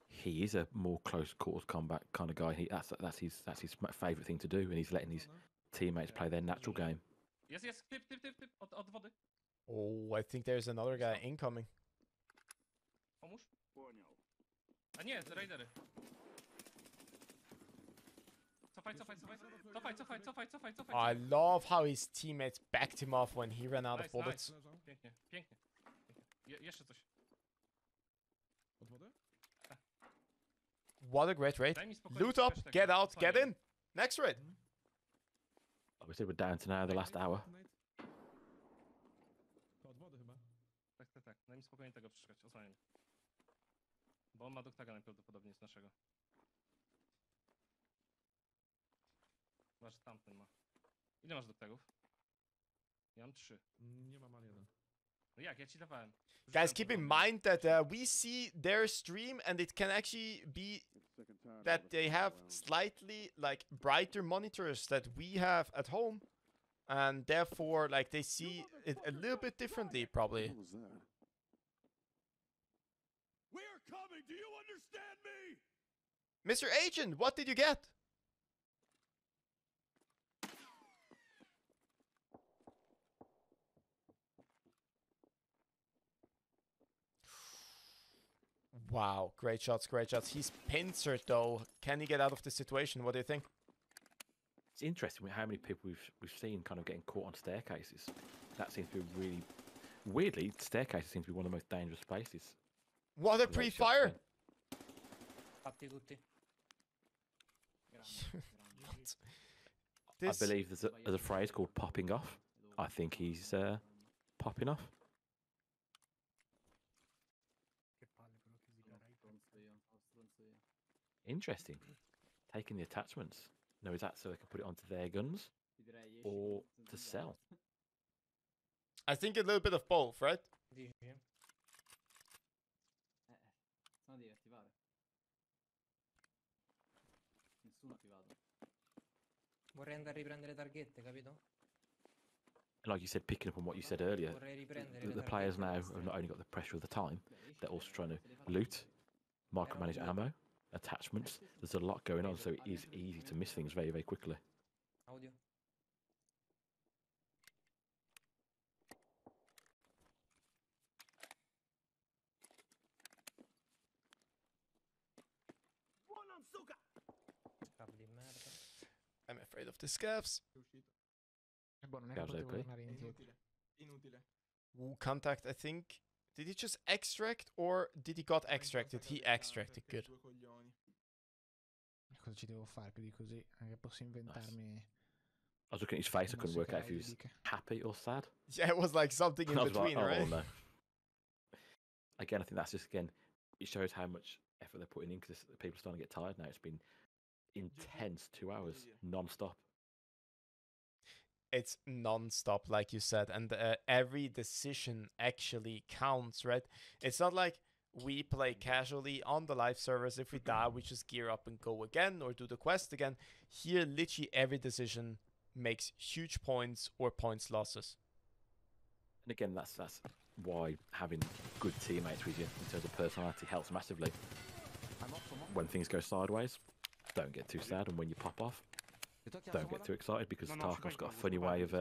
Speaker 2: he is a more close quarters combat kind of guy. That's his favourite thing to do, and he's letting his teammates play their natural game.
Speaker 14: Jest, typ, od wody.
Speaker 1: Oh, I think there's another guy incoming.
Speaker 14: Pomóż. A nie, raidery. Cofaj.
Speaker 1: I love how his teammates backed him off when he ran out of bullets.
Speaker 14: Pięknie. Jeszcze coś.
Speaker 23: Od wody?
Speaker 1: What a great raid. Loot up, get out, get in. Next raid.
Speaker 2: Obviously, we're down to now the last hour.
Speaker 23: To od wody chyba.
Speaker 14: Tak. Daj mi spokojnie tego przeszukać, osłaniaj mnie. Bo on ma doktaga najprawdopodobniej z naszego. Masz tamten ma. Ile masz doktagów? Ja mam 3.
Speaker 23: Nie mam ani jeden.
Speaker 14: No jak? Ja ci dawałem.
Speaker 1: Guys, keep in mind that we see their stream and it can actually be that they have slightly like brighter monitors that we have at home, and therefore like they see it a little bit differently probably.
Speaker 4: We are coming. Do you understand me?
Speaker 1: Mr. Agent, what did you get? Wow, great shots. He's pincered though. Can he get out of the situation? What do you think?
Speaker 2: It's interesting how many people we've seen kind of getting caught on staircases. That seems to be really weirdly. Staircases seem to be one of the most dangerous places.
Speaker 1: What a pre-fire!
Speaker 2: I believe there's a phrase called "popping off." I think he's popping off. Interesting. Taking the attachments. Now, is that so they can put it onto their guns or to sell?
Speaker 1: I think a little bit of both, right?
Speaker 8: Sono devi attivare. Nessuno attivato. Vorrei andare a riprendere targhette, capito?
Speaker 2: Like you said, picking up on what you said earlier, the players now have not only got the pressure of the time, they're also trying to loot, micromanage ammo, attachments. There's a lot going on, so it is easy to miss things very, very quickly.
Speaker 8: Audio.
Speaker 1: I'm afraid of the scavs.
Speaker 8: Inutile.
Speaker 1: Woo contact, I think. Did he just extract or did he got extracted? He extracted, good.
Speaker 9: Cosa ci devo fare più di così? Anche posso inventarmi
Speaker 2: I was looking at his face. I couldn't work out if he was happy or sad.
Speaker 1: Yeah, it was like something in
Speaker 2: I was like,
Speaker 1: between, right?
Speaker 2: Oh no. Again, I think that's just it shows how much effort they're putting in because people are starting to get tired now. It's been intense 2 hours non-stop.
Speaker 1: It's non-stop, like you said, and every decision actually counts, right? It's not like we play casually on the live servers. If we die, we just gear up and go again or do the quest again. Here, literally every decision makes huge points or points losses.
Speaker 2: And again, that's why having good teammates with you in terms of personality helps massively. When things go sideways, don't get too sad, and when you pop off, don't get too excited because Tarkov's got a funny way of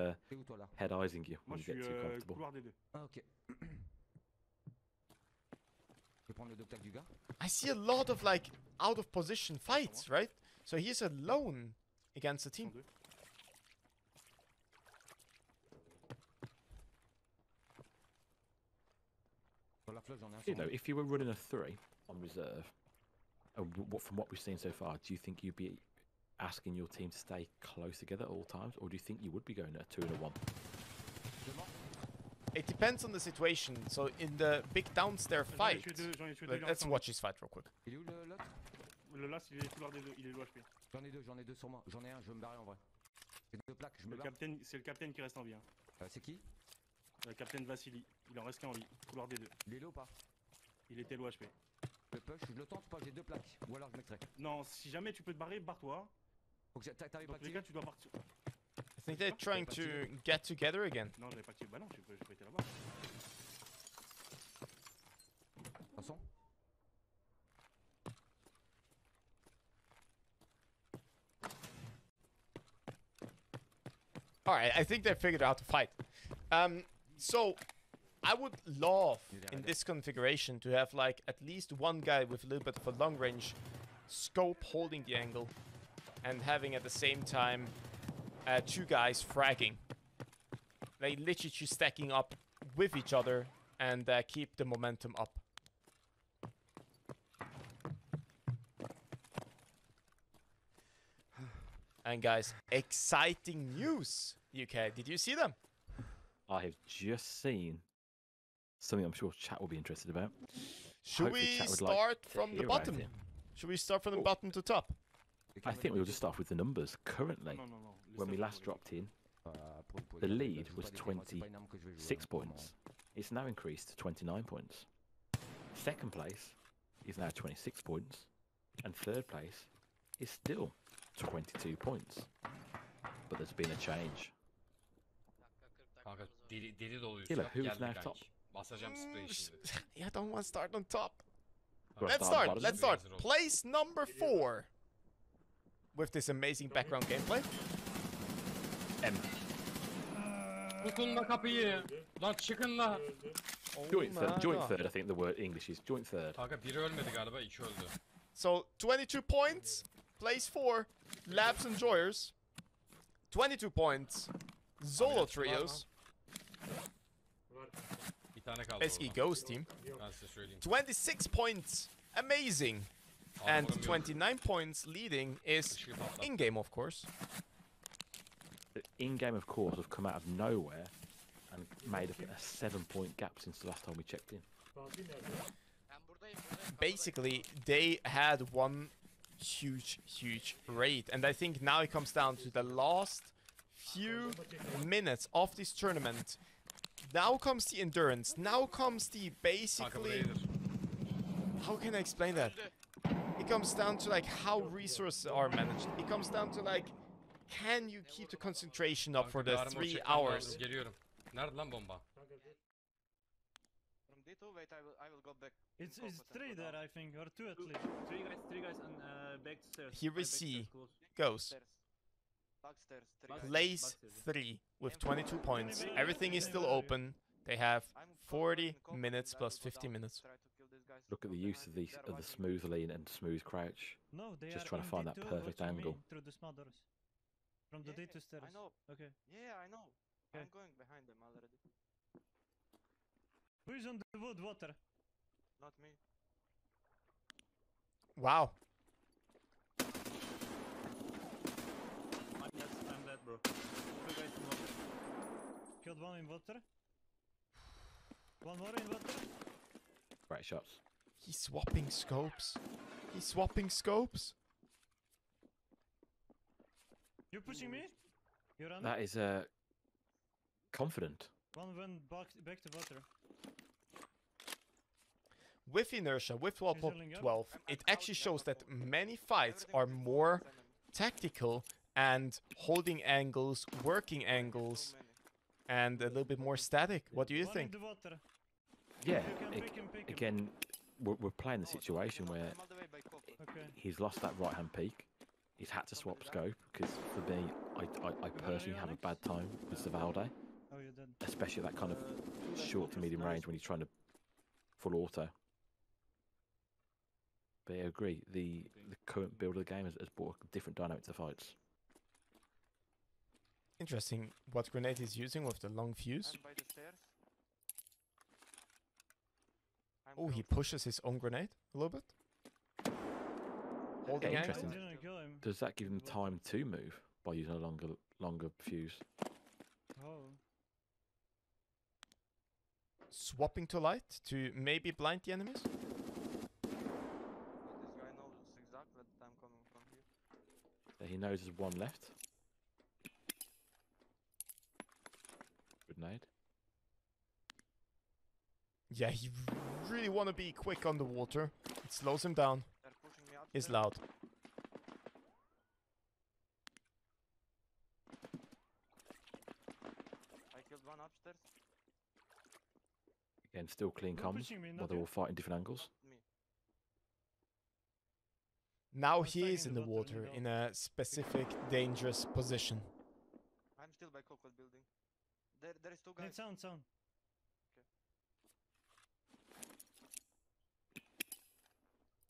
Speaker 2: head-eyesing you when you get too comfortable.
Speaker 1: I see a lot of like out of position fights, right? So he's alone against the team.
Speaker 2: You know, if you were running a 3 on reserve, from what we've seen so far, do you think you'd be asking your team to stay close together at all times, or do you think you would be going at a 2 and a 1?
Speaker 1: It depends on the situation. So in the big downstairs fight, let's watch this fight real quick.
Speaker 3: Le last, il est couloir des deux, il est low HP.
Speaker 9: J'en ai deux sur moi. J'en ai un, je veux me barrer en vrai. J'ai 2 plaques, je me barre.
Speaker 3: C'est le capitaine qui reste en vie. Hein.
Speaker 9: C'est qui?
Speaker 3: Le capitaine Vassili. Il en reste qu'un en vie. Couloir des deux.
Speaker 9: Il est low ou pas?
Speaker 3: Il était low HP.
Speaker 9: Le push, je le tente ou pas? J'ai 2 plaques. Ou alors je m'extrais.
Speaker 3: Non, si jamais tu peux te barrer, barre-toi.
Speaker 9: Faut que t'arrives pas
Speaker 3: Dans tous les cas, tu dois partir.
Speaker 1: I think they're trying to get together again.
Speaker 3: Non, j'avais pas activé. Bah non, j'ai pas été là-bas.
Speaker 9: Attention.
Speaker 1: Alright, I think they figured out how to fight. So I would love in this configuration to have like at least one guy with a little bit of a long range scope holding the angle and having at the same time 2 guys fragging. They literally just stacking up with each other and keep the momentum up. And guys, exciting news, UK. Did you see them?
Speaker 2: I have just seen something I'm sure chat will be interested about.
Speaker 1: Should we start from the bottom? Should we start from the bottom to top?
Speaker 2: I think we'll just start with the numbers. Currently, when we last dropped in, the lead was 26 points. It's now increased to 29 points. Second place is now 26 points. And third place is still 22 points. But there's been a change. Hilo, who's now top?
Speaker 1: I don't want to start on top. Let's start. Place number 4. With this amazing background gameplay.
Speaker 2: M.
Speaker 12: Tutun la kapıyı. Lan çıkın la.
Speaker 2: Joint third, I think the word English is joint third.
Speaker 12: Kanka biri ölmedi galiba, 2 öldü.
Speaker 1: So 22 points, place 4, Labs Enjoyers. 22 points, Zolo Trios. Eski Ghost Team. 26 points, amazing. And 29 points leading is in-game, of course.
Speaker 2: In-game, of course, have come out of nowhere and made a 7-point gap since the last time we checked in.
Speaker 1: Basically, they had one huge raid, and I think now it comes down to the last few minutes of this tournament. Now comes the endurance. Now comes the basically... How can I explain that? It comes down to like how resources are managed. It comes down to like, can you keep the concentration up for the 3 hours?
Speaker 12: Nerede lan bomba?
Speaker 17: From D2, wait, I will go back.
Speaker 3: It's 3 there, I think, or 2 at least. 3 guys on back stairs.
Speaker 1: Here we see Ghost. Place 3 with 22 points. Everything is still open. They have 40 minutes plus 50 minutes.
Speaker 2: Look at the use of the smooth lean and smooth crouch.
Speaker 3: No, they
Speaker 2: just
Speaker 3: are
Speaker 2: trying to find that perfect angle.
Speaker 3: Through the small doors. From the D2 stairs.
Speaker 17: I know.
Speaker 3: Okay.
Speaker 17: Yeah, I know.
Speaker 3: Okay.
Speaker 17: I'm going behind them already.
Speaker 3: Who is on the wood water?
Speaker 17: Not me.
Speaker 1: Wow.
Speaker 3: I'm dead, bro. One in water. One more in water.
Speaker 2: Great shots.
Speaker 1: He's swapping scopes. He's swapping scopes.
Speaker 3: You pushing me? You're on.
Speaker 2: That is confident.
Speaker 3: One went back to water.
Speaker 1: With inertia, with
Speaker 3: He's
Speaker 1: 12,
Speaker 3: healing up.
Speaker 1: 12, it actually shows that many fights are more tactical and holding angles, working angles, and a little bit more static. What do you think?
Speaker 3: One in the water.
Speaker 2: Yeah,
Speaker 3: You can pick him.
Speaker 2: again, we're playing the situation where
Speaker 3: Okay.
Speaker 2: he's lost that right-hand peak. He's had to swap scope because for me, I personally have a bad time with Zavalde,
Speaker 3: Oh, you did.
Speaker 2: especially at that kind of short to medium range when he's trying to full auto. But I agree, the current build of the game has brought a different dynamic to fights.
Speaker 1: Interesting what grenade he's using with the long fuse. Oh, he pushes his own grenade a little bit. Holding
Speaker 2: Yeah,
Speaker 1: angle.
Speaker 2: interesting.
Speaker 3: Didn't kill him.
Speaker 2: Does that give him time to move by using a longer fuse?
Speaker 3: Oh.
Speaker 1: Swapping to light to maybe blind the enemies.
Speaker 17: This guy knows exactly that I'm coming from here.
Speaker 2: So he knows there's one left. Grenade.
Speaker 1: Yeah, he really want to be quick on the water. It slows him down.
Speaker 17: They're pushing me up.
Speaker 1: Is loud.
Speaker 17: I killed one upstairs.
Speaker 2: Again, still clean comms,
Speaker 3: pushing me,
Speaker 2: while
Speaker 3: not
Speaker 2: they're
Speaker 3: you.
Speaker 2: all fighting different angles.
Speaker 17: Me.
Speaker 1: Now
Speaker 3: I'm
Speaker 1: he
Speaker 3: stuck
Speaker 1: is
Speaker 3: in
Speaker 1: in
Speaker 3: the
Speaker 1: the
Speaker 3: water,
Speaker 1: water
Speaker 3: you
Speaker 1: in a specific dangerous position.
Speaker 17: I'm still by Cocoa building. There is two guys.
Speaker 3: Need sound.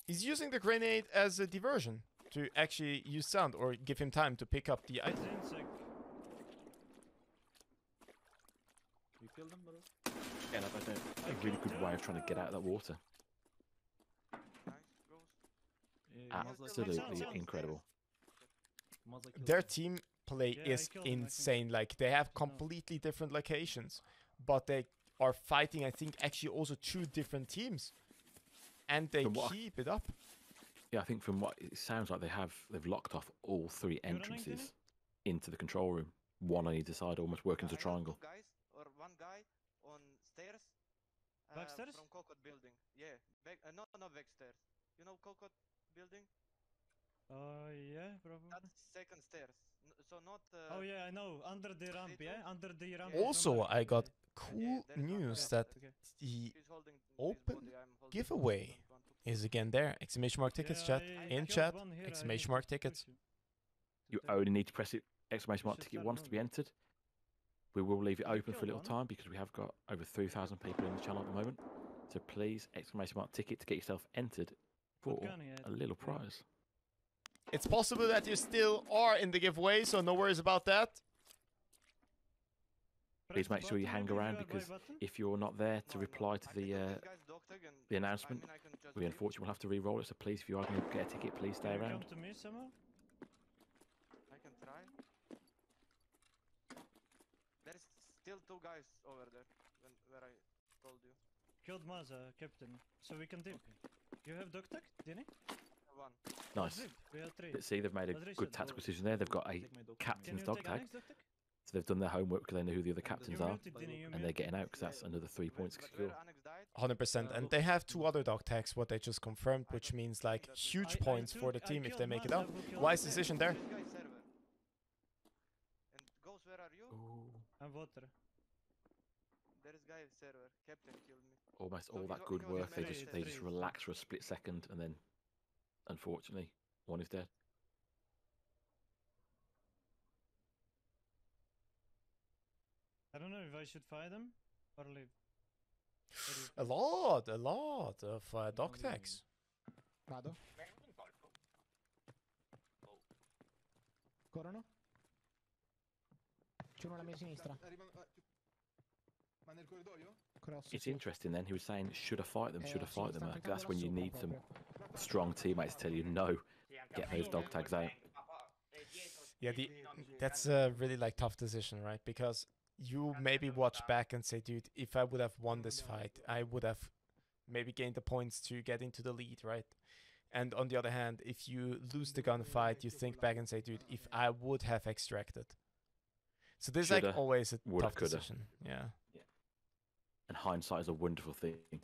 Speaker 1: He's using the grenade as a diversion to actually use sound or give him time to pick up the
Speaker 3: He's
Speaker 1: item.
Speaker 3: insect.
Speaker 18: You killed him, bro?
Speaker 2: Yeah, that's a really good way of trying to get out of that water.
Speaker 17: Nice, Ghost.
Speaker 18: Yeah,
Speaker 2: Absolutely
Speaker 3: Sound.
Speaker 2: incredible.
Speaker 18: Mazza killed
Speaker 1: Their
Speaker 18: him.
Speaker 1: team play
Speaker 3: Yeah, I
Speaker 1: is
Speaker 3: killed him, I think.
Speaker 1: insane. Like they have completely different locations, but they are fighting, I think, actually also two different teams, and they
Speaker 2: From what I-
Speaker 1: keep it up.
Speaker 2: Yeah, I think from what it sounds like they've locked off all three
Speaker 3: running,
Speaker 2: entrances
Speaker 3: Denny?
Speaker 2: into the control room. One on either side, almost working as a
Speaker 17: I know
Speaker 2: triangle.
Speaker 17: two guys or one guy on stairs.
Speaker 3: Backstairs?
Speaker 17: From Cocoa building. Yeah. Not back stairs. You know Cocoa building?
Speaker 3: Yeah, probably.
Speaker 17: That's second stairs. So not.
Speaker 3: Oh yeah, I know. Under the ramp, yeah? Under the ramp.
Speaker 1: Also,
Speaker 3: from
Speaker 1: I got
Speaker 3: the-
Speaker 1: cool
Speaker 17: there is one
Speaker 1: news
Speaker 17: guy.
Speaker 1: that
Speaker 3: Okay.
Speaker 1: the
Speaker 17: He's holding his
Speaker 1: open
Speaker 17: body, I'm holding
Speaker 1: giveaway
Speaker 17: his one to
Speaker 1: is again there. Exclamation mark tickets,
Speaker 3: Yeah,
Speaker 1: chat.
Speaker 3: I
Speaker 1: In
Speaker 3: killed
Speaker 1: chat,
Speaker 3: one here, I
Speaker 1: exclamation
Speaker 3: need
Speaker 1: mark
Speaker 3: to
Speaker 1: tickets.
Speaker 3: push
Speaker 2: You
Speaker 3: take
Speaker 2: only need to press it exclamation mark
Speaker 3: should
Speaker 2: ticket
Speaker 3: start
Speaker 2: once to be
Speaker 3: moving.
Speaker 2: entered. We will leave it
Speaker 3: You
Speaker 2: open for a
Speaker 3: killed
Speaker 2: little
Speaker 3: one?
Speaker 2: time because we have got over 3,000 people in the channel at the moment. So please exclamation mark ticket to get yourself entered for
Speaker 3: gun he had?
Speaker 2: a little prize.
Speaker 1: It's possible that you still are in the giveaway, so no worries about that.
Speaker 2: Please
Speaker 3: Press the
Speaker 2: make sure you
Speaker 3: button
Speaker 2: hang
Speaker 3: maybe if
Speaker 2: around
Speaker 3: you are by
Speaker 2: because
Speaker 3: button.
Speaker 2: if you're not there to reply to the announcement,
Speaker 17: I can just
Speaker 2: we unfortunately will have to re-roll it. So please, if you are going to get a ticket, please stay
Speaker 3: Can you
Speaker 2: around.
Speaker 3: come to me somehow?
Speaker 17: I can try. There's still two guys over there where I told you.
Speaker 3: Killed Mazza, captain. So we can dip. You have dog tag, Denny?
Speaker 17: One.
Speaker 2: Nice.
Speaker 3: Dip. We have three.
Speaker 2: But see, they've made a
Speaker 3: Let's
Speaker 2: good
Speaker 3: reset.
Speaker 2: tactical decision there. They've got a
Speaker 3: Can
Speaker 2: captain's
Speaker 3: you
Speaker 2: dog
Speaker 3: take
Speaker 2: tag,
Speaker 3: next dog tag?
Speaker 2: so they've done their homework because they know who the other captains are,
Speaker 3: muted, Denny, you
Speaker 2: and they're getting out because that's another 3 points secure.
Speaker 1: 100%. And they have two other dog tags, what they just confirmed, which means like huge points for the team if they make it out. Wise decision there.
Speaker 17: This guy is server. And Ghost, where are you?
Speaker 3: I'm water.
Speaker 17: There is guy server. Captain killed me.
Speaker 2: Almost
Speaker 17: So
Speaker 2: all
Speaker 17: he
Speaker 2: that
Speaker 17: wa-
Speaker 2: good
Speaker 17: he was
Speaker 2: work,
Speaker 17: in
Speaker 2: they just
Speaker 17: three,
Speaker 2: they just
Speaker 17: three.
Speaker 2: relax for a split second, and then unfortunately one is dead.
Speaker 3: I don't know if I should fight them or leave.
Speaker 1: A lot of dog tags.
Speaker 8: Vado. Corrono. C'è uno alla mia sinistra.
Speaker 7: Ma nel corridoio?
Speaker 8: Cross.
Speaker 2: It's interesting then. He was saying, should I fight them? Should I
Speaker 8: sì,
Speaker 2: fight them?
Speaker 8: sta
Speaker 2: That's
Speaker 8: cliccando
Speaker 2: when you
Speaker 8: là
Speaker 2: need
Speaker 8: sopra
Speaker 2: some
Speaker 8: proprio.
Speaker 2: strong teammates to tell you no. Get those dog tags out.
Speaker 1: Yeah, that's a really like tough decision, right? Because you maybe watch back and say, dude, if I would have won this fight, I would have maybe gained the points to get into the lead, right? And on the other hand, if you lose the gunfight, you think back and say, dude, if I would have extracted. So this is like always a tough decision. Yeah.
Speaker 2: And hindsight is a wonderful thing.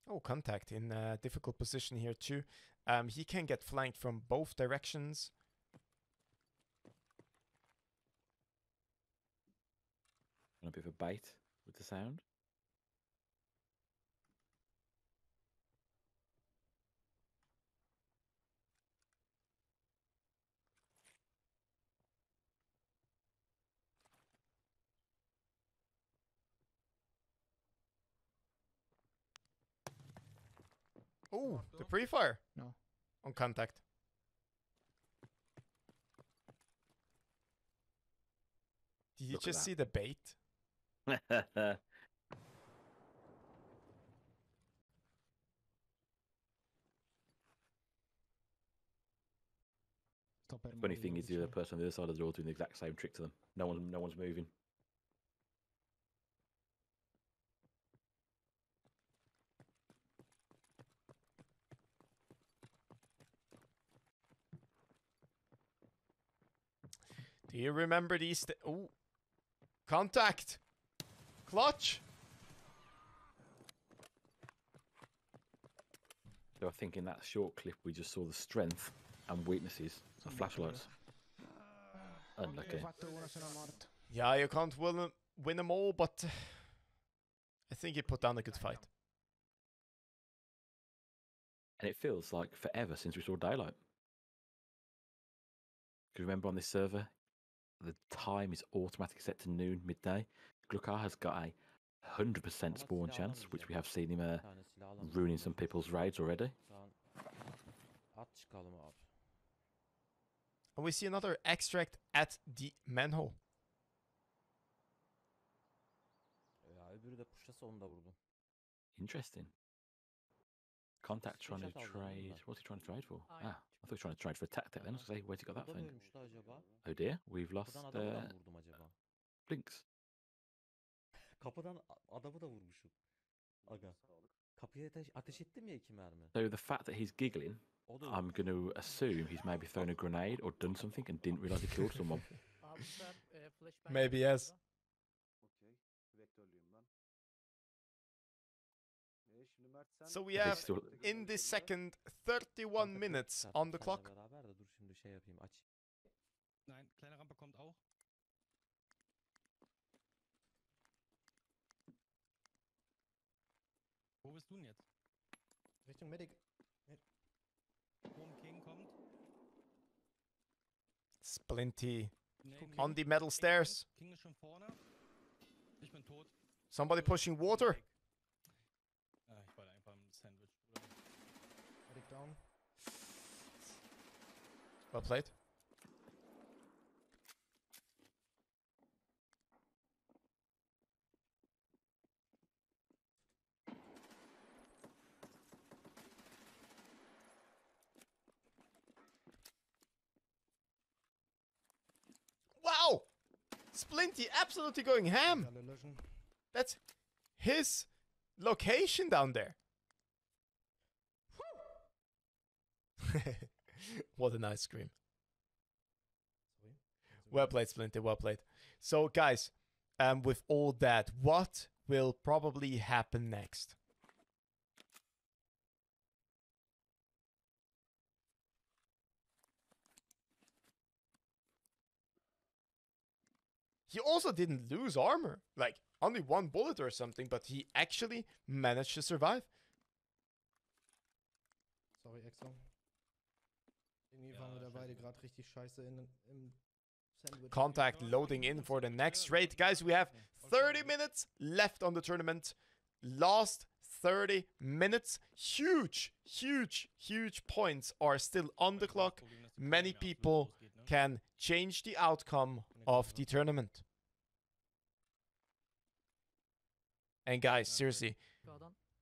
Speaker 1: Oh, contact in a difficult position here too. He can get flanked from both directions.
Speaker 2: And a bit of a bait with the sound.
Speaker 1: Oh, the pre-fire.
Speaker 16: No.
Speaker 1: On contact. Did you just see the bait?
Speaker 2: Funny thing is, the other person on the other side of the door doing the exact same trick to them. No one's moving.
Speaker 1: Do you remember these? Oh, contact, clutch.
Speaker 2: So I think in that short clip we just saw the strength and weaknesses of flashlights. Unlucky.
Speaker 1: Yeah, you can't win them all, but I think he put down a good fight.
Speaker 2: And it feels like forever since we saw daylight. Because remember on this server, the time is automatically set to noon, midday. Glukar has got a 100% spawn chance, which we have seen him ruining some people's raids already.
Speaker 1: And we see another extract at the manhole.
Speaker 2: Interesting. Contact trying to trade. What's he trying to trade for? I thought he was trying to trade for a tactic then. I was going to say, where's he got that thing? Oh dear, we've lost Blinks.
Speaker 18: Kapıdan adamı da vurmuşum. Aga. Kapıya ateş ettim ya 2 mermi.
Speaker 2: So the fact that he's giggling, I'm going to assume he's maybe thrown a grenade or done something and didn't realise he killed someone.
Speaker 1: Maybe yes. So we have in this second 31 minutes on the clock.
Speaker 19: Nein, kleine Rampe kommt auch. Wo bist du denn jetzt?
Speaker 10: Richtung Medic.
Speaker 19: Oben King kommt.
Speaker 1: Splinty on the metal stairs.
Speaker 19: King ist schon vorne. Ich bin tot.
Speaker 1: Somebody pushing water.
Speaker 19: Ich wollte einfach ein Sandwich.
Speaker 10: Medic down.
Speaker 1: Well played. Wow! Splinty absolutely going ham. That's his location down there. What a nice scream. Well played, Splinty, well played. So, guys, with all that, what will probably happen next? He also didn't lose armor, like only 1 bullet or something, but he actually managed to survive.
Speaker 10: Sorry, Exo. Irgendwie waren wir da beide gerade richtig scheiße im Sandwich.
Speaker 1: Contact loading in for the next raid. Guys, we have 30 minutes left on the tournament. Last 30 minutes. Huge, huge, huge points are still on the clock. Many people can change the outcome of the tournament. And guys, seriously,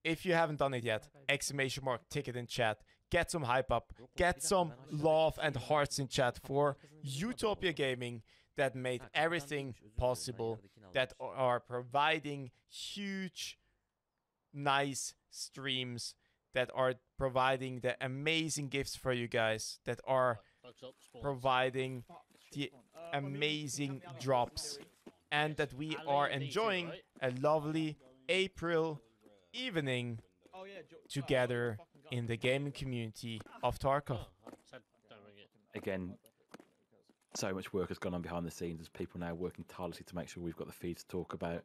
Speaker 1: if you haven't done it yet, exclamation mark ticket in chat. get some hype up, get some love and hearts in chat for Utopia Gaming that made everything possible, that are providing huge, nice streams, that are providing the amazing gifts for you guys, that are providing the amazing drops, and that we are enjoying a lovely April evening together in the gaming community of Tarkov.
Speaker 2: Again, so much work has gone on behind the scenes. There's people now working tirelessly to make sure we've got the feed to talk about.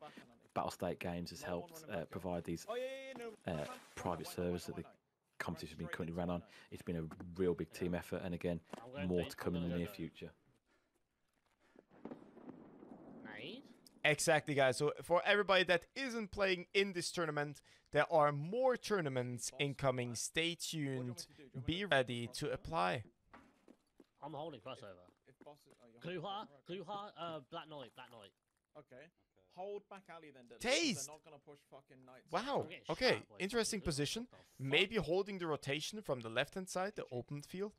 Speaker 2: Battle State Games has helped provide these private servers that the competition has been currently run on. It's been a real big team effort, and again, more to come in the near future.
Speaker 1: Exactly, guys. So for everybody that isn't playing in this tournament, there are more tournaments incoming. Stay tuned. Be ready to apply.
Speaker 11: I'm holding crossover. Gluha, Black Knight.
Speaker 23: Okay. Hold back alley then, Dylan.
Speaker 1: Taste!
Speaker 23: They're not gonna push fucking knights.
Speaker 1: Wow. Okay. Interesting position. Maybe holding the rotation from the left-hand side, the open field.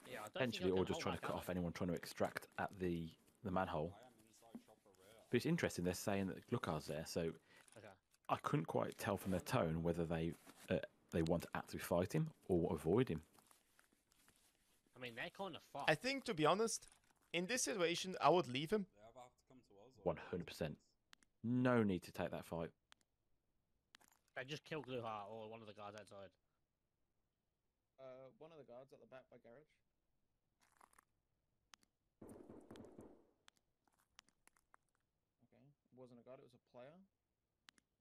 Speaker 11: Yeah,
Speaker 2: Potentially, or just trying to cut off anyone trying to extract at the manhole. But it's interesting, they're saying that Glukar's there, so I couldn't quite tell from their tone whether they want to actively fight him or avoid him.
Speaker 11: I mean, they're kind of fucked.
Speaker 1: I think, to be honest, in this situation, I would leave him.
Speaker 2: 100%. No need to take that fight.
Speaker 11: They just kill Gluha or one of the guys outside.
Speaker 23: One of the guards at the back by garage. Okay, it wasn't a guard, it was a player.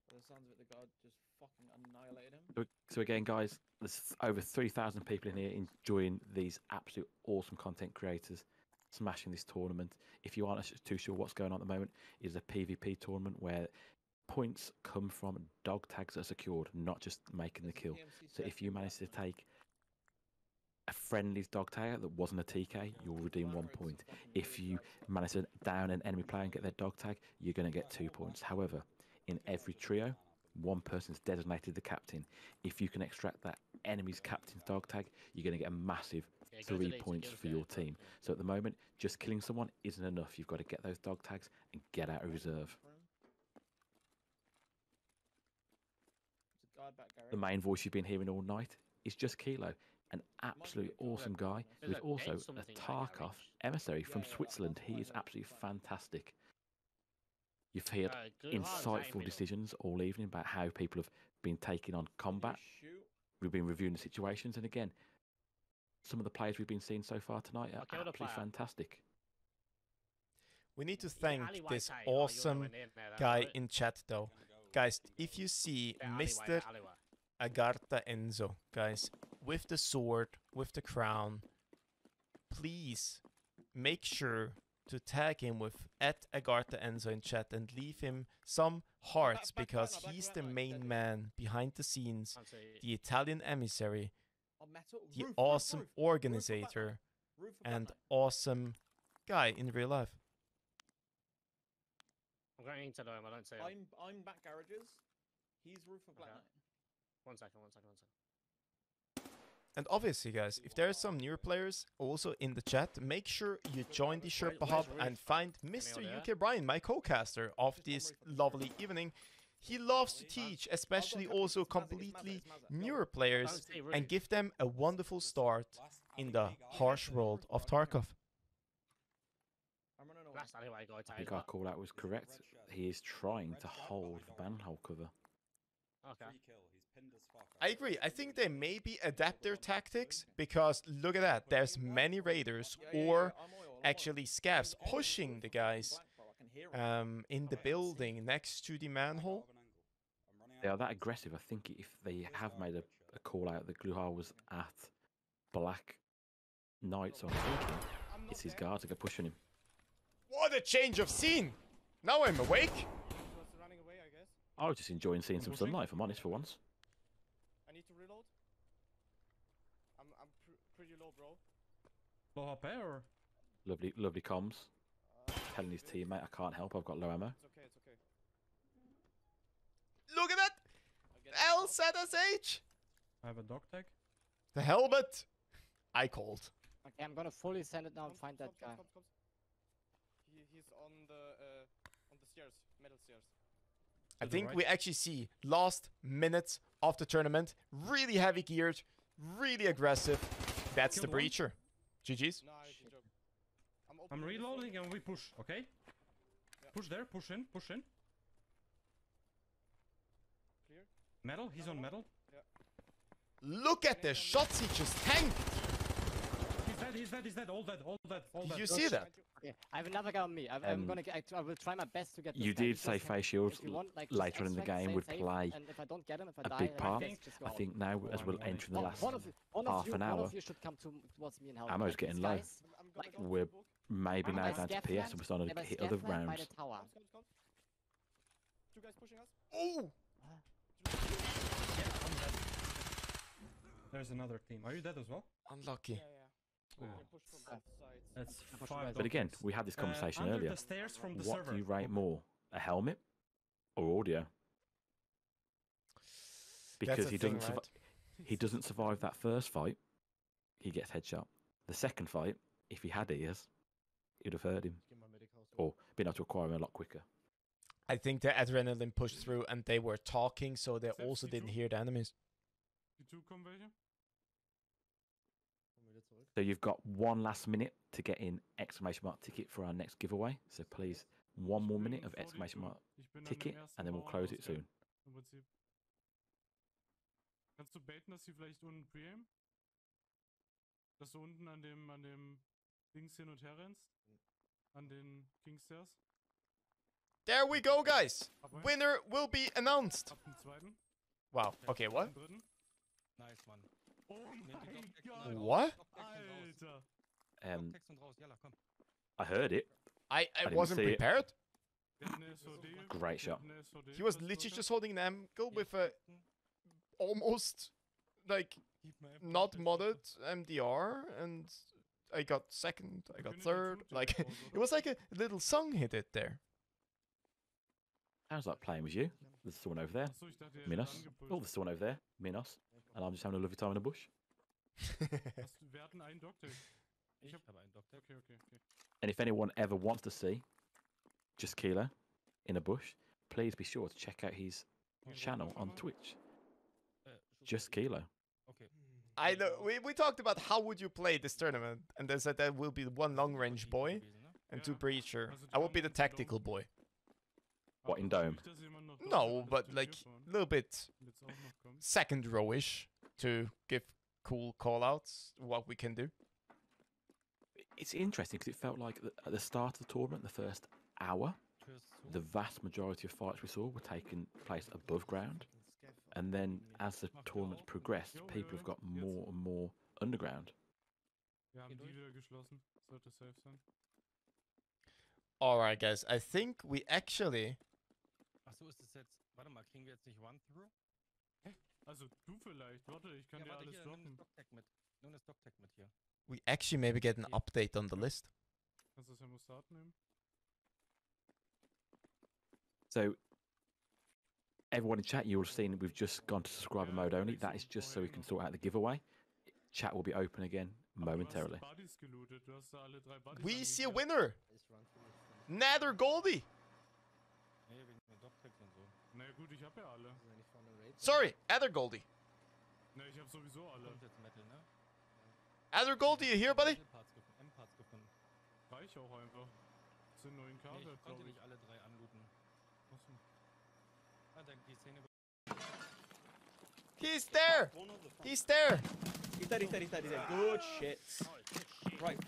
Speaker 23: By the sounds of it, the guard just fucking annihilated him.
Speaker 2: So again, guys, there's over 3,000 people in here enjoying these absolute awesome content creators smashing this tournament. If you aren't too sure what's going on at the moment, it is a PvP tournament where points come from dog tags that are secured, not just making the kill. So if you manage to take a friendly's dog tag that wasn't a TK, you'll redeem 1 point. If you manage to down an enemy player and get their dog tag, you're going to get 2 points. However, in every trio, one person's designated the captain. If you can extract that enemy's captain's dog tag, you're going to get a massive 3 points for your team. So at the moment, just killing someone isn't enough. You've got to get those dog tags and get out of reserve. The main voice you've been hearing all night is just Kilo, an absolute awesome guy who is also a Tarkov emissary from Switzerland. He is absolutely fantastic. You've heard insightful decisions all evening about how people have been taking on combat. We've been reviewing the situations, and again, some of the players we've been seeing so far tonight are absolutely fantastic.
Speaker 1: We need to thank this awesome guy in chat, though. Guys, if you see Mr. Agartha Enzo, guys, with the sword, with the crown, please make sure to tag him with @Agartha Enzo in chat and leave him some hearts, because he's the main man behind the scenes, the Italian emissary, the awesome organizer, and awesome guy in real life.
Speaker 11: I'm going into them, I don't see him.
Speaker 23: I'm back garages. He's roof of Black Knight.
Speaker 11: 1 second.
Speaker 1: And obviously, guys, if there are some newer players also in the chat, make sure you join the Sherpa Hub and find Mr. UK Brian, my co-caster of this lovely evening. He loves to teach, especially also completely newer players, and give them a wonderful start in the harsh world of Tarkov.
Speaker 2: I think our call out was correct. He is trying to hold the manhole cover.
Speaker 11: Okay.
Speaker 1: I agree. I think they maybe adapt their tactics, because look at that. There's many raiders or actually scavs pushing the guys in the building next to the manhole.
Speaker 2: They are that aggressive. I think if they have made a call out that Gluha was at Black Knight, so I'm thinking it's his guards that are pushing him.
Speaker 1: What a change of scene! Now I'm awake.
Speaker 2: I was just enjoying seeing some sunlight, if I'm honest, for once.
Speaker 22: I need to reload. I'm pretty low, bro. Low HP or?
Speaker 2: Lovely comms. Telling his teammate, I can't help, I've got low ammo.
Speaker 22: It's okay.
Speaker 1: Look at that! LZSH!
Speaker 22: I have a dog tag.
Speaker 1: The helmet! I called.
Speaker 16: Okay, I'm gonna fully send it now and find that guy.
Speaker 22: He's on the stairs, metal stairs.
Speaker 1: I think we actually see last minutes of the tournament. Really heavy geared, really aggressive. That's the
Speaker 12: Killed one.
Speaker 1: breacher. GG's.
Speaker 22: No, it's a joke.
Speaker 12: I'm reloading and we push, okay? Push there, push in, push in.
Speaker 22: Clear.
Speaker 12: Metal, he's on metal.
Speaker 22: Yeah.
Speaker 1: Look at the shots he just tanked.
Speaker 12: He's dead, all dead, all dead, all dead.
Speaker 1: Did you see that?
Speaker 16: Okay, I have another guy on me. I'm gonna get. I will try my best to get. This
Speaker 2: You
Speaker 16: guy.
Speaker 2: did
Speaker 16: Just
Speaker 2: say
Speaker 16: have-
Speaker 2: face shields
Speaker 16: if you want, like, just
Speaker 2: later in the
Speaker 16: extract,
Speaker 2: game
Speaker 16: stay
Speaker 2: would
Speaker 16: safe,
Speaker 2: play
Speaker 16: and if I don't get him, if I
Speaker 2: a
Speaker 16: die,
Speaker 2: big
Speaker 16: then
Speaker 2: part.
Speaker 16: just go
Speaker 2: I
Speaker 16: out.
Speaker 2: think now, as we'll enter in the last
Speaker 16: One of you
Speaker 2: an hour,
Speaker 16: should come towards me and help.
Speaker 2: ammo's
Speaker 16: Like,
Speaker 2: getting
Speaker 16: these
Speaker 2: low.
Speaker 16: guys, like,
Speaker 2: We're maybe
Speaker 16: I'm
Speaker 2: now
Speaker 16: by
Speaker 2: down to
Speaker 16: scaff
Speaker 2: PS
Speaker 16: land,
Speaker 2: and we're starting
Speaker 16: they're by
Speaker 2: to hit
Speaker 16: scaff
Speaker 2: other
Speaker 16: land by
Speaker 2: rounds.
Speaker 16: the tower.
Speaker 22: Two guys pushing us.
Speaker 1: Oh!
Speaker 12: There's another team. Are you dead as well?
Speaker 1: Unlucky.
Speaker 22: Yeah. We can push from both sides.
Speaker 12: That's
Speaker 16: push
Speaker 12: five.
Speaker 2: But again,
Speaker 12: doctors.
Speaker 2: we had this conversation
Speaker 12: Under
Speaker 2: earlier.
Speaker 12: the stairs from the
Speaker 2: What
Speaker 12: server.
Speaker 2: do you rate more, a helmet or audio? Because
Speaker 1: a
Speaker 2: he
Speaker 1: thing,
Speaker 2: doesn't
Speaker 1: right?
Speaker 2: he doesn't survive that first fight, he gets headshot. The second fight, if he had ears, you'd have heard him or been able to acquire him a lot quicker.
Speaker 1: I think the adrenaline pushed through and they were talking, so they also didn't hear the enemies.
Speaker 12: Die two kommen welche?
Speaker 2: So you've got 1 last minute to get in exclamation mark ticket for our next giveaway. So please, 1 more minute of exclamation mark ticket and then we'll close it soon.
Speaker 12: Im Prinzip. Kannst du baiten, dass sie vielleicht unten pre-aim? Dass du unten an dem Dings hin und her rennst? An den Kingstairs?
Speaker 1: There we go, guys! Winner will be announced!
Speaker 12: Ab dem zweiten?
Speaker 1: Wow, okay, what?
Speaker 12: Ab dem dritten?
Speaker 3: Nice, Mann.
Speaker 12: Oh mein Gott!
Speaker 1: What?
Speaker 12: Alter!
Speaker 3: Text und raus, yalla, komm.
Speaker 2: I heard it.
Speaker 1: I
Speaker 2: didn't
Speaker 1: wasn't
Speaker 2: see it.
Speaker 1: prepared.
Speaker 12: Der hat eine SOD.
Speaker 2: Great shot.
Speaker 12: Der hat eine SOD.
Speaker 1: He was
Speaker 12: Was ist
Speaker 1: literally
Speaker 12: das?
Speaker 1: just holding an angle with a almost like not modded MDR, and I got second, I got third. Like it was like a little song he did there.
Speaker 2: Sounds like playing with you. There's someone over there,
Speaker 12: Achso, ich dachte, er hätte
Speaker 2: Minos.
Speaker 12: angepult.
Speaker 2: Oh, there's someone over there, Minos. And I'm just having a lovely time in the bush.
Speaker 12: Wir hatten einen Doctor.
Speaker 3: Ich habe einen Doktor.
Speaker 12: Okay.
Speaker 2: And if anyone ever wants to see Just Kilo in a bush, please be sure to check out his channel on Twitch. Just Kilo.
Speaker 3: Okay.
Speaker 1: I know we talked about how would you play this tournament, and they said there will be one long range boy and two breacher. I will be the tactical boy.
Speaker 2: What, in Dome?
Speaker 1: No, but like a little bit second rowish to give cool callouts what we can do.
Speaker 2: It's interesting because it felt like at the start of the tournament, the first hour, the vast majority of fights we saw were taking place above ground. And then as the tournament progressed, people have got more and more underground.
Speaker 12: Wir haben die wieder geschlossen. Sollte safe sein.
Speaker 1: Alright, guys, I think we actually.
Speaker 3: Ach so, ist es jetzt. Warte mal, kriegen wir jetzt nicht One-Through?
Speaker 12: Also du vielleicht. Warte, ich kann dir
Speaker 3: warte,
Speaker 12: alles
Speaker 3: hier, nimm
Speaker 12: droppen.
Speaker 3: das Doctag mit. Nimm das Doctag mit hier.
Speaker 1: We actually maybe get an update on the list.
Speaker 12: Kannst du das Thermostat nehmen?
Speaker 2: So, everyone in chat, you'll have seen we've just gone to subscriber mode only. That is just so we can sort out the giveaway. Chat will be open again momentarily.
Speaker 12: Buddies gelootet. Du hast da alle 3 Buddies
Speaker 1: We see a
Speaker 12: angekillt.
Speaker 1: winner! Nether Goldie!
Speaker 3: Nee, wegen den Doctags und so.
Speaker 12: Na ja, gut, ich hab ja alle.
Speaker 1: Sorry, Ether Goldie.
Speaker 12: Na, ich hab sowieso alle.
Speaker 3: Kommt jetzt Metal, ne?
Speaker 1: Ether Goldie, you here, buddy?
Speaker 3: M-Parts gefunden.
Speaker 12: Reich auch einfach. Das sind 9 K
Speaker 3: Nee, ich
Speaker 12: wert,
Speaker 3: konnte
Speaker 12: glaub
Speaker 3: nicht alle 3 anlooten.
Speaker 12: Achso.
Speaker 3: Ah, die Szene.
Speaker 1: He's there! He's there!
Speaker 8: He's dead. Good shit. Right.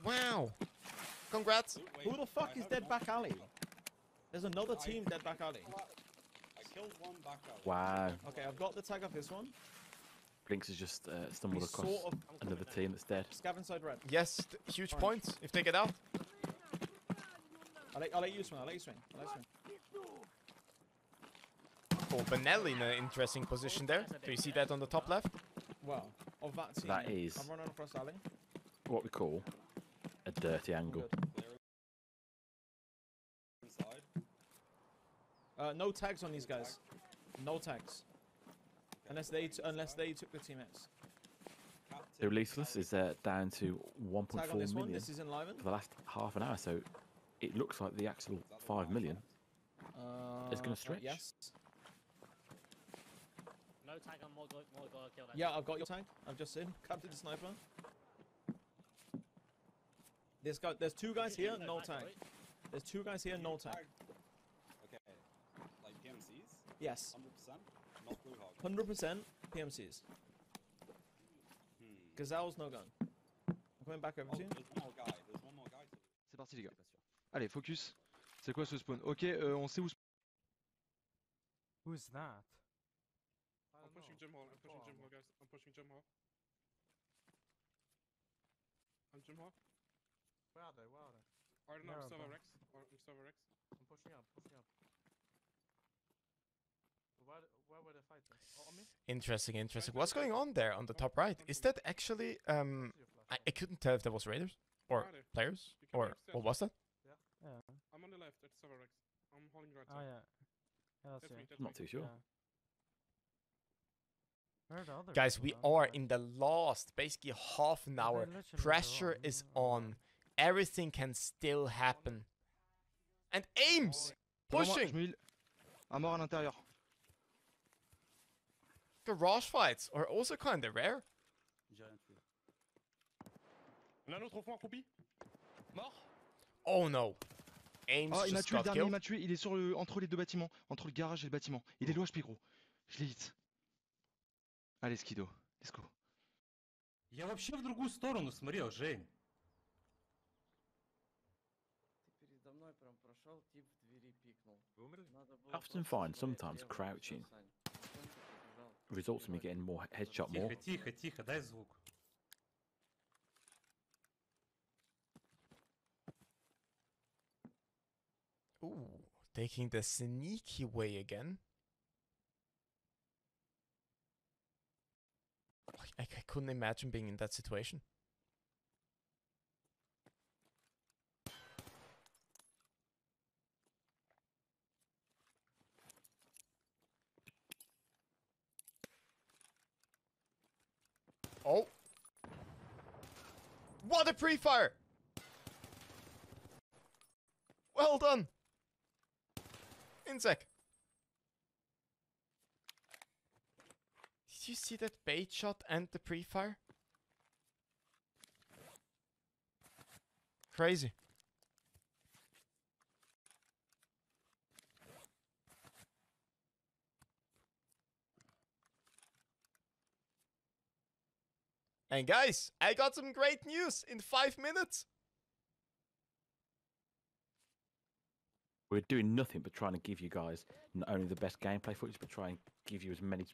Speaker 1: Wow. Congrats.
Speaker 8: Who the fuck is dead back alley? There's another team dead back alley.
Speaker 13: I killed one back out.
Speaker 2: Wow.
Speaker 8: Okay, I've got the tag of this one.
Speaker 2: Blinks has just stumbled
Speaker 8: We
Speaker 2: across
Speaker 8: sort of-
Speaker 2: another team that's dead.
Speaker 8: Scav inside red.
Speaker 1: Yes, huge points if they get out.
Speaker 8: I'll let you swing.
Speaker 1: Oh, Benelli in an interesting position there. Do you see that on the top left?
Speaker 8: Well, of that team.
Speaker 2: That is-
Speaker 8: I'm running across alley.
Speaker 2: What we call a dirty angle.
Speaker 13: Inside.
Speaker 8: No tags on these guys. No tags. Unless they took the team X.
Speaker 2: The release list is down to
Speaker 23: Tag on this
Speaker 2: 1.4
Speaker 23: one.
Speaker 2: million
Speaker 23: This is enlivened.
Speaker 2: for the last half an hour, so it looks like the actual 5 million is going to stretch.
Speaker 23: Yes.
Speaker 11: No tag on more kill.
Speaker 23: Yeah, I've got your tag. I've just seen. Captain the sniper. There's two guys here, no tag. There's two guys here, no tag.
Speaker 13: Okay. Like PMCs?
Speaker 23: Yes.
Speaker 13: 100%? Not blue hog.
Speaker 23: 100% PMCs. Gazelle's no gun. I'm coming back over to you.
Speaker 13: There's one more guy. There's one more guy.
Speaker 15: C'est parti les gars. Allez, focus. C'est quoi ce spawn? Ok, on sait où.
Speaker 12: Who is that?
Speaker 7: I'm pushing gym hall. I'm pushing gym hall, guys. I'm pushing gym hall. I'm gym hall.
Speaker 12: Where are they? Where are they?
Speaker 7: I don't know. I'm server Rex. I'm server Rex.
Speaker 12: I'm pushing up. Where were they fighting? Oh, on me?
Speaker 1: Interesting. What's going on there on the top right? Is that actually I couldn't tell if that was raiders or players or what was that?
Speaker 12: Yeah.
Speaker 7: I'm on the left at server Rex. I'm holding right
Speaker 12: Oh
Speaker 7: side.
Speaker 12: yeah.
Speaker 7: That's me.
Speaker 2: Not too sure.
Speaker 12: Where are the others?
Speaker 1: Guys, we are in the last, basically half an hour. Pressure is on. Everything can still happen. And aims! Pushing!
Speaker 15: Un mort à l'intérieur.
Speaker 1: Garage fights are also kind of rare.
Speaker 20: On a un autre au fond accroupi. Mort.
Speaker 1: Oh no. Aims
Speaker 15: Oh, il m'a
Speaker 1: just
Speaker 15: tué le
Speaker 1: got
Speaker 15: dernier, il
Speaker 1: killed.
Speaker 15: m'a tué. Il est sur entre les deux bâtiments. Entre le garage et le bâtiment. Il est loin, HP gros. Je l'ai hit. Allez, Skido. Let's go.
Speaker 21: Я вообще в другую сторону смотрел, Жень.
Speaker 16: Передо мной прям прошел, тип в двери пикнул.
Speaker 2: I often find sometimes crouching results in me getting more headshot more.
Speaker 21: Тихо, дай звук.
Speaker 1: Ooh, taking the sneaky way again. I couldn't imagine being in that situation. Oh! What a pre-fire! Well done! Insec. Did you see that bait shot and the pre-fire? Crazy. And guys, I got some great news in 5 minutes.
Speaker 2: We're doing nothing but trying to give you guys not only the best gameplay footage, but try and give you as many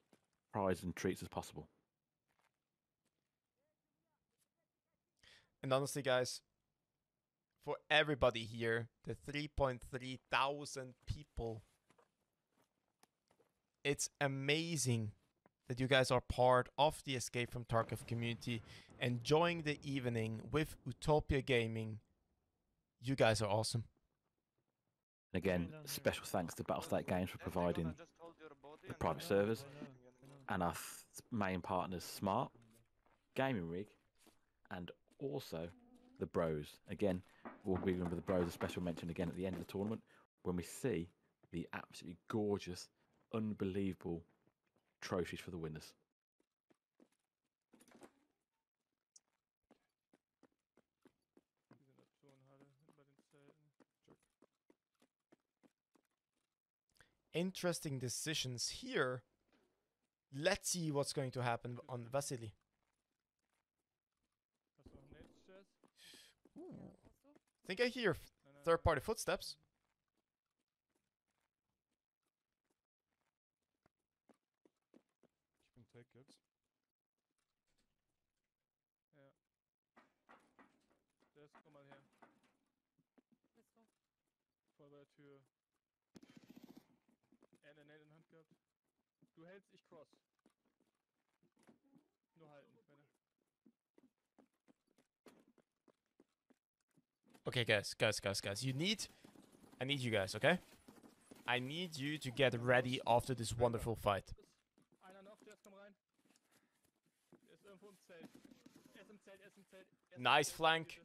Speaker 2: prizes and treats as possible.
Speaker 1: And honestly, guys, for everybody here, the 3.3 thousand people, it's amazing that you guys are part of the Escape from Tarkov community, enjoying the evening with Utopia Gaming. You guys are awesome.
Speaker 2: And again, special thanks to Battlestate Games for providing the private servers and our main partners, Smart, Gaming Rig, and also the Bros. Again, we'll be giving the Bros a special mention again at the end of the tournament when we see the absolutely gorgeous, unbelievable trophies for the winners.
Speaker 1: Interesting decisions here. Let's see what's going to happen on Vasily. I think I hear third-party footsteps.
Speaker 12: Keep him take kids.
Speaker 3: Ja. Komm mal her.
Speaker 5: Let's go.
Speaker 3: Voll bei der Tür. Eine Nail in Hand gehabt. Du hältst, ich cross. Nur halten, wenn er.
Speaker 1: Okay, guys. I need you guys, okay? I need you to get ready after this wonderful fight.
Speaker 3: Einer noch, der ist komm rein. Der ist irgendwo im Zelt.
Speaker 1: Nice flank.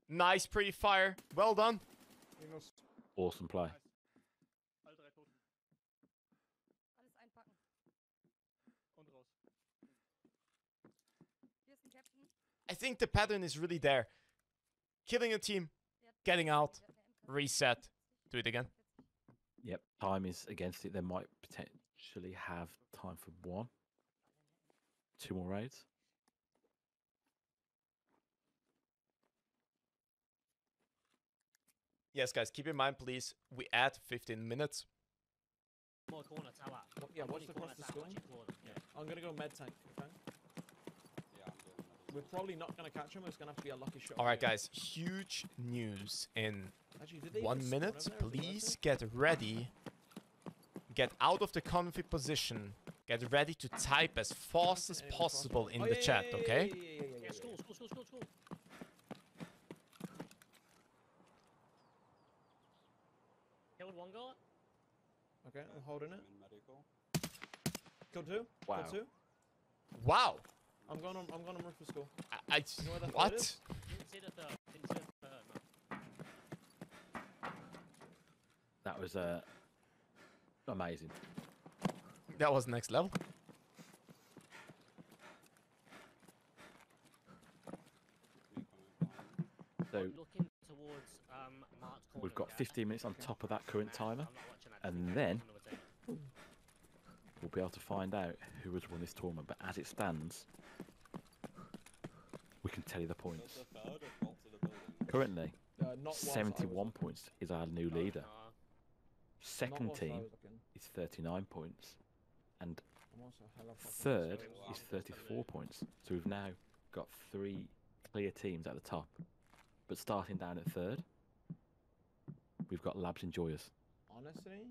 Speaker 1: Nice pre-fire. Well done.
Speaker 2: Awesome play.
Speaker 5: Alles einpacken. Und raus. Hier ist ein Captain.
Speaker 1: I think the pattern is really there. Killing a team, getting out, reset, do it again.
Speaker 2: Yep, time is against it. They might potentially have time for 1, 2 more raids.
Speaker 1: Yes, guys, keep in mind, please, we add 15 minutes.
Speaker 23: More corner tower.
Speaker 17: Yeah, what's across the school? Yeah. I'm gonna go med tank, okay?
Speaker 13: Yeah, I'm doing that.
Speaker 17: We're probably not gonna catch him, it's gonna have to be a lucky shot.
Speaker 1: All right, guys, huge news in
Speaker 17: Actually, did they
Speaker 1: 1
Speaker 17: even
Speaker 1: minute.
Speaker 17: spawn over there?
Speaker 1: Please get ready. Get out of the comfy position. Get ready to type as fast as possible in the chat, okay?
Speaker 23: Yeah, school. Killed one guy.
Speaker 17: Okay, I'm holding it.
Speaker 13: I'm in medical.
Speaker 17: Kill 2.
Speaker 2: Wow.
Speaker 17: Kill 2.
Speaker 1: Wow.
Speaker 17: I'm going on roof for school.
Speaker 1: I
Speaker 17: You know where the third
Speaker 1: what?
Speaker 17: is?
Speaker 23: Didn't see the third. Man.
Speaker 2: That was amazing.
Speaker 1: That was next level.
Speaker 2: So
Speaker 23: Looking towards Mark's corner.
Speaker 2: we've got 15 minutes on top of that current timer, and then we'll be able to find out who has won this tournament. But as it stands, we can tell you the points. Currently,
Speaker 17: not whilst I was
Speaker 2: 71 points is our new leader. Second
Speaker 17: whilst I
Speaker 2: team
Speaker 17: was looking.
Speaker 2: is 39 points, and
Speaker 17: I'm also hella fucking
Speaker 2: third
Speaker 17: sorry.
Speaker 2: is 34 points. So we've now got 3 clear teams at the top. But starting down at third, we've got Labs Enjoyers.
Speaker 17: Honestly,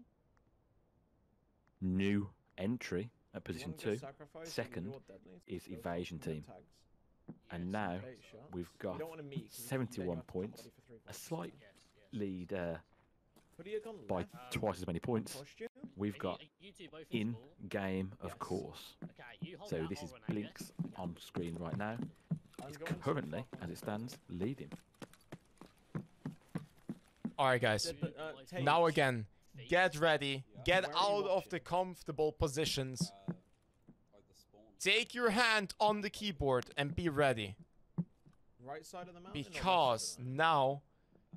Speaker 2: New entry at position
Speaker 17: one
Speaker 2: 2.
Speaker 17: gets sacrificed
Speaker 2: Second
Speaker 17: and you're deadly,
Speaker 2: is
Speaker 17: so
Speaker 2: Evasion
Speaker 17: fucking
Speaker 2: team.
Speaker 17: tags.
Speaker 2: And now
Speaker 17: Bait shots.
Speaker 2: we've
Speaker 17: You
Speaker 2: got
Speaker 17: don't wanna meet, 'cause then you
Speaker 2: 71
Speaker 17: have to
Speaker 2: points,
Speaker 17: top body for 3
Speaker 2: a
Speaker 17: points.
Speaker 2: slight lead
Speaker 17: Who do you gone
Speaker 2: by
Speaker 17: left?
Speaker 2: twice as many points.
Speaker 17: Costume?
Speaker 2: We've got
Speaker 23: you two both in school?
Speaker 2: in-game, of course.
Speaker 23: Okay, you hold
Speaker 2: So
Speaker 23: that
Speaker 2: this is
Speaker 23: horror now, yes?
Speaker 2: Blinks on screen right now.
Speaker 17: I'm
Speaker 2: He's
Speaker 17: going to
Speaker 2: currently,
Speaker 17: fuck
Speaker 2: as it stands, leading.
Speaker 1: All right, guys.
Speaker 17: Tate,
Speaker 1: Now again, get ready. Get
Speaker 17: Where are you
Speaker 1: out of the comfortable positions.
Speaker 13: By the spawn.
Speaker 1: Take your hand on the keyboard and be ready.
Speaker 17: right side of the mountain. or left
Speaker 1: Because
Speaker 17: side of the
Speaker 1: now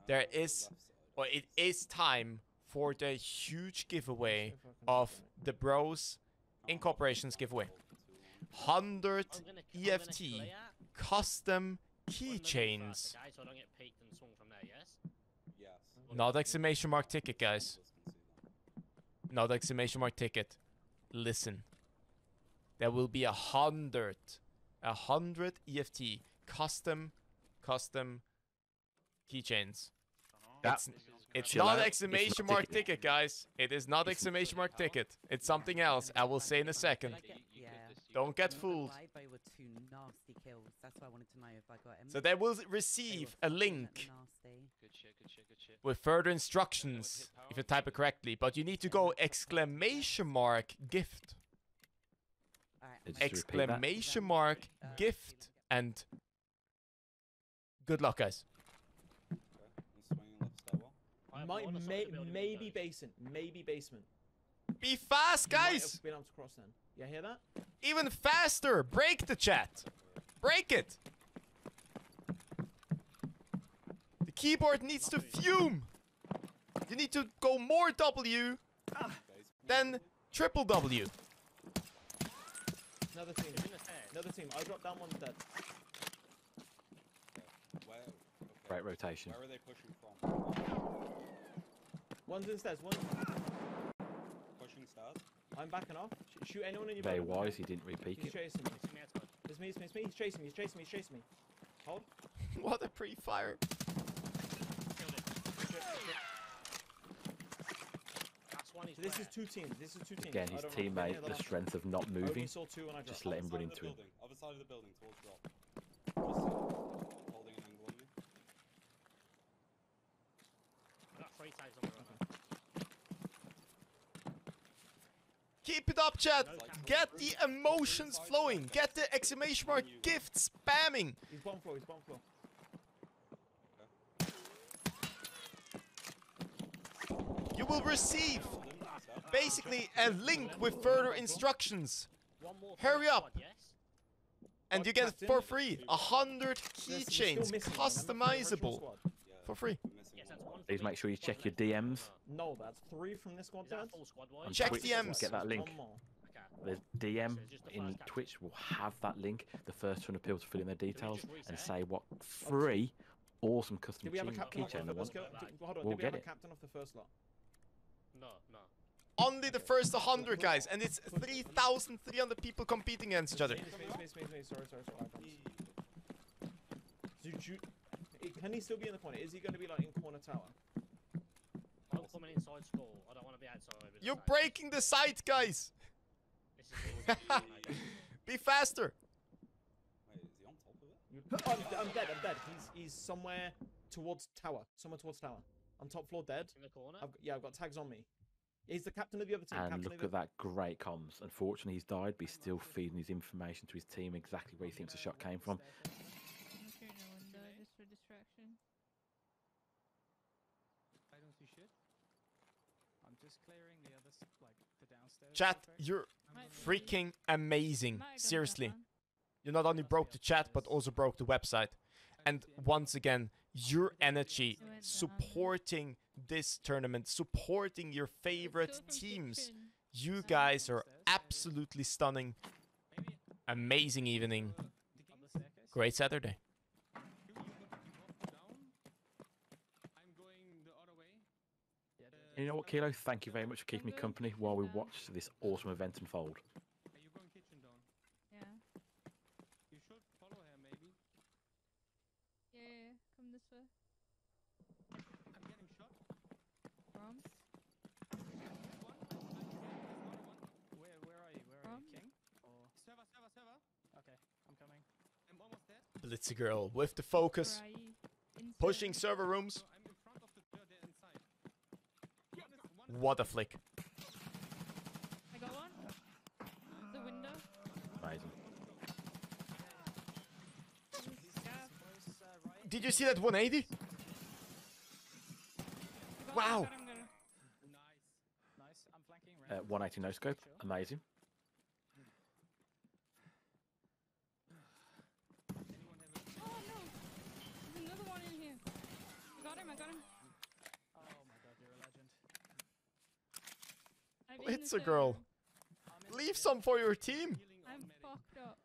Speaker 1: there is,
Speaker 13: Left side.
Speaker 1: or it is time for the huge giveaway of the Bros Incorporation's giveaway. 100 EFT custom keychains.
Speaker 23: Okay, so I don't get peeked and swung from there, yes?
Speaker 13: Yes.
Speaker 1: Not exclamation mark ticket, guys. Not exclamation mark ticket. Listen. There will be 100 EFT custom keychains. It's
Speaker 2: Chill
Speaker 1: not
Speaker 2: out.
Speaker 1: exclamation
Speaker 2: It's not
Speaker 1: mark
Speaker 2: ticket.
Speaker 1: ticket, guys. It is not exclamation mark ticket. It's something else. I will say in a second.
Speaker 5: Yeah.
Speaker 1: Don't get fooled.
Speaker 5: They were 2 nasty kills. That's why I wanted to know if I got him.
Speaker 1: So they will receive a link
Speaker 5: Nasty.
Speaker 3: Good shit.
Speaker 1: with further instructions if you type it correctly. But you need to go exclamation mark gift.
Speaker 5: Alright,
Speaker 2: Just to repeat that.
Speaker 1: Exclamation mark gift and good luck, guys.
Speaker 13: Okay. I'm swinging left stairwell.
Speaker 17: Maybe basement. Maybe basement.
Speaker 1: Be fast,
Speaker 17: You might
Speaker 1: guys!
Speaker 17: have been able to cross then. You hear that?
Speaker 1: Even faster! Break the chat! Break it! The keyboard needs to fume! You need to go more W than triple W.
Speaker 17: Another team. Another team. I dropped down one dead.
Speaker 13: Where? Okay.
Speaker 2: Great rotation.
Speaker 13: Where are they pushing from?
Speaker 17: One's in stairs. One.
Speaker 13: Pushing stairs.
Speaker 17: I'm backing off. Shoot anyone in your
Speaker 2: Very
Speaker 17: building.
Speaker 2: wise, he didn't repeat
Speaker 17: He's
Speaker 2: it.
Speaker 17: chasing me. It's me. He's chasing me. He's chasing me. Hold.
Speaker 1: What a pre-fire.
Speaker 17: So this is 2 teams.
Speaker 2: Again, his
Speaker 17: I don't know if any
Speaker 2: teammate,
Speaker 17: of
Speaker 2: the
Speaker 17: them-
Speaker 2: strength of not
Speaker 17: I only
Speaker 2: moving,
Speaker 17: saw 2 when I dropped.
Speaker 2: just let him run
Speaker 13: Other side of
Speaker 2: into
Speaker 13: the
Speaker 2: him.
Speaker 13: building. Other side of the building towards drop. Holding an angle on you.
Speaker 23: I got 3 tags on the right now.
Speaker 1: Keep it up, chat. Get the emotions flowing. Get the exclamation mark gift spamming.
Speaker 23: He's bottom floor, he's bottom floor.
Speaker 1: You will receive basically a link with further instructions. Hurry up. And you get it for free. 100 keychains, customizable, for free.
Speaker 2: Please make sure you check your DMs.
Speaker 23: No, that's 3 from this squad, Dad.
Speaker 2: On
Speaker 1: Check
Speaker 2: Twitch,
Speaker 1: DMs.
Speaker 2: Get that link. The DM in Twitch will have that link. The first 100 people to fill in their details and say what free, awesome custom
Speaker 23: Did we have a captain
Speaker 2: keychain they
Speaker 23: off
Speaker 2: want.
Speaker 23: the first go? Hold on,
Speaker 2: We'll
Speaker 23: did we have
Speaker 2: get
Speaker 23: a
Speaker 2: it.
Speaker 23: captain off the first lot?
Speaker 11: No, no.
Speaker 1: Only the first 100, guys, and it's 3,300 people competing against each other.
Speaker 23: Sorry. Can he still be in the corner? Is he going to be like in corner tower?
Speaker 11: I'm coming inside school. I don't want to be outside.
Speaker 1: You're breaking the site, guys. Be faster.
Speaker 23: I'm dead. He's somewhere towards tower. I'm top floor dead.
Speaker 11: In the corner?
Speaker 23: I've got tags on me. He's the captain of the other team.
Speaker 2: And look at that great comms. Unfortunately, he's died, but he's still feeding his information to his team exactly where he thinks the shot came from.
Speaker 4: Just for distraction.
Speaker 3: I don't see shit. I'm just clearing the others, like the downstairs.
Speaker 1: Chat, you're freaking amazing. Seriously. You not only broke the chat, but also broke the website. And once again, your energy supporting this tournament, supporting your favorite teams. You guys are absolutely stunning. Amazing evening. Great Saturday.
Speaker 2: You know what, Kilo? Thank you very much for keeping me company while we watch this awesome event unfold.
Speaker 3: Are you going kitchen down?
Speaker 4: Yeah.
Speaker 3: You should follow her, maybe.
Speaker 4: Yeah, come this way.
Speaker 3: I'm getting shot.
Speaker 4: From?
Speaker 3: Where are you? King? Or server. Okay, I'm coming. I'm almost dead.
Speaker 1: Blitzy girl with the focus. Pushing server rooms.
Speaker 3: I'm in front of the door there inside.
Speaker 1: What a flick.
Speaker 4: I got one. The window.
Speaker 2: Amazing.
Speaker 1: Did you see that 180? Wow.
Speaker 3: Nice. I'm flanking right.
Speaker 2: 180 no scope. Amazing.
Speaker 4: Oh no! There's another one in here. I got him.
Speaker 3: Oh my god, you're a legend.
Speaker 1: Blitzer girl. Leave some for your team.
Speaker 4: I'm fucked up.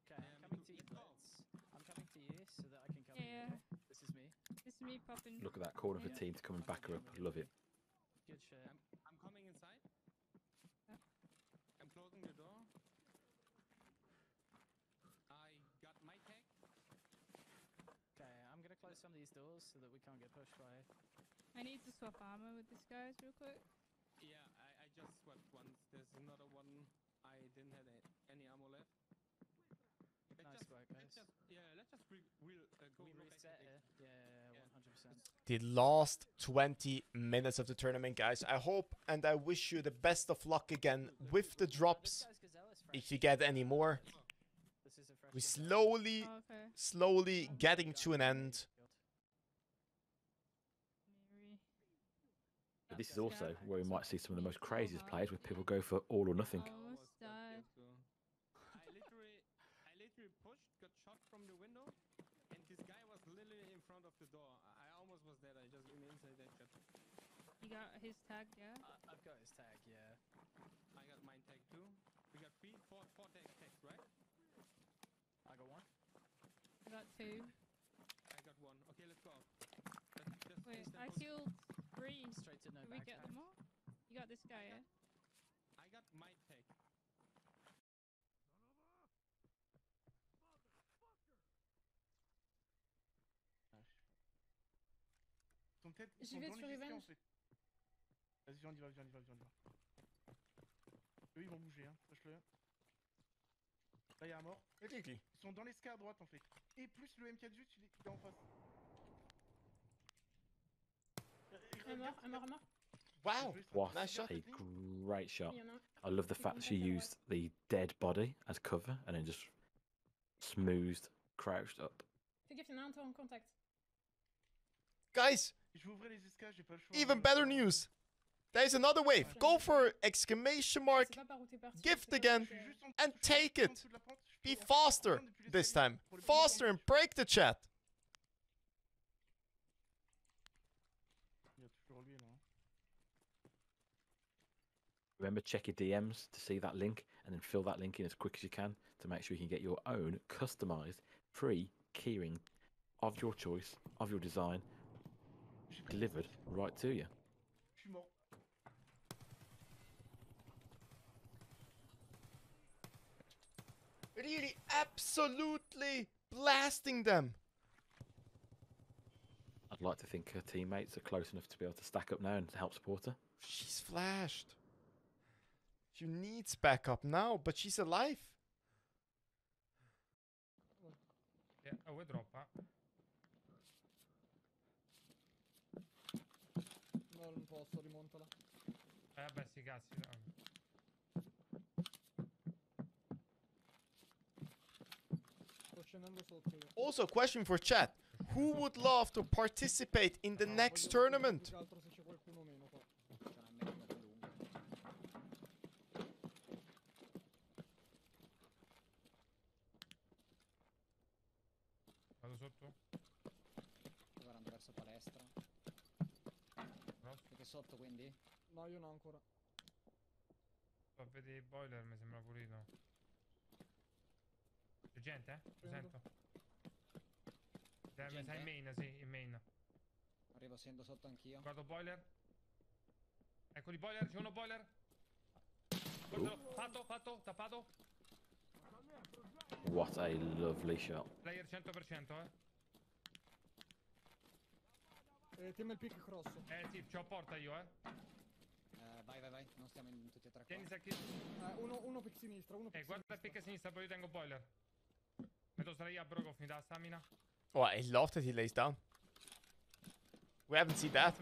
Speaker 3: Okay, I'm coming to you, Blitz. I'm coming to you so that I can come
Speaker 4: Yeah.
Speaker 3: in. This is me.
Speaker 4: This is me popping.
Speaker 2: Look at that corner of the team to come and back her up. Love it.
Speaker 3: Good shit. I'm coming inside. I'm closing the door. I got my tag. Okay, I'm gonna close some of these doors so that we can't get pushed by.
Speaker 4: I need to swap armor with this guys real quick.
Speaker 3: Yeah, I just swapped once. There's another one. I didn't have any ammo left. Nice work, guys. Let's just go reset it. Yeah, 100%.
Speaker 1: The last 20 minutes of the tournament, guys. I hope and I wish you the best of luck again with the drops. If you get any more. We slowly getting to an end.
Speaker 2: But this is also where we might see some of the most craziest plays where people go for all or nothing.
Speaker 4: Almost died.
Speaker 3: I literally pushed, got shot from the window, and this guy was literally in front of the door. I almost was dead. I just inside that shot.
Speaker 4: You got his tag, yeah?
Speaker 3: I've got his tag, yeah. I got mine tag too. We got four tags, right? I got one.
Speaker 4: I got two.
Speaker 3: I got one. Okay, let's go.
Speaker 4: Wait, I killed 3.
Speaker 3: Straight to no
Speaker 4: Did we get
Speaker 3: backpack.
Speaker 4: them all? You got this guy, yeah?
Speaker 3: I got my tag.
Speaker 10: Ils sont dans les escaliers en fait. Vas-y, on y va. Eux ils vont bouger, hein. Sache-le. Là, il y a un mort. Ils sont dans l'escalier à droite en fait. Et plus le M4 juste, il est en face.
Speaker 4: Un mort.
Speaker 1: Wow.
Speaker 2: What
Speaker 1: Nice shot.
Speaker 2: a great shot.
Speaker 4: Il y en a un.
Speaker 2: I love the fact she used the dead body as cover and then just smoothed, crouched up.
Speaker 4: Fais gaffe, y'en a un toi en contact.
Speaker 1: Guys,
Speaker 10: Je vais ouvrir les escas, j'ai pas le choix.
Speaker 1: even better news. There's another wave. Go for exclamation mark, gift again, and take it. Be faster this time. Faster and break the chat.
Speaker 10: Il y a toujours lui là.
Speaker 2: Remember, check your DMs to see that link and then fill that link in as quick as you can to make sure you can get your own customized free keyring of your choice, of your design, delivered right to you.
Speaker 10: Je suis mort.
Speaker 1: Really absolutely blasting them.
Speaker 2: I'd like to think her teammates are close enough to be able to stack up now and help support her.
Speaker 1: She's flashed. She needs backup now, but she's alive.
Speaker 19: Yeah, we drop, huh?
Speaker 22: No, non posso, rimontala.
Speaker 19: Vabbè, sti cazzi.
Speaker 22: Sto scendendo sotto io.
Speaker 1: Also, question for chat. Who would love to participate in the next tournament?
Speaker 22: Più che altro se c'è qualcuno meno qua.
Speaker 19: Vado sotto.
Speaker 16: Sto guardando verso palestra. Siete sotto quindi?
Speaker 22: No, io no ancora.
Speaker 19: Sto a vedere i boiler, mi sembra pulito. C'è gente, eh? Lo sento. Mi sa in main, sì, in main.
Speaker 16: Arrivo scendo sotto anch'io.
Speaker 19: Guardo boiler. Eccoli boiler, c'è uno boiler. Guardalo, fatto, tappato.
Speaker 2: What a lovely shot.
Speaker 19: Player 100%,
Speaker 22: Team il pick cross.
Speaker 19: Sì, c'ho porta io,
Speaker 16: Vai, non stiamo in tutti e tre qua.
Speaker 19: Tieni secchi.
Speaker 22: Uno pick sinistra, uno pick
Speaker 19: guarda il pick a sinistra, poi io tengo boiler. Vedo stare a Brokov, mi dà stamina.
Speaker 1: Oh, I love that he lays down. We haven't seen that.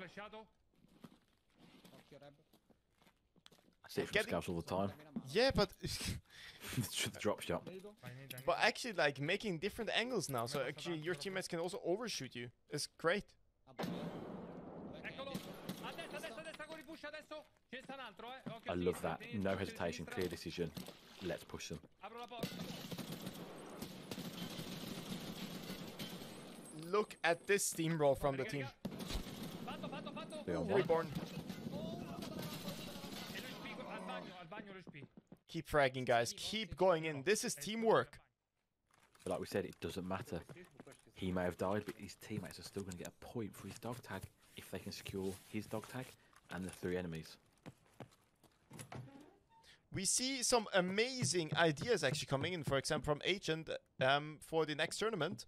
Speaker 16: Occhio Reb.
Speaker 2: I see it from scouts all the time.
Speaker 1: Yeah, but
Speaker 2: The drop shot.
Speaker 1: but actually, like making different angles now, so actually your teammates can also overshoot you. It's great.
Speaker 19: Eccolo. A destra, con i push adesso. Ce ne sta un altro, Occhio
Speaker 2: I love that. No hesitation, clear decision. Let's push them.
Speaker 19: Apro la porta.
Speaker 1: Look at this steamroll from the team. Reborn. Keep fragging, guys. Keep going in. This is teamwork.
Speaker 2: But like we said, it doesn't matter. He may have died, but his teammates are still going to get a point for his dog tag if they can secure his dog tag and the 3 enemies.
Speaker 1: We see some amazing ideas actually coming in. For example, from Agent for the next tournament.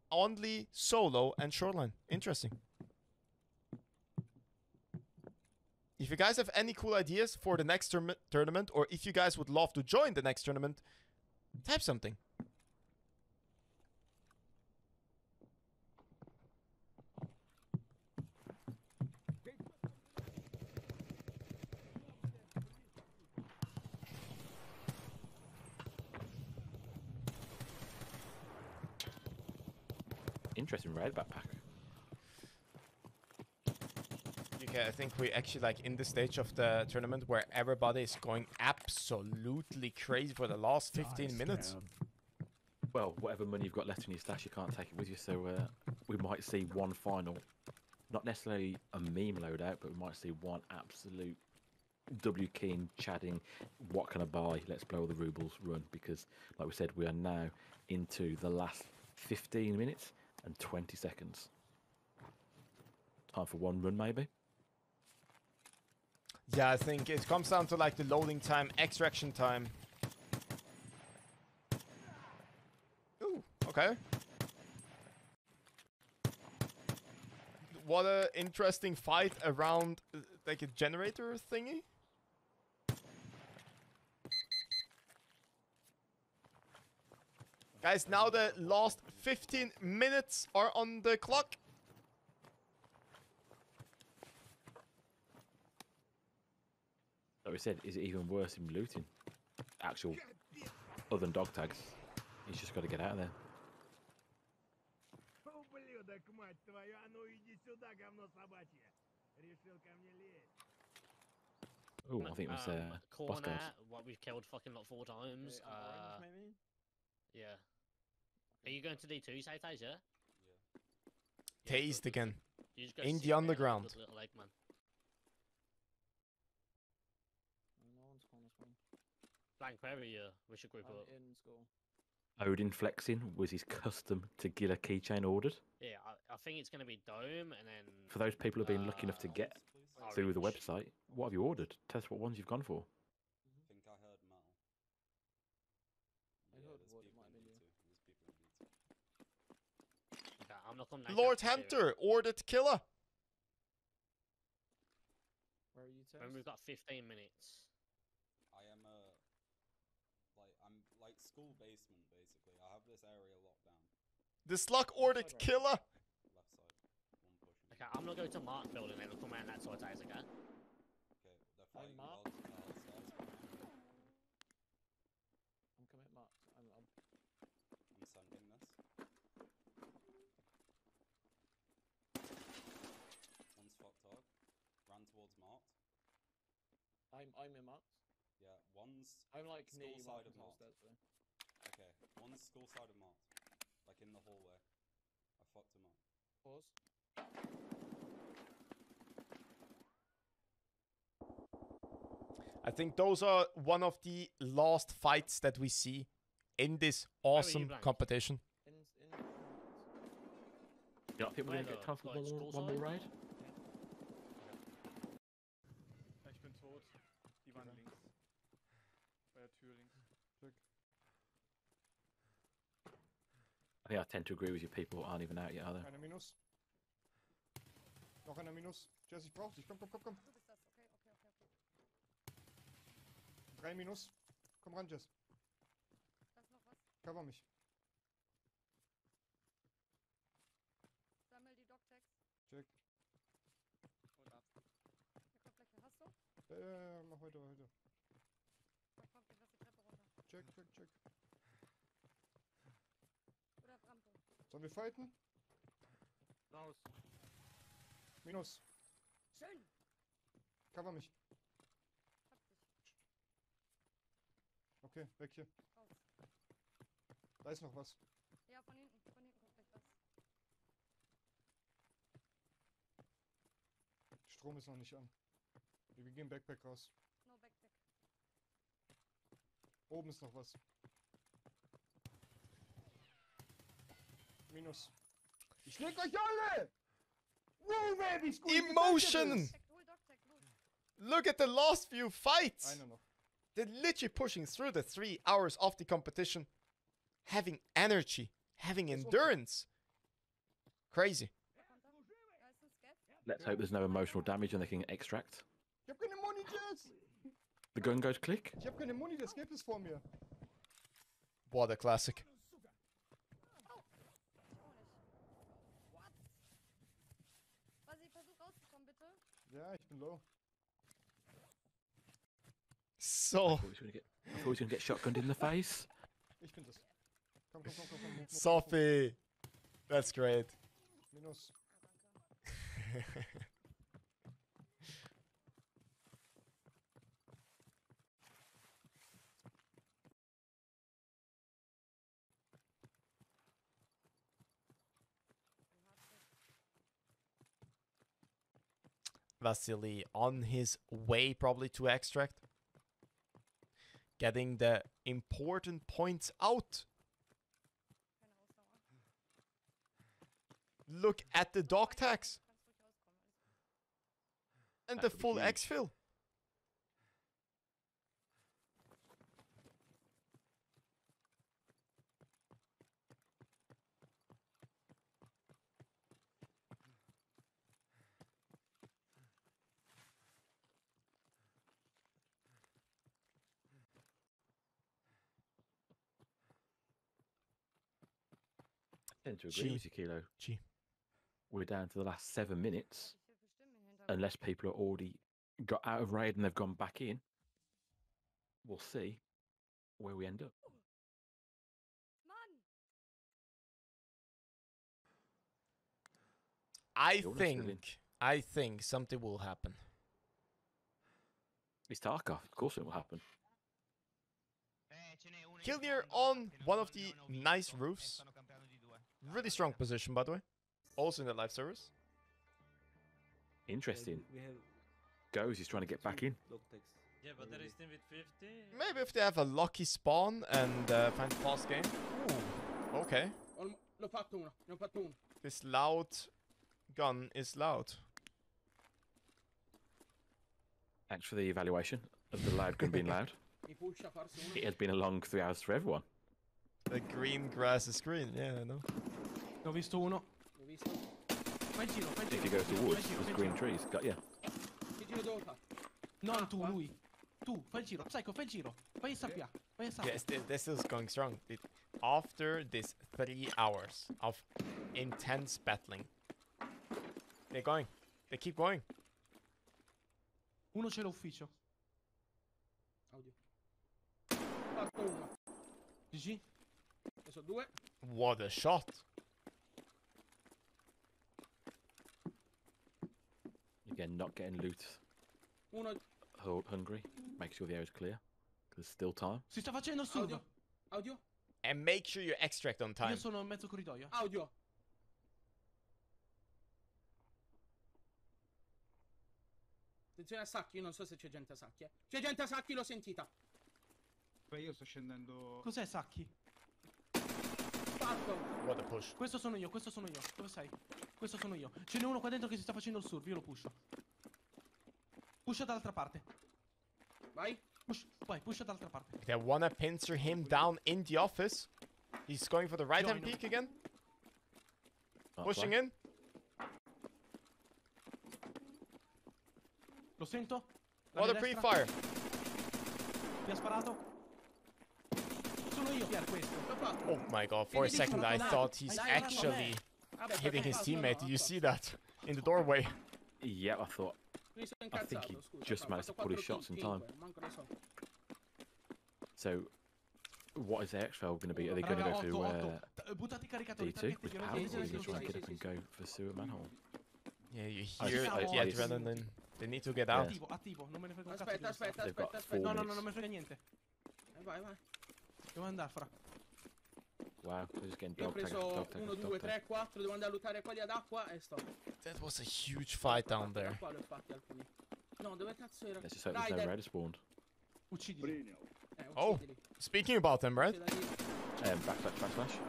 Speaker 1: Only solo and shoreline. Interesting. If you guys have any cool ideas for the next tournament, or if you guys would love to join the next tournament, type something.
Speaker 2: Interesting raid backpack.
Speaker 1: Okay, I think we actually like in the stage of the tournament where everybody is going absolutely crazy for the last 15 minutes.
Speaker 2: Well, whatever money you've got left in your stash, you can't take it with you, so we might see one final, not necessarily a meme loadout, but we might see one absolute W keen chatting, what can I buy, let's blow all the rubles run, because like we said, we are now into the last 15 minutes and 20 seconds. Time for one run maybe?
Speaker 1: Yeah, I think it comes down to like the loading time, extraction time. Ooh, okay. What a interesting fight around like a generator thingy. Guys, now the last 15 minutes are on the clock.
Speaker 2: So we we said, is it even worse in looting? Actual, other than dog tags. He's just got to get out of there. Oh, I think it was boss
Speaker 11: corner.
Speaker 2: girls.
Speaker 11: What we've killed fucking like 4 times.
Speaker 10: Maybe?
Speaker 11: Yeah. Are you going to D2 side ties, yeah?
Speaker 1: Tased again.
Speaker 11: You just go
Speaker 1: In
Speaker 11: sit
Speaker 1: the
Speaker 11: there like a
Speaker 1: underground.
Speaker 11: good little egg, man.
Speaker 10: No one's corner spawn.
Speaker 11: Blank, where are you? We should group
Speaker 10: I'm
Speaker 11: up.
Speaker 10: in school.
Speaker 2: Odin flexing was his custom Tequila keychain ordered.
Speaker 11: Yeah, I think it's going to be Dome, and then...
Speaker 2: For those people who've been lucky enough to get through the website, what have you ordered? Tell us what ones you've gone for.
Speaker 13: I think I heard metal.
Speaker 10: I heard what it might have been you.
Speaker 13: There's people in D2.
Speaker 11: Okay, I'm not coming
Speaker 1: Lord Hunter ordered killer.
Speaker 10: Where are you, Tess?
Speaker 11: When we've got 15 minutes.
Speaker 13: I am I'm like school basement basically. I have this area locked down.
Speaker 1: The slug ordered killer.
Speaker 13: Left side. One pushing.
Speaker 11: Okay, I'm gonna go to Mark building and come around that side, okay?
Speaker 13: Okay, they're fighting
Speaker 10: Mark.
Speaker 13: guards outside.
Speaker 10: I'm coming, Mark. I'm
Speaker 13: sending this. One's fucked up. Ran towards Mart.
Speaker 10: I'm in Mark.
Speaker 13: Yeah, one's
Speaker 10: I'm like
Speaker 13: school
Speaker 10: near
Speaker 13: side of
Speaker 10: Mark's
Speaker 13: Mart.
Speaker 10: house, though.
Speaker 13: Okay, one's school side of Mart. Like in the hallway. I fucked him up.
Speaker 10: Pause.
Speaker 1: I think those are one of the last fights that we see in this awesome competition.
Speaker 2: You know, people didn't get time for one more raid?
Speaker 22: Ich bin tot. Die waren links. Bei der Tür links.
Speaker 2: I think I tend to agree with you. People aren't even out yet, are they?
Speaker 22: Einer Minus. Noch einer Minus. Jess, ich brauch dich. Komm.
Speaker 4: Du bist das. Okay.
Speaker 22: 3 Minus. Komm ran, Jess.
Speaker 4: Da ist noch was.
Speaker 22: Cover mich.
Speaker 4: Sammel die Dog-Tags.
Speaker 22: Check.
Speaker 4: Und ab. Fläche hast du?
Speaker 22: Mach weiter.
Speaker 4: Da kommt lass die Treppe runter.
Speaker 22: Check.
Speaker 4: Oder auf Rampe.
Speaker 22: Sollen wir fighten?
Speaker 23: Raus.
Speaker 22: Minus.
Speaker 4: Schön.
Speaker 22: Cover mich.
Speaker 4: Hab dich.
Speaker 22: Okay, weg hier.
Speaker 4: Raus.
Speaker 22: Da ist noch was.
Speaker 4: Ja, von hinten. Von hinten kommt gleich was.
Speaker 22: Strom ist noch nicht an. Wir gehen Backpack raus.
Speaker 4: No Backpack.
Speaker 22: Oben ist noch was. Minus. Ich leg euch alle! Woo, baby!
Speaker 1: Emotion! Look at the last few fights!
Speaker 22: Einer noch.
Speaker 1: They're literally pushing through the 3 hours of the competition. Having energy. Having endurance. Crazy.
Speaker 2: Let's hope there's no emotional damage and they can extract.
Speaker 22: Ich hab keine Muni, Jess!
Speaker 2: The gun goes click.
Speaker 22: Ich hab keine Muni, das gibt es vor mir.
Speaker 1: What a classic.
Speaker 4: Versuch rauszukommen, bitte.
Speaker 22: Ja, ich bin low.
Speaker 1: So.
Speaker 2: I thought he was gonna get shotgunned in the face.
Speaker 22: Ich bin das. Komm. Move.
Speaker 1: Sophie. That's great.
Speaker 22: Minus.
Speaker 1: Vasily on his way probably to extract. Getting the important points out. Look at the dog tags. And the full exfil.
Speaker 2: I tend to agree with you, Kilo. We're down to the last 7 minutes. Unless people are already got out of raid and they've gone back in. we'll see where we end up.
Speaker 1: I think something will happen.
Speaker 2: It's Tarkov. Of course it will happen.
Speaker 1: Kill here on one of the nice roofs. Really strong position, by the way. Also in the live servers.
Speaker 2: Interesting. Goes, he's trying to get back in.
Speaker 6: Yeah, but there is team with 50.
Speaker 1: Maybe if they have a lucky spawn and find fast game. Ooh, okay.
Speaker 10: L'ho fatto uno, ne ho fatto uno.
Speaker 1: This loud gun is loud.
Speaker 2: Thanks for the evaluation of the loud gun being loud.
Speaker 10: Mi pusha forse uno.
Speaker 2: It has been a long 3 hours for everyone.
Speaker 1: The green grass is green, yeah, I know.
Speaker 8: Ne ho visto uno.
Speaker 10: L'ho visto.
Speaker 8: Fai il giro, fai il giro.
Speaker 2: If you go to woods, there's green trees. Got you.
Speaker 10: Che giro devo fare?
Speaker 8: Non tu, lui. Tu, fai il giro. Psycho, fai il giro. Vai in sabbia. Vai in sabbia.
Speaker 1: Yes, this is going strong. After this 3 hours of intense battling, they're going. They keep going.
Speaker 8: Uno c'è l'ufficio.
Speaker 10: Audio. Fatto uno.
Speaker 8: GG.
Speaker 10: Adesso 2.
Speaker 1: What a shot.
Speaker 2: Again, not getting loot.
Speaker 10: Uno.
Speaker 2: Hungry. Make sure the air is clear. There's still time.
Speaker 8: Si sta facendo il surf.
Speaker 10: Audio.
Speaker 1: And make sure you extract on time.
Speaker 8: Io sono in mezzo corridoio.
Speaker 10: Audio. Attenzione a Sacchi, io non so se c'è gente a Sacchi, eh. C'è gente a Sacchi, l'ho sentita.
Speaker 9: Beh, io sto scendendo...
Speaker 8: Cos'è Sacchi?
Speaker 10: Fatto.
Speaker 1: What a push.
Speaker 8: Questo sono io, questo sono io. Dove sei? Questo sono io. Ce n'è uno qua dentro che si sta facendo il surf, io lo pusho. Pusha dall'altra parte.
Speaker 10: Vai.
Speaker 8: Vai, pusha dall'altra parte.
Speaker 1: They wanna pincer him down in the office. He's going for the right hand peak again. Pushing in.
Speaker 8: Lo sento?
Speaker 1: What a pre-fire.
Speaker 8: Mi ha sparato. Sono io, Pier, questo.
Speaker 1: Oh my god, for a second I thought he's actually hitting his teammate. Did you see that? In the doorway.
Speaker 2: Yeah, I think he just managed to put his shots in time. So, what is their exfil going to be? Are they going to go for D2 with power, or are they going to try and get up and go for sewer manhole?
Speaker 1: Yeah, you hear the adrenaline. They need to get out.
Speaker 8: Attivo, non me ne frega un
Speaker 10: Aspetta,
Speaker 8: cazzo.
Speaker 10: aspetta.
Speaker 8: No, non me frega niente.
Speaker 10: Vai.
Speaker 8: Devo andare, fra.
Speaker 2: Wow, they're just getting
Speaker 10: Io ho
Speaker 2: dog tagged.
Speaker 10: preso 1, 2, 3, 4, devo andare a lottare qua ad acqua e sto.
Speaker 1: That was a huge fight down there.
Speaker 10: Qua li ho fatti alcuni. No, dove cazzo era?
Speaker 2: Let's just hope there's no Rider spawned.
Speaker 8: Uccidili.
Speaker 1: Oh, speaking about them, right?
Speaker 2: Backslash.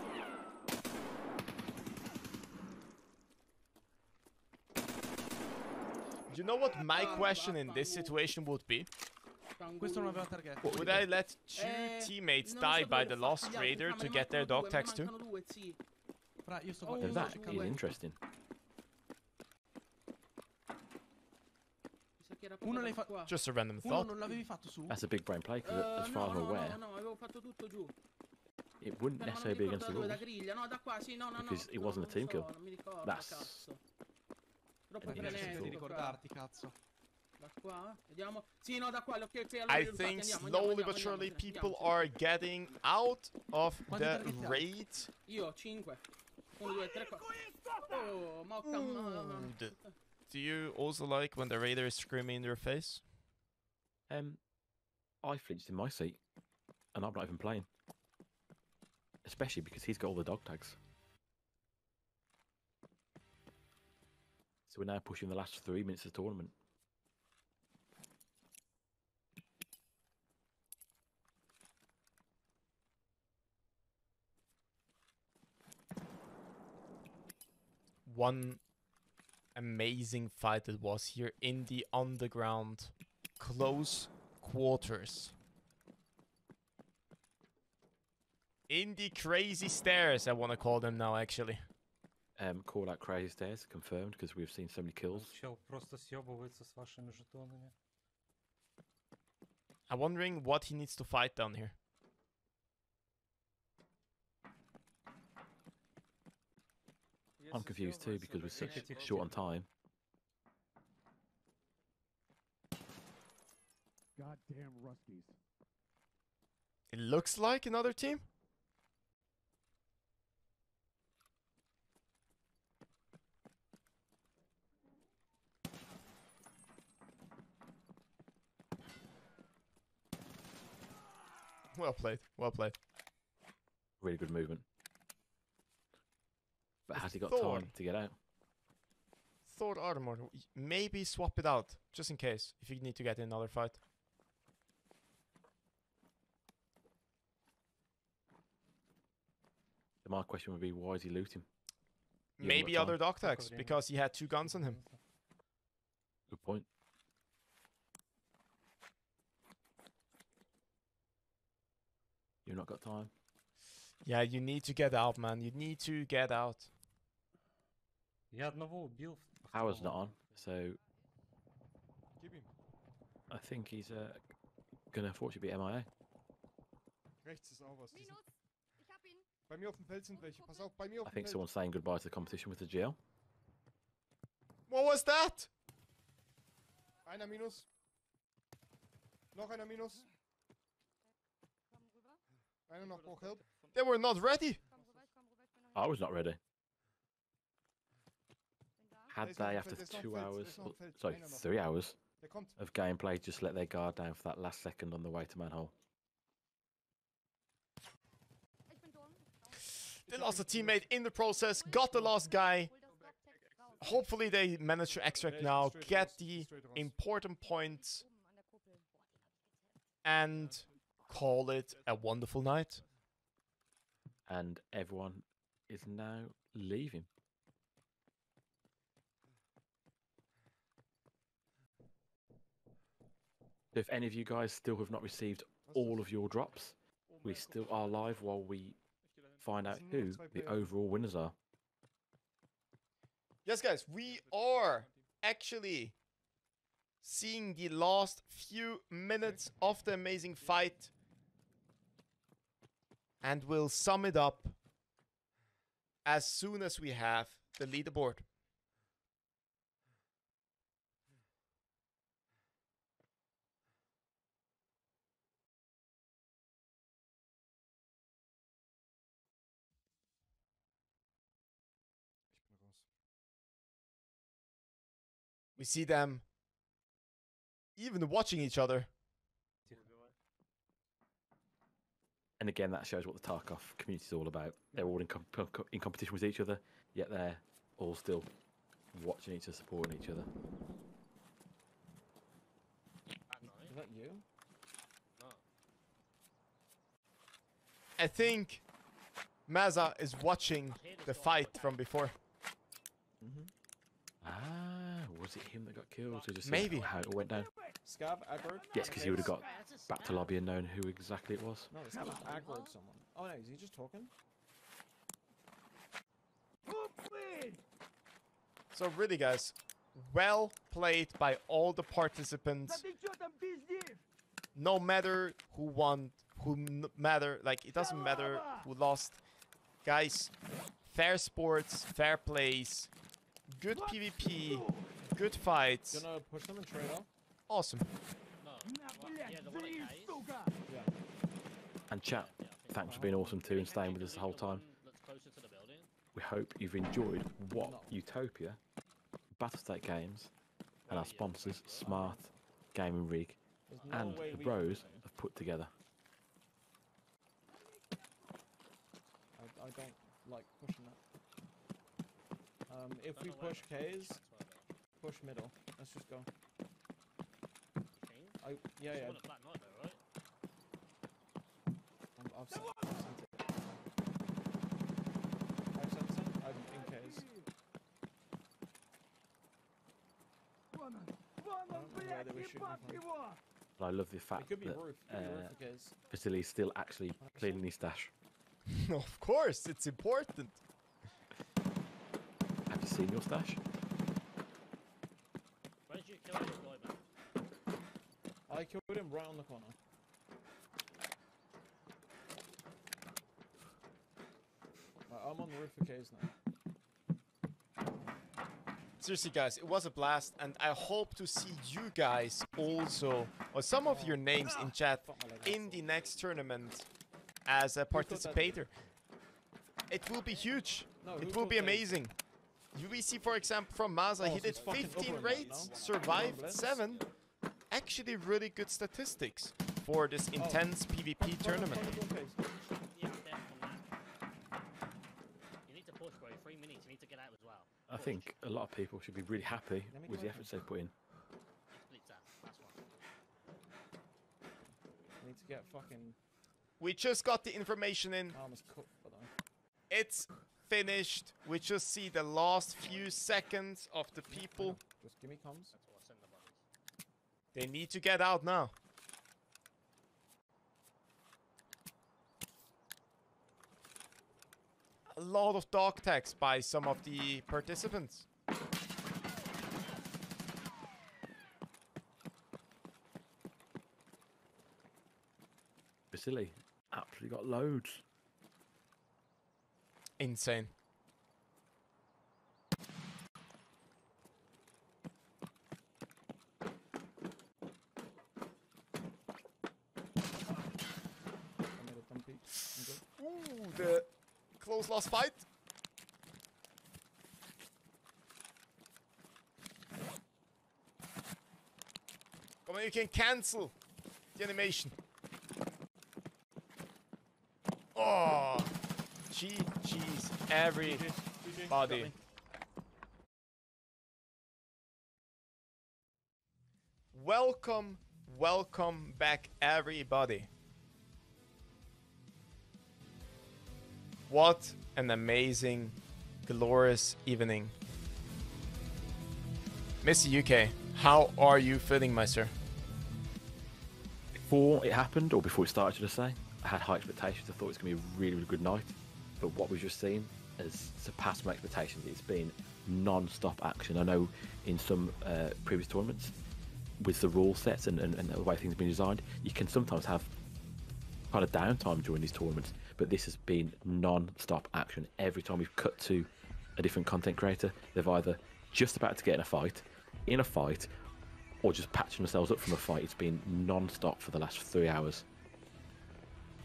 Speaker 1: You know what my question in this situation would be?
Speaker 8: Questo non aveva target.
Speaker 1: Would I let 2 teammates die by the Lost Raider to get their dog tags too?
Speaker 8: Fra, io sto
Speaker 2: Now that is interesting.
Speaker 8: Uno l'hai fatto.
Speaker 1: Just a random
Speaker 8: Uno
Speaker 1: thought.
Speaker 8: non l'avevi fatto su?
Speaker 2: That's a big brain play, because as far as I'm aware,
Speaker 10: No, avevo fatto tutto giù.
Speaker 2: it wouldn't necessarily be against the
Speaker 10: Dove
Speaker 2: rules,
Speaker 10: da griglia? No, da qua, sì, no.
Speaker 2: because it wasn't a team kill.
Speaker 10: Non mi ricordo,
Speaker 2: That's
Speaker 10: cazzo. Troppo
Speaker 2: Devi
Speaker 10: frenetico.
Speaker 8: ricordarti, cazzo.
Speaker 10: Da qua, vediamo. Sì, no, da qua, ok,
Speaker 1: I think slowly but surely people are getting out of the raid.
Speaker 10: Io 5. 1, 2, 3, 4. Oh, mocca.
Speaker 1: Do you also like when the raider is screaming in your face?
Speaker 2: I flinched in my seat, and I'm not even playing. Especially because he's got all the dog tags. So we're now pushing the last 3 minutes of the tournament.
Speaker 1: One amazing fight that was here in the underground close quarters. In the crazy stairs, I want to call them now, actually.
Speaker 2: Call out crazy stairs, confirmed, because we've seen so many kills.
Speaker 6: Чел просто съебывается с вашими жетонами.
Speaker 1: I'm wondering what he needs to fight down here.
Speaker 2: I'm confused too, because we're such short on time.
Speaker 9: Goddamn Rusties.
Speaker 1: It looks like another team. Well played. Well played.
Speaker 2: Really good movement. But has he got
Speaker 1: Thor.
Speaker 2: time to get out?
Speaker 1: Thor armor. Maybe swap it out, just in case, if you need to get in another fight.
Speaker 2: So my question would be, why is he looting?
Speaker 1: Maybe other dog tags, because he had 2 guns on him.
Speaker 2: Good point. You've not got time.
Speaker 1: Yeah, you need to get out, man. You need to get out.
Speaker 21: Я одного убил.
Speaker 2: Power's not on, so
Speaker 10: Gib ihm.
Speaker 2: I think he's gonna unfortunately be MIA.
Speaker 10: Rechts ist auch was. Bei mir auf dem Feld sind welche. Pass auf, bei mir auf
Speaker 2: I
Speaker 10: dem
Speaker 2: think
Speaker 10: Feld.
Speaker 2: someone's saying goodbye to the competition with the GL.
Speaker 1: What was that?
Speaker 10: Einer minus. Noch einer minus. Einer noch braucht Help.
Speaker 1: They were not ready.
Speaker 2: I was not ready. Had
Speaker 10: There's no
Speaker 2: they,
Speaker 10: felt,
Speaker 2: after
Speaker 10: there's no
Speaker 2: 2
Speaker 10: felt,
Speaker 2: hours,
Speaker 10: there's no
Speaker 2: or,
Speaker 10: felt.
Speaker 2: sorry,
Speaker 10: Einer noch.
Speaker 2: 3 hours
Speaker 10: Der kommt.
Speaker 2: of gameplay, just let their guard down for that last second on the way to manhole.
Speaker 1: They lost a teammate in the process, got the last guy. Hopefully they manage to extract now, get the important points, and call it a wonderful night.
Speaker 2: And everyone is now leaving. So if any of you guys still have not received all of your drops, we still are live while we find out who the overall winners are.
Speaker 1: Yes, guys, we are actually seeing the last few minutes of the amazing fight. And we'll sum it up as soon as we have the leaderboard. We see them even watching each other.
Speaker 2: And again, that shows what the Tarkov community is all about. They're all in competition with each other, yet they're all still watching each other, supporting each other.
Speaker 23: Is that you? No.
Speaker 1: I think Maza is watching the fight from before.
Speaker 2: Ah, was it him that got killed? So just
Speaker 1: Maybe.
Speaker 2: how it went down.
Speaker 23: Scav aggroed?
Speaker 2: Yes, because he would have got back to lobby and known who exactly it was.
Speaker 23: No, Scav aggroed someone. Oh no, is he just talking?
Speaker 1: So really, guys, well played by all the participants. No matter who won, like it doesn't matter who lost. Guys, fair sports, fair plays, good PvP, good fights.
Speaker 23: You gonna push them and trade off?
Speaker 1: Awesome.
Speaker 2: And chat, thanks for being awesome too and staying with us the whole time. We hope you've enjoyed what Utopia, Battlestate Games, and our sponsors, Smart, Gaming Rig, and the Bros have put together.
Speaker 23: I don't like pushing that. If we push K's, push middle. Let's just go. Yeah. I've sent it. I've sent it. I'm in K's. I don't know where they were shooting from.
Speaker 2: But I love the fact
Speaker 23: could be
Speaker 2: that
Speaker 23: roof. Could be roof against.
Speaker 2: Vasily's still actually cleaning his stash.
Speaker 1: Of course, it's important.
Speaker 2: Have you seen your stash?
Speaker 11: Where did you kill this guy, man?
Speaker 23: I killed him right on the corner. Right, I'm on the roof for K's now.
Speaker 1: Seriously, guys, it was a blast, and I hope to see you guys also, or some of your names in chat, in the next tournament as a participator. It will be huge. It will be amazing. We see, for example, from Maza, he did 15 raids, survived 7. Actually, really good statistics for this intense PvP tournament.
Speaker 11: Yeah, definitely. You need to push, bro. 3 minutes. You need to get out as well.
Speaker 2: I think a lot of people should be really happy with the efforts they've put in.
Speaker 11: Last one.
Speaker 23: I need to get fucking.
Speaker 1: We just got the information in.
Speaker 23: Armor's cooked for that.
Speaker 1: It's finished. We just see the last few seconds of the people.
Speaker 23: Just give me comms.
Speaker 1: They need to get out now. A lot of dog tags by some of the participants.
Speaker 2: Vasily absolutely got loads.
Speaker 1: Insane. Ooh, the close last fight. Come on, you can cancel the animation. Oh, GG's everybody. Welcome back, everybody. What an amazing, glorious evening. Mr. UK, how are you feeling, my sir?
Speaker 2: Before it happened, or before it started, should I say, I had high expectations. I thought it was going to be a really, really good night. But what we've just seen has surpassed my expectations. It's been non-stop action. I know in some previous tournaments, with the rule sets and the way things have been designed, you can sometimes have kind of downtime during these tournaments. But this has been non-stop action. Every time we've cut to a different content creator, they've either just about to get in a fight, or just patching themselves up from a fight. It's been non-stop for the last 3 hours.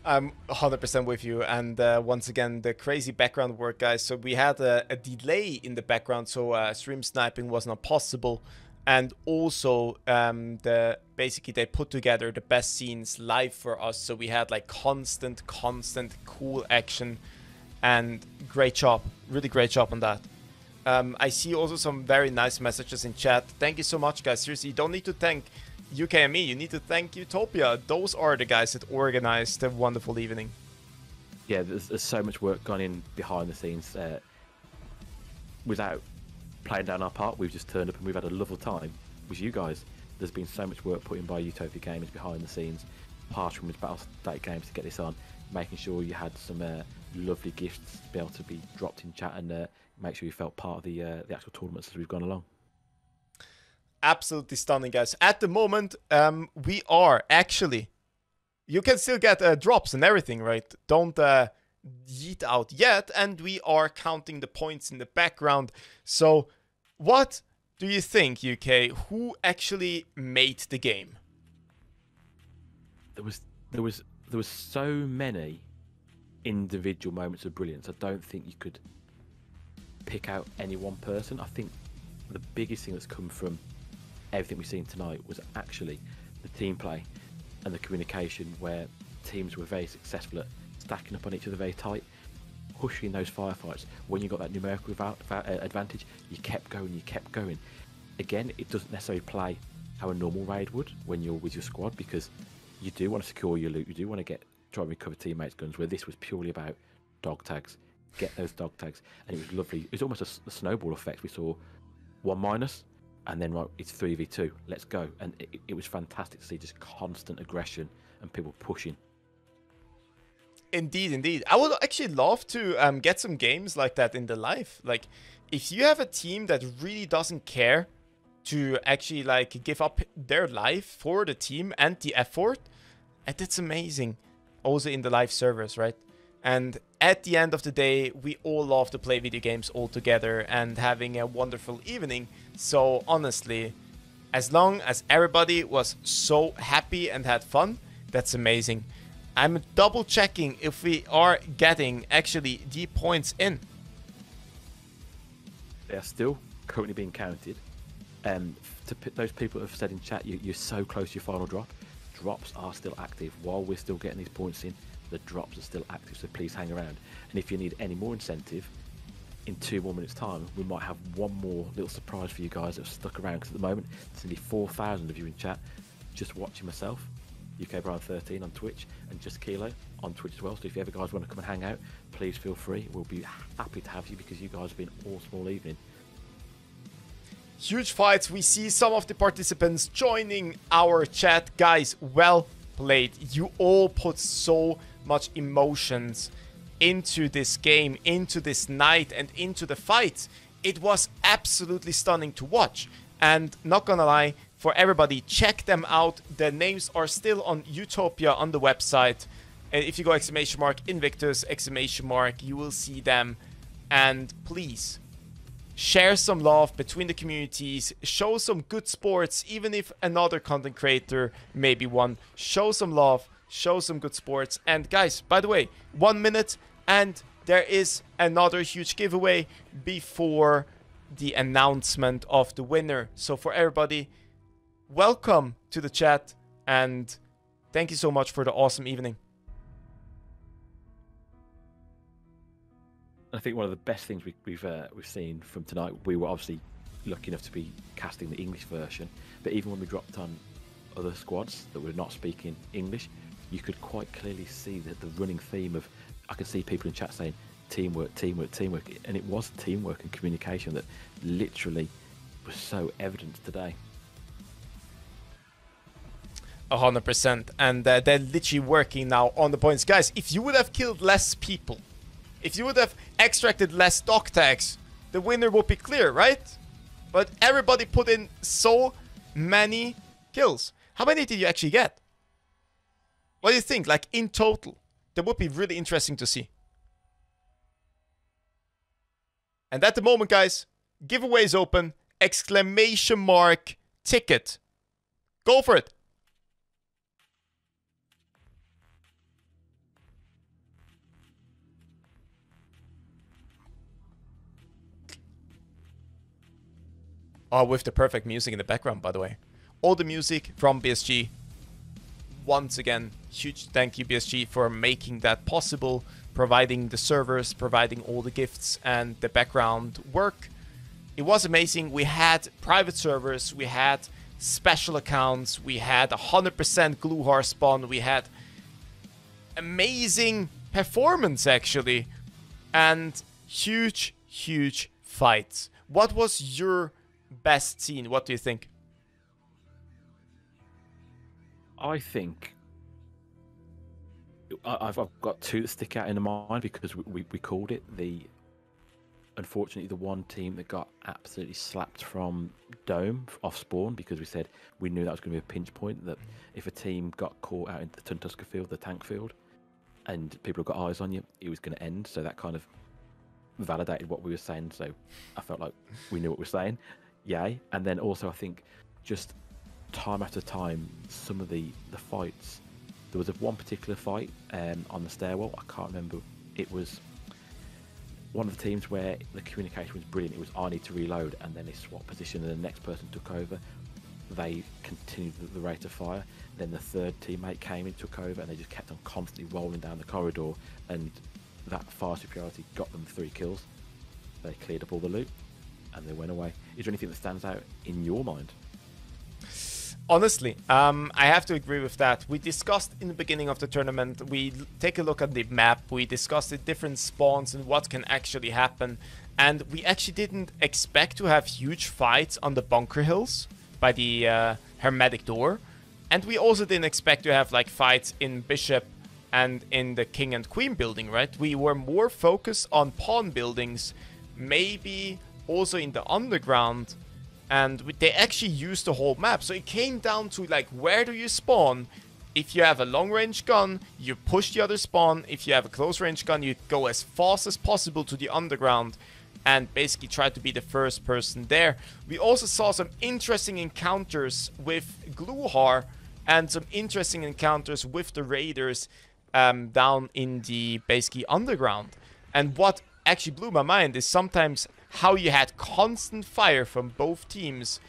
Speaker 1: I'm 100% with you, and once again, the crazy background work, guys. So we had a delay in the background, so stream sniping was not possible, and also basically they put together the best scenes live for us. So we had like constant, cool action, and great job, really great job on that. I see also some very nice messages in chat. Thank you so much, guys. Seriously, you don't need to thank UK and me, you need to thank Utopia. Those are the guys that organized the wonderful evening.
Speaker 2: Yeah, there's so much work gone in behind the scenes. Without playing down our part, we've just turned up and we've had a lovely time with you guys. There's been so much work put in by Utopia Gamers behind the scenes, partially with Battlestate Games to get this on, making sure you had some lovely gifts to be able to be dropped in chat, and make sure you felt part of the actual tournaments as we've gone along.
Speaker 1: Absolutely stunning, guys. At the moment, we are actually... You can still get drops and everything, right? Don't yeet out yet. And we are counting the points in the background. So, what do you think, UK? Who actually made the game?
Speaker 2: There was so many individual moments of brilliance. I don't think you could pick out any one person. I think the biggest thing that's come from everything we've seen tonight was actually the team play and the communication, where teams were very successful at stacking up on each other very tight, pushing those firefights. When you got that numerical advantage, you kept going. Again, it doesn't necessarily play how a normal raid would when you're with your squad, because you do want to secure your loot, you do want to try and recover teammates' guns, where this was purely about dog tags. Get those dog tags, and it was lovely. It was almost a snowball effect. We saw 1-, and then right, it's 3v2. Let's go, and it was fantastic to see just constant aggression and people pushing.
Speaker 1: Indeed. I would actually love to get some games like that in the live. Like, if you have a team that really doesn't care to actually like give up their life for the team and the effort, and that's amazing. Also in the live servers, right? And at the end of the day, we all love to play video games all together and having a wonderful evening. So honestly, as long as everybody was so happy and had fun, That's amazing. I'm double checking if we are getting actually the points in.
Speaker 2: They are still currently being counted. And to those people who have said in chat, you're so close to your final drop. Drops are still active. While we're still getting these points in, the drops are still active, so please hang around. And if you need any more incentive, in 2 more minutes time, we might have one more little surprise for you guys that have stuck around, because at the moment, there's nearly 4,000 of you in chat just watching myself, UK Brian 13 on Twitch, and just Kilo on Twitch as well. So if you ever guys want to come and hang out, please feel free. We'll be happy to have you, because you guys have been awesome all evening.
Speaker 1: Huge fights. We see some of the participants joining our chat. Guys, well played. You all put so much emotions into this game, into this night, and into the fight. It was absolutely stunning to watch. And not gonna lie, for everybody, check them out. Their names are still on Utopia on the website. And if you go !Invictus, you will see them. And please, share some love between the communities. Show some good sports, even if another content creator maybe one. Show some love, show some good sports. And guys, by the way, 1 minute and there is another huge giveaway before the announcement of the winner. So for everybody, welcome to the chat and thank you so much for the awesome evening.
Speaker 2: I think one of the best things we've seen from tonight, we were obviously lucky enough to be casting the English version, but even when we dropped on other squads that were not speaking English, you could quite clearly see that the running theme of, I could see people in chat saying teamwork, teamwork, teamwork, and it was teamwork and communication that literally was so evident today.
Speaker 1: 100%, and they're literally working now on the points. Guys, if you would have killed less people, if you would have extracted less dog tags, the winner would be clear, right? But everybody put in so many kills. How many did you actually get? What do you think, like in total? That would be really interesting to see. And at the moment, guys, giveaway is open. ! Ticket. Go for it. Oh, with the perfect music in the background, by the way. All the music from BSG. Once again, huge thank you, BSG, for making that possible. Providing the servers, providing all the gifts and the background work. It was amazing. We had private servers, we had special accounts, we had 100% Gluhar spawn, we had amazing performance, actually. And huge, huge fights. What was your best scene? What do you think?
Speaker 2: I think I've got two that stick out in the mind because we called it. Unfortunately, the one team that got absolutely slapped from Dome off spawn, because we said we knew that was going to be a pinch point, that if a team got caught out in the Tuntuska field, the tank field, and people got eyes on you, it was going to end. So that kind of validated what we were saying. So I felt like we knew what we were saying. Yay. And then also I think just time after time, some of the fights, there was one particular fight on the stairwell, I can't remember, it was one of the teams where the communication was brilliant. It was, I need to reload, and then they swapped position and the next person took over. They continued the rate of fire. Then the third teammate came and took over, and they just kept on constantly rolling down the corridor, and that fire superiority got them 3 kills. They cleared up all the loot and they went away. Is there anything that stands out in your mind?
Speaker 1: Honestly, I have to agree with that. We discussed in the beginning of the tournament, we take a look at the map, we discussed the different spawns and what can actually happen. And we actually didn't expect to have huge fights on the bunker hills by the hermetic door. And we also didn't expect to have like fights in Bishop and in the King and Queen building, right? We were more focused on pawn buildings, maybe also in the underground. And they actually used the whole map. So it came down to like, where do you spawn? If you have a long range gun, you push the other spawn. If you have a close range gun, you go as fast as possible to the underground and basically try to be the first person there. We also saw some interesting encounters with Gluhar and some interesting encounters with the raiders down in the basically underground. And what actually blew my mind is sometimes how you had constant fire from both teams,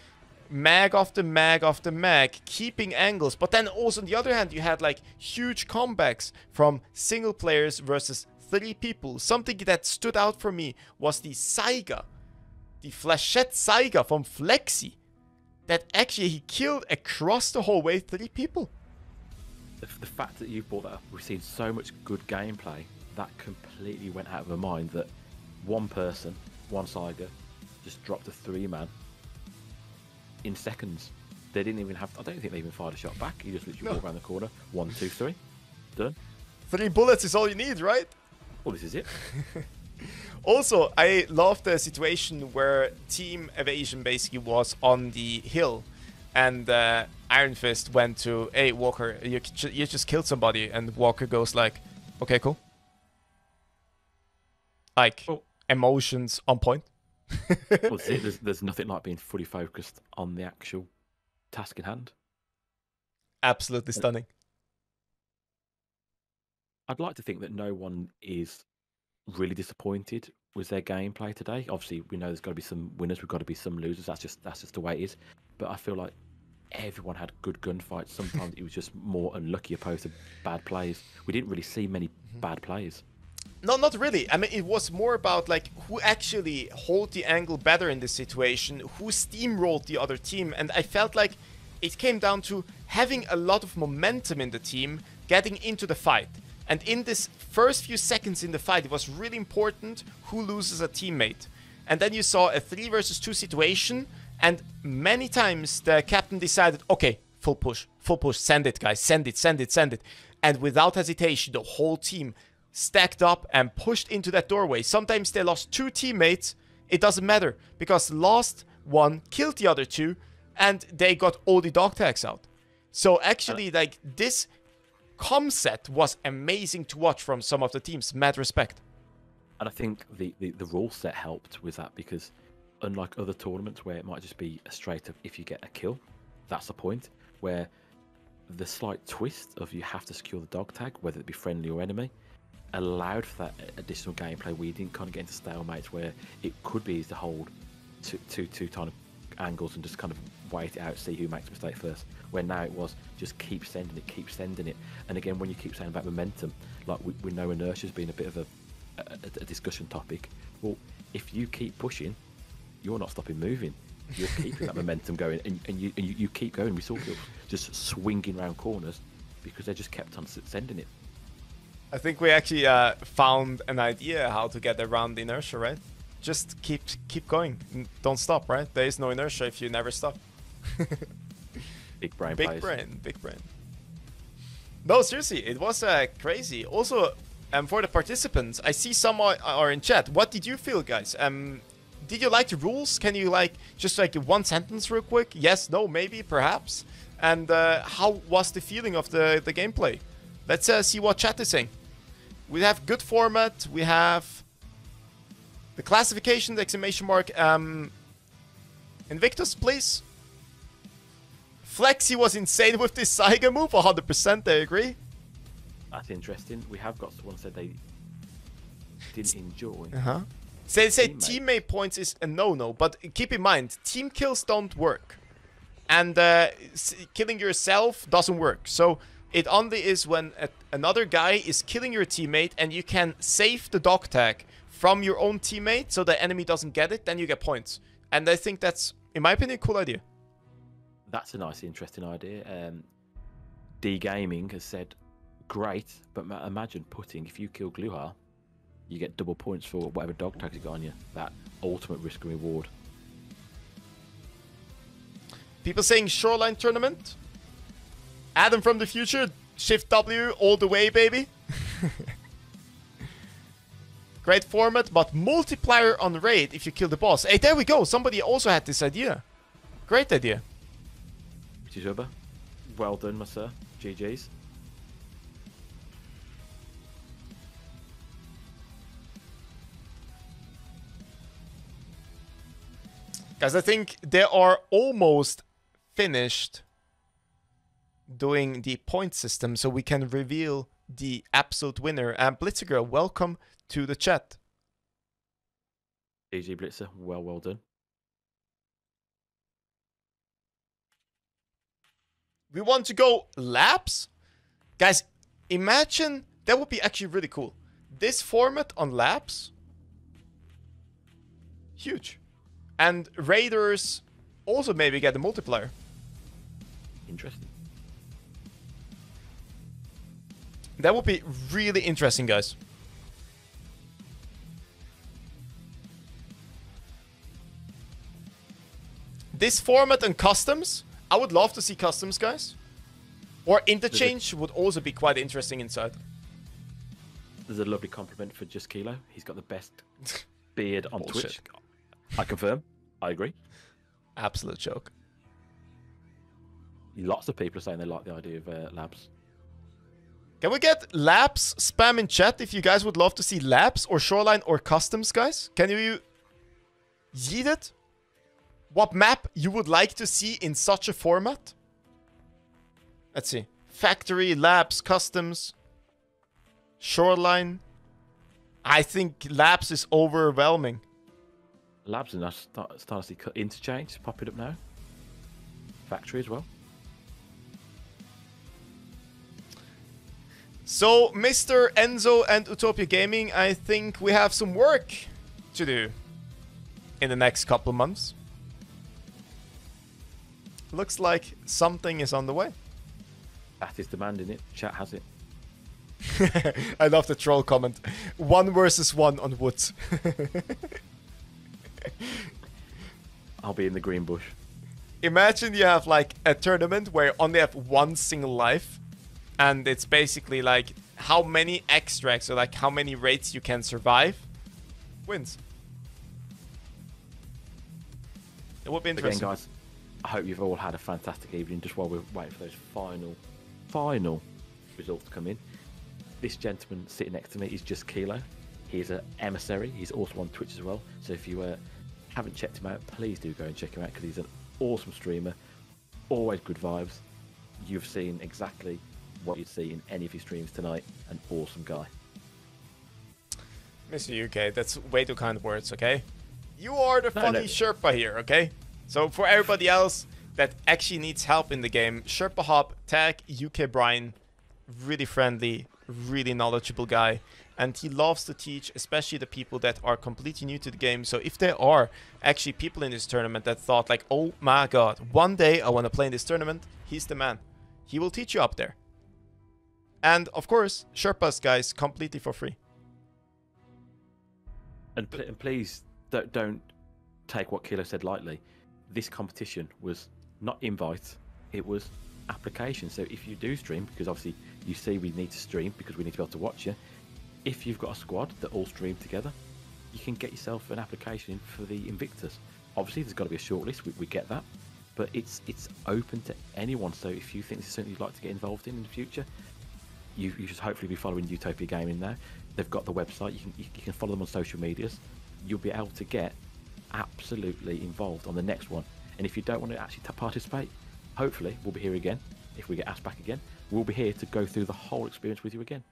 Speaker 1: mag after mag after mag, keeping angles. But then also on the other hand, you had like huge comebacks from single players versus 3 people. Something that stood out for me was the Saiga, the Flechette Saiga from Flexi, that actually he killed across the whole way 3 people.
Speaker 2: The fact that you brought that up, we've seen so much good gameplay that completely went out of my mind that one person, one Saiga, just dropped a 3-man in seconds. They didn't even have, I don't think they even fired a shot back. He just literally walked around the corner, 1, 2, 3, done.
Speaker 1: 3 bullets is all you need, right?
Speaker 2: Well, this is it.
Speaker 1: Also, I love the situation where Team Evasion basically was on the hill, and Iron Fist went to, hey Walker, you just killed somebody, and Walker goes like, okay, cool. Like, emotions on point.
Speaker 2: Well, there's nothing like being fully focused on the actual task in hand.
Speaker 1: Absolutely stunning.
Speaker 2: I'd like to think that no one is really disappointed with their gameplay today. Obviously, we know there's got to be some winners, we've got to be some losers. That's just the way it is. But I feel like everyone had good gunfights. Sometimes it was just more unlucky opposed to bad plays. We didn't really see many bad plays.
Speaker 1: No, not really. I mean, it was more about like who actually hold the angle better in this situation, who steamrolled the other team, and I felt like it came down to having a lot of momentum in the team, getting into the fight. And in this first few seconds in the fight, it was really important who loses a teammate. And then you saw a 3 versus 2 situation, and many times the captain decided, okay, full push, send it guys, send it. And without hesitation, the whole team stacked up and pushed into that doorway. Sometimes they lost 2 teammates, it doesn't matter, because the last one killed the other 2, and they got all the dog tags out. So actually, like, this set was amazing to watch from some of the teams. Mad respect.
Speaker 2: And I think the rule set helped with that, because unlike other tournaments where it might just be a straight up, if you get a kill, that's the point, where the slight twist of you have to secure the dog tag, whether it be friendly or enemy, allowed for that additional gameplay where you didn't kind of get into stalemates where it could be to hold two kind of angles and just kind of wait it out, see who makes a mistake first. Where now it was just keep sending it. And again, when you keep saying about momentum, like we know inertia's been a bit of a discussion topic. Well, if you keep pushing, you're not stopping moving. You're keeping that momentum going, and you keep going. We saw people just swinging around corners because they just kept on sending it.
Speaker 1: I think we actually found an idea how to get around the inertia, right? Just keep going. Don't stop, right? There is no inertia if you never stop.
Speaker 2: Big brain.
Speaker 1: Big brain. No, seriously, it was crazy. Also, for the participants, I see some are in chat. What did you feel, guys? Did you like the rules? Can you just one sentence real quick? Yes, no, maybe, perhaps. And how was the feeling of the gameplay? Let's see what chat is saying. We have good format. We have the classification, the exclamation mark. Invictus, please. Flexi was insane with this Saiga move. 100%, I agree.
Speaker 2: That's interesting. We have got someone said they didn't enjoy.
Speaker 1: So they say teammate points is a no-no, but keep in mind, team kills don't work. And killing yourself doesn't work. So it only is when another guy is killing your teammate and you can save the dog tag from your own teammate so the enemy doesn't get it, then you get points. And I think that's, in my opinion, a cool idea.
Speaker 2: That's a nice, interesting idea. D Gaming has said, great, but imagine putting, if you kill Gluhar, you get double points for whatever dog tags you got on you. That ultimate risk and reward.
Speaker 1: People saying Shoreline Tournament. Adam from the future, Shift W all the way, baby. Great format, but multiplier on raid if you kill the boss. Hey, there we go. Somebody also had this idea. Great idea.
Speaker 2: Utopia, well done, my sir. GG's.
Speaker 1: Guys, I think they are almost finished doing the point system so we can reveal the absolute winner. And Blitzergirl, welcome to the chat.
Speaker 2: GG Blitzer, well done.
Speaker 1: We want to go laps? Guys, imagine, that would be actually really cool. This format on laps, huge. And Raiders also maybe get a multiplier.
Speaker 2: Interesting.
Speaker 1: That would be really interesting, guys. This format and customs, I would love to see customs, guys. Or interchange would also be quite interesting inside.
Speaker 2: There's a lovely compliment for Just Kilo. He's got the best beard on
Speaker 1: Bullshit.
Speaker 2: Twitch. I confirm. I agree.
Speaker 1: Absolute joke.
Speaker 2: Lots of people are saying they like the idea of labs.
Speaker 1: Can we get labs spam in chat if you guys would love to see labs or shoreline or customs, guys? Can you yeet it? What map you would like to see in such a format? Let's see. Factory, labs, customs, shoreline. I think labs is overwhelming.
Speaker 2: Labs and I start to see interchange popping up now. Factory as well.
Speaker 1: So, Mr. Enzo and Utopia Gaming, I think we have some work to do in the next couple months. Looks like something is on the way.
Speaker 2: That is demanding it. Chat has it.
Speaker 1: I love the troll comment. 1 versus 1 on Woods.
Speaker 2: I'll be in the green bush.
Speaker 1: Imagine you have like a tournament where you only have one single life. And it's basically like how many extracts or like how many raids you can survive wins. It would be interesting.
Speaker 2: Again, guys, I hope you've all had a fantastic evening just while we're waiting for those final results to come in. This gentleman sitting next to me is Just Kilo. He's an emissary. He's also on Twitch as well. So if you haven't checked him out, please do go and check him out because he's an awesome streamer. Always good vibes. You've seen exactly what you'd see in any of his streams tonight. An awesome guy.
Speaker 1: Mr. UK, that's way too kind words, okay? You are the funny Sherpa here, okay? So for everybody else that actually needs help in the game, Sherpa Hop, tag UK Brian, really friendly, really knowledgeable guy. And he loves to teach, especially the people that are completely new to the game. So if there are actually people in this tournament that thought like, oh my god, one day I want to play in this tournament, he's the man. He will teach you up there. And of course, Sherpas, guys, completely for free.
Speaker 2: And please don't take what Kilo said lightly. This competition was not invite, it was application. So if you do stream, because obviously you see we need to stream because we need to be able to watch you. If you've got a squad that all stream together, you can get yourself an application in for the Invictus. Obviously, there's got to be a shortlist. We get that, but it's open to anyone. So if you think this is something you'd like to get involved in the future, you should hopefully be following Utopia Gaming now. They've got the website. You can follow them on social medias. You'll be able to get absolutely involved on the next one. And if you don't want to actually participate, hopefully we'll be here again. If we get asked back again, we'll be here to go through the whole experience with you again.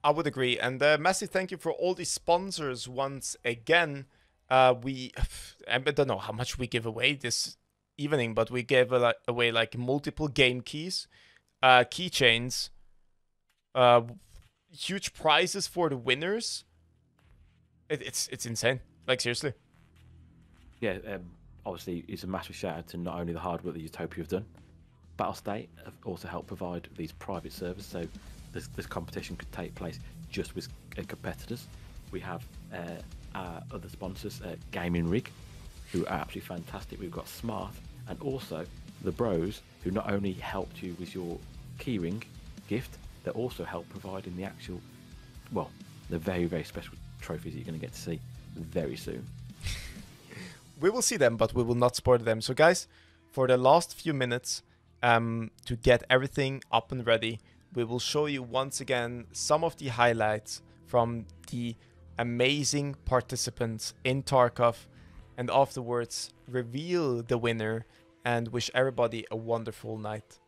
Speaker 1: I would agree. And massive thank you for all the sponsors once again. I don't know how much we give away this evening, but we gave away like multiple game keys, keychains, huge prizes for the winners. It's insane. Like, seriously.
Speaker 2: Yeah, obviously, it's a massive shout out to not only the hard work that Utopia have done, Battlestate have also helped provide these private servers, so this competition could take place just with competitors. We have our other sponsors, Gaming Rig, who are absolutely fantastic. We've got Smart, and also the Bros, who not only helped you with your keyring gift, they also help providing the actual, well, the very, very special trophies that you're going to get to see very soon.
Speaker 1: We will see them, but we will not spoil them. So guys, for the last few minutes, to get everything up and ready, we will show you once again some of the highlights from the amazing participants in Tarkov, and afterwards reveal the winner and wish everybody a wonderful night.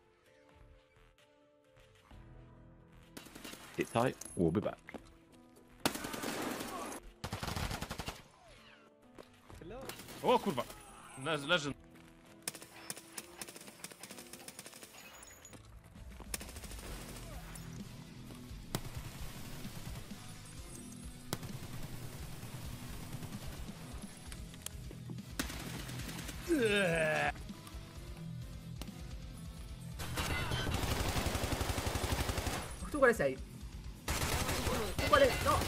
Speaker 2: Sit tight, we'll be back.
Speaker 20: O kurwa! Leży.
Speaker 7: Tu quale sei? Tu quale? No!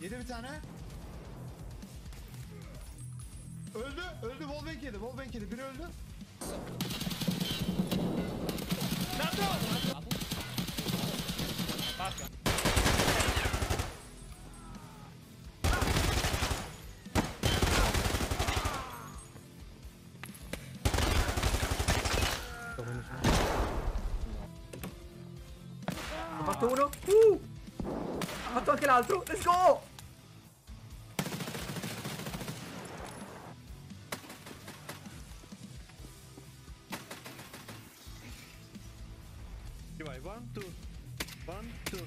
Speaker 10: Yedi bir tane. Öldü. Öldü. Wallbang yedi. Wallbang yedi. Biri öldü.
Speaker 7: Ho fatto uno. Ho fatto anche l'altro. Let's go!
Speaker 10: Vai, 1, 2. 1, 2.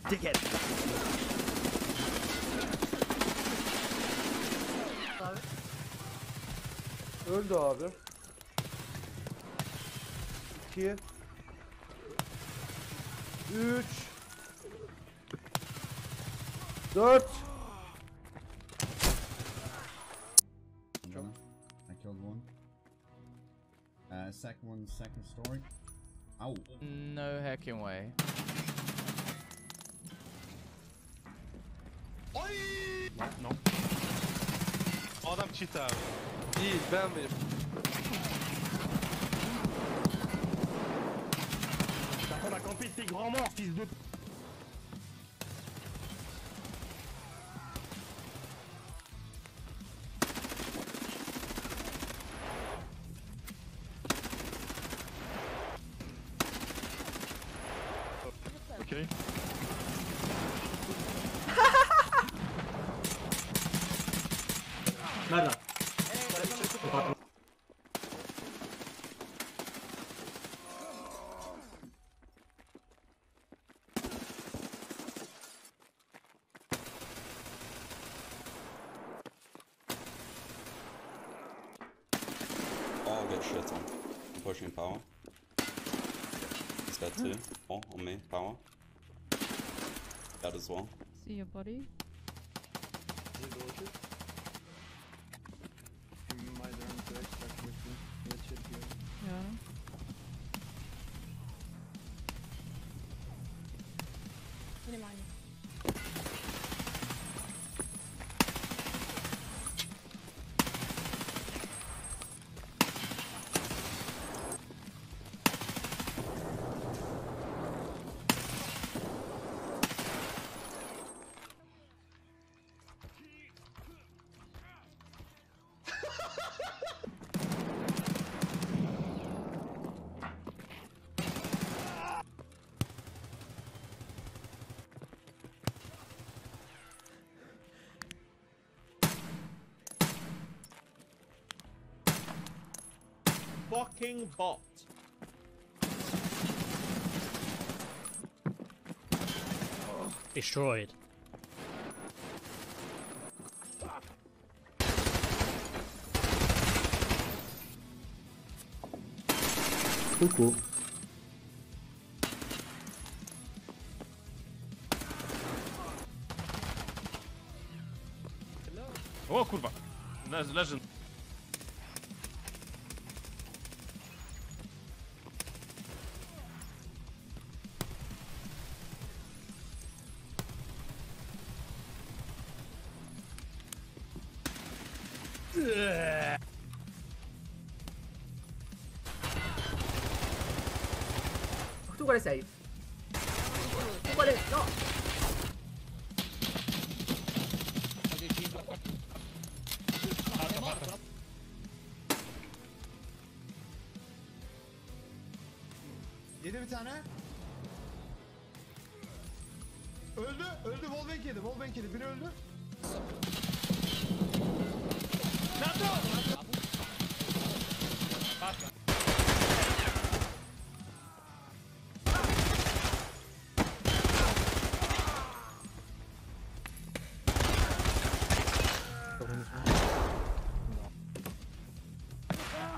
Speaker 7: Dickhead.
Speaker 10: Öldü abi. 2 3 4
Speaker 14: I killed one. Second one, second story. Ow.
Speaker 18: No hecking way.
Speaker 20: No. Adam cheat abi.
Speaker 10: Değil, ben miyim?
Speaker 20: On a campé tes grands morts, fils de... Okay.
Speaker 7: Merda.
Speaker 13: I'll get shit on. I'm pushing power. He's dead too. Oh, on me, power. Dead as well.
Speaker 4: See your body. Ja. Ich nehme eine.
Speaker 17: Fucking bot.
Speaker 11: Destroyed.
Speaker 7: Coucou.
Speaker 20: O kurwa! Leży.
Speaker 7: Tu quale sei? Tu quale? No!
Speaker 10: Yedi bir tane. Öldü. Öldü. Wallbang yedi. Wallbang yedi. Biri öldü.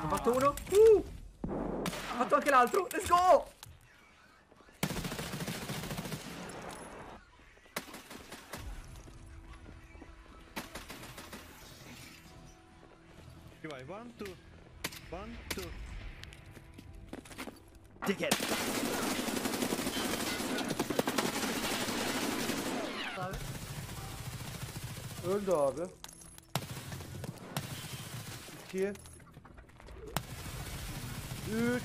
Speaker 7: Ho fatto uno. Ho fatto anche l'altro. Let's go!
Speaker 10: Vai, 1, 2. 1, 2.
Speaker 7: Ticket.
Speaker 5: Öldü abi. 2 3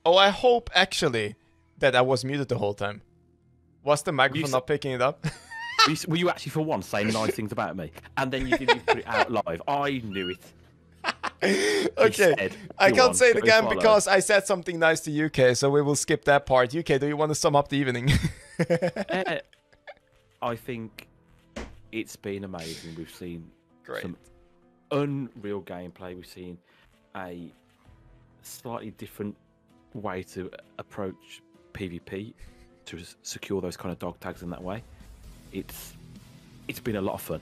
Speaker 1: Oh, I hope actually that I was muted the whole time. Was the microphone not picking it up?
Speaker 2: Were you actually for once saying nice things about me? And then you didn't put it out live. I knew it.
Speaker 1: Okay, I can't say it again because I said something nice to UK, so we will skip that part. UK, do you want to sum up the evening?
Speaker 2: I think it's been amazing. We've seen
Speaker 1: Great.
Speaker 2: some unreal gameplay. We've seen a slightly different way to approach PvP to secure those kind of dog tags in that way. It's been a lot of fun.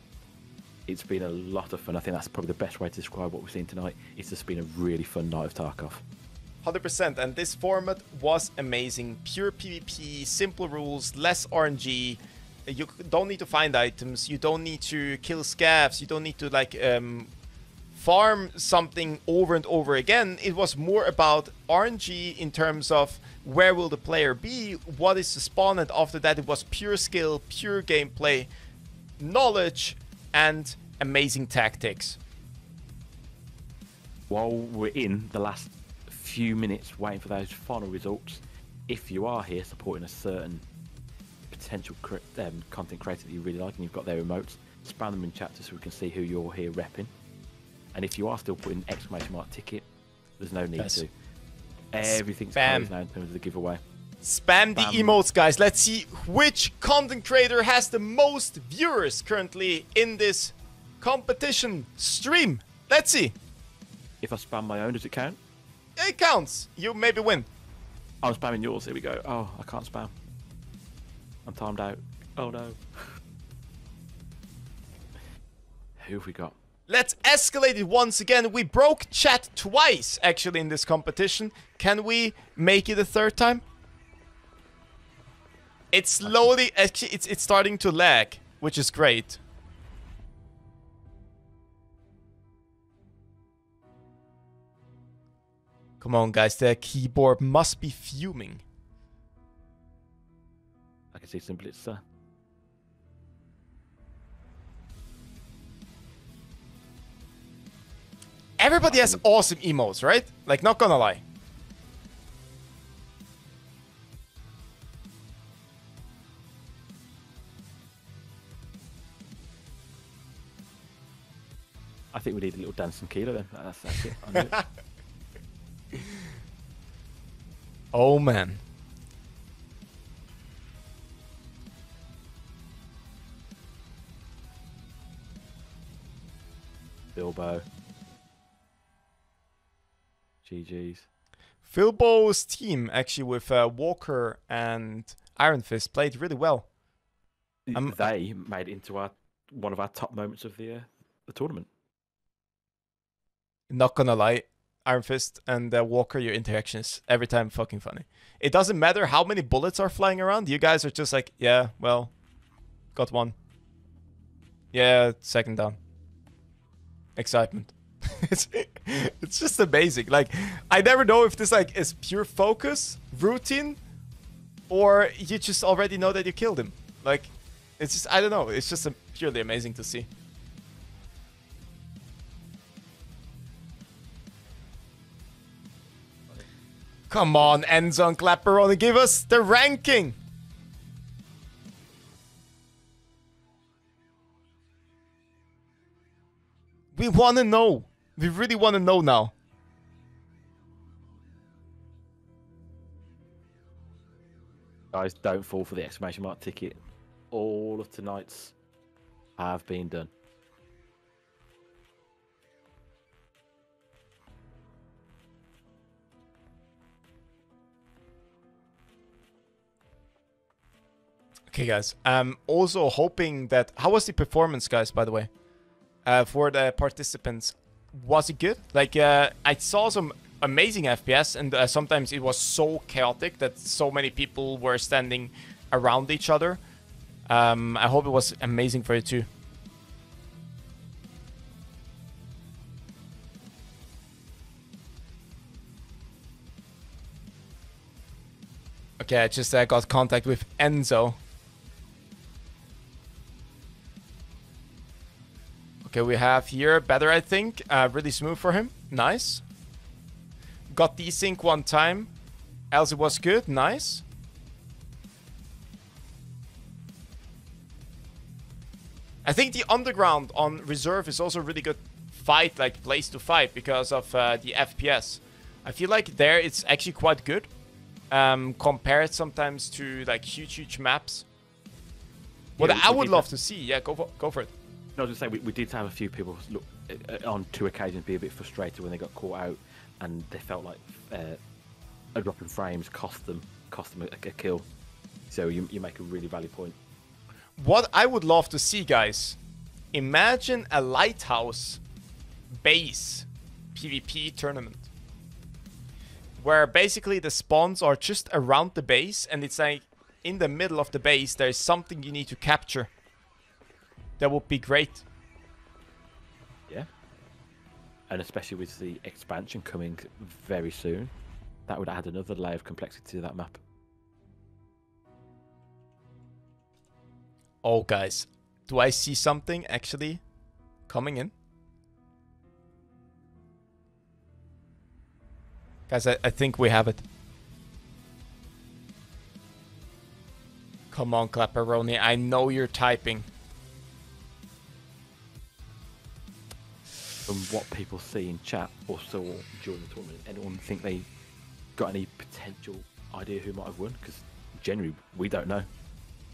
Speaker 2: It's been a lot of fun. I think that's probably the best way to describe what we've seen tonight. It's just been a really fun night of Tarkov.
Speaker 1: 100%, and this format was amazing. Pure PvP, simple rules, less RNG. You don't need to find items. You don't need to kill scavs. You don't need to like farm something over and over again. It was more about RNG in terms of where will the player be, what is the spawn, and after that it was pure skill, pure gameplay, knowledge, and amazing tactics.
Speaker 2: While we're in the last few minutes waiting for those final results, if you are here supporting a certain potential content creator that you really like and you've got their emotes, spam them in chat so we can see who you're here repping. And if you are still putting exclamation mark ticket, there's no need to. Everything's closed now in terms of the giveaway.
Speaker 1: Spam the emotes, guys. Let's see which content creator has the most viewers currently in this competition stream. Let's see.
Speaker 2: If I spam my own, does it count?
Speaker 1: It counts. You maybe win.
Speaker 2: I'm spamming yours. Here we go. Oh, I can't spam. I'm timed out. Oh no. Who have we got?
Speaker 1: Let's escalate it once again. We broke chat twice, actually, in this competition. Can we make it a third time? It's slowly... Actually, it's starting to lag, which is great. Come on, guys. The keyboard must be fuming.
Speaker 2: I can see some blitzer.
Speaker 1: Everybody has awesome emotes, right? Like, not gonna lie.
Speaker 2: I think we need a little dancing kilo then. That's it. I knew it.
Speaker 1: Oh, man.
Speaker 2: Bilbo. GG's.
Speaker 1: Philbo's team, actually, with Walker and Iron Fist, played really well.
Speaker 2: They made it into one of our top moments of the tournament.
Speaker 1: Not gonna lie, Iron Fist and Walker, your interactions every time fucking funny. It doesn't matter how many bullets are flying around. You guys are just like, yeah, well, got one. Yeah, second down. Excitement. It's just amazing. Like, I never know if this like is pure focus, routine, or you just already know that you killed him. Like, it's just, I don't know. It's just purely amazing to see. Come on, Enzo and Clapperoni, give us the ranking. We want to know. We really want to know now.
Speaker 2: Guys, don't fall for the exclamation mark ticket. All of tonight's have been done.
Speaker 1: Okay, guys. I'm also hoping that... How was the performance, guys, by the way? For the participants. Was it good? Like, I saw some amazing FPS, and sometimes it was so chaotic that so many people were standing around each other. I hope it was amazing for you too. Okay, I just got contact with Enzo. Okay, we have here better, I think. Really smooth for him. Nice. Got desync one time. Else it was good. Nice. I think the underground on reserve is also a really good fight, like place to fight because of the FPS. I feel like there it's actually quite good. Compared sometimes to like huge maps. What I would love to see. Yeah, go for it.
Speaker 2: No, I was going to say, we did have a few people look on 2 occasions be a bit frustrated when they got caught out and they felt like a drop in frames cost them a kill. So you make a really valid point.
Speaker 1: What I would love to see, guys, imagine a Lighthouse base PvP tournament. Where basically the spawns are just around the base and it's like in the middle of the base there's something you need to capture. That would be great.
Speaker 2: Yeah. And especially with the expansion coming very soon, that would add another layer of complexity to that map.
Speaker 1: Oh, guys. Do I see something actually coming in? Guys, I think we have it. Come on, Clapperoni. I know you're typing.
Speaker 2: From what people see in chat or saw during the tournament, anyone think they got any potential idea who might have won? Because generally, we don't know.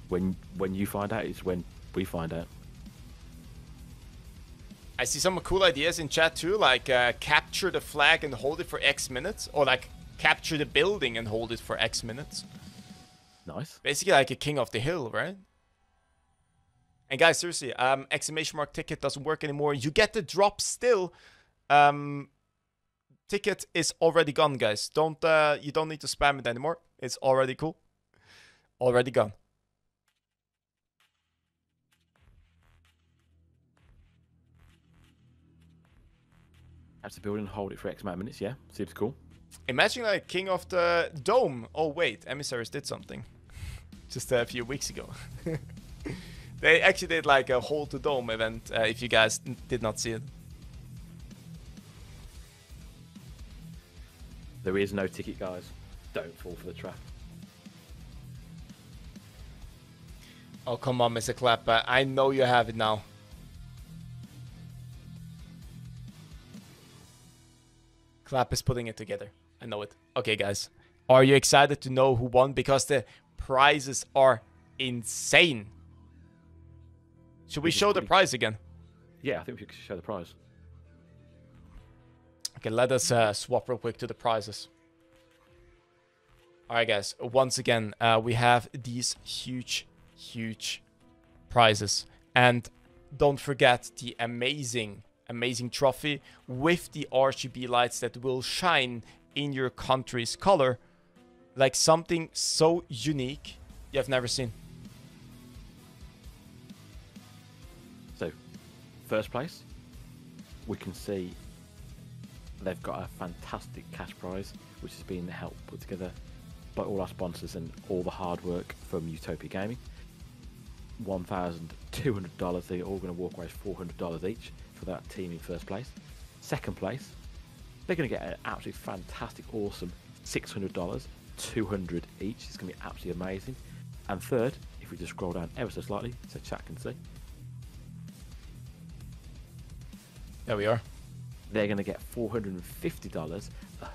Speaker 2: When you find out, it's when we find out.
Speaker 1: I see some cool ideas in chat too, like capture the flag and hold it for X minutes, or like capture the building and hold it for X minutes.
Speaker 2: Nice.
Speaker 1: Basically like a king of the hill, right? And guys, seriously, exclamation mark ticket doesn't work anymore. You get the drop still. Ticket is already gone, guys. You don't need to spam it anymore. It's already cool. Already gone.
Speaker 2: Have to build and hold it for X amount of minutes, yeah. Seems cool.
Speaker 1: Imagine like King of the Dome. Oh wait, Emissaries did something. Just a few weeks ago. They actually did like a Hold the Dome event, if you guys did not see it.
Speaker 2: There is no ticket, guys. Don't fall for the trap.
Speaker 1: Oh, come on, Mr. Clapper. I know you have it now. Clap is putting it together. I know it. Okay, guys. Are you excited to know who won? Because the prizes are insane. Should we show the prize again?
Speaker 2: Yeah, I think we should show the prize.
Speaker 1: Okay, let us swap real quick to the prizes. Alright, guys. Once again, we have these huge prizes. And don't forget the amazing trophy with the RGB lights that will shine in your country's color. Like something so unique you have never seen.
Speaker 2: So, first place, we can see they've got a fantastic cash prize, which has been helped put together by all our sponsors and all the hard work from Utopia Gaming. $1,200. They're all going to walk away with $400 each for that team in first place. Second place, they're going to get an absolutely fantastic, awesome $600, $200 each. It's going to be absolutely amazing. And third, if we just scroll down ever so slightly so chat can see,
Speaker 1: there we are.
Speaker 2: They're going to get $450,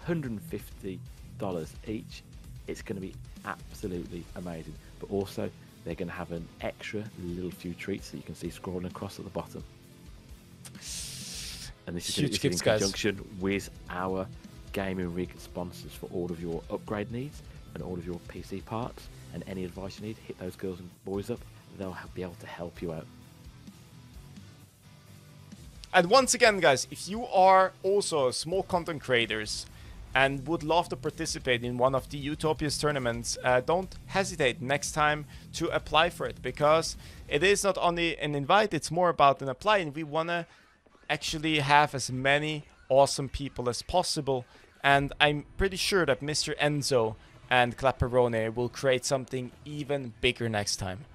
Speaker 2: $150 each. It's going to be absolutely amazing. But also, they're going to have an extra little few treats that you can see scrolling across at the bottom. And this is
Speaker 1: Huge
Speaker 2: in
Speaker 1: gifts, guys.
Speaker 2: conjunction with our gaming rig sponsors for all of your upgrade needs and all of your PC parts. And any advice you need, hit those girls and boys up. They'll be able to help you out.
Speaker 1: And once again, guys, if you are also small content creators and would love to participate in one of the Utopia's tournaments, don't hesitate next time to apply for it, because it is not only an invite, it's more about an apply, and we want to actually have as many awesome people as possible. And I'm pretty sure that Mr. Enzo and Clapperone will create something even bigger next time.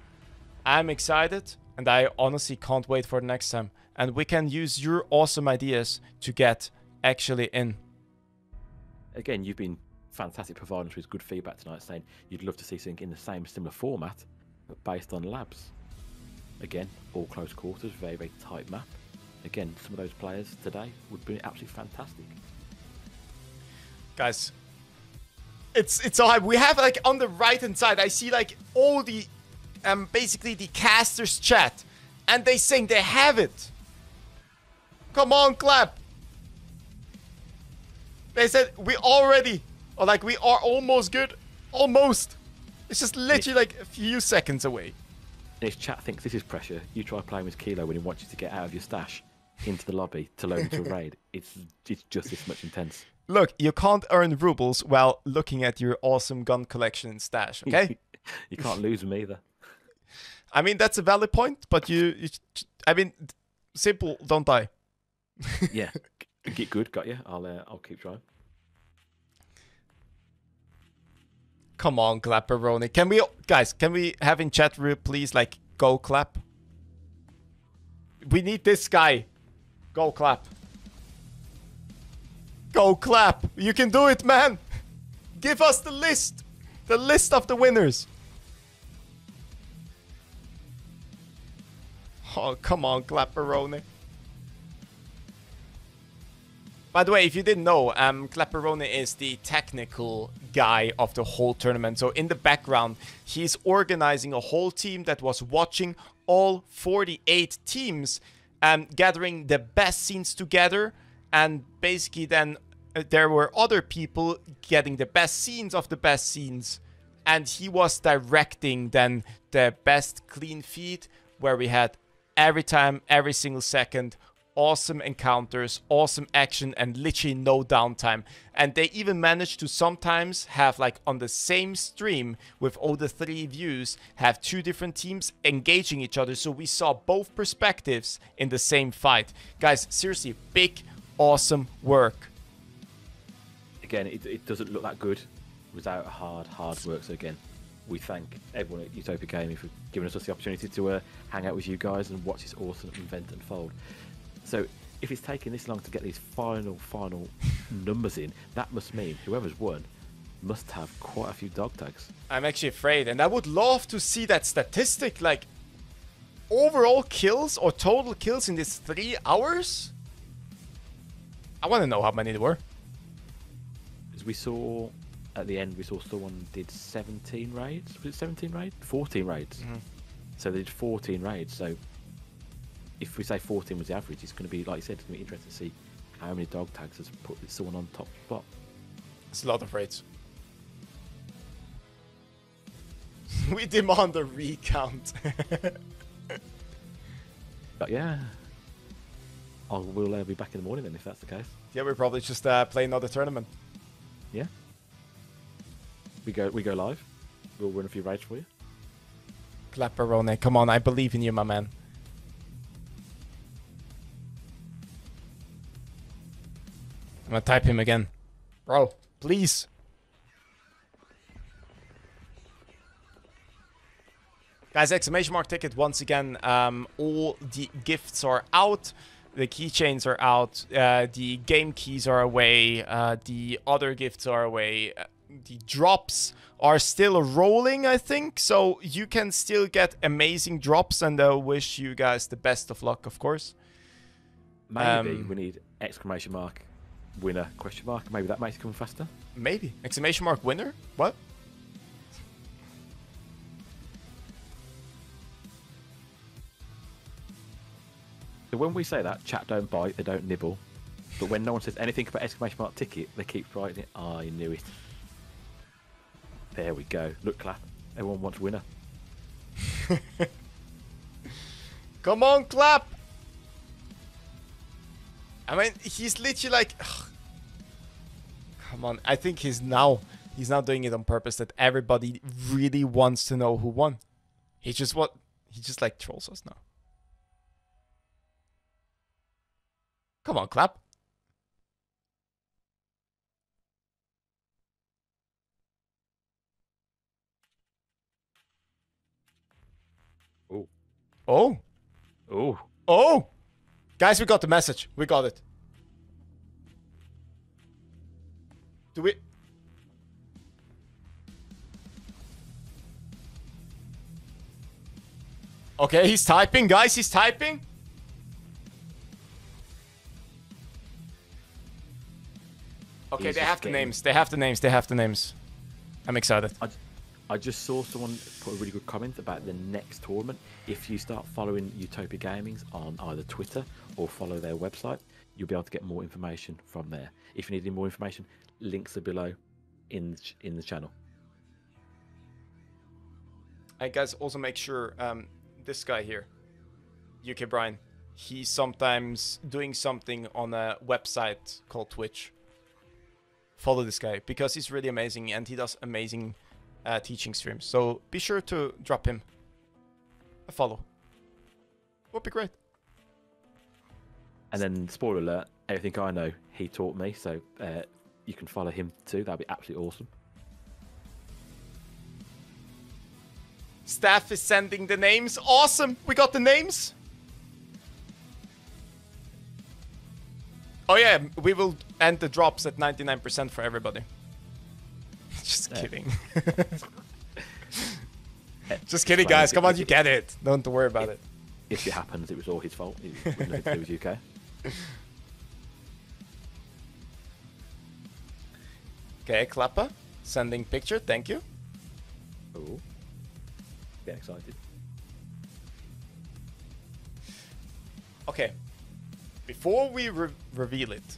Speaker 1: I'm excited, and I honestly can't wait for the next time. And we can use your awesome ideas to get actually in.
Speaker 2: Again, you've been fantastic providing us with good feedback tonight, saying you'd love to see something in the similar format, but based on labs. Again, all close quarters, very tight map. Again, some of those players today would be absolutely fantastic.
Speaker 1: Guys, it's so high. We have like on the right hand side, I see like all the basically the casters chat, and they saying they have it. Come on, clap. They said we already, or like we are almost good. Almost. It's just literally like a few seconds away.
Speaker 2: This chat thinks this is pressure. You try playing with Kilo when he wants you to get out of your stash into the lobby to load into a raid. It's just this much intense.
Speaker 1: Look, you can't earn rubles while looking at your awesome gun collection and stash, okay?
Speaker 2: You can't lose them either.
Speaker 1: I mean, that's a valid point, but I mean, simple, don't die.
Speaker 2: Yeah, get good, got you. I'll keep trying.
Speaker 1: Come on, Clapperoni. Can we have in chat room, please, like, go clap? We need this guy. Go clap. Go clap. You can do it, man. Give us the list. The list of the winners. Oh, come on, Clapperoni. By the way, if you didn't know, Clapperone is the technical guy of the whole tournament. So in the background, he's organizing a whole team that was watching all 48 teams and gathering the best scenes together. And basically then there were other people getting the best scenes of the best scenes. And he was directing then the best clean feed where we had every time, every single second, awesome encounters, awesome action, and literally no downtime. And they even managed to sometimes have, like, on the same stream with all the 3 views, have 2 different teams engaging each other. So we saw both perspectives in the same fight. Guys, seriously, big, awesome work.
Speaker 2: Again, it doesn't look that good without hard work. So again, we thank everyone at Utopia Gaming for giving us the opportunity to hang out with you guys and watch this awesome event unfold. So if it's taking this long to get these final numbers in, that must mean whoever's won must have quite a few dog tags.
Speaker 1: I'm actually afraid, and I would love to see that statistic, like overall kills or total kills in these 3 hours. I want to know how many there were.
Speaker 2: As we saw at the end, we saw someone did 17 raids. Was it 17 raids? 14 raids. So they did 14 raids. So if we say 14 was the average, it's going to be, like you said, it's going to be interesting to see how many dog tags has put someone on top spot.
Speaker 1: It's a lot of raids. We demand a recount.
Speaker 2: But yeah, we'll be back in the morning then if that's the case.
Speaker 1: Yeah, we'll probably just play another tournament.
Speaker 2: Yeah. We go live. We'll run a few raids for you.
Speaker 1: Clapperone, come on, I believe in you, my man. I'm gonna type him again. Bro, please. Guys, exclamation mark ticket once again. All the gifts are out. The keychains are out. The game keys are away. The other gifts are away. The drops are still rolling, I think. So you can still get amazing drops, and I wish you guys the best of luck, of course.
Speaker 2: Maybe we need exclamation mark winner question mark. Maybe that makes it come faster.
Speaker 1: Maybe exclamation mark winner. What?
Speaker 2: So when we say that, chat don't bite, they don't nibble. But when no one says anything about exclamation mark ticket, they keep writing it. Oh, I knew it. There we go. Look, clap. Everyone wants winner.
Speaker 1: Come on, clap. I mean, he's literally like, ugh. Come on. I think he's now doing it on purpose, that everybody really wants to know who won. He just like trolls us now. Come on, clap.
Speaker 2: Oh.
Speaker 1: Oh.
Speaker 2: Oh.
Speaker 1: Oh. Guys, we got the message. We got it. Do we... Okay, he's typing, guys. He's typing. Okay, they have the names. They have the names. They have the names. I'm excited.
Speaker 2: I just saw someone put a really good comment about the next tournament. If you start following Utopia Gaming on either Twitter or follow their website, you'll be able to get more information from there. If you need any more information, links are below in the channel.
Speaker 1: Hey guys, also make sure this guy here, UK Brian, he's sometimes doing something on a website called Twitch. Follow this guy because he's really amazing and he does amazing teaching streams. So be sure to drop him a follow. Would be great.
Speaker 2: And then, spoiler alert, everything I know, he taught me. So you can follow him too. That'd be absolutely awesome.
Speaker 1: Staff is sending the names. Awesome. We got the names. Oh yeah, we will end the drops at 99% for everybody. Just kidding. Just kidding, guys. Come on, you get it. Don't worry about it.
Speaker 2: If it happens, it was all his fault. It was nothing to do with UK.
Speaker 1: Okay, Klappa, sending picture. Thank you.
Speaker 2: Oh, get excited.
Speaker 1: Okay, before we reveal it,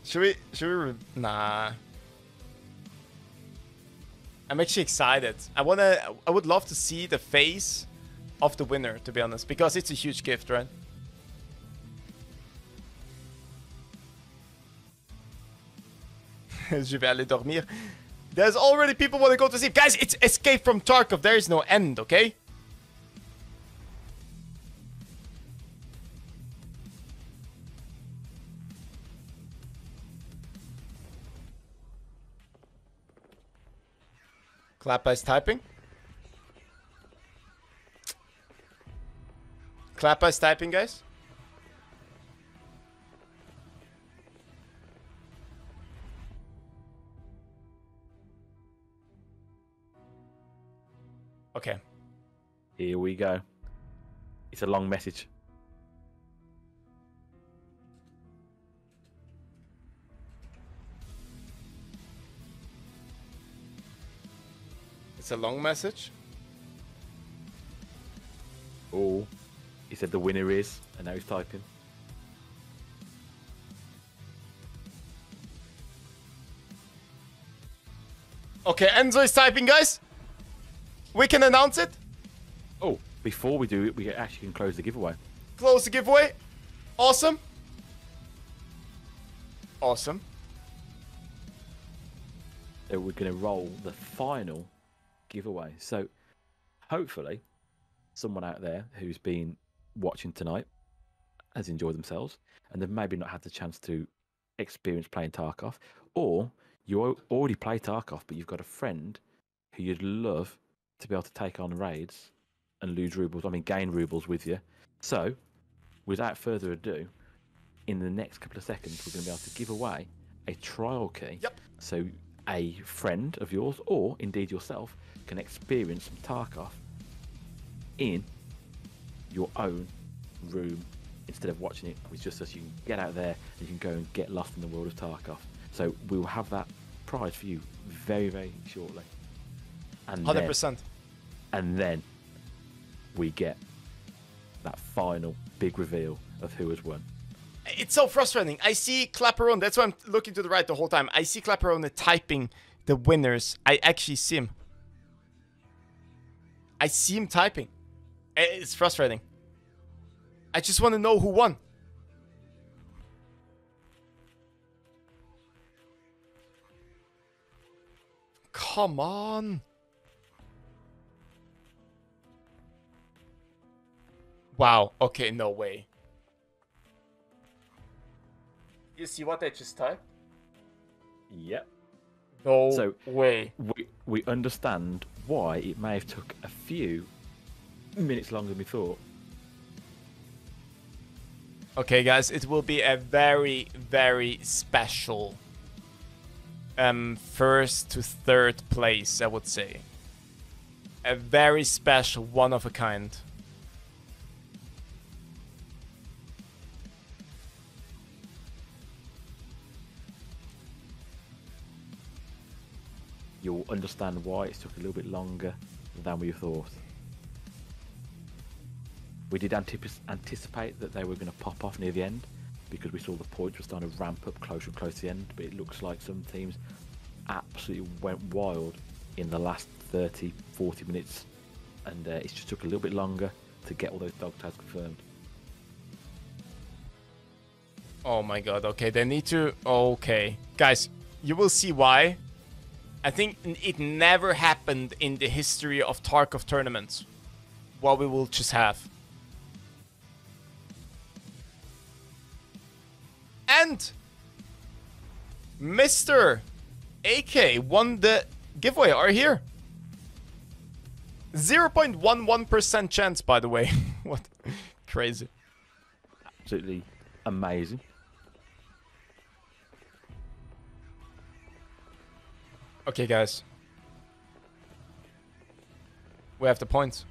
Speaker 1: should we nah. I'm actually excited. I would love to see the face of the winner, to be honest, because it's a huge gift, right? Je vais aller dormir. There's already people want to go to sleep. Guys, it's Escape from Tarkov. There is no end, okay? Klappa is typing. Klappa is typing, guys. Okay.
Speaker 2: Here we go. It's a long message.
Speaker 1: It's a long message.
Speaker 2: Oh, he said the winner is, and now he's typing.
Speaker 1: Okay, Enzo is typing, guys. We can announce it.
Speaker 2: Oh, before we do it, we actually can close the giveaway.
Speaker 1: Close the giveaway. Awesome. Awesome.
Speaker 2: So we're going to roll the final giveaway. So hopefully someone out there who's been watching tonight has enjoyed themselves and they've maybe not had the chance to experience playing Tarkov, or you already play Tarkov but you've got a friend who you'd love to be able to take on raids and lose rubles, gain rubles with you. So without further ado, in the next couple of seconds we're going to be able to give away a trial key.
Speaker 1: Yep.
Speaker 2: So a friend of yours, or indeed yourself, can experience some Tarkov in your own room instead of watching it with just us. You can get out there and you can go and get lost in the world of Tarkov. So we will have that prize for you very, very shortly. And
Speaker 1: 100%.
Speaker 2: And then we get that final big reveal of who has won.
Speaker 1: It's so frustrating. I see Clapperone. That's why I'm looking to the right the whole time. I see Clapperone typing the winners. I actually see him. I see him typing. It's frustrating. I just want to know who won. Come on. Wow. Okay, no way. You see what I just typed?
Speaker 2: Yep.
Speaker 1: No way.
Speaker 2: We understand why it may have took a few minutes longer than we thought.
Speaker 1: Okay, guys, it will be a very, very special first to third place, I would say. A very special, one of a kind.
Speaker 2: You'll understand why it took a little bit longer than we thought. We did anticipate that they were going to pop off near the end because we saw the points were starting to ramp up closer and closer to the end, but it looks like some teams absolutely went wild in the last 30, 40 minutes, and it just took a little bit longer to get all those dog tags confirmed.
Speaker 1: Oh my god, okay, they need to... Okay. Guys, you will see why. I think it never happened in the history of Tarkov tournaments. What we will just have. And Mr. AK won the giveaway. Are here. 0.11% chance, by the way. What? Crazy.
Speaker 2: Absolutely amazing.
Speaker 1: Okay, guys. We have the points.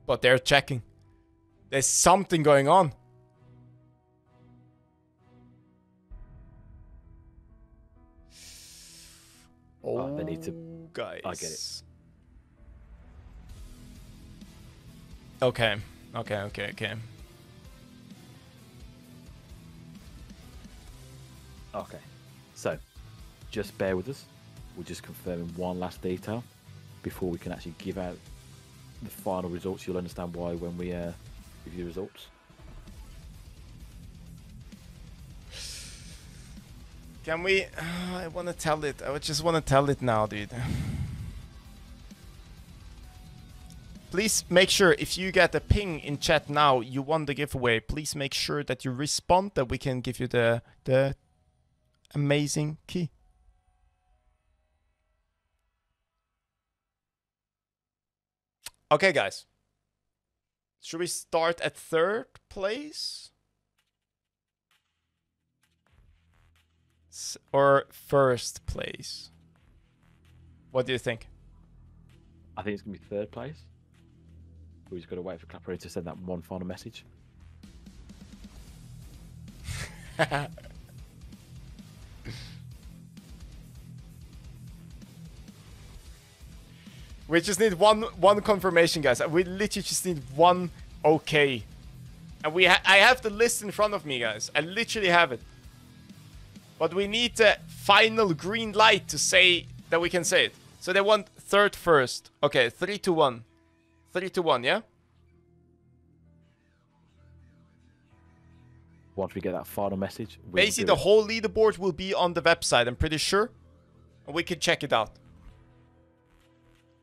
Speaker 1: But they're checking. There's something going on.
Speaker 2: Oh, they need to...
Speaker 1: Guys.
Speaker 2: I get it.
Speaker 1: Okay. Okay.
Speaker 2: Okay. So, just bear with us. we're just confirming one last detail before we can actually give out the final results. You'll understand why when we give you the results.
Speaker 1: Can we? I want to tell it. I just want to tell it now, dude. Please make sure if you get a ping in chat now, you won the giveaway. Please make sure that you respond that we can give you the amazing key. Okay, guys. Should we start at 3rd place? Or 1st place? What do you think?
Speaker 2: I think it's going to be 3rd place. We've just got to wait for Clapper to send that one final message.
Speaker 1: We just need one confirmation, guys. We literally just need one okay. And I have the list in front of me, guys. I literally have it. But we need the final green light to say that we can say it. So they want 3rd first. Okay, 3 to 1. 3 to 1, yeah?
Speaker 2: Once we get that final message,
Speaker 1: basically the whole leaderboard will be on the website, I'm pretty sure. And we can check it out.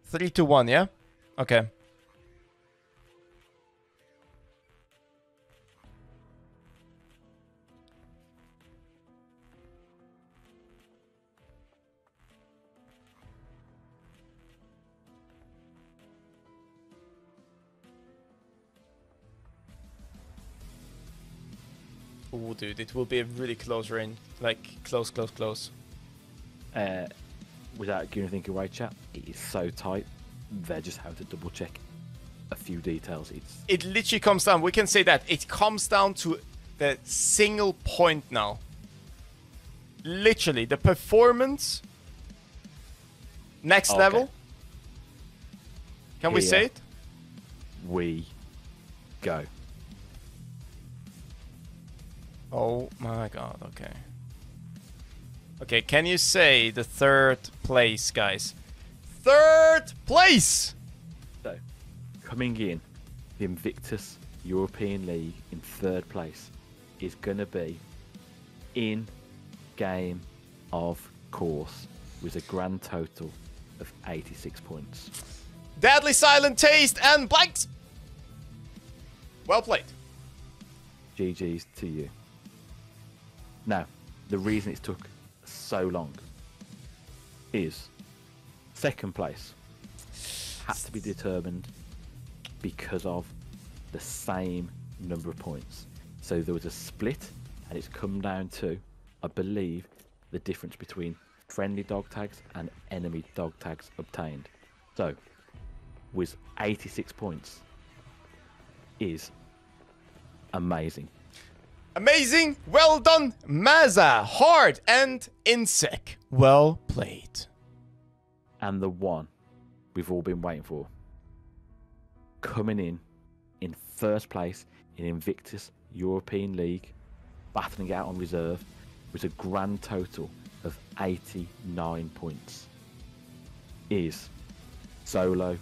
Speaker 1: 3 to 1, yeah? Okay. Oh, dude, it will be a really close range. Like, close.
Speaker 2: Without giving anything away, chat, it is so tight. They just have to double check a few details.
Speaker 1: It literally comes down, we can say that, it comes down to the single point now. Literally, the performance, next level. Can we say it?
Speaker 2: We go.
Speaker 1: Oh my god, okay. Okay, can you say the 3rd place, guys? 3rd place!
Speaker 2: So, coming in, the Invictus European League in 3rd place is going to be in game of course with a grand total of 86 points.
Speaker 1: Deadly Silent Taste and Blanks! Well played.
Speaker 2: GG's to you. Now, the reason it took so long is 2nd place had to be determined because of the same number of points. So there was a split, and it's come down to, I believe, the difference between friendly dog tags and enemy dog tags obtained. So, with 86 points is amazing.
Speaker 1: Amazing! Well done, Maza, Hard, and Insec. Well played.
Speaker 2: And the one we've all been waiting for. Coming in 1st place in Invictus European League, battling out on reserve, with a grand total of 89 points, is Solo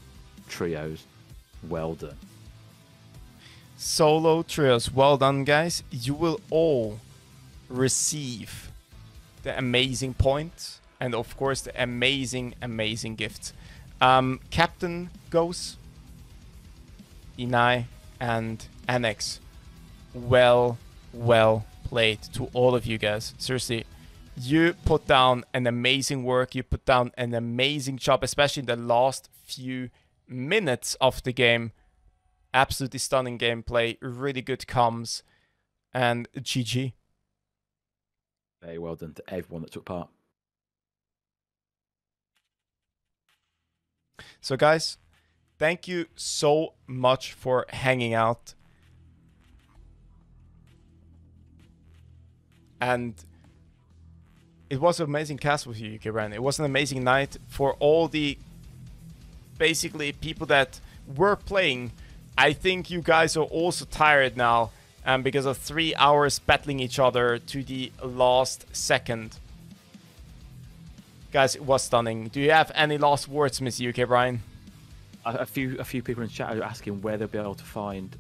Speaker 2: Trios. Well done.
Speaker 1: Solo Trios, well done, guys. You will all receive the amazing points and, of course, the amazing gifts. Captain goes, Inai, and Annex. Well played to all of you guys. Seriously, you put down an amazing work. You put down an amazing job, especially in the last few minutes of the game. Absolutely stunning gameplay, really good comms, and GG.
Speaker 2: Very well done to everyone that took part.
Speaker 1: So guys, thank you so much for hanging out. And it was an amazing cast with you, UK Brand. It was an amazing night for all the basically people that were playing. I think you guys are also tired now because of 3 hours battling each other to the last second. Guys, it was stunning. Do you have any last words, Miss UK Brian?
Speaker 2: A few people in chat are asking where they'll be able to find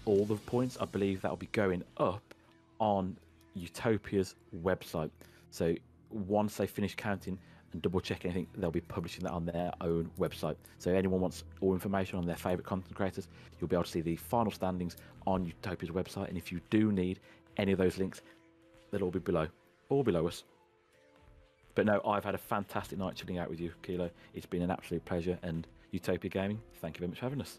Speaker 2: all the points. I believe that'll be going up on Utopia's website. So once they finish counting and double check anything, they'll be publishing that on their own website. So anyone wants all information on their favourite content creators, you'll be able to see the final standings on Utopia's website. And if you do need any of those links, they'll all be below us. But no, I've had a fantastic night chilling out with you, Kilo. It's been an absolute pleasure. And Utopia Gaming, thank you very much for having us.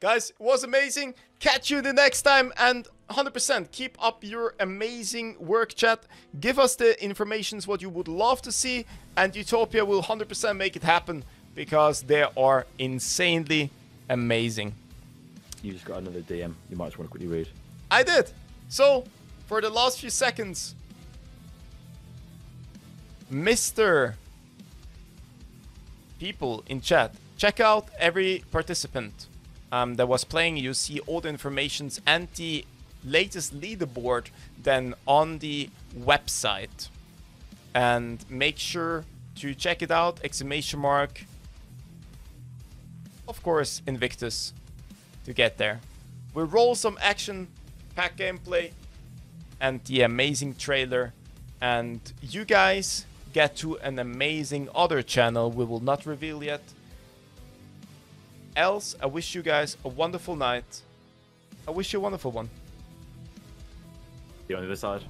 Speaker 1: Guys, it was amazing. Catch you the next time, and 100% keep up your amazing work, chat. Give us the informations what you would love to see, and Utopia will 100% make it happen because they are insanely amazing.
Speaker 2: You just got another DM. You might just want to quickly read.
Speaker 1: I did. So, for the last few seconds, Mr. People in chat, check out every participant that was playing. You see all the informations and the latest leaderboard then on the website. And make sure to check it out. ! Of course, Invictus to get there. We'll roll some action-packed gameplay and the amazing trailer. And you guys get to an amazing other channel we will not reveal yet. Else, I wish you guys a wonderful night. I wish you a wonderful one.
Speaker 2: See you on the other side.